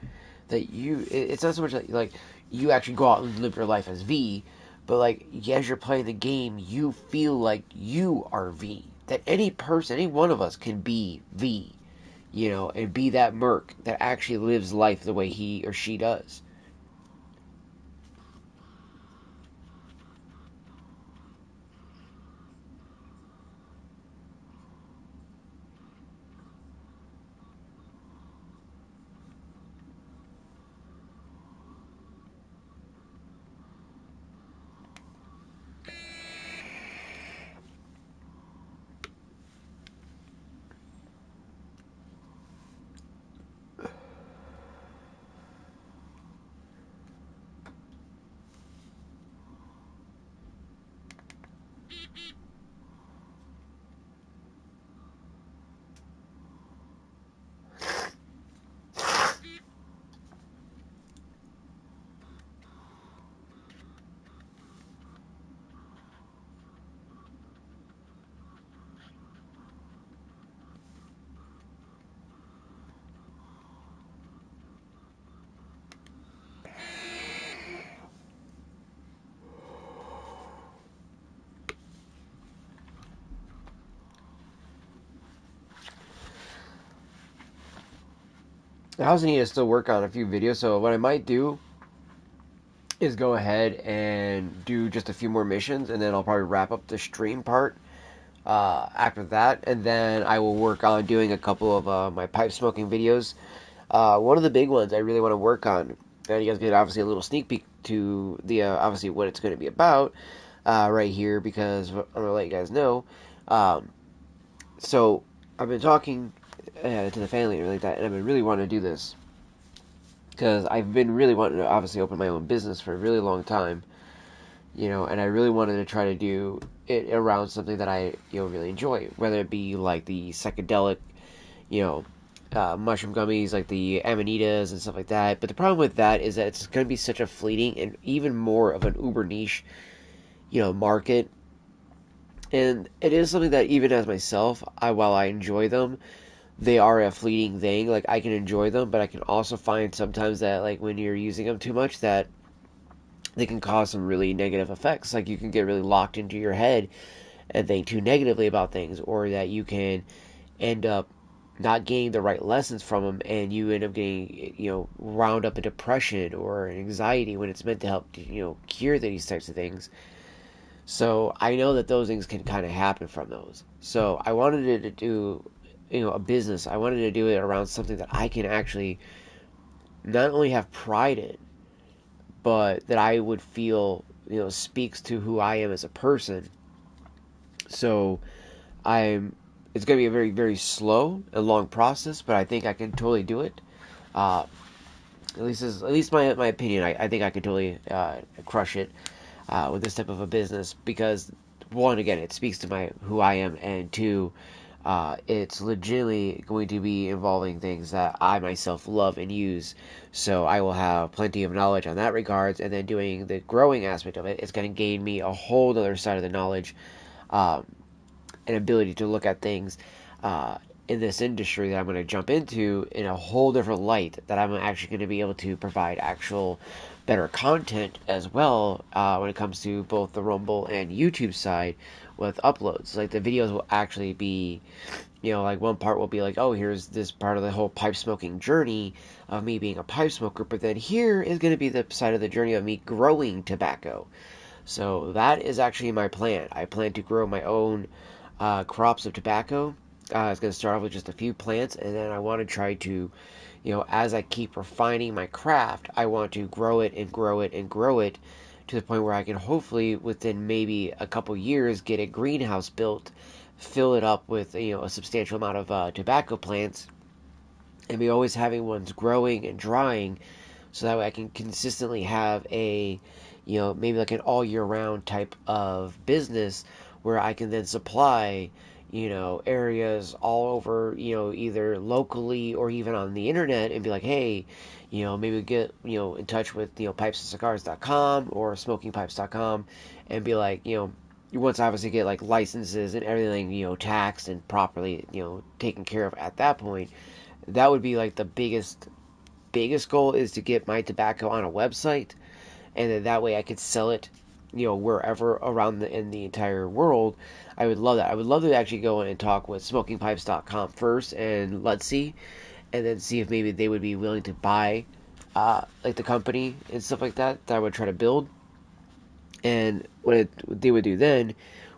That you, it's not so much like you actually go out and live your life as V, but like, as you're playing the game, you feel like you are V. That any person, any one of us can be V, you know, and be that merc that actually lives life the way he or she does. I also need to still work on a few videos, so what I might do is go ahead and do just a few more missions, and then I'll probably wrap up the stream part after that, and then I will work on doing a couple of my pipe smoking videos. One of the big ones I really want to work on, and you guys get obviously a little sneak peek to the obviously what it's going to be about right here, because I'm going to let you guys know. So I've been talking to the family and like that, and I've been really wanting to do this because I've been really wanting to obviously open my own business for a really long time, you know, and I really wanted to try to do it around something that I, you know, really enjoy, whether it be like the psychedelic, you know, mushroom gummies, like the amanitas and stuff like that. But the problem with that is that it's going to be such a fleeting and even more of an uber niche, market. And it is something that even as myself, while I enjoy them, they are a fleeting thing. Like, I can enjoy them, but I can also find sometimes that, like, when you're using them too much, that they can cause some really negative effects. Like, you can get really locked into your head and think too negatively about things, or that you can end up not getting the right lessons from them, and you end up getting, wound up in depression or anxiety when it's meant to help, cure these types of things. So I know that those things can kind of happen from those. So I wanted to do, a business. I wanted to do it around something that I can actually not only have pride in, but that I would feel, speaks to who I am as a person. So it's going to be a very, very slow and long process, but I think I can totally do it. At least my opinion. I think I could totally crush it with this type of a business, because one, again, it speaks to who I am, and two, it's legitimately going to be involving things that I myself love and use. So I will have plenty of knowledge on that regards, and then doing the growing aspect of it, it's going to gain me a whole other side of the knowledge, and ability to look at things in this industry that I'm going to jump into in a whole different light, that I'm actually going to be able to provide actual better content as well, when it comes to both the Rumble and YouTube side with uploads. Like, the videos will actually be, like, one part will be like, oh, here's this part of the whole pipe smoking journey of me being a pipe smoker, but then here is going to be the side of the journey of me growing tobacco. So that is actually my plan. I plan to grow my own crops of tobacco. It's going to start off with just a few plants, and then I want to try to, as I keep refining my craft, I want to grow it and grow it and grow it to the point where I can hopefully, within maybe a couple years, get a greenhouse built, fill it up with, a substantial amount of tobacco plants, and be always having ones growing and drying, so that way I can consistently have a, maybe like an all year round type of business where I can then supply, areas all over, either locally or even on the internet, and be like, hey, maybe get, in touch with, pipesandcigars.com or smokingpipes.com, and be like, you once obviously get like licenses and everything, taxed and properly, taken care of at that point, that would be like the biggest goal, is to get my tobacco on a website, and then that way I could sell it, wherever around in the entire world. I would love that. I would love to actually go in and talk with smokingpipes.com first, and let's see, and then see if maybe they would be willing to buy, like, the company and stuff like that I would try to build. And what they would do then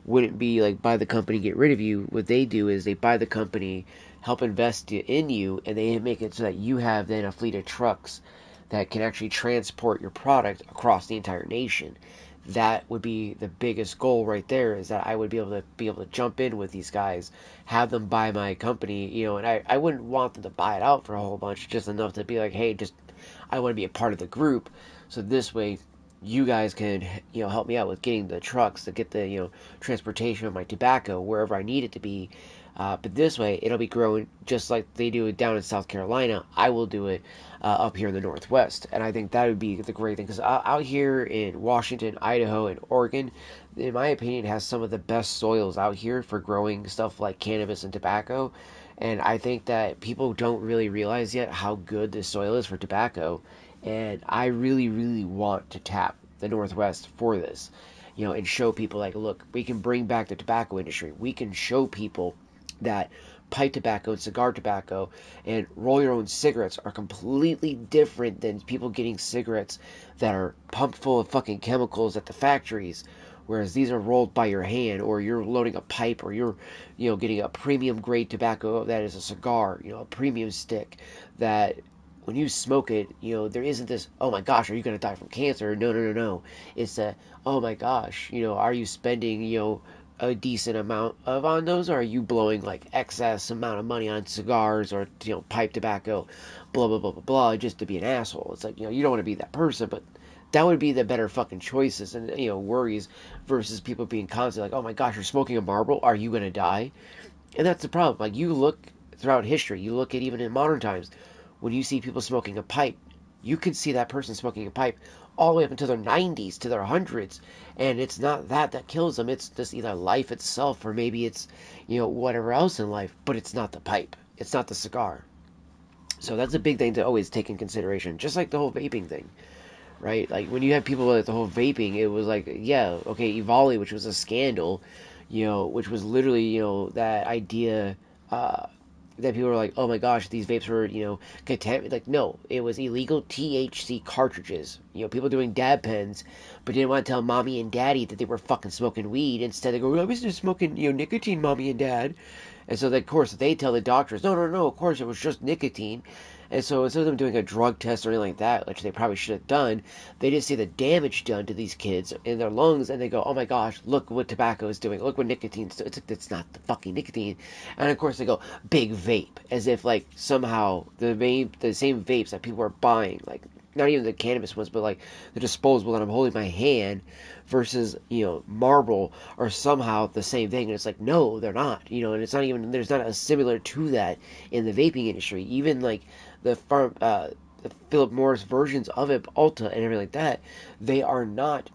wouldn't be like buy the company, get rid of you. What they do is they buy the company, help invest in you, and they make it so that you have then a fleet of trucks that can actually transport your product across the entire nation. That would be the biggest goal right there, is that I would be able to jump in with these guys, have them buy my company, and I wouldn't want them to buy it out for a whole bunch, just enough to be like, hey, just I want to be a part of the group, so this way you guys can, help me out with getting the trucks to get the, transportation of my tobacco wherever I need it to be. But this way, it'll be growing just like they do it down in South Carolina. I will do it up here in the Northwest. And I think that would be the great thing. Because out here in Washington, Idaho, and Oregon, in my opinion, has some of the best soils out here for growing stuff like cannabis and tobacco. And I think that people don't really realize yet how good this soil is for tobacco. And I really, really want to tap the Northwest for this, and show people, like, look, we can bring back the tobacco industry. We can show people that pipe tobacco and cigar tobacco and roll your own cigarettes are completely different than people getting cigarettes that are pumped full of fucking chemicals at the factories. Whereas these are rolled by your hand, or you're loading a pipe, or you're, getting a premium grade tobacco that is a cigar, a premium stick that when you smoke it, there isn't this, oh my gosh, are you going to die from cancer? No, no, no, no. It's a, oh my gosh, are you spending, a decent amount on those, or are you blowing like excess amount of money on cigars or, pipe tobacco, blah, blah, blah, blah, blah, just to be an asshole? It's like, you don't want to be that person, but that would be the better fucking choices and, worries, versus people being constantly like, oh my gosh, you're smoking a Marlboro, are you going to die? And that's the problem. Like, you look throughout history, you look at even in modern times, when you see people smoking a pipe, you could see that person smoking a pipe all the way up into their 90s to their hundreds, and it's not that kills them. It's just either life itself, or maybe it's, you know, whatever else in life, but it's not the pipe, it's not the cigar. So that's a big thing to always take in consideration, just like the whole vaping thing, right? Like when you have people with the whole vaping, it was like, yeah, okay, Evali, which was a scandal, you know, which was literally, you know, that idea, that people were like, oh my gosh, these vapes were, you know, contaminated. Like, no, it was illegal THC cartridges. You know, people doing dab pens, but didn't want to tell mommy and daddy that they were fucking smoking weed. Instead, they go, I was just smoking, you know, nicotine, mommy and dad. And so, of course, they tell the doctors, no, no, no, of course, it was just nicotine. And so, instead of them doing a drug test or anything like that, which they probably should have done, they just see the damage done to these kids in their lungs, and they go, oh my gosh, look what tobacco is doing. Look what nicotine's doing. It's not the fucking nicotine. And, of course, they go, big vape. As if, like, somehow the same vapes that people are buying, like, not even the cannabis ones, but, like, the disposable that I'm holding in my hand versus, you know, Marlboro are somehow the same thing. And it's like, no, they're not. You know, and it's not even, there's not a similar to that in the vaping industry. Even, like, the Philip Morris versions of it, Ulta and everything like that, they are not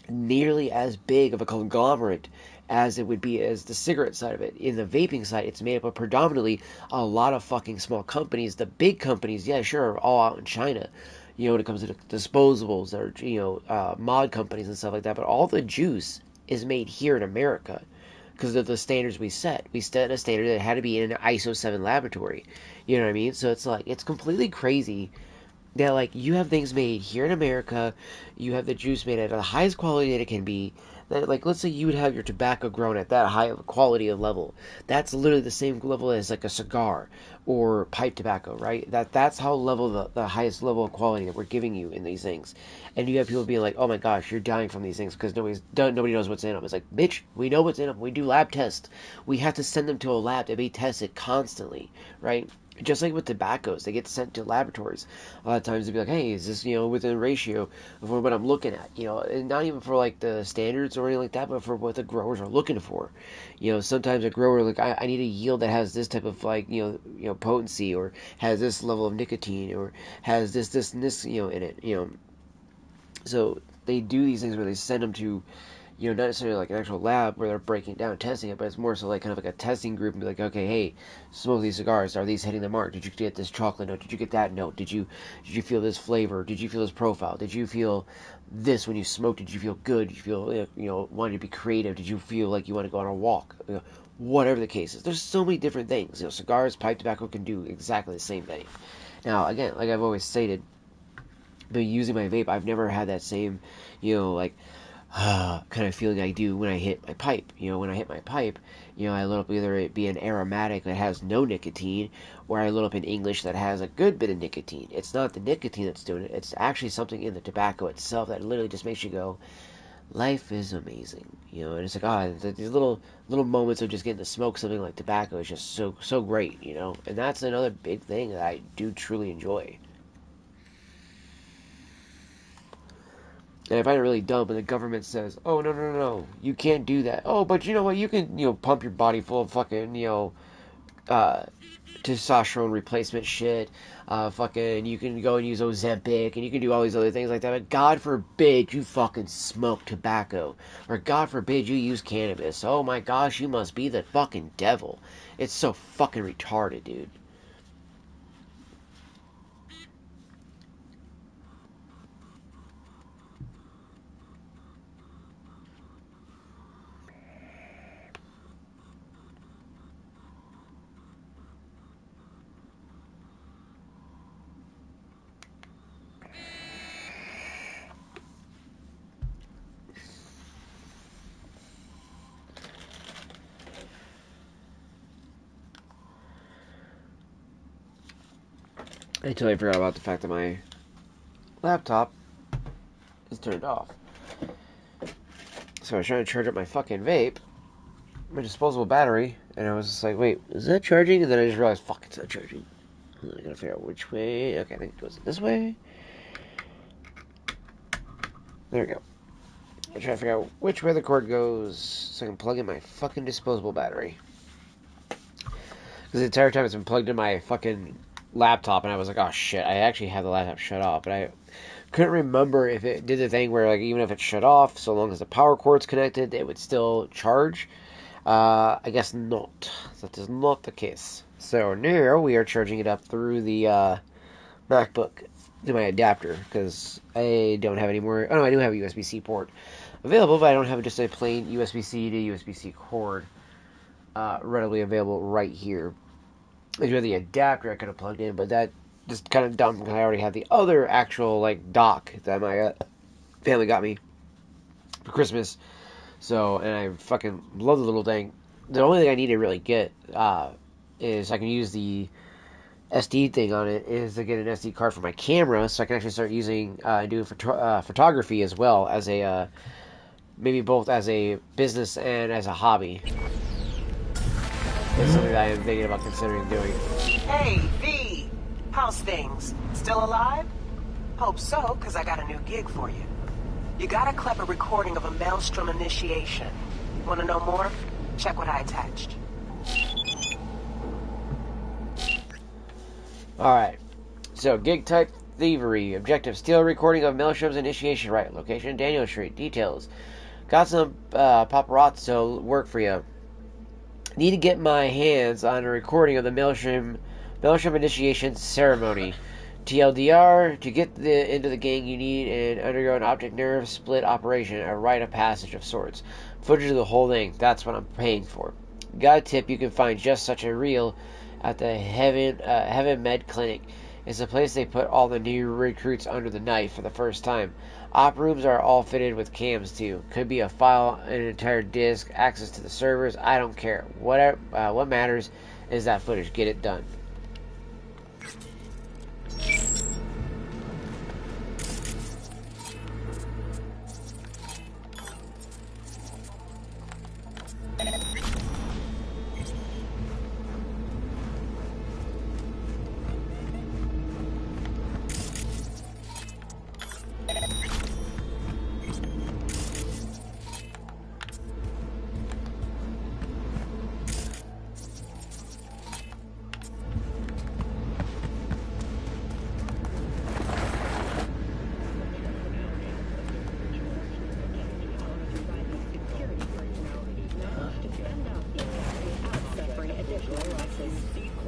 nearly as big of a conglomerate as it would be as the cigarette side of it. In the vaping side, it's made up of predominantly a lot of fucking small companies. The big companies, yeah, sure, are all out in China, you know, when it comes to the disposables or, you know, mod companies and stuff like that. But all the juice is made here in America because of the standards we set. We set a standard that had to be in an ISO 7 laboratory. You know what I mean? So it's like, it's completely crazy that, like, you have things made here in America, you have the juice made at the highest quality that it can be. That, like, let's say you would have your tobacco grown at that high of a quality of level. That's literally the same level as like a cigar or pipe tobacco, right? That's how level the highest level of quality that we're giving you in these things. And you have people being like, oh my gosh, you're dying from these things because nobody knows what's in them. It's like, bitch, we know what's in them. We do lab tests. We have to send them to a lab to be tested constantly, right? Just like with tobaccos, they get sent to laboratories. A lot of times they'll be like, hey, is this, you know, within ratio of what I'm looking at? You know, and not even for like the standards or anything like that, but for what the growers are looking for. You know, sometimes a grower, like, I need a yield that has this type of, like, you know, potency, or has this level of nicotine, or has this, and this, you know, in it, you know. So they do these things where they send them to, you know, not necessarily like an actual lab where they're breaking it down and testing it, but it's more so like kind of like a testing group and be like, okay, hey, smoke these cigars. Are these hitting the mark? Did you get this chocolate note? Did you get that note? Did you feel this flavor? Did you feel this profile? Did you feel this when you smoked? Did you feel good? Did you feel, you know, wanted to be creative? Did you feel like you want to go on a walk? You know, whatever the case is. There's so many different things. You know, cigars, pipe tobacco can do exactly the same thing. Now, again, like I've always stated, but using my vape, I've never had that same, you know, like, kind of feeling I do when I hit my pipe. You know, when I hit my pipe, you know, I load up either it be an aromatic that has no nicotine, or I load up an English that has a good bit of nicotine. It's not the nicotine that's doing it. It's actually something in the tobacco itself that literally just makes you go, life is amazing. You know, and it's like, these little moments of just getting to smoke something like tobacco is just so great, you know? And that's another big thing that I do truly enjoy. And I find it really dumb when the government says, oh, no, no, no, no, you can't do that. Oh, but you know what, you can, you know, pump your body full of fucking, you know, testosterone replacement shit. Fucking, you can go and use Ozempic, and you can do all these other things like that. But God forbid you fucking smoke tobacco. Or God forbid you use cannabis. Oh my gosh, you must be the fucking devil. It's so fucking retarded, dude. I totally forgot about the fact that my laptop is turned off. So I was trying to charge up my fucking vape, my disposable battery, and I was just like, wait, is that charging? And then I just realized, fuck, it's not charging. I gotta figure out which way. Okay, I think it goes this way. There we go. I'm trying to figure out which way the cord goes so I can plug in my fucking disposable battery. Because the entire time it's been plugged in my fucking laptop, and I was like, oh shit, I actually have the laptop shut off, but I couldn't remember if it did the thing where, like, even if it shut off, so long as the power cord's connected, it would still charge. I guess not. That is not the case. So now we are charging it up through the MacBook to my adapter, because I don't have any more. Oh no, I do have a USB-C port available, but I don't have just a plain USB-C to USB-C cord readily available right here. I do have the adapter I could have plugged in, but that just kind of dumb because I already have the other actual like dock that my family got me for Christmas. So, and I fucking love the little thing. The only thing I need to really get is I can use the SD thing on it is to get an SD card for my camera, so I can actually start using doing photography as well as a maybe both as a business and as a hobby. It's something that I am thinking about considering doing. Hey, V! How's things? Still alive? Hope so, because I got a new gig for you. You got a clever recording of a Maelstrom initiation. Want to know more? Check what I attached. Alright. So, gig type thievery. Objective steal recording of Maelstrom's initiation rite. Location Daniel Street. Details. Got some paparazzo work for you. Need to get my hands on a recording of the Maelstrom initiation ceremony. TLDR, to get into the gang you need and undergo an optic nerve split operation, a rite of passage of sorts. Footage of the whole thing, that's what I'm paying for. Got a tip, you can find just such a reel at the Heaven Med Clinic. It's a place they put all the new recruits under the knife for the first time. Op rooms are all fitted with cams too. Could be a file, an entire disk, access to the servers, I don't care. What matters is that footage. Get it done.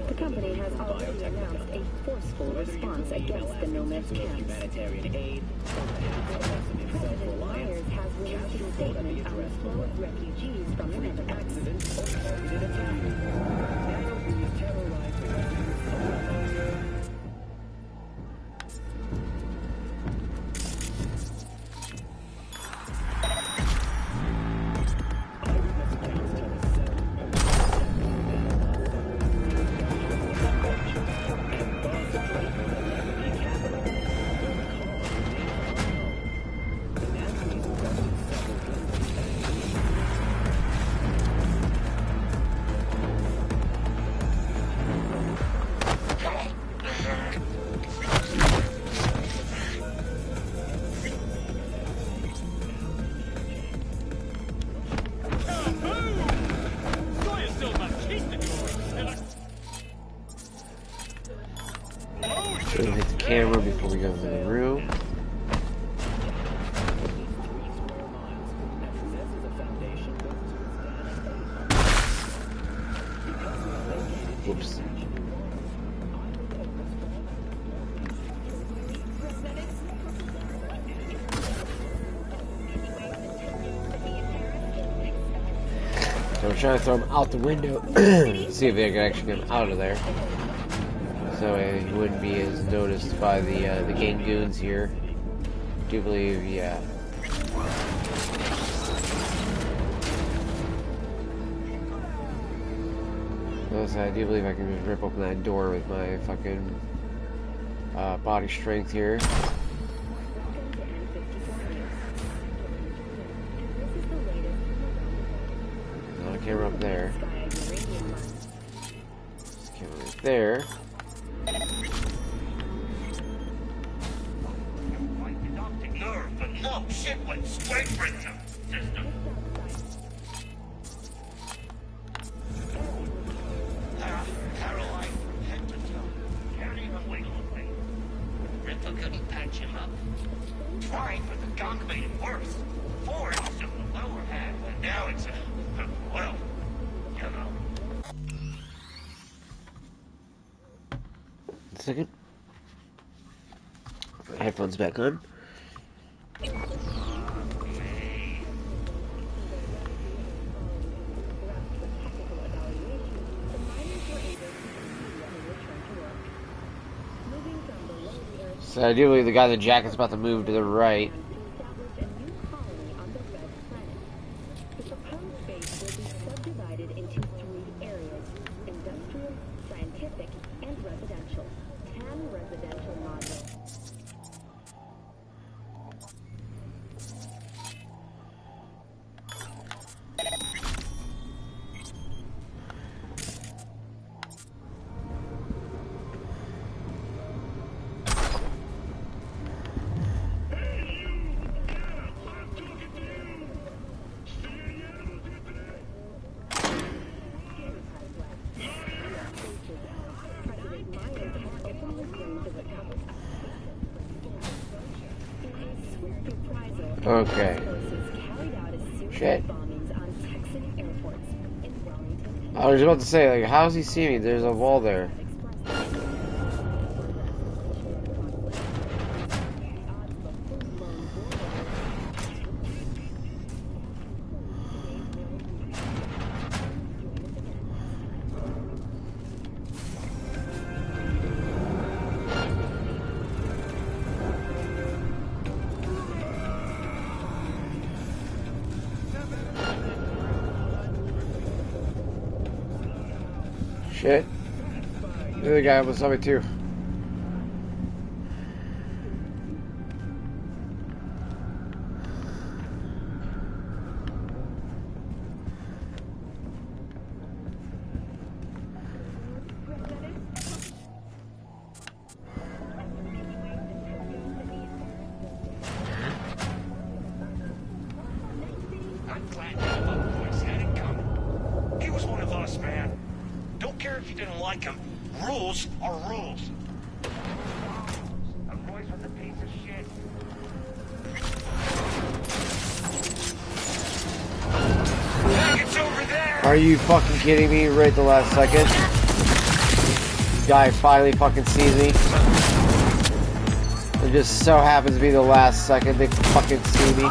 The company has already announced a forceful response against the Nomads camps. President Myers has released a statement on the flow of refugees from the Netherlands. We'll hit the camera before we go into the room. Whoops. So we're trying to throw him out the window. See if they can actually get him out of there. So he wouldn't be as noticed by the gang goons here. I do believe, yeah. I do believe I can just rip open that door with my fucking body strength here. Not a camera up there. There's a camera right there. No, shit went straight for the system. Caroline from head to toe. Carry the weight away. Rip the couldn't patch him up. Tried, but the gunk made it worse. Forrest took the lower half, and now it's well, you know. Second. Headphones back on. So I do believe the guy in the jacket's about to move to the right. The proposed base will be subdivided into 3 areas: industrial, scientific, and residential. 10 residential modules. Okay. Shit. I was about to say, like, how's he see me? There's a wall there. Shit. The other guy almost saw me too. I'm glad that little voice had it coming. He was one of us, man. Don't care if you didn't like him. Rules are rules. A voice was a piece of shit. It's over there. Are you fucking kidding me? Right at the last second. This guy finally fucking sees me. It just so happens to be the last second they fucking see me.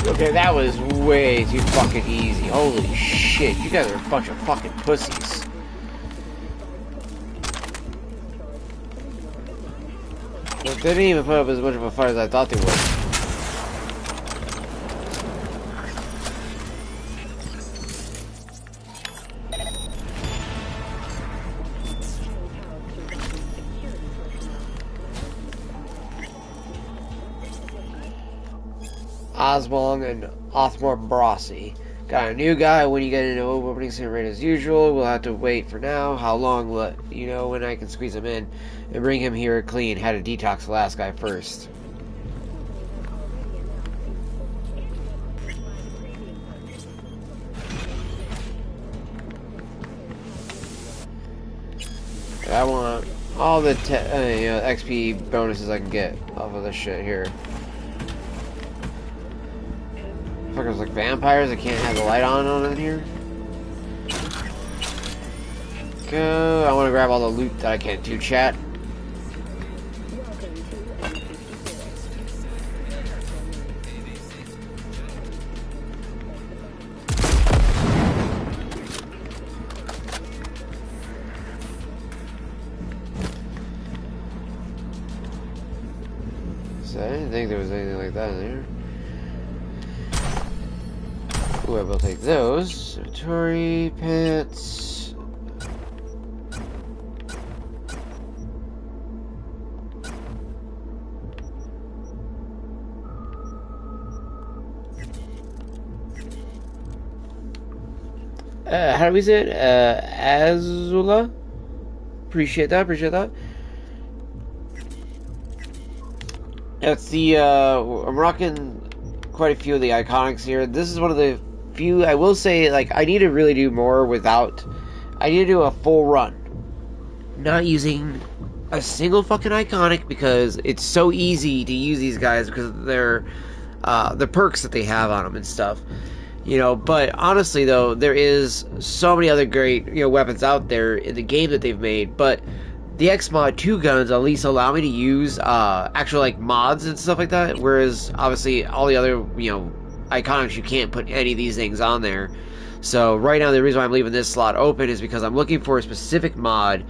Okay, that was way too fucking easy. Holy shit, you guys are a bunch of fucking pussies. Well, they didn't even put up as much of a fight as I thought they would. Oswald and Othmore Brossi. Got a new guy. When you get into opening scene right as usual, we'll have to wait for now. How long will it, you know when I can squeeze him in and bring him here clean? Had to detox the last guy first. I want all the XP bonuses I can get off of this shit here. Fuckers like vampires, I can't have the light on in here. Go. I want to grab all the loot that I can't do, chat. So I didn't think there was anything like that in there. Ooh, I will take those. Satori pants. how do we say it? Azula. Appreciate that. Appreciate that. That's the. I'm rocking quite a few of the iconics here. This is one of the few. I will say, like, I need to really do more without. I need to do a full run, not using a single fucking iconic, because it's so easy to use these guys because of their the perks that they have on them and stuff. You know, but honestly though, there is so many other great, you know, weapons out there in the game that they've made, but the X-Mod 2 guns at least allow me to use actual like mods and stuff like that, whereas obviously all the other, you know, iconics, you can't put any of these things on there. So right now the reason why I'm leaving this slot open is because I'm looking for a specific mod,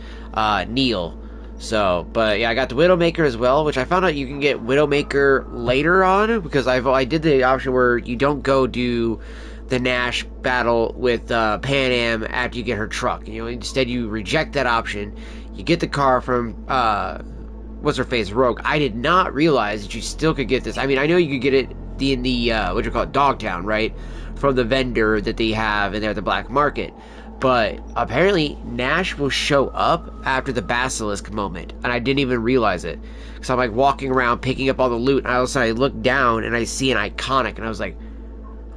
Neil. So, but yeah, I got the Widowmaker as well, which I found out you can get Widowmaker later on, because I did the option where you don't go do the Nash battle with Pan Am after you get her truck. You know, instead you reject that option. You get the car from what's her face, Rogue. I did not realize that you still could get this. I mean, I know you could get it in the what you call it, Dogtown, right, from the vendor that they have in there at the black market. But apparently Nash will show up after the Basilisk moment, and I didn't even realize it. Because I'm like walking around picking up all the loot, and all of a sudden I look down and I see an iconic, and I was like,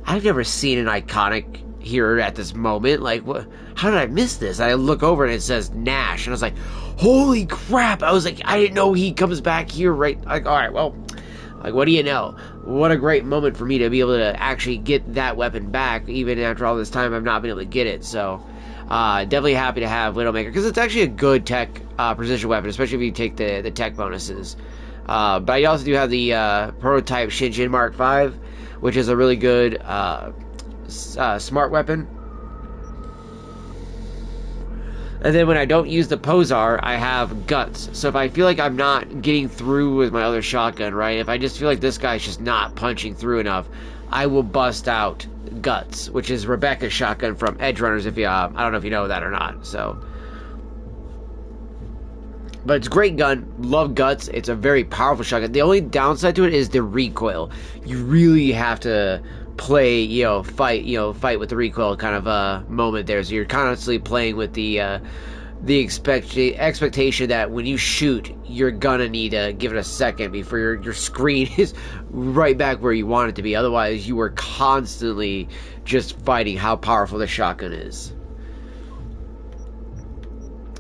I've never seen an iconic here at this moment. Like, what? How did I miss this? I look over and it says Nash, and I was like, holy crap! I was like, I didn't know he comes back here, right? Like, all right, well, like, what do you know? What a great moment for me to be able to actually get that weapon back, even after all this time I've not been able to get it. So, definitely happy to have Widowmaker, because it's actually a good tech precision weapon, especially if you take the tech bonuses. But I also do have the prototype Shinjin Mark V, which is a really good smart weapon. And then when I don't use the Posar, I have Guts. So if I feel like I'm not getting through with my other shotgun, right? If I just feel like this guy's just not punching through enough, I will bust out Guts, which is Rebecca's shotgun from Edge Runners. If you, I don't know if you know that or not. So, but it's a great gun. Love Guts. It's a very powerful shotgun. The only downside to it is the recoil. You really have to play, fight with the recoil kind of moment there. So you're constantly playing with the expectation that when you shoot, you're gonna need to give it a second before your screen is right back where you want it to be. Otherwise, you are constantly just fighting how powerful the shotgun is.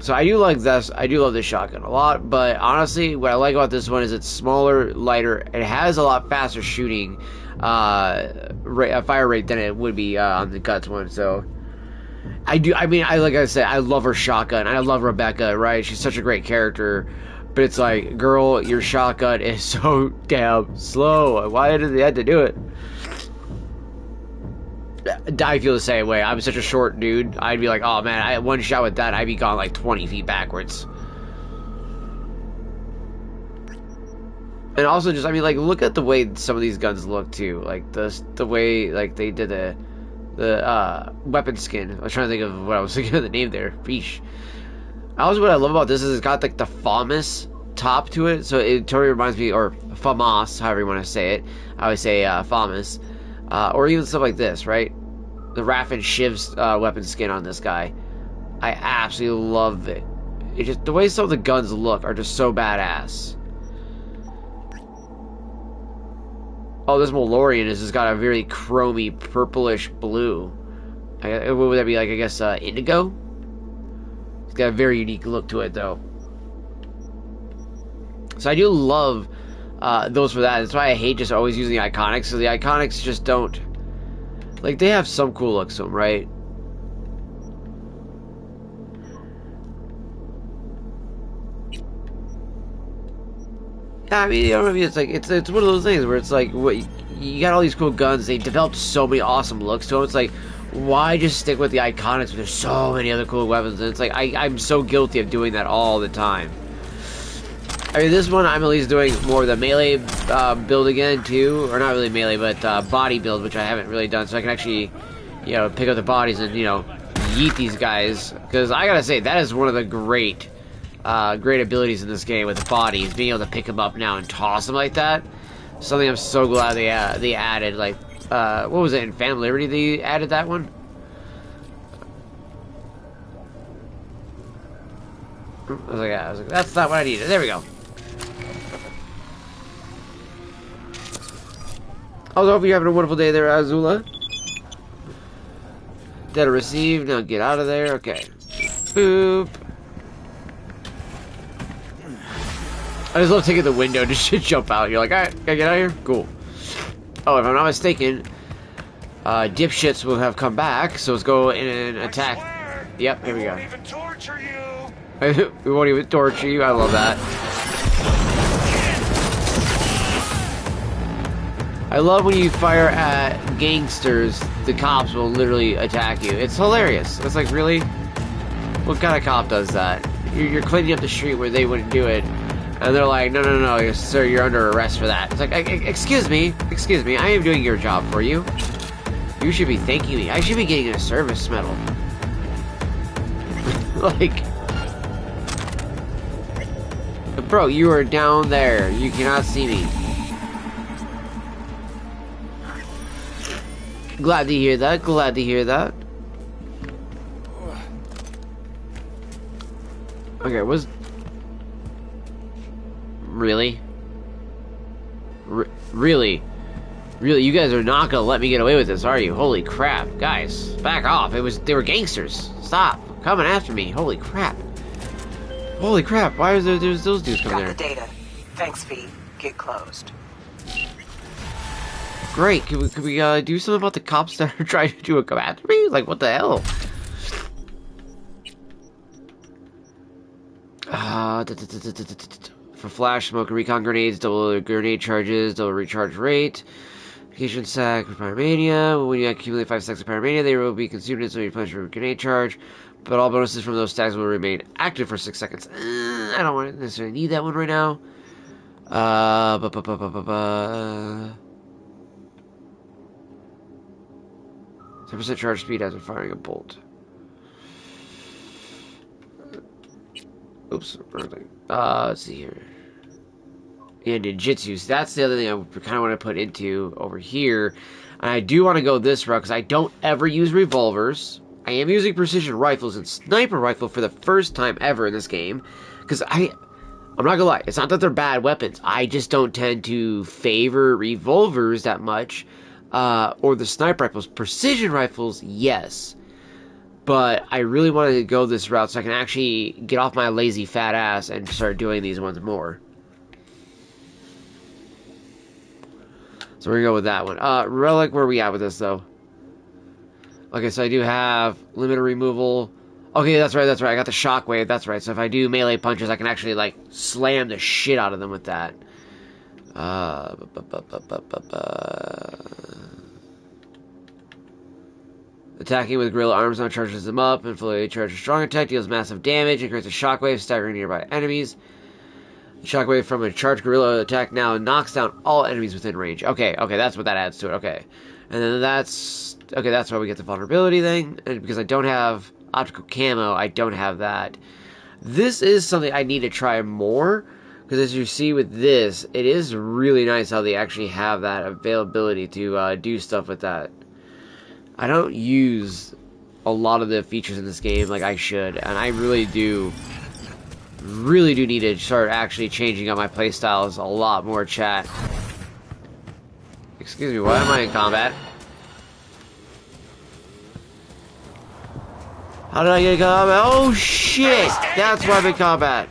So I do like this. I do love this shotgun a lot. But honestly, what I like about this one is it's smaller, lighter. It has a lot faster shooting fire rate than it would be on the Guts one. So like I said, I love her shotgun. I love Rebecca, right? She's such a great character. But it's like, girl, your shotgun is so damn slow. Why did they have to do it? I feel the same way. I'm such a short dude. I'd be like, oh man, one shot with that, I'd be gone like 20 feet backwards. And also just, I mean, like, look at the way some of these guns look too. Like the way like they did the weapon skin. I was trying to think of what I was thinking of the name there. Feesh. Also, what I love about this is it's got like the FAMAS top to it, so it totally reminds me, or FAMAS, however you want to say it. I always say FAMAS. Or even stuff like this, right? The Raff and Shiv's weapon skin on this guy. I absolutely love it. It just, the way some of the guns look are just so badass. Oh, this Malorian has just got a very chromy, purplish blue. What would that be like? I guess indigo? It's got a very unique look to it, though. So I do love those for that. That's why I hate just always using the iconics. So the iconics just don't, like, they have some cool looks to them, right? Yeah, I mean, you know what I mean? It's like, it's one of those things where it's like, what, you got all these cool guns. They developed so many awesome looks to them. It's like, why just stick with the iconics when there's so many other cool weapons? And it's like, I'm so guilty of doing that all the time. I mean, this one I'm at least doing more of the melee build again too, or not really melee, but body build, which I haven't really done, so I can actually, pick up the bodies and yeet these guys. Because I gotta say, that is one of the great abilities in this game with the bodies, being able to pick them up now and toss them like that. Something I'm so glad they added. Like, what was it in Phantom Liberty? They added that one. I was like, that's not what I needed. There we go. I hope you're having a wonderful day there, Azula. Data received. Now get out of there. Okay. Boop. I just love taking the window to jump out. You're like, alright, gotta get out of here? Cool. Oh, if I'm not mistaken, dipshits will have come back, so let's go in and attack. Yep, here we go. We won't even torture you. I love that. I love when you fire at gangsters, the cops will literally attack you. It's hilarious. It's like, really? What kind of cop does that? You're cleaning up the street where they wouldn't do it, and they're like, no, sir, you're under arrest for that. It's like, excuse me, I am doing your job for you. You should be thanking me. I should be getting a service medal. Like, bro, you are down there. You cannot see me. Glad to hear that. Glad to hear that. Okay, really? Really? Really? You guys are not gonna let me get away with this, are you? Holy crap. Guys, back off. They were gangsters. Stop coming after me. Holy crap. Holy crap. Why is there's those dudes coming there? Got the data. Thanks, V. Get closed. Great. Can we do something about the cops that are trying to come after me? Like, what the hell? For flash, smoke, and recon grenades, double grenade charges, double recharge rate. Vacation sack for Pyromania. When you accumulate 5 stacks of Pyromania, they will be consumed until you replenish your grenade charge. But all bonuses from those stacks will remain active for 6 seconds. I don't want to necessarily need that one right now. 10% charge speed after firing a bolt. Oops, wrong thing. Let's see here. Yeah, ninjutsu. So that's the other thing I kind of want to put into over here. And I do want to go this route because I don't ever use revolvers. I am using precision rifles and sniper rifle for the first time ever in this game. Because I'm not gonna lie, it's not that they're bad weapons. I just don't tend to favor revolvers that much. Or the sniper rifles. Precision rifles, yes. But I really wanted to go this route so I can actually get off my lazy fat ass and start doing these ones more. So we're gonna go with that one. Relic, where are we at with this though? Okay, so I do have limiter removal. Okay, that's right. I got the shockwave, that's right. So if I do melee punches, I can actually, like, slam the shit out of them with that. Attacking with gorilla arms now charges them up, and fully charged strong attack deals massive damage and creates a shockwave, staggering nearby enemies. The shockwave from a charged gorilla attack now knocks down all enemies within range. Okay, that's what that adds to it. Okay, and then that's why we get the vulnerability thing. And because I don't have optical camo, I don't have that. This is something I need to try more, because as you see with this, it is really nice how they actually have that availability to do stuff with that. I don't use a lot of the features in this game like I should, and I really do need to start actually changing up my playstyles a lot more, chat. Excuse me, why am I in combat? How did I get in combat? Oh shit! That's why I'm in combat.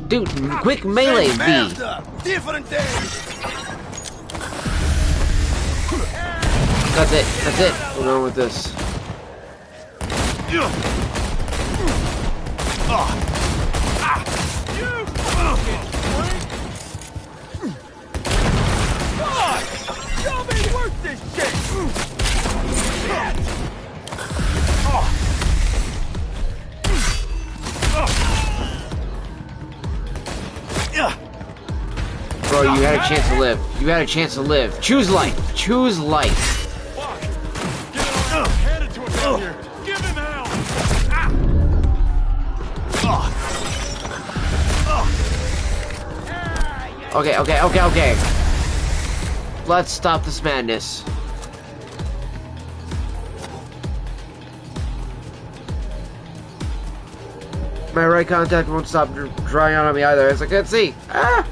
Dude, quick melee V. Different day. That's it. We're going with this. bro. You had a chance to live. You had a chance to live. Choose life. Choose life. Hand it to him down here. Give him hell. Okay. Let's stop this madness. My right contact won't stop drying out on me either, as I can't see. Ah!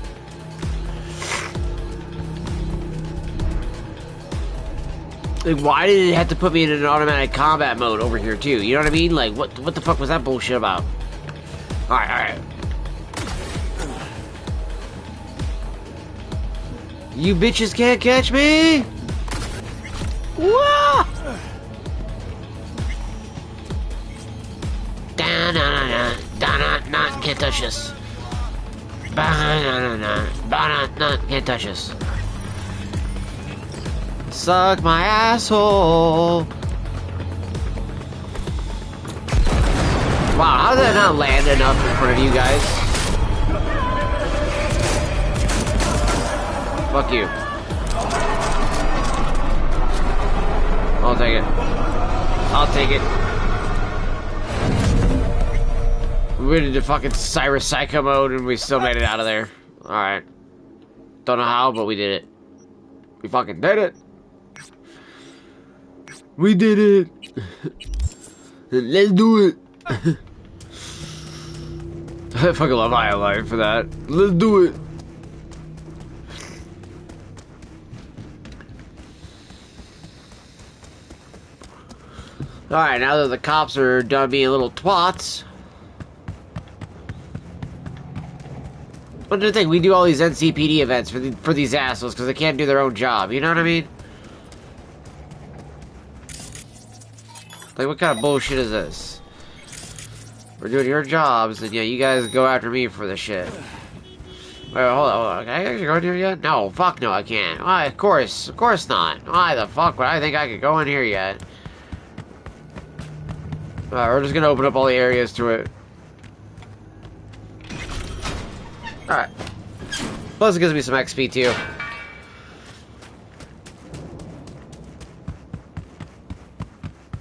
Like, why did it have to put me in an automatic combat mode over here too? You know what I mean? Like, what the fuck was that bullshit about? Alright. You bitches can't catch me! Wah! Can't touch us. Can't touch us. Suck my asshole. Wow, how did that not land enough in front of you guys? Fuck you. I'll take it. I'll take it. We went into fucking Cyber Psycho mode and we still made it out of there. Alright. Don't know how, but we did it. We fucking did it. We did it. Let's do it. I fucking love Highlight for that. Let's do it. Alright, now that the cops are done being little twats. But the thing, we do all these NCPD events for these assholes because they can't do their own job, you know what I mean? Like, what kind of bullshit is this? We're doing your jobs, and yeah, you guys go after me for the shit. Wait, hold on. Can I actually go in here yet? No, fuck no, I can't. Why, of course not. Why the fuck would I think I could go in here yet? Alright, we're just gonna open up all the areas to it. Alright. Plus it gives me some XP too.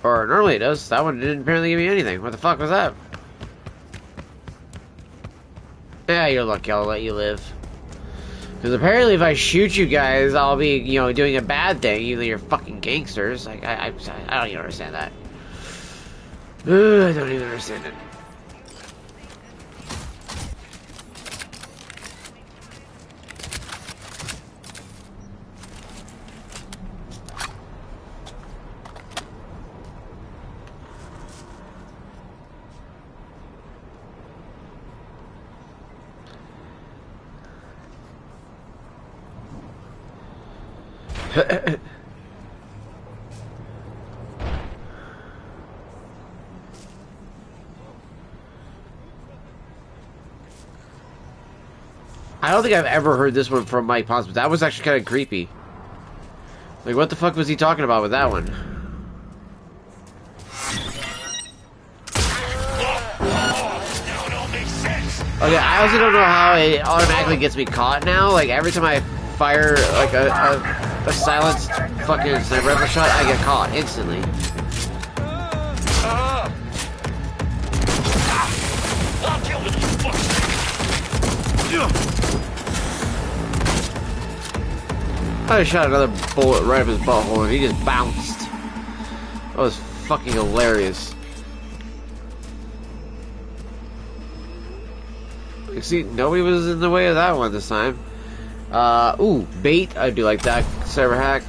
Or normally it does. That one didn't apparently give me anything. What the fuck was that? Yeah, you're lucky I'll let you live. Because apparently if I shoot you guys, I'll be, you know, doing a bad thing, even though you're fucking gangsters. Like, I don't even understand that. I don't even understand it. I don't think I've ever heard this one from Mike Ponce, but that was actually kind of creepy. Like, what the fuck was he talking about with that one? Okay, I also don't know how it automatically gets me caught now. Like, every time I fire, like, a silenced fucking sniper rifle shot, I get caught instantly. I just shot another bullet right up his butthole and he just bounced. That was fucking hilarious. You see, nobody was in the way of that one this time. Ooh, bait. I do like that. Cyber hack.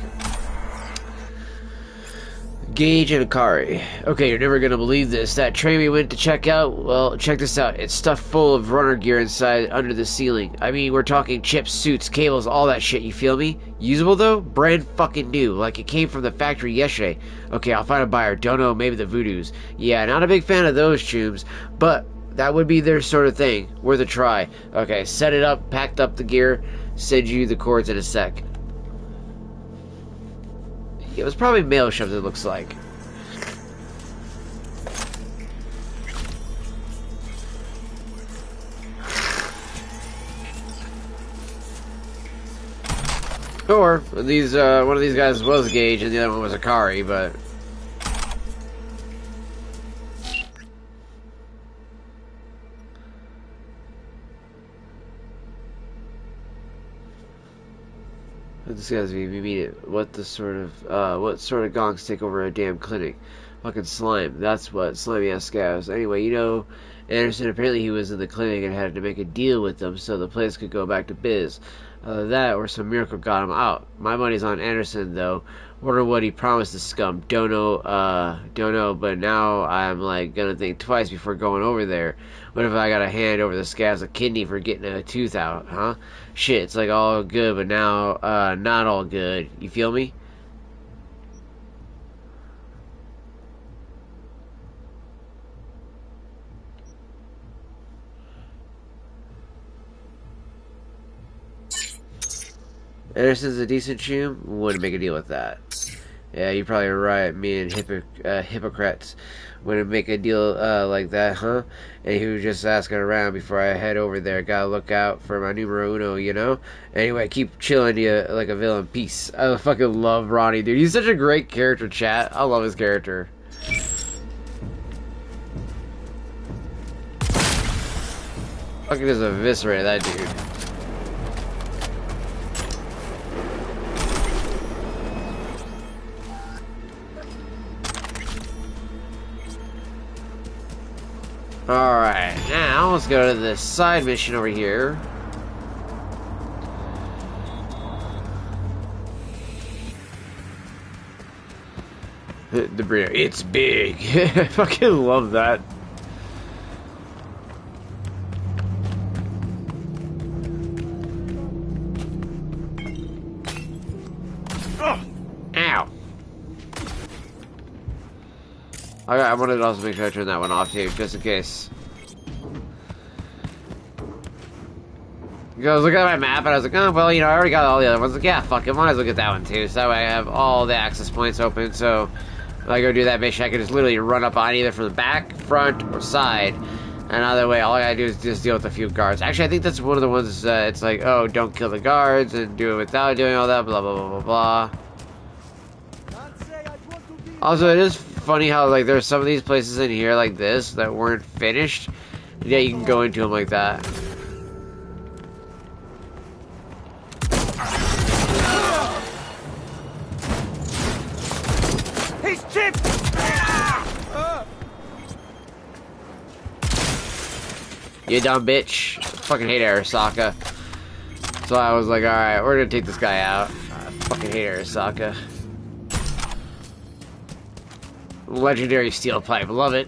Gage and Akari. Okay, you're never gonna believe this. That train we went to check out, well, check this out. It's stuffed full of runner gear inside under the ceiling. I mean, we're talking chips, suits, cables, all that shit, you feel me? Usable though? Brand fucking new, like it came from the factory yesterday. Okay, I'll find a buyer. Don't know, maybe the Voodoos. Yeah, not a big fan of those chooms, but that would be their sort of thing. Worth a try. Okay, set it up, packed up the gear, send you the cords in a sec. It was probably mail shoved, it looks like. Or these one of these guys was Gage and the other one was Akari, but this guy's be immediate. What sort of gongs take over a damn clinic? Fucking slime. That's what slimy ass scabs. Anyway, you know, Anderson apparently he was in the clinic and had to make a deal with them so the place could go back to biz. That or some miracle got him out. My money's on Anderson though. Wonder what he promised the scum. Don't know. But now I'm like gonna think twice before going over there. What if I gotta hand over the scabs a kidney for getting a tooth out, huh? Shit, it's like all good, but now not all good. You feel me? Anderson's a decent chum. Wouldn't make a deal with that. Yeah, you're probably right. Me and hypocrites wouldn't make a deal like that, huh? And he was just asking around before I head over there. Gotta look out for my numero uno, you know? Anyway, keep chilling you like a villain. Peace. I fucking love Ronnie, dude. He's such a great character, chat. I love his character. Fucking just eviscerated that dude. Alright, now let's go to this side mission over here. The burrito. It's big. I fucking love that. Ow. I wanted to also make sure I turn that one off too, just in case. I was looking at my map and I was like, oh, well, you know, I already got all the other ones. Like, yeah, fuck it, might as well get that one too. So that way I have all the access points open. So when I go do that mission, I can just literally run up on either from the back, front, or side. And either way, all I gotta do is just deal with a few guards. Actually, I think that's one of the ones, it's like, oh, don't kill the guards and do it without doing all that, blah, blah, blah, blah, blah. Also, it is funny how, like, there's some of these places in here like this that weren't finished. Yeah, you can go into them like that. He's chipped! You dumb bitch. I fucking hate Arasaka. So I was like, alright, we're gonna take this guy out. I fucking hate Arasaka. Legendary steel pipe, love it.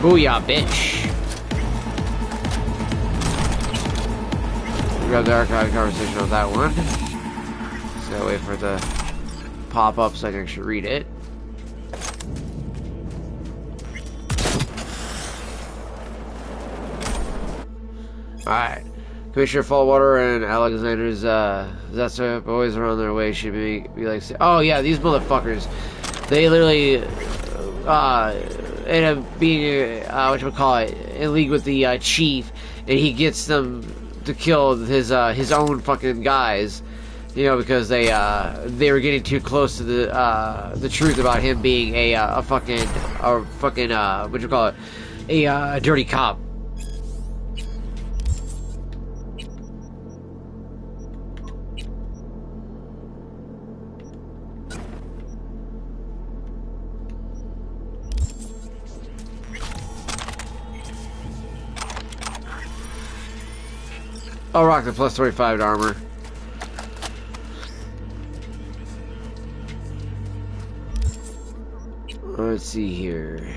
Booyah, bitch. Grab the archive conversation on that one. Just gotta wait for it to pop up so I can actually read it. Alright. Commissioner Fallwater and Alexander's Zetsup always around their way should be like, oh yeah, these motherfuckers. They literally end up being in league with the chief, and he gets them to kill his own fucking guys, you know, because they were getting too close to the truth about him being a fucking a dirty cop. I'll rock the plus 25 to armor. Let's see here.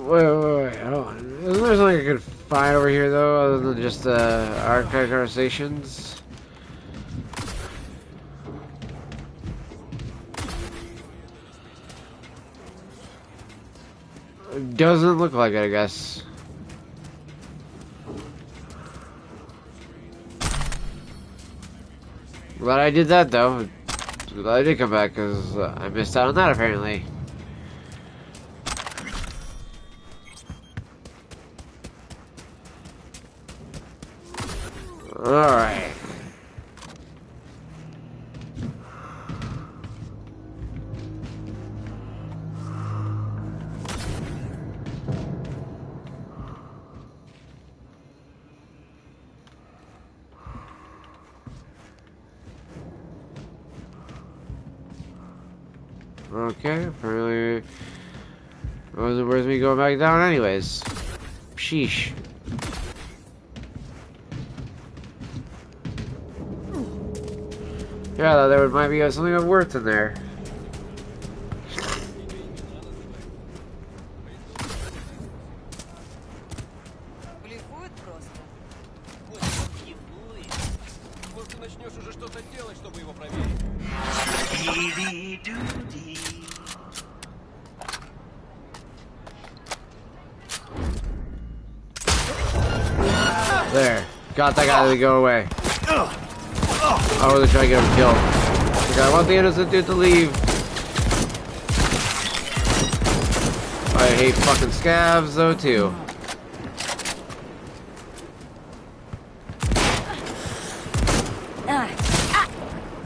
wait. Hold on. Isn't there something I could find over here, though, other than just archive conversations? It doesn't look like it, I guess. Glad I did that, though. Glad I did come back, because I missed out on that, apparently. Alright. Okay, apparently wasn't worth me going back down anyways. Sheesh. Yeah, there might be something of worth in there. There. Got that guy to go away. I wasn't trying to get him killed. Like, I want the innocent dude to leave. I hate fucking scavs though too.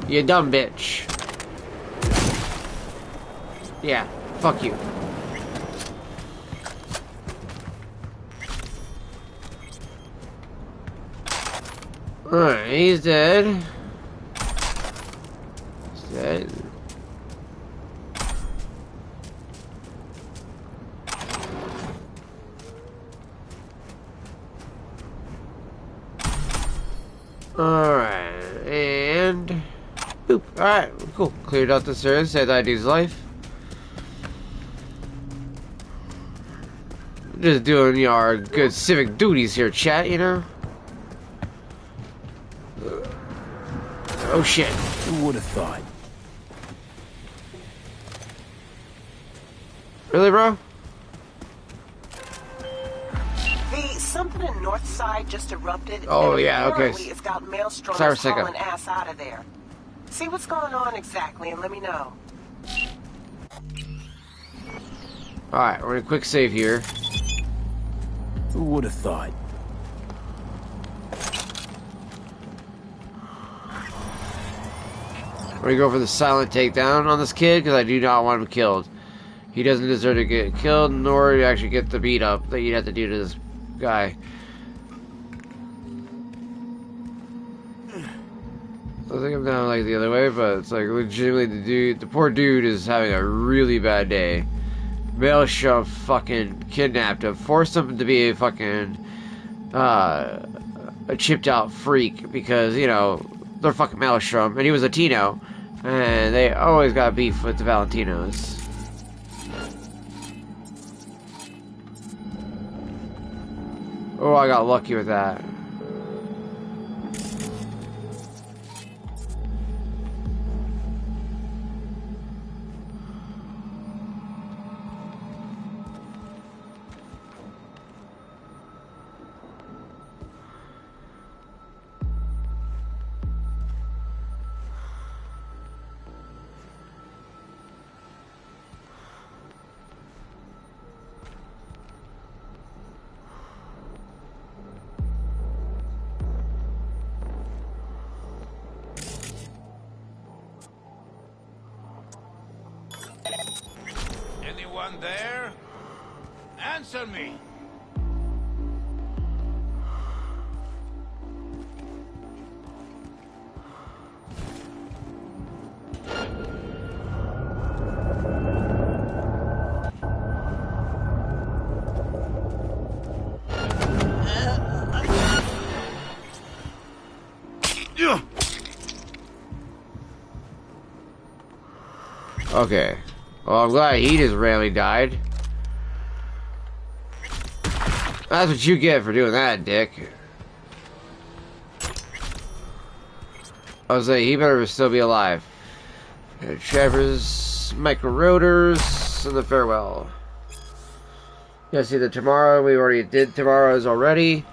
You dumb bitch. Yeah, fuck you. Alright, he's dead. He's dead. Alright, and boop. Alright, cool. Cleared out this area, saved ID's life. Just doing, you know, our good civic duties here, chat, you know? Oh shit. Who would have thought? Really, bro? Something in North Side just erupted. Oh, and yeah, okay. apparently it's got Maelstrom Cyberpunk. hauling ass out of there. See what's going on exactly and let me know. Alright, we're gonna quick save here. Who would have thought? We're gonna go for the silent takedown on this kid because I do not want him killed. He doesn't deserve to get killed, nor to actually get the beat up that you'd have to do to this guy. I think I'm down like the other way, but it's like legitimately the poor dude is having a really bad day. Maelstrom fucking kidnapped him, forced him to be a fucking a chipped out freak because, you know, they're fucking Maelstrom, and he was Latino, and they always got beef with the Valentinos. Oh, I got lucky with that. Anyone there? Answer me! Okay. Well, I'm glad he just randomly died. That's what you get for doing that, dick. I was like, he better still be alive. Trevor's micro rotors and the farewell. Yeah, see the tomorrow. We already did tomorrow's already.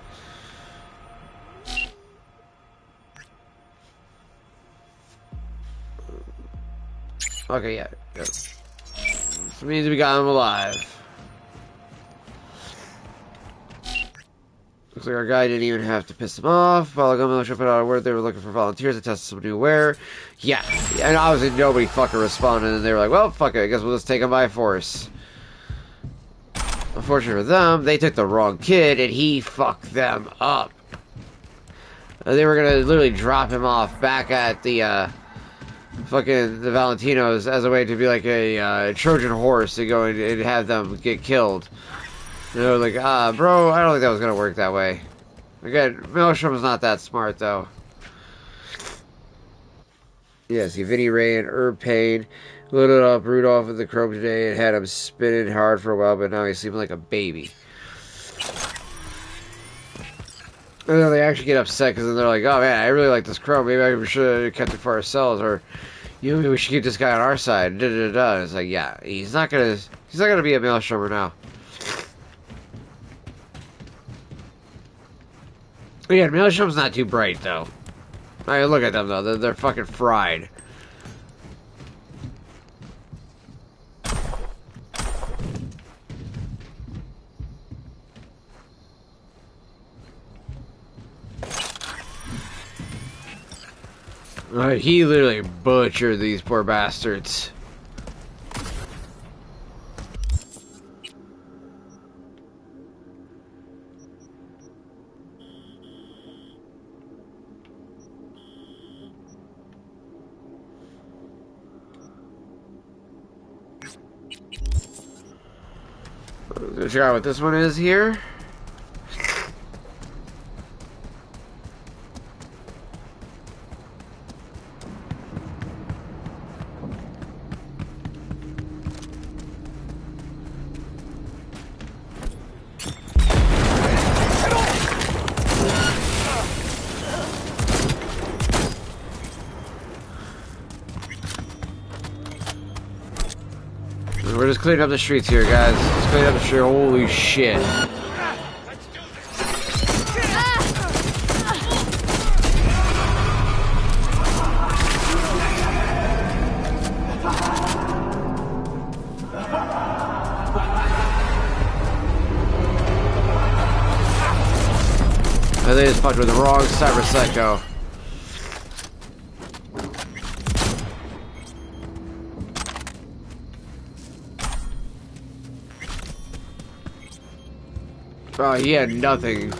Okay, yeah. This means we got him alive. Looks like our guy didn't even have to piss him off. While the militia put out a word, they were looking for volunteers to test some new wear. Yeah, and obviously nobody fucking responded, and they were like, well, fuck it, I guess we'll just take him by force. Unfortunately for them, they took the wrong kid, and he fucked them up. They were gonna literally drop him off back at the, fucking the Valentinos as a way to be like a Trojan horse to go and have them get killed. And they were like, bro, I don't think that was gonna work that way. Again, Maelstrom's not that smart, though. Yeah, see, Vinny Ray and Herb Payne loaded up Rudolph in the chrome today and had him spinning hard for a while, but now he's sleeping like a baby. And then they actually get upset because they're like, oh man, I really like this chrome. Maybe we should have kept it for ourselves, or maybe we should keep this guy on our side. Da, da, da. And it's like, yeah, he's not gonna be a Maelstromer now. Yeah, Maelstrom's not too bright though. I mean, look at them though; they're fucking fried. He literally butchered these poor bastards. Let's check out what this one is here. We're just cleaning up the streets here, guys. Let's clean up the street. Holy shit. They just fucked with the wrong Cyber Psycho. Oh, he had nothing.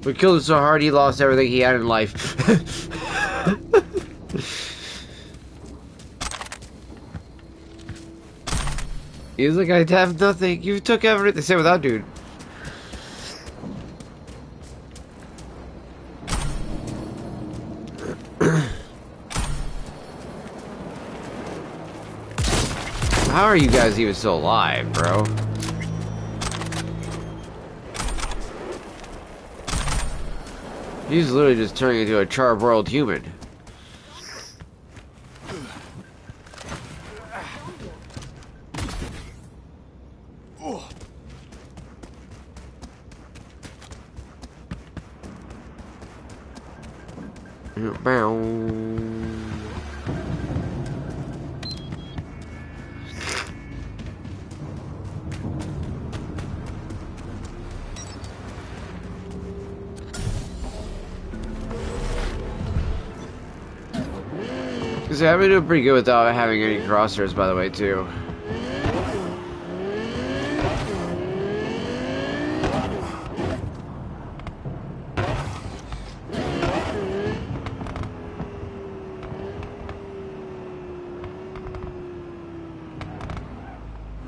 We killed him so hard he lost everything he had in life. He's like, I have nothing. You took everything. Same with that dude. How are you guys even still alive, bro? He's literally just turning into a charbroiled human. I've been doing pretty good without having any crosshairs, by the way, too.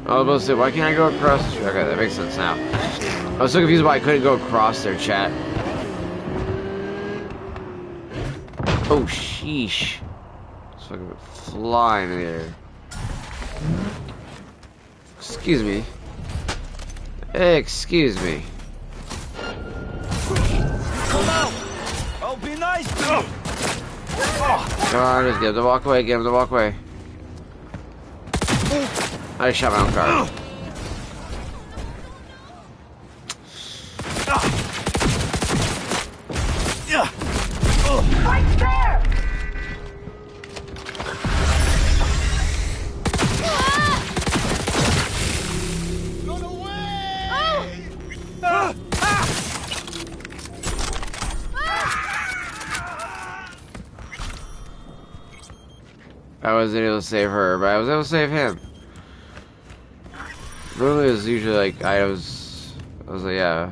I was about to say, why can't I go across? Okay, that makes sense now. I was so confused why I couldn't go across their chat. Oh, sheesh. It's fucking flying in the air. Excuse me. Excuse me. Come out! Oh, be nice to him! Come on, just get him to walk away, get him to walk away. I just shot my own car. Right there! Run away! I wasn't able to save her, but I was able to save him. Normally, it's usually like I was like, yeah.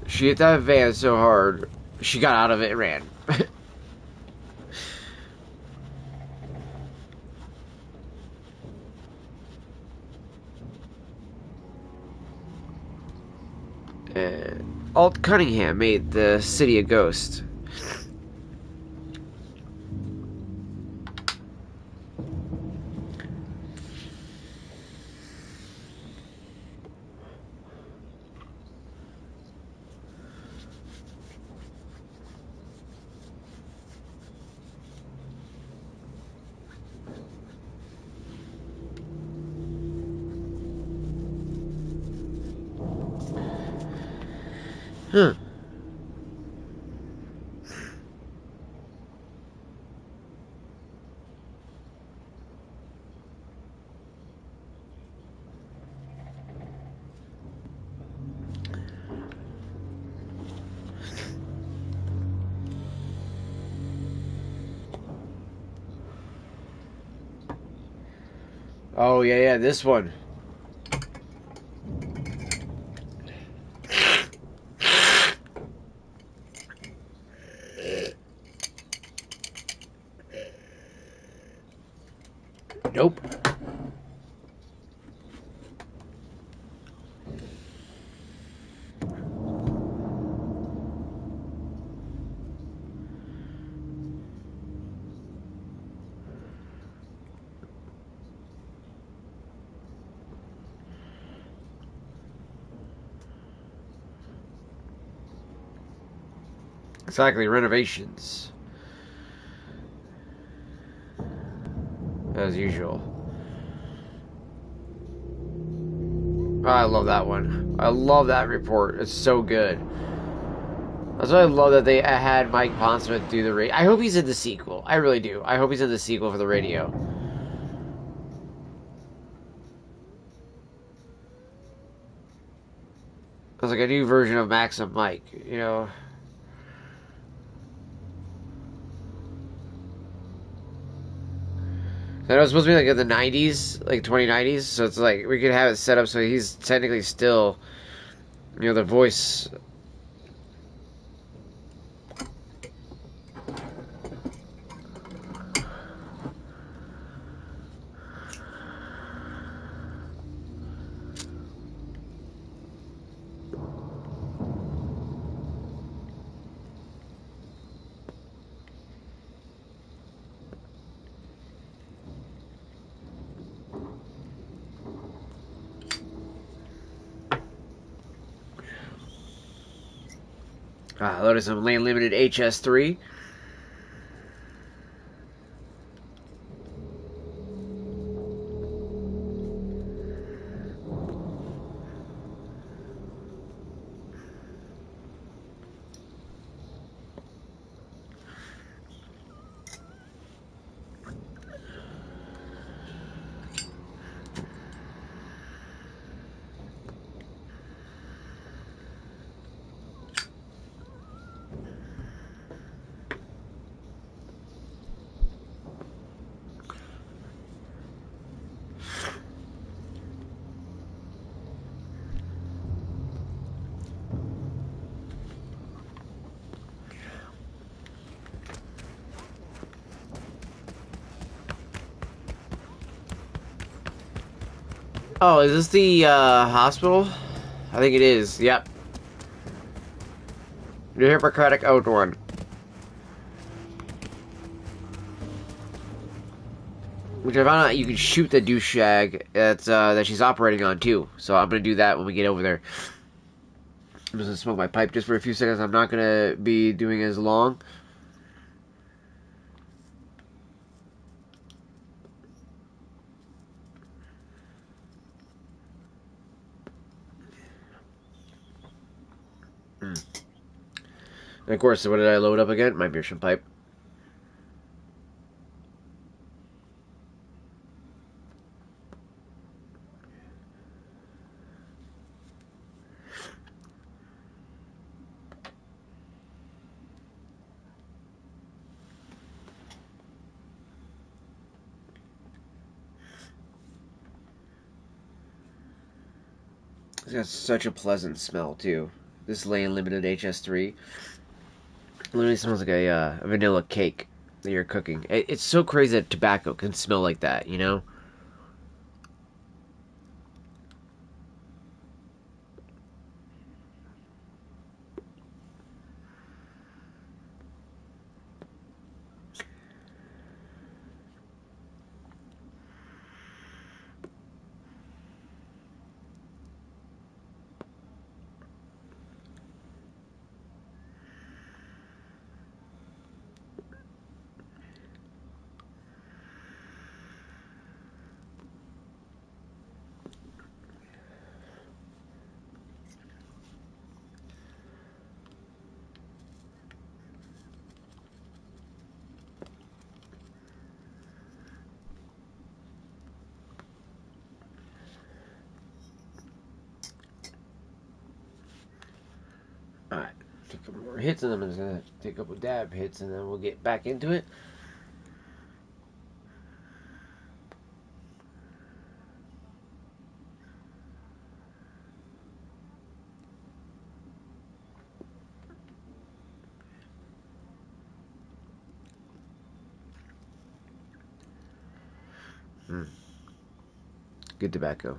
She hit that van so hard, she got out of it and ran. Alt Cunningham made the city a ghost. Huh. Oh, yeah, this one. Nope. Exactly, renovations. As usual. Oh, I love that one. I love that report. It's so good. That's why I love that they had Mike Pondsmith do the radio. I hope he's in the sequel. I really do. I hope he's in the sequel for the radio. It's like a new version of Maxim Mike, you know. I know it's supposed to be like in the 90s, like 2090s, so it's like we could have it set up so he's technically still, you know, the voice. Loaded some lane limited HS3. Oh, is this the hospital? I think it is. Yep. The Hippocratic Oath one. Which I found out you can shoot the douchebag that she's operating on too. So I'm gonna do that when we get over there. I'm just gonna smoke my pipe just for a few seconds. I'm not gonna be doing as long. And of course, what did I load up again? My meerschaum pipe. It's got such a pleasant smell too. This Lane Limited HS3 literally smells like a vanilla cake that you're cooking. It's so crazy that tobacco can smell like that, you know? Alright, take a couple more hits and I'm just gonna take a couple dab hits and then we'll get back into it. Good tobacco.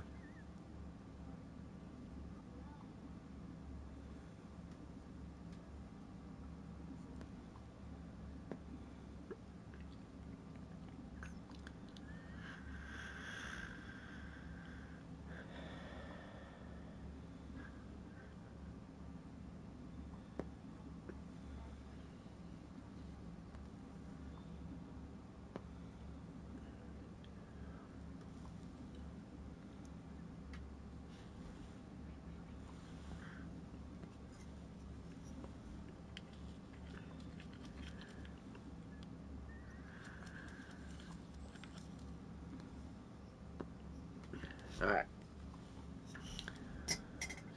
Alright.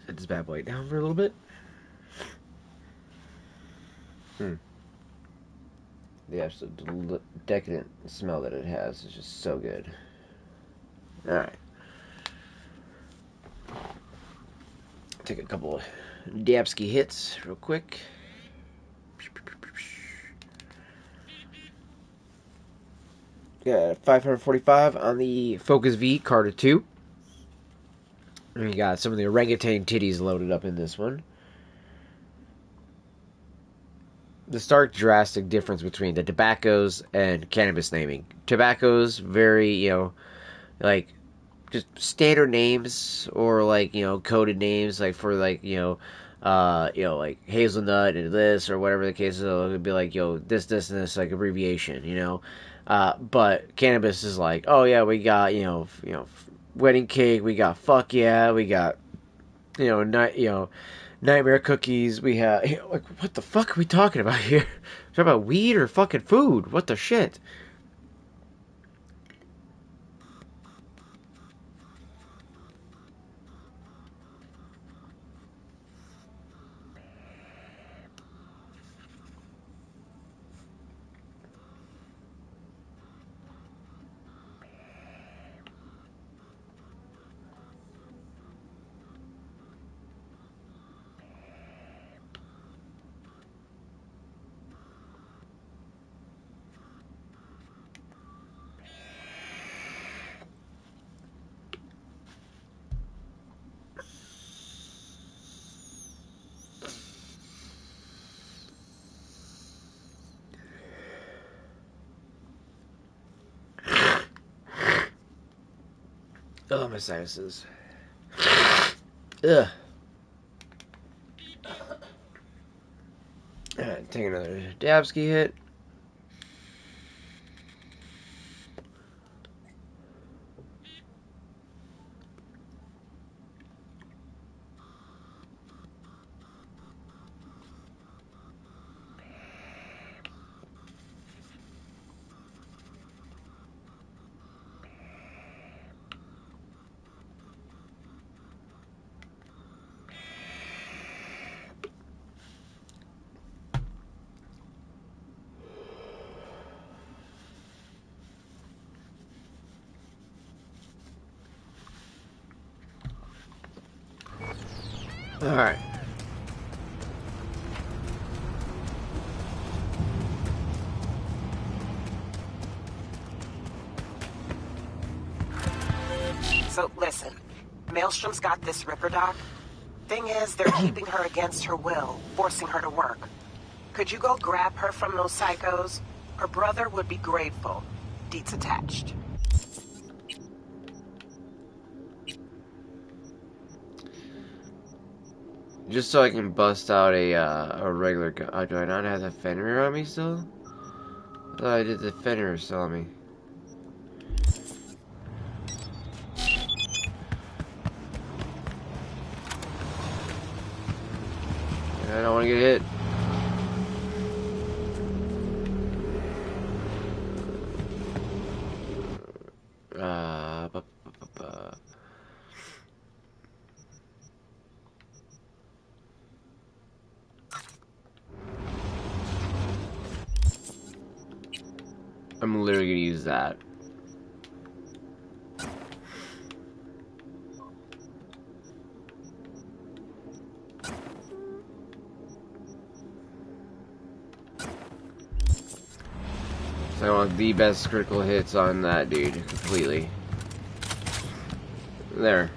Set this bad boy down for a little bit. The absolute decadent smell that it has is just so good. Alright. Take a couple of Dabsky hits real quick. Got 545 on the Focus V Carter 2. And we got some of the orangutan titties loaded up in this one. The stark drastic difference between the tobaccos and cannabis naming. Tobaccos, very, like, just standard names or, like, coded names, like, for, like, like hazelnut and this or whatever the case is. It'll be like, this, and this, like, abbreviation, but cannabis is like, oh, yeah, we got, wedding cake, we got fuck yeah, we got, nightmare cookies. We have like, what the fuck are we talking about here? Talking about weed or fucking food? What the shit? Oh, my sinuses. Ugh. Alright, take another Dabski hit. Alright. So, listen. Maelstrom's got this Ripper doc. Thing is, they're keeping her against her will, forcing her to work. Could you go grab her from those psychos? Her brother would be grateful. Deets attached. Just so I can bust out a regular gun. Oh, do I not have the Fenrir on me still? I thought I did the Fenrir still on me. I don't want to get hit. I'm literally gonna use that. So I want the best critical hits on that dude, completely. There.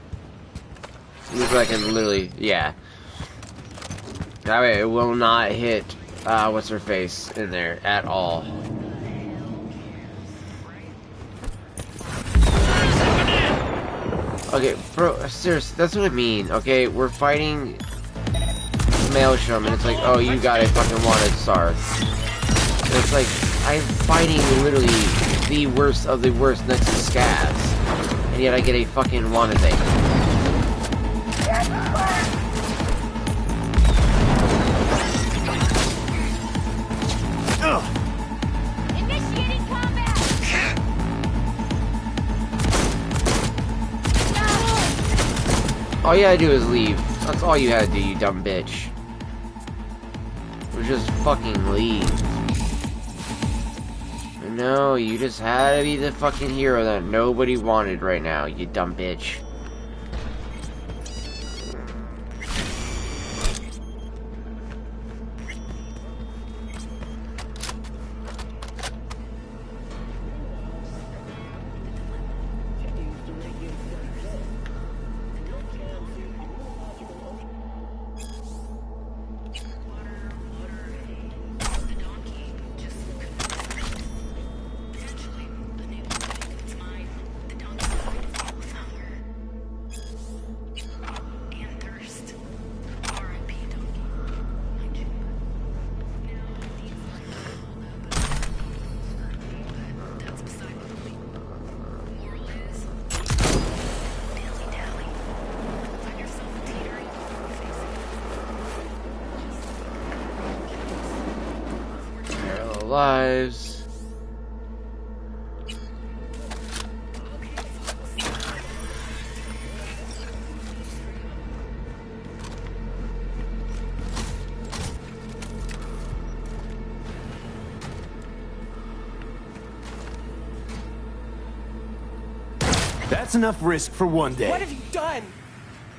Looks like I can literally, yeah. That way it will not hit, what's her face in there at all. Okay, bro, seriously, that's what I mean, okay? We're fighting Maelstrom, and it's like, oh, you got a fucking wanted star. And it's like, I'm fighting literally the worst of the worst next to scavs, and yet I get a fucking wanted thing. Initiating combat! All you had to do is leave. That's all you had to do, you dumb bitch. It was just fucking leave. No, you just had to be the fucking hero that nobody wanted right now, you dumb bitch. Lives. That's enough risk for one day. What have you done?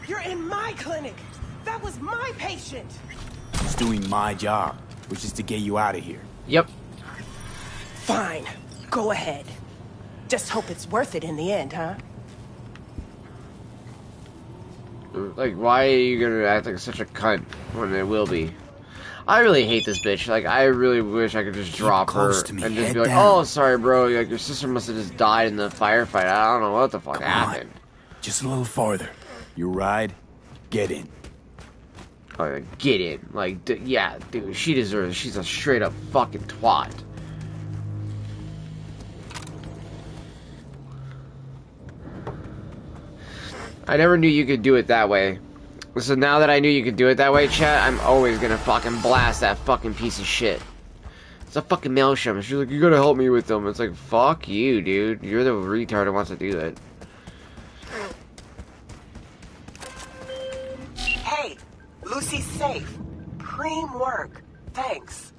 You're in my clinic. That was my patient. Just doing my job, which is to get you out of here. Yep. Fine. Go ahead. Just hope it's worth it in the end, huh? Like, why are you gonna act like such a cunt when it will be? I really hate this bitch. Like, I really wish I could just drop her and just be like, oh, sorry, bro. Like, your sister must have just died in the firefight. I don't know what the fuck happened. Just a little farther. You ride, get in. Oh, get in. Like, yeah, dude, she deserves it. She's a straight up fucking twat. I never knew you could do it that way. So now that I knew you could do it that way, chat, I'm always gonna fucking blast that fucking piece of shit. It's a fucking maelstrom. She's like, you gotta help me with them. It's like, fuck you, dude. You're the retard who wants to do that. Hey, Lucy's safe. Preem work. Thanks.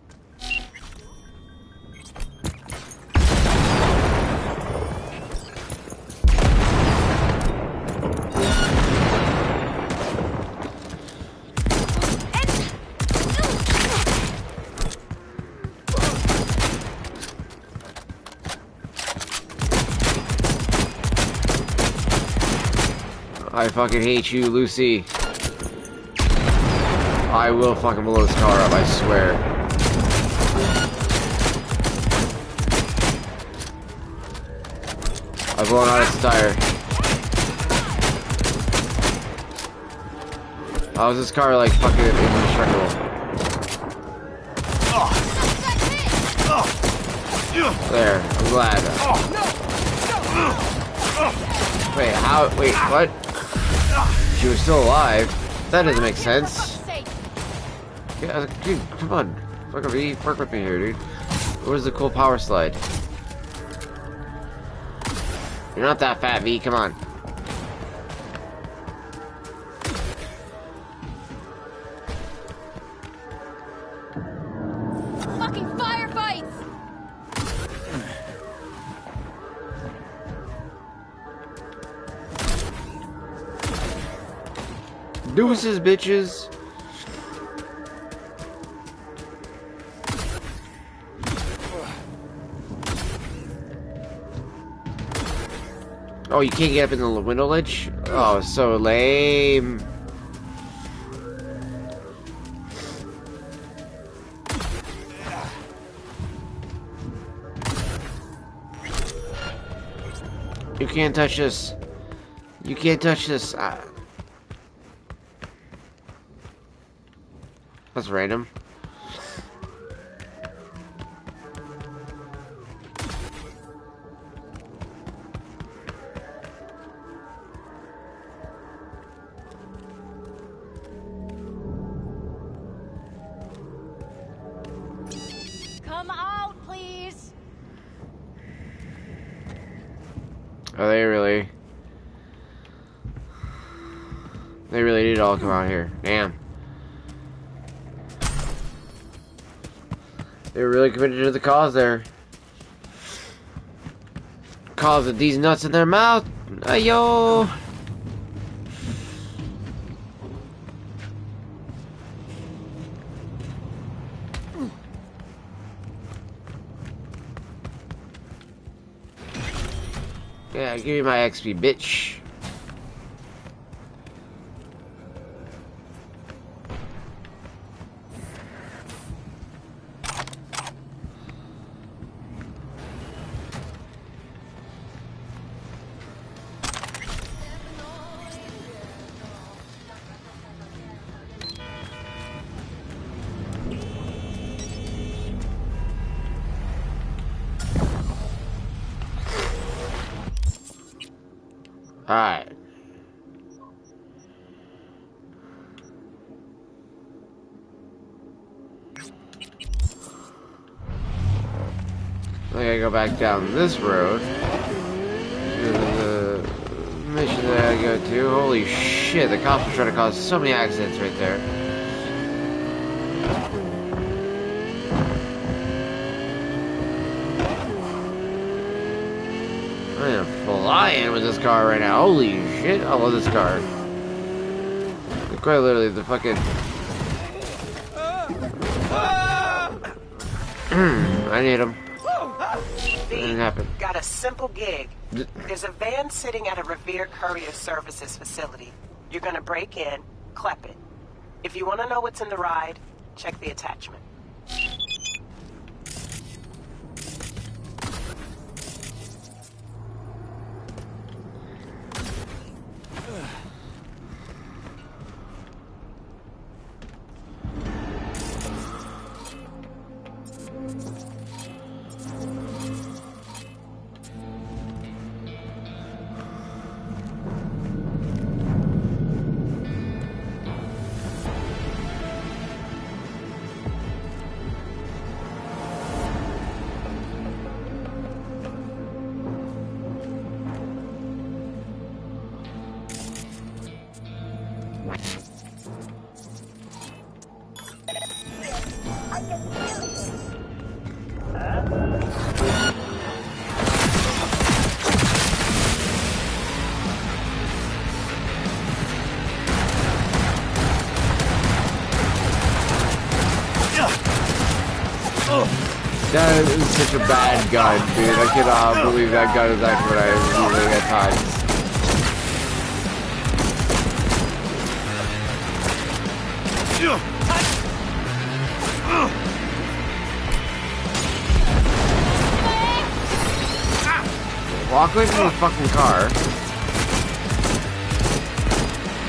I fucking hate you, Lucy. I will fucking blow this car up, I swear. I've blown out its tire. How is this car like fucking indestructible? There, I'm glad. Wait, how? Wait, what? She was still alive? That doesn't make sense. Yeah, dude, come on. Fucking work with me here, dude. Where's the cool power slide? You're not that fat, V. Come on. Fucking firefights! Deuces, bitches. Oh, you can't get up in the window ledge? Oh, so lame. You can't touch this. You can't touch this. That's random. Come out, please. Are they really? They really did all come out here. Damn. They were really committed to the cause there. Cause with these nuts in their mouth. Ayo. Yeah, give me my XP, bitch. Alright. I gotta go back down this road. The mission that I gotta go to. Holy shit, the cops are trying to cause so many accidents right there. I am flying with this car right now. Holy shit, I love this car. Quite literally the fucking... I need him. Didn't happen. Got a simple gig. There's a van sitting at a Revere Courier Services facility. You're gonna break in, clep it. If you want to know what's in the ride, check the attachment. is such a bad gun, dude. I cannot believe that gun is actually what I was using at times. Walk away from the fucking car.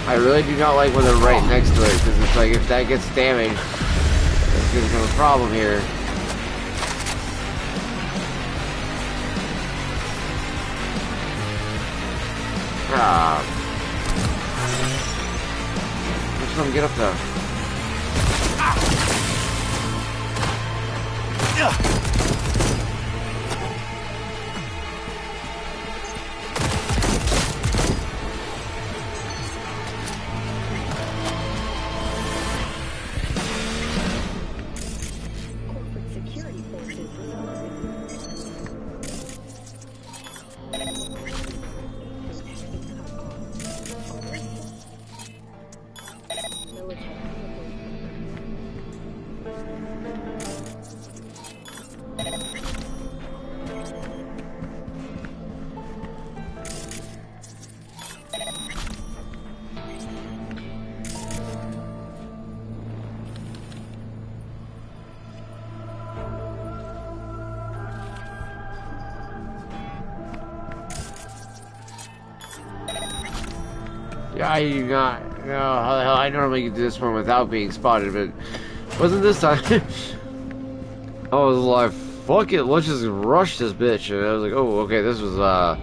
I really do not like when they're right next to it, because it's like, if that gets damaged, it's gonna become a problem here. Ah. Let's let him get up there. Yeah, I do not know how the hell I normally get to this point without being spotted, but wasn't this time. I was like, fuck it, let's just rush this bitch. And I was like, oh, okay, this was a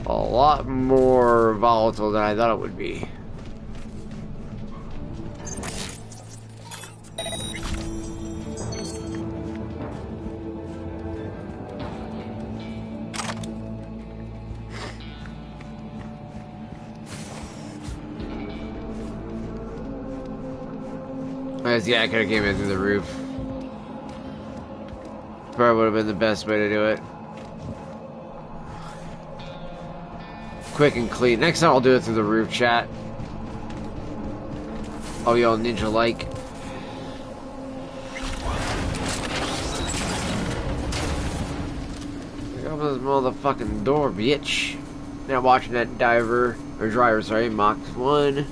lot more volatile than I thought it would be. Yeah, I could have came in through the roof. Probably would have been the best way to do it. Quick and clean. Next time I'll do it through the roof, chat. Oh, y'all ninja-like. Open this motherfucking door, bitch. Now watching that driver, sorry, Mach 1.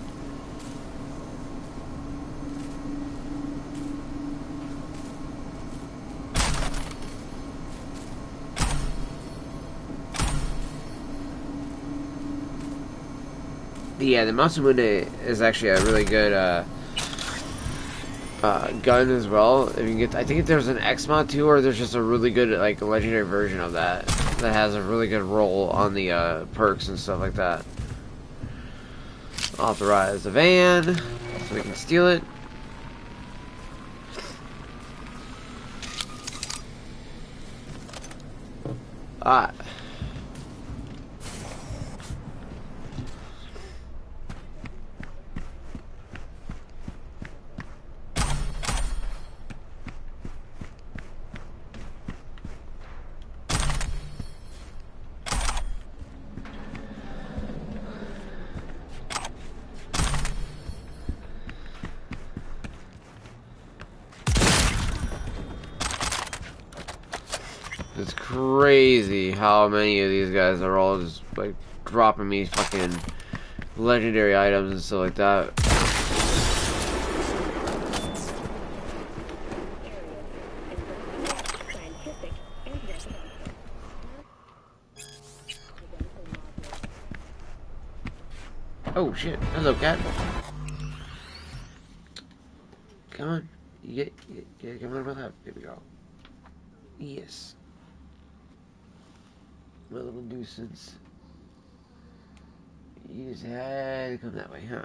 Yeah, the Masamune is actually a really good gun as well. If you can get, I think there's an X mod too, or there's just a really good like legendary version of that that has a really good roll on the perks and stuff like that. Authorize the van so we can steal it. Ah. It's crazy how many of these guys are all just like dropping me fucking legendary items and stuff like that. Oh shit, hello cat. Come on. Come on, my lap. Here we go. Yes. My little nuisance. You just had to come that way, huh?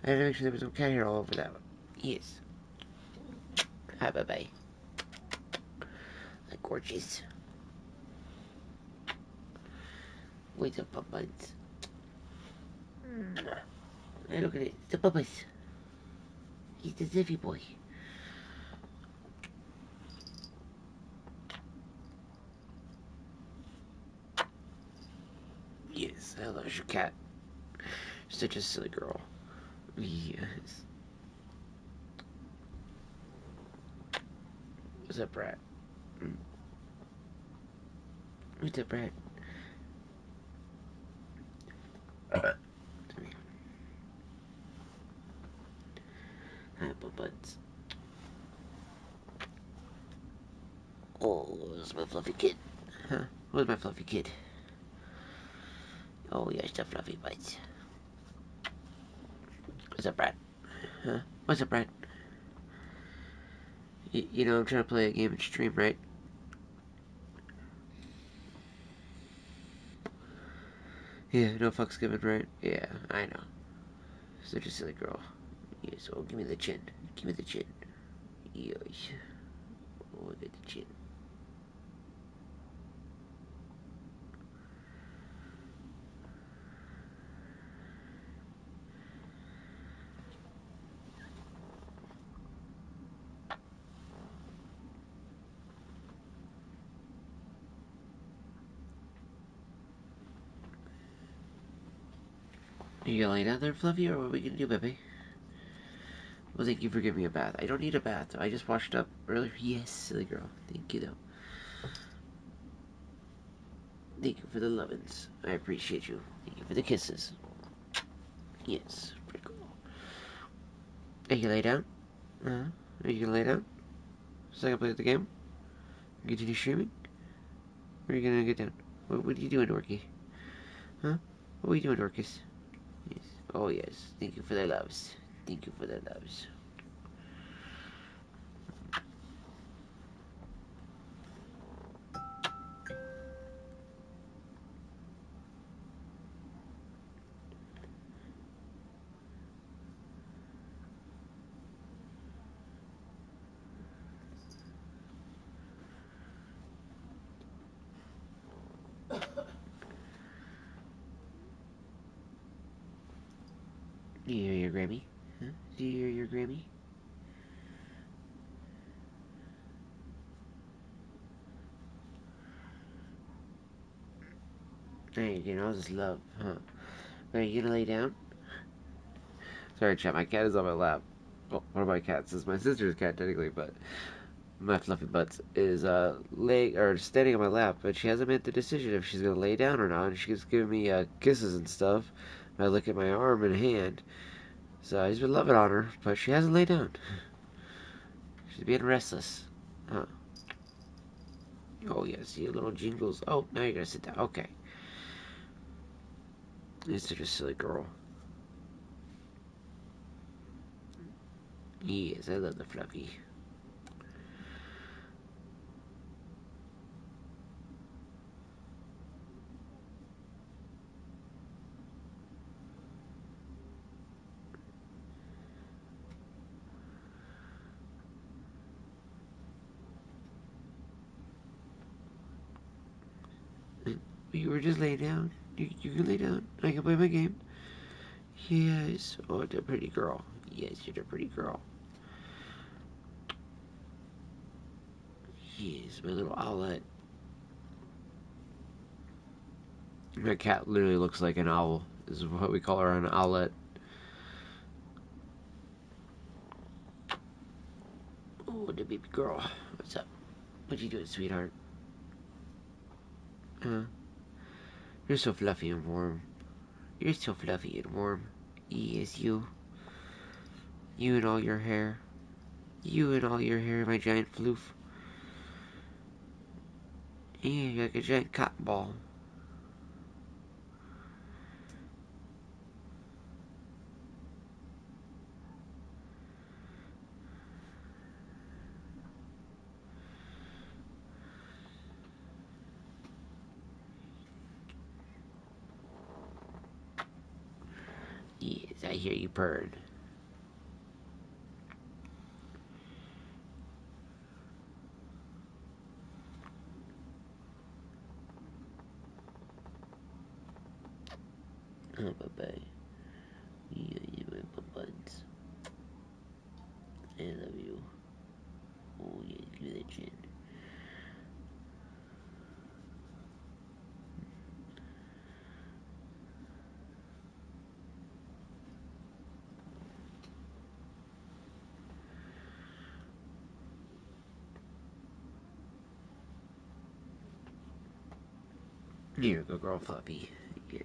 I had to make sure there was no cat hair all over that one. Yes. Hi, bye-bye. Like gorgeous. Wait up, Puppas. Hey, look at it. It's a Puppas. He's the Ziffy boy. Yes, I love your cat. Such a silly girl. Yes. What's up, Brad? What's up, Brad? Apple buds. Oh, there's my fluffy kid. Huh? Where's my fluffy kid? Oh, yes, the fluffy buds. What's up, Brad? Huh? What's up, Brad? You know I'm trying to play a game and stream, right? Yeah, no fucks given, right? Yeah, I know. Such a silly girl. Yeah, so give me the chin. Give me the chin. Yes. Oh, get the chin. You gonna lay down there, Fluffy, or what are we gonna do, baby? Well, thank you for giving me a bath. I don't need a bath. I just washed up earlier. Yes, silly girl. Thank you, though. Thank you for the lovin's. I appreciate you. Thank you for the kisses. Yes, pretty cool. Are you gonna lay down? Are you gonna lay down? So I can play the game? Continue streaming? Or are you gonna get down? What are you doing, Dorky? Huh? What are you doing, Dorcas? Yes. Oh, yes. Thank you for the loves. Thank you for the loves. Do you hear your Grammy? Huh? Do you hear your Grammy? Hey, you know, this love, huh? Are you gonna lay down? Sorry, chat, my cat is on my lap. Well, one of my cats is my sister's cat, technically, but my fluffy butts is laying or standing on my lap, but she hasn't made the decision if she's gonna lay down or not. She's giving me kisses and stuff. I look at my arm and hand, so I've been loving on her, but she hasn't laid down. She's being restless. Huh? Oh yes, you little jingles. Oh, now you're gonna sit down. Okay. You're such a silly girl. Yes, I love the fluffy. You were just laying down. You can lay down. I can play my game. Yes. Oh, the pretty girl. Yes, you're the pretty girl. Yes, my little owlet. My cat literally looks like an owl. This is what we call her, an owlet. Oh, the baby girl. What's up? What you doing, sweetheart? Huh? You're so fluffy and warm. You're so fluffy and warm. Yes, you. You and all your hair. You and all your hair, my giant floof. Yeah, you're like a giant cotton ball. Yes, I hear you purring. Oh, bye-bye. Yeah, you my buds. I love you. Oh, yeah, give me that chin. Here you go, girl, Floppy. Yes.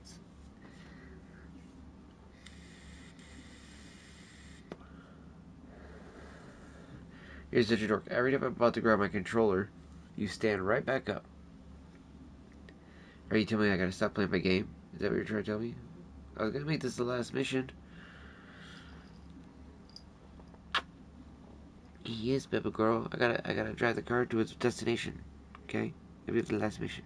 You're such a dork. Every time I'm about to grab my controller, you stand right back up. Are you telling me I gotta stop playing my game? Is that what you're trying to tell me? I was gonna make this the last mission. Yes, baby girl. I gotta drive the car to its destination. Okay? Maybe it's the last mission.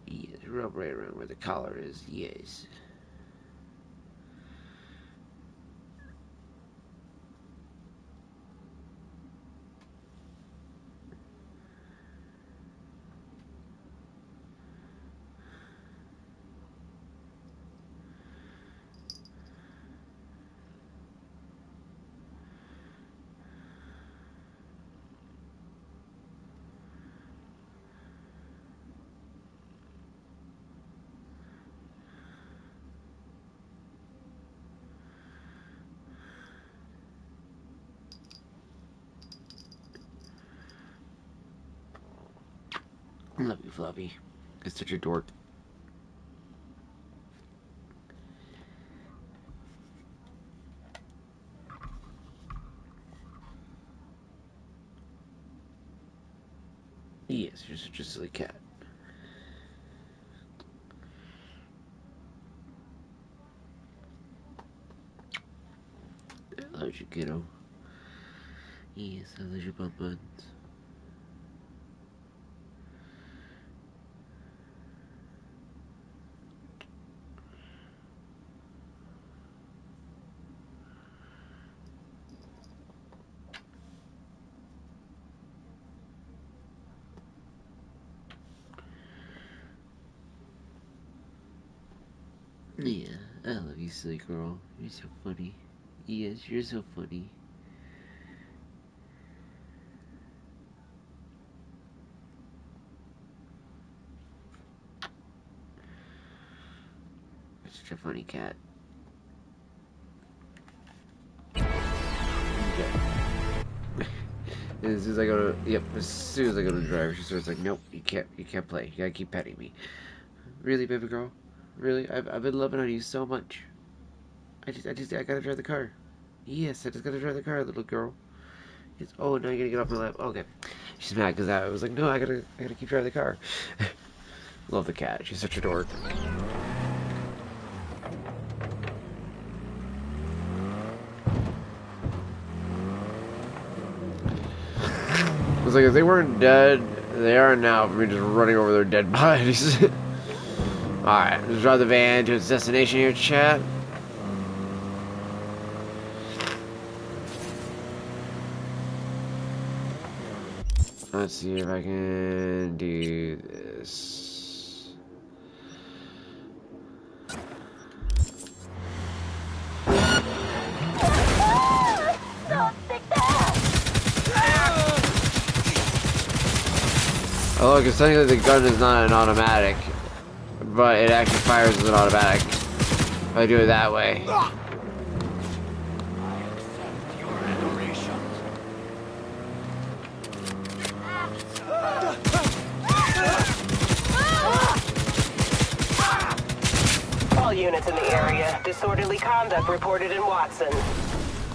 Yes, rub right around where the collar is. Yes. I love you, Floppy. You're such a dork. Yes, you're such a silly cat. I love you, kiddo. Yes, I love you, bum buns. Yeah, I love you, silly girl. You're so funny. Yes, you're so funny. You're such a funny cat. Okay. As soon as I go to, yep, as soon as I go to the driver, she starts like, nope, you can't play. You gotta keep petting me. Really, baby girl? Really? I've been loving on you so much. I gotta drive the car. Yes, I just gotta drive the car, little girl. Yes. Oh, now you're gonna get off my lap. Okay. She's mad because I was like, no, I gotta keep driving the car. Love the cat. She's such a dork. It's like if they weren't dead, they are now for me just running over their dead bodies. Alright, let's drive the van to its destination here, chat. Let's see if I can do this. Oh look, it's technically the gun is not an automatic, but it actually fires as an automatic if I do it that way. All units in the area. Disorderly conduct reported in Watson.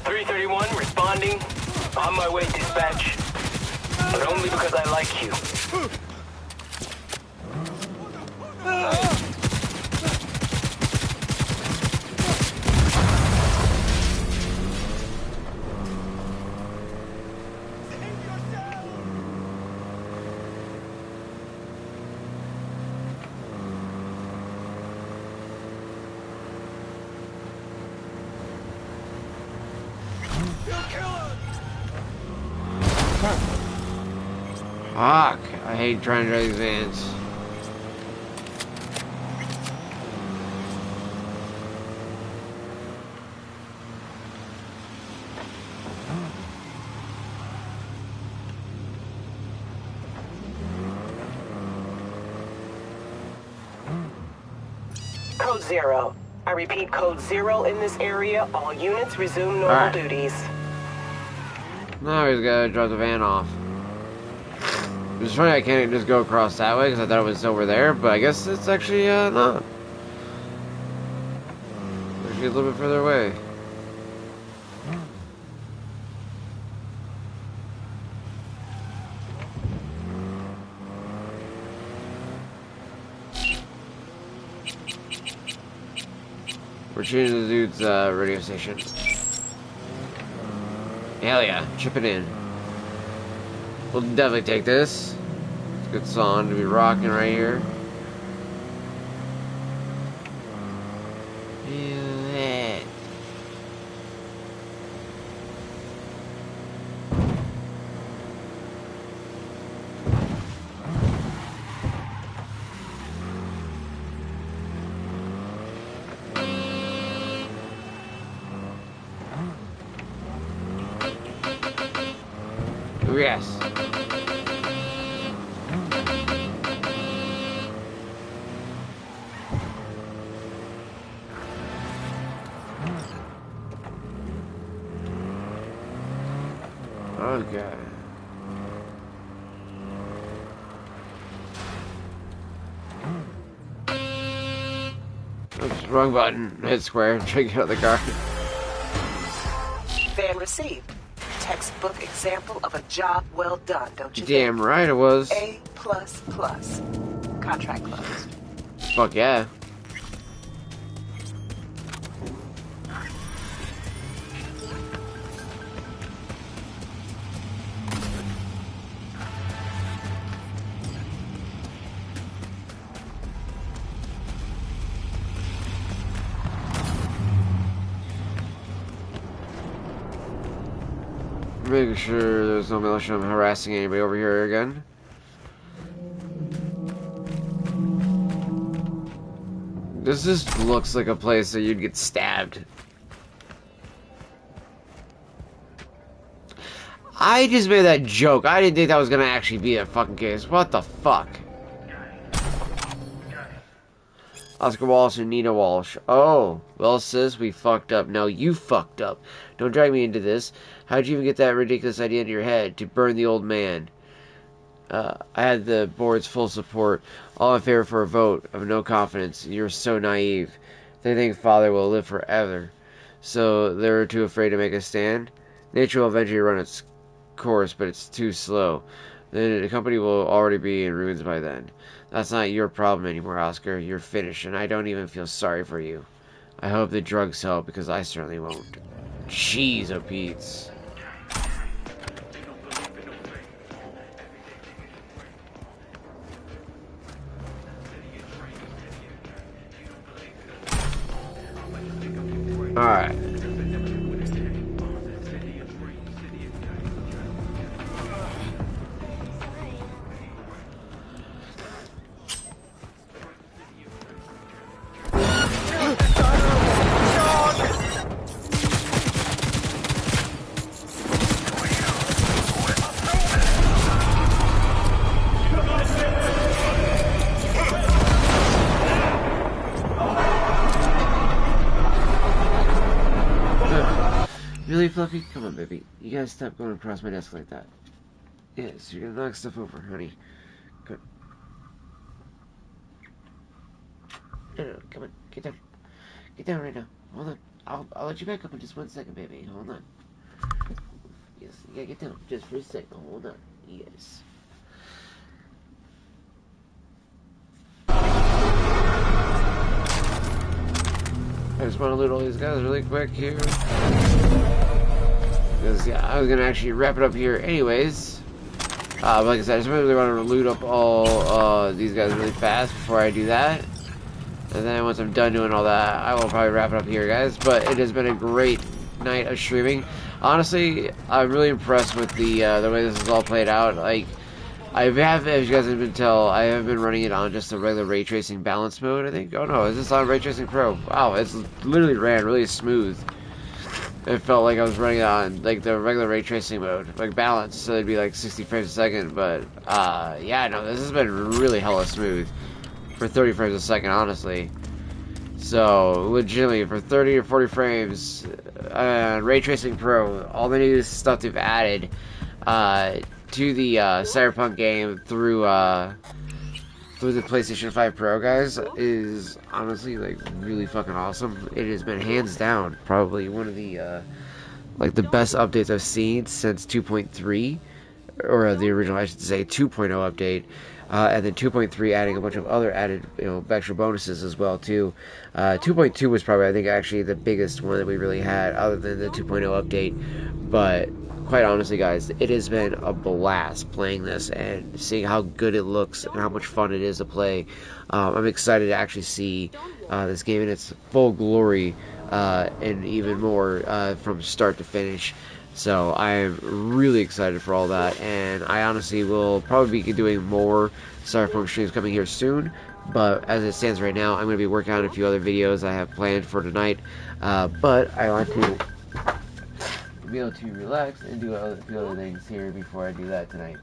331 responding. On my way, dispatch. But only because I like you. Fuck, I hate trying to drive these vans. Code 0. I repeat, Code 0 in this area. All units resume normal duties. Now he's gotta drop the van off. It's funny I can't just go across that way because I thought it was over there, but I guess it's actually not. Actually a little bit further away. We're changing the dude's radio station. Hell yeah, chip it in. We'll definitely take this. It's a good song to be rocking right here. Feel it. Yes. Okay. Oops, wrong button. Hit square. Try to get out of the car. Van received. Textbook example of a job well done, don't you Damn right it was. A++. Contract closed. Fuck yeah. Making sure there's no militia harassing anybody over here again. This just looks like a place that you'd get stabbed. I just made that joke. I didn't think that was gonna actually be a fucking case. What the fuck? Oscar Walsh and Nina Walsh. Oh, well, sis, we fucked up. No, you fucked up. Don't drag me into this. How'd you even get that ridiculous idea into your head to burn the old man? I had the board's full support. All in favor for a vote of no confidence. You're so naive. They think father will live forever. So they're too afraid to make a stand? Nature will eventually run its course, but it's too slow. The company will already be in ruins by then. That's not your problem anymore, Oscar. You're finished, and I don't even feel sorry for you. I hope the drugs help, because I certainly won't. Jeez, oh Pete's. Alright. Really, Fluffy? Come on, baby. You gotta stop going across my desk like that. Yes, you're gonna knock stuff over, honey. Good. No, come on. Get down. Get down right now. Hold on. I'll let you back up in just 1 second, baby. Hold on. Yes, you gotta get down just for a second. Hold on. Yes. I just want to loot all these guys really quick here. Because, yeah, I was going to actually wrap it up here anyways. But like I said, I just really want to loot up all these guys really fast before I do that. And then once I'm done doing all that, I will probably wrap it up here, guys. But it has been a great night of streaming. Honestly, I'm really impressed with the way this is all played out. Like, I have, as you guys have been tell, I have been running it on just a regular ray tracing balance mode, I think. Oh no, is this on ray tracing pro? Wow, it's literally ran really smooth. It felt like I was running it on like the regular ray tracing mode, like balance, so it'd be like 60 frames a second. But yeah, no, this has been really hella smooth for 30 frames a second, honestly. So, legitimately, for 30 or 40 frames, Ray Tracing Pro, all the new stuff they've added to the Cyberpunk game through the PlayStation 5 Pro, guys, is honestly, like, really fucking awesome. It has been hands down probably one of the like the best updates I've seen since 2.3, or the original, I should say, 2.0 update. And then 2.3 adding a bunch of other added, extra bonuses as well too. 2.2 was probably, I think, actually the biggest one that we really had, other than the 2.0 update. But quite honestly, guys, it has been a blast playing this and seeing how good it looks and how much fun it is to play. I'm excited to actually see this game in its full glory, and even more from start to finish. So I'm really excited for all that, and I honestly will probably be doing more Cyberpunk streams coming here soon. But as it stands right now, I'm going to be working on a few other videos I have planned for tonight. But I want to be able to relax and do a few other things here before I do that tonight.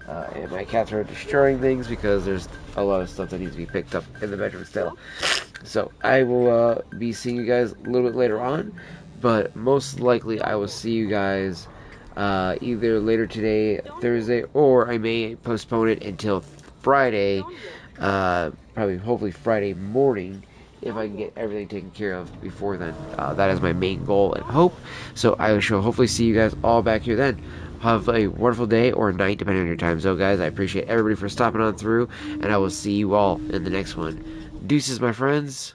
And my cats are destroying things because there's a lot of stuff that needs to be picked up in the bedroom still. So I will be seeing you guys a little bit later on. But most likely I will see you guys either later today, Thursday, or I may postpone it until Friday, probably hopefully Friday morning, if I can get everything taken care of before then. That is my main goal and hope. So I shall hopefully see you guys all back here then. Have a wonderful day or night, depending on your time zone, guys. I appreciate everybody for stopping on through, and I will see you all in the next one. Deuces, my friends.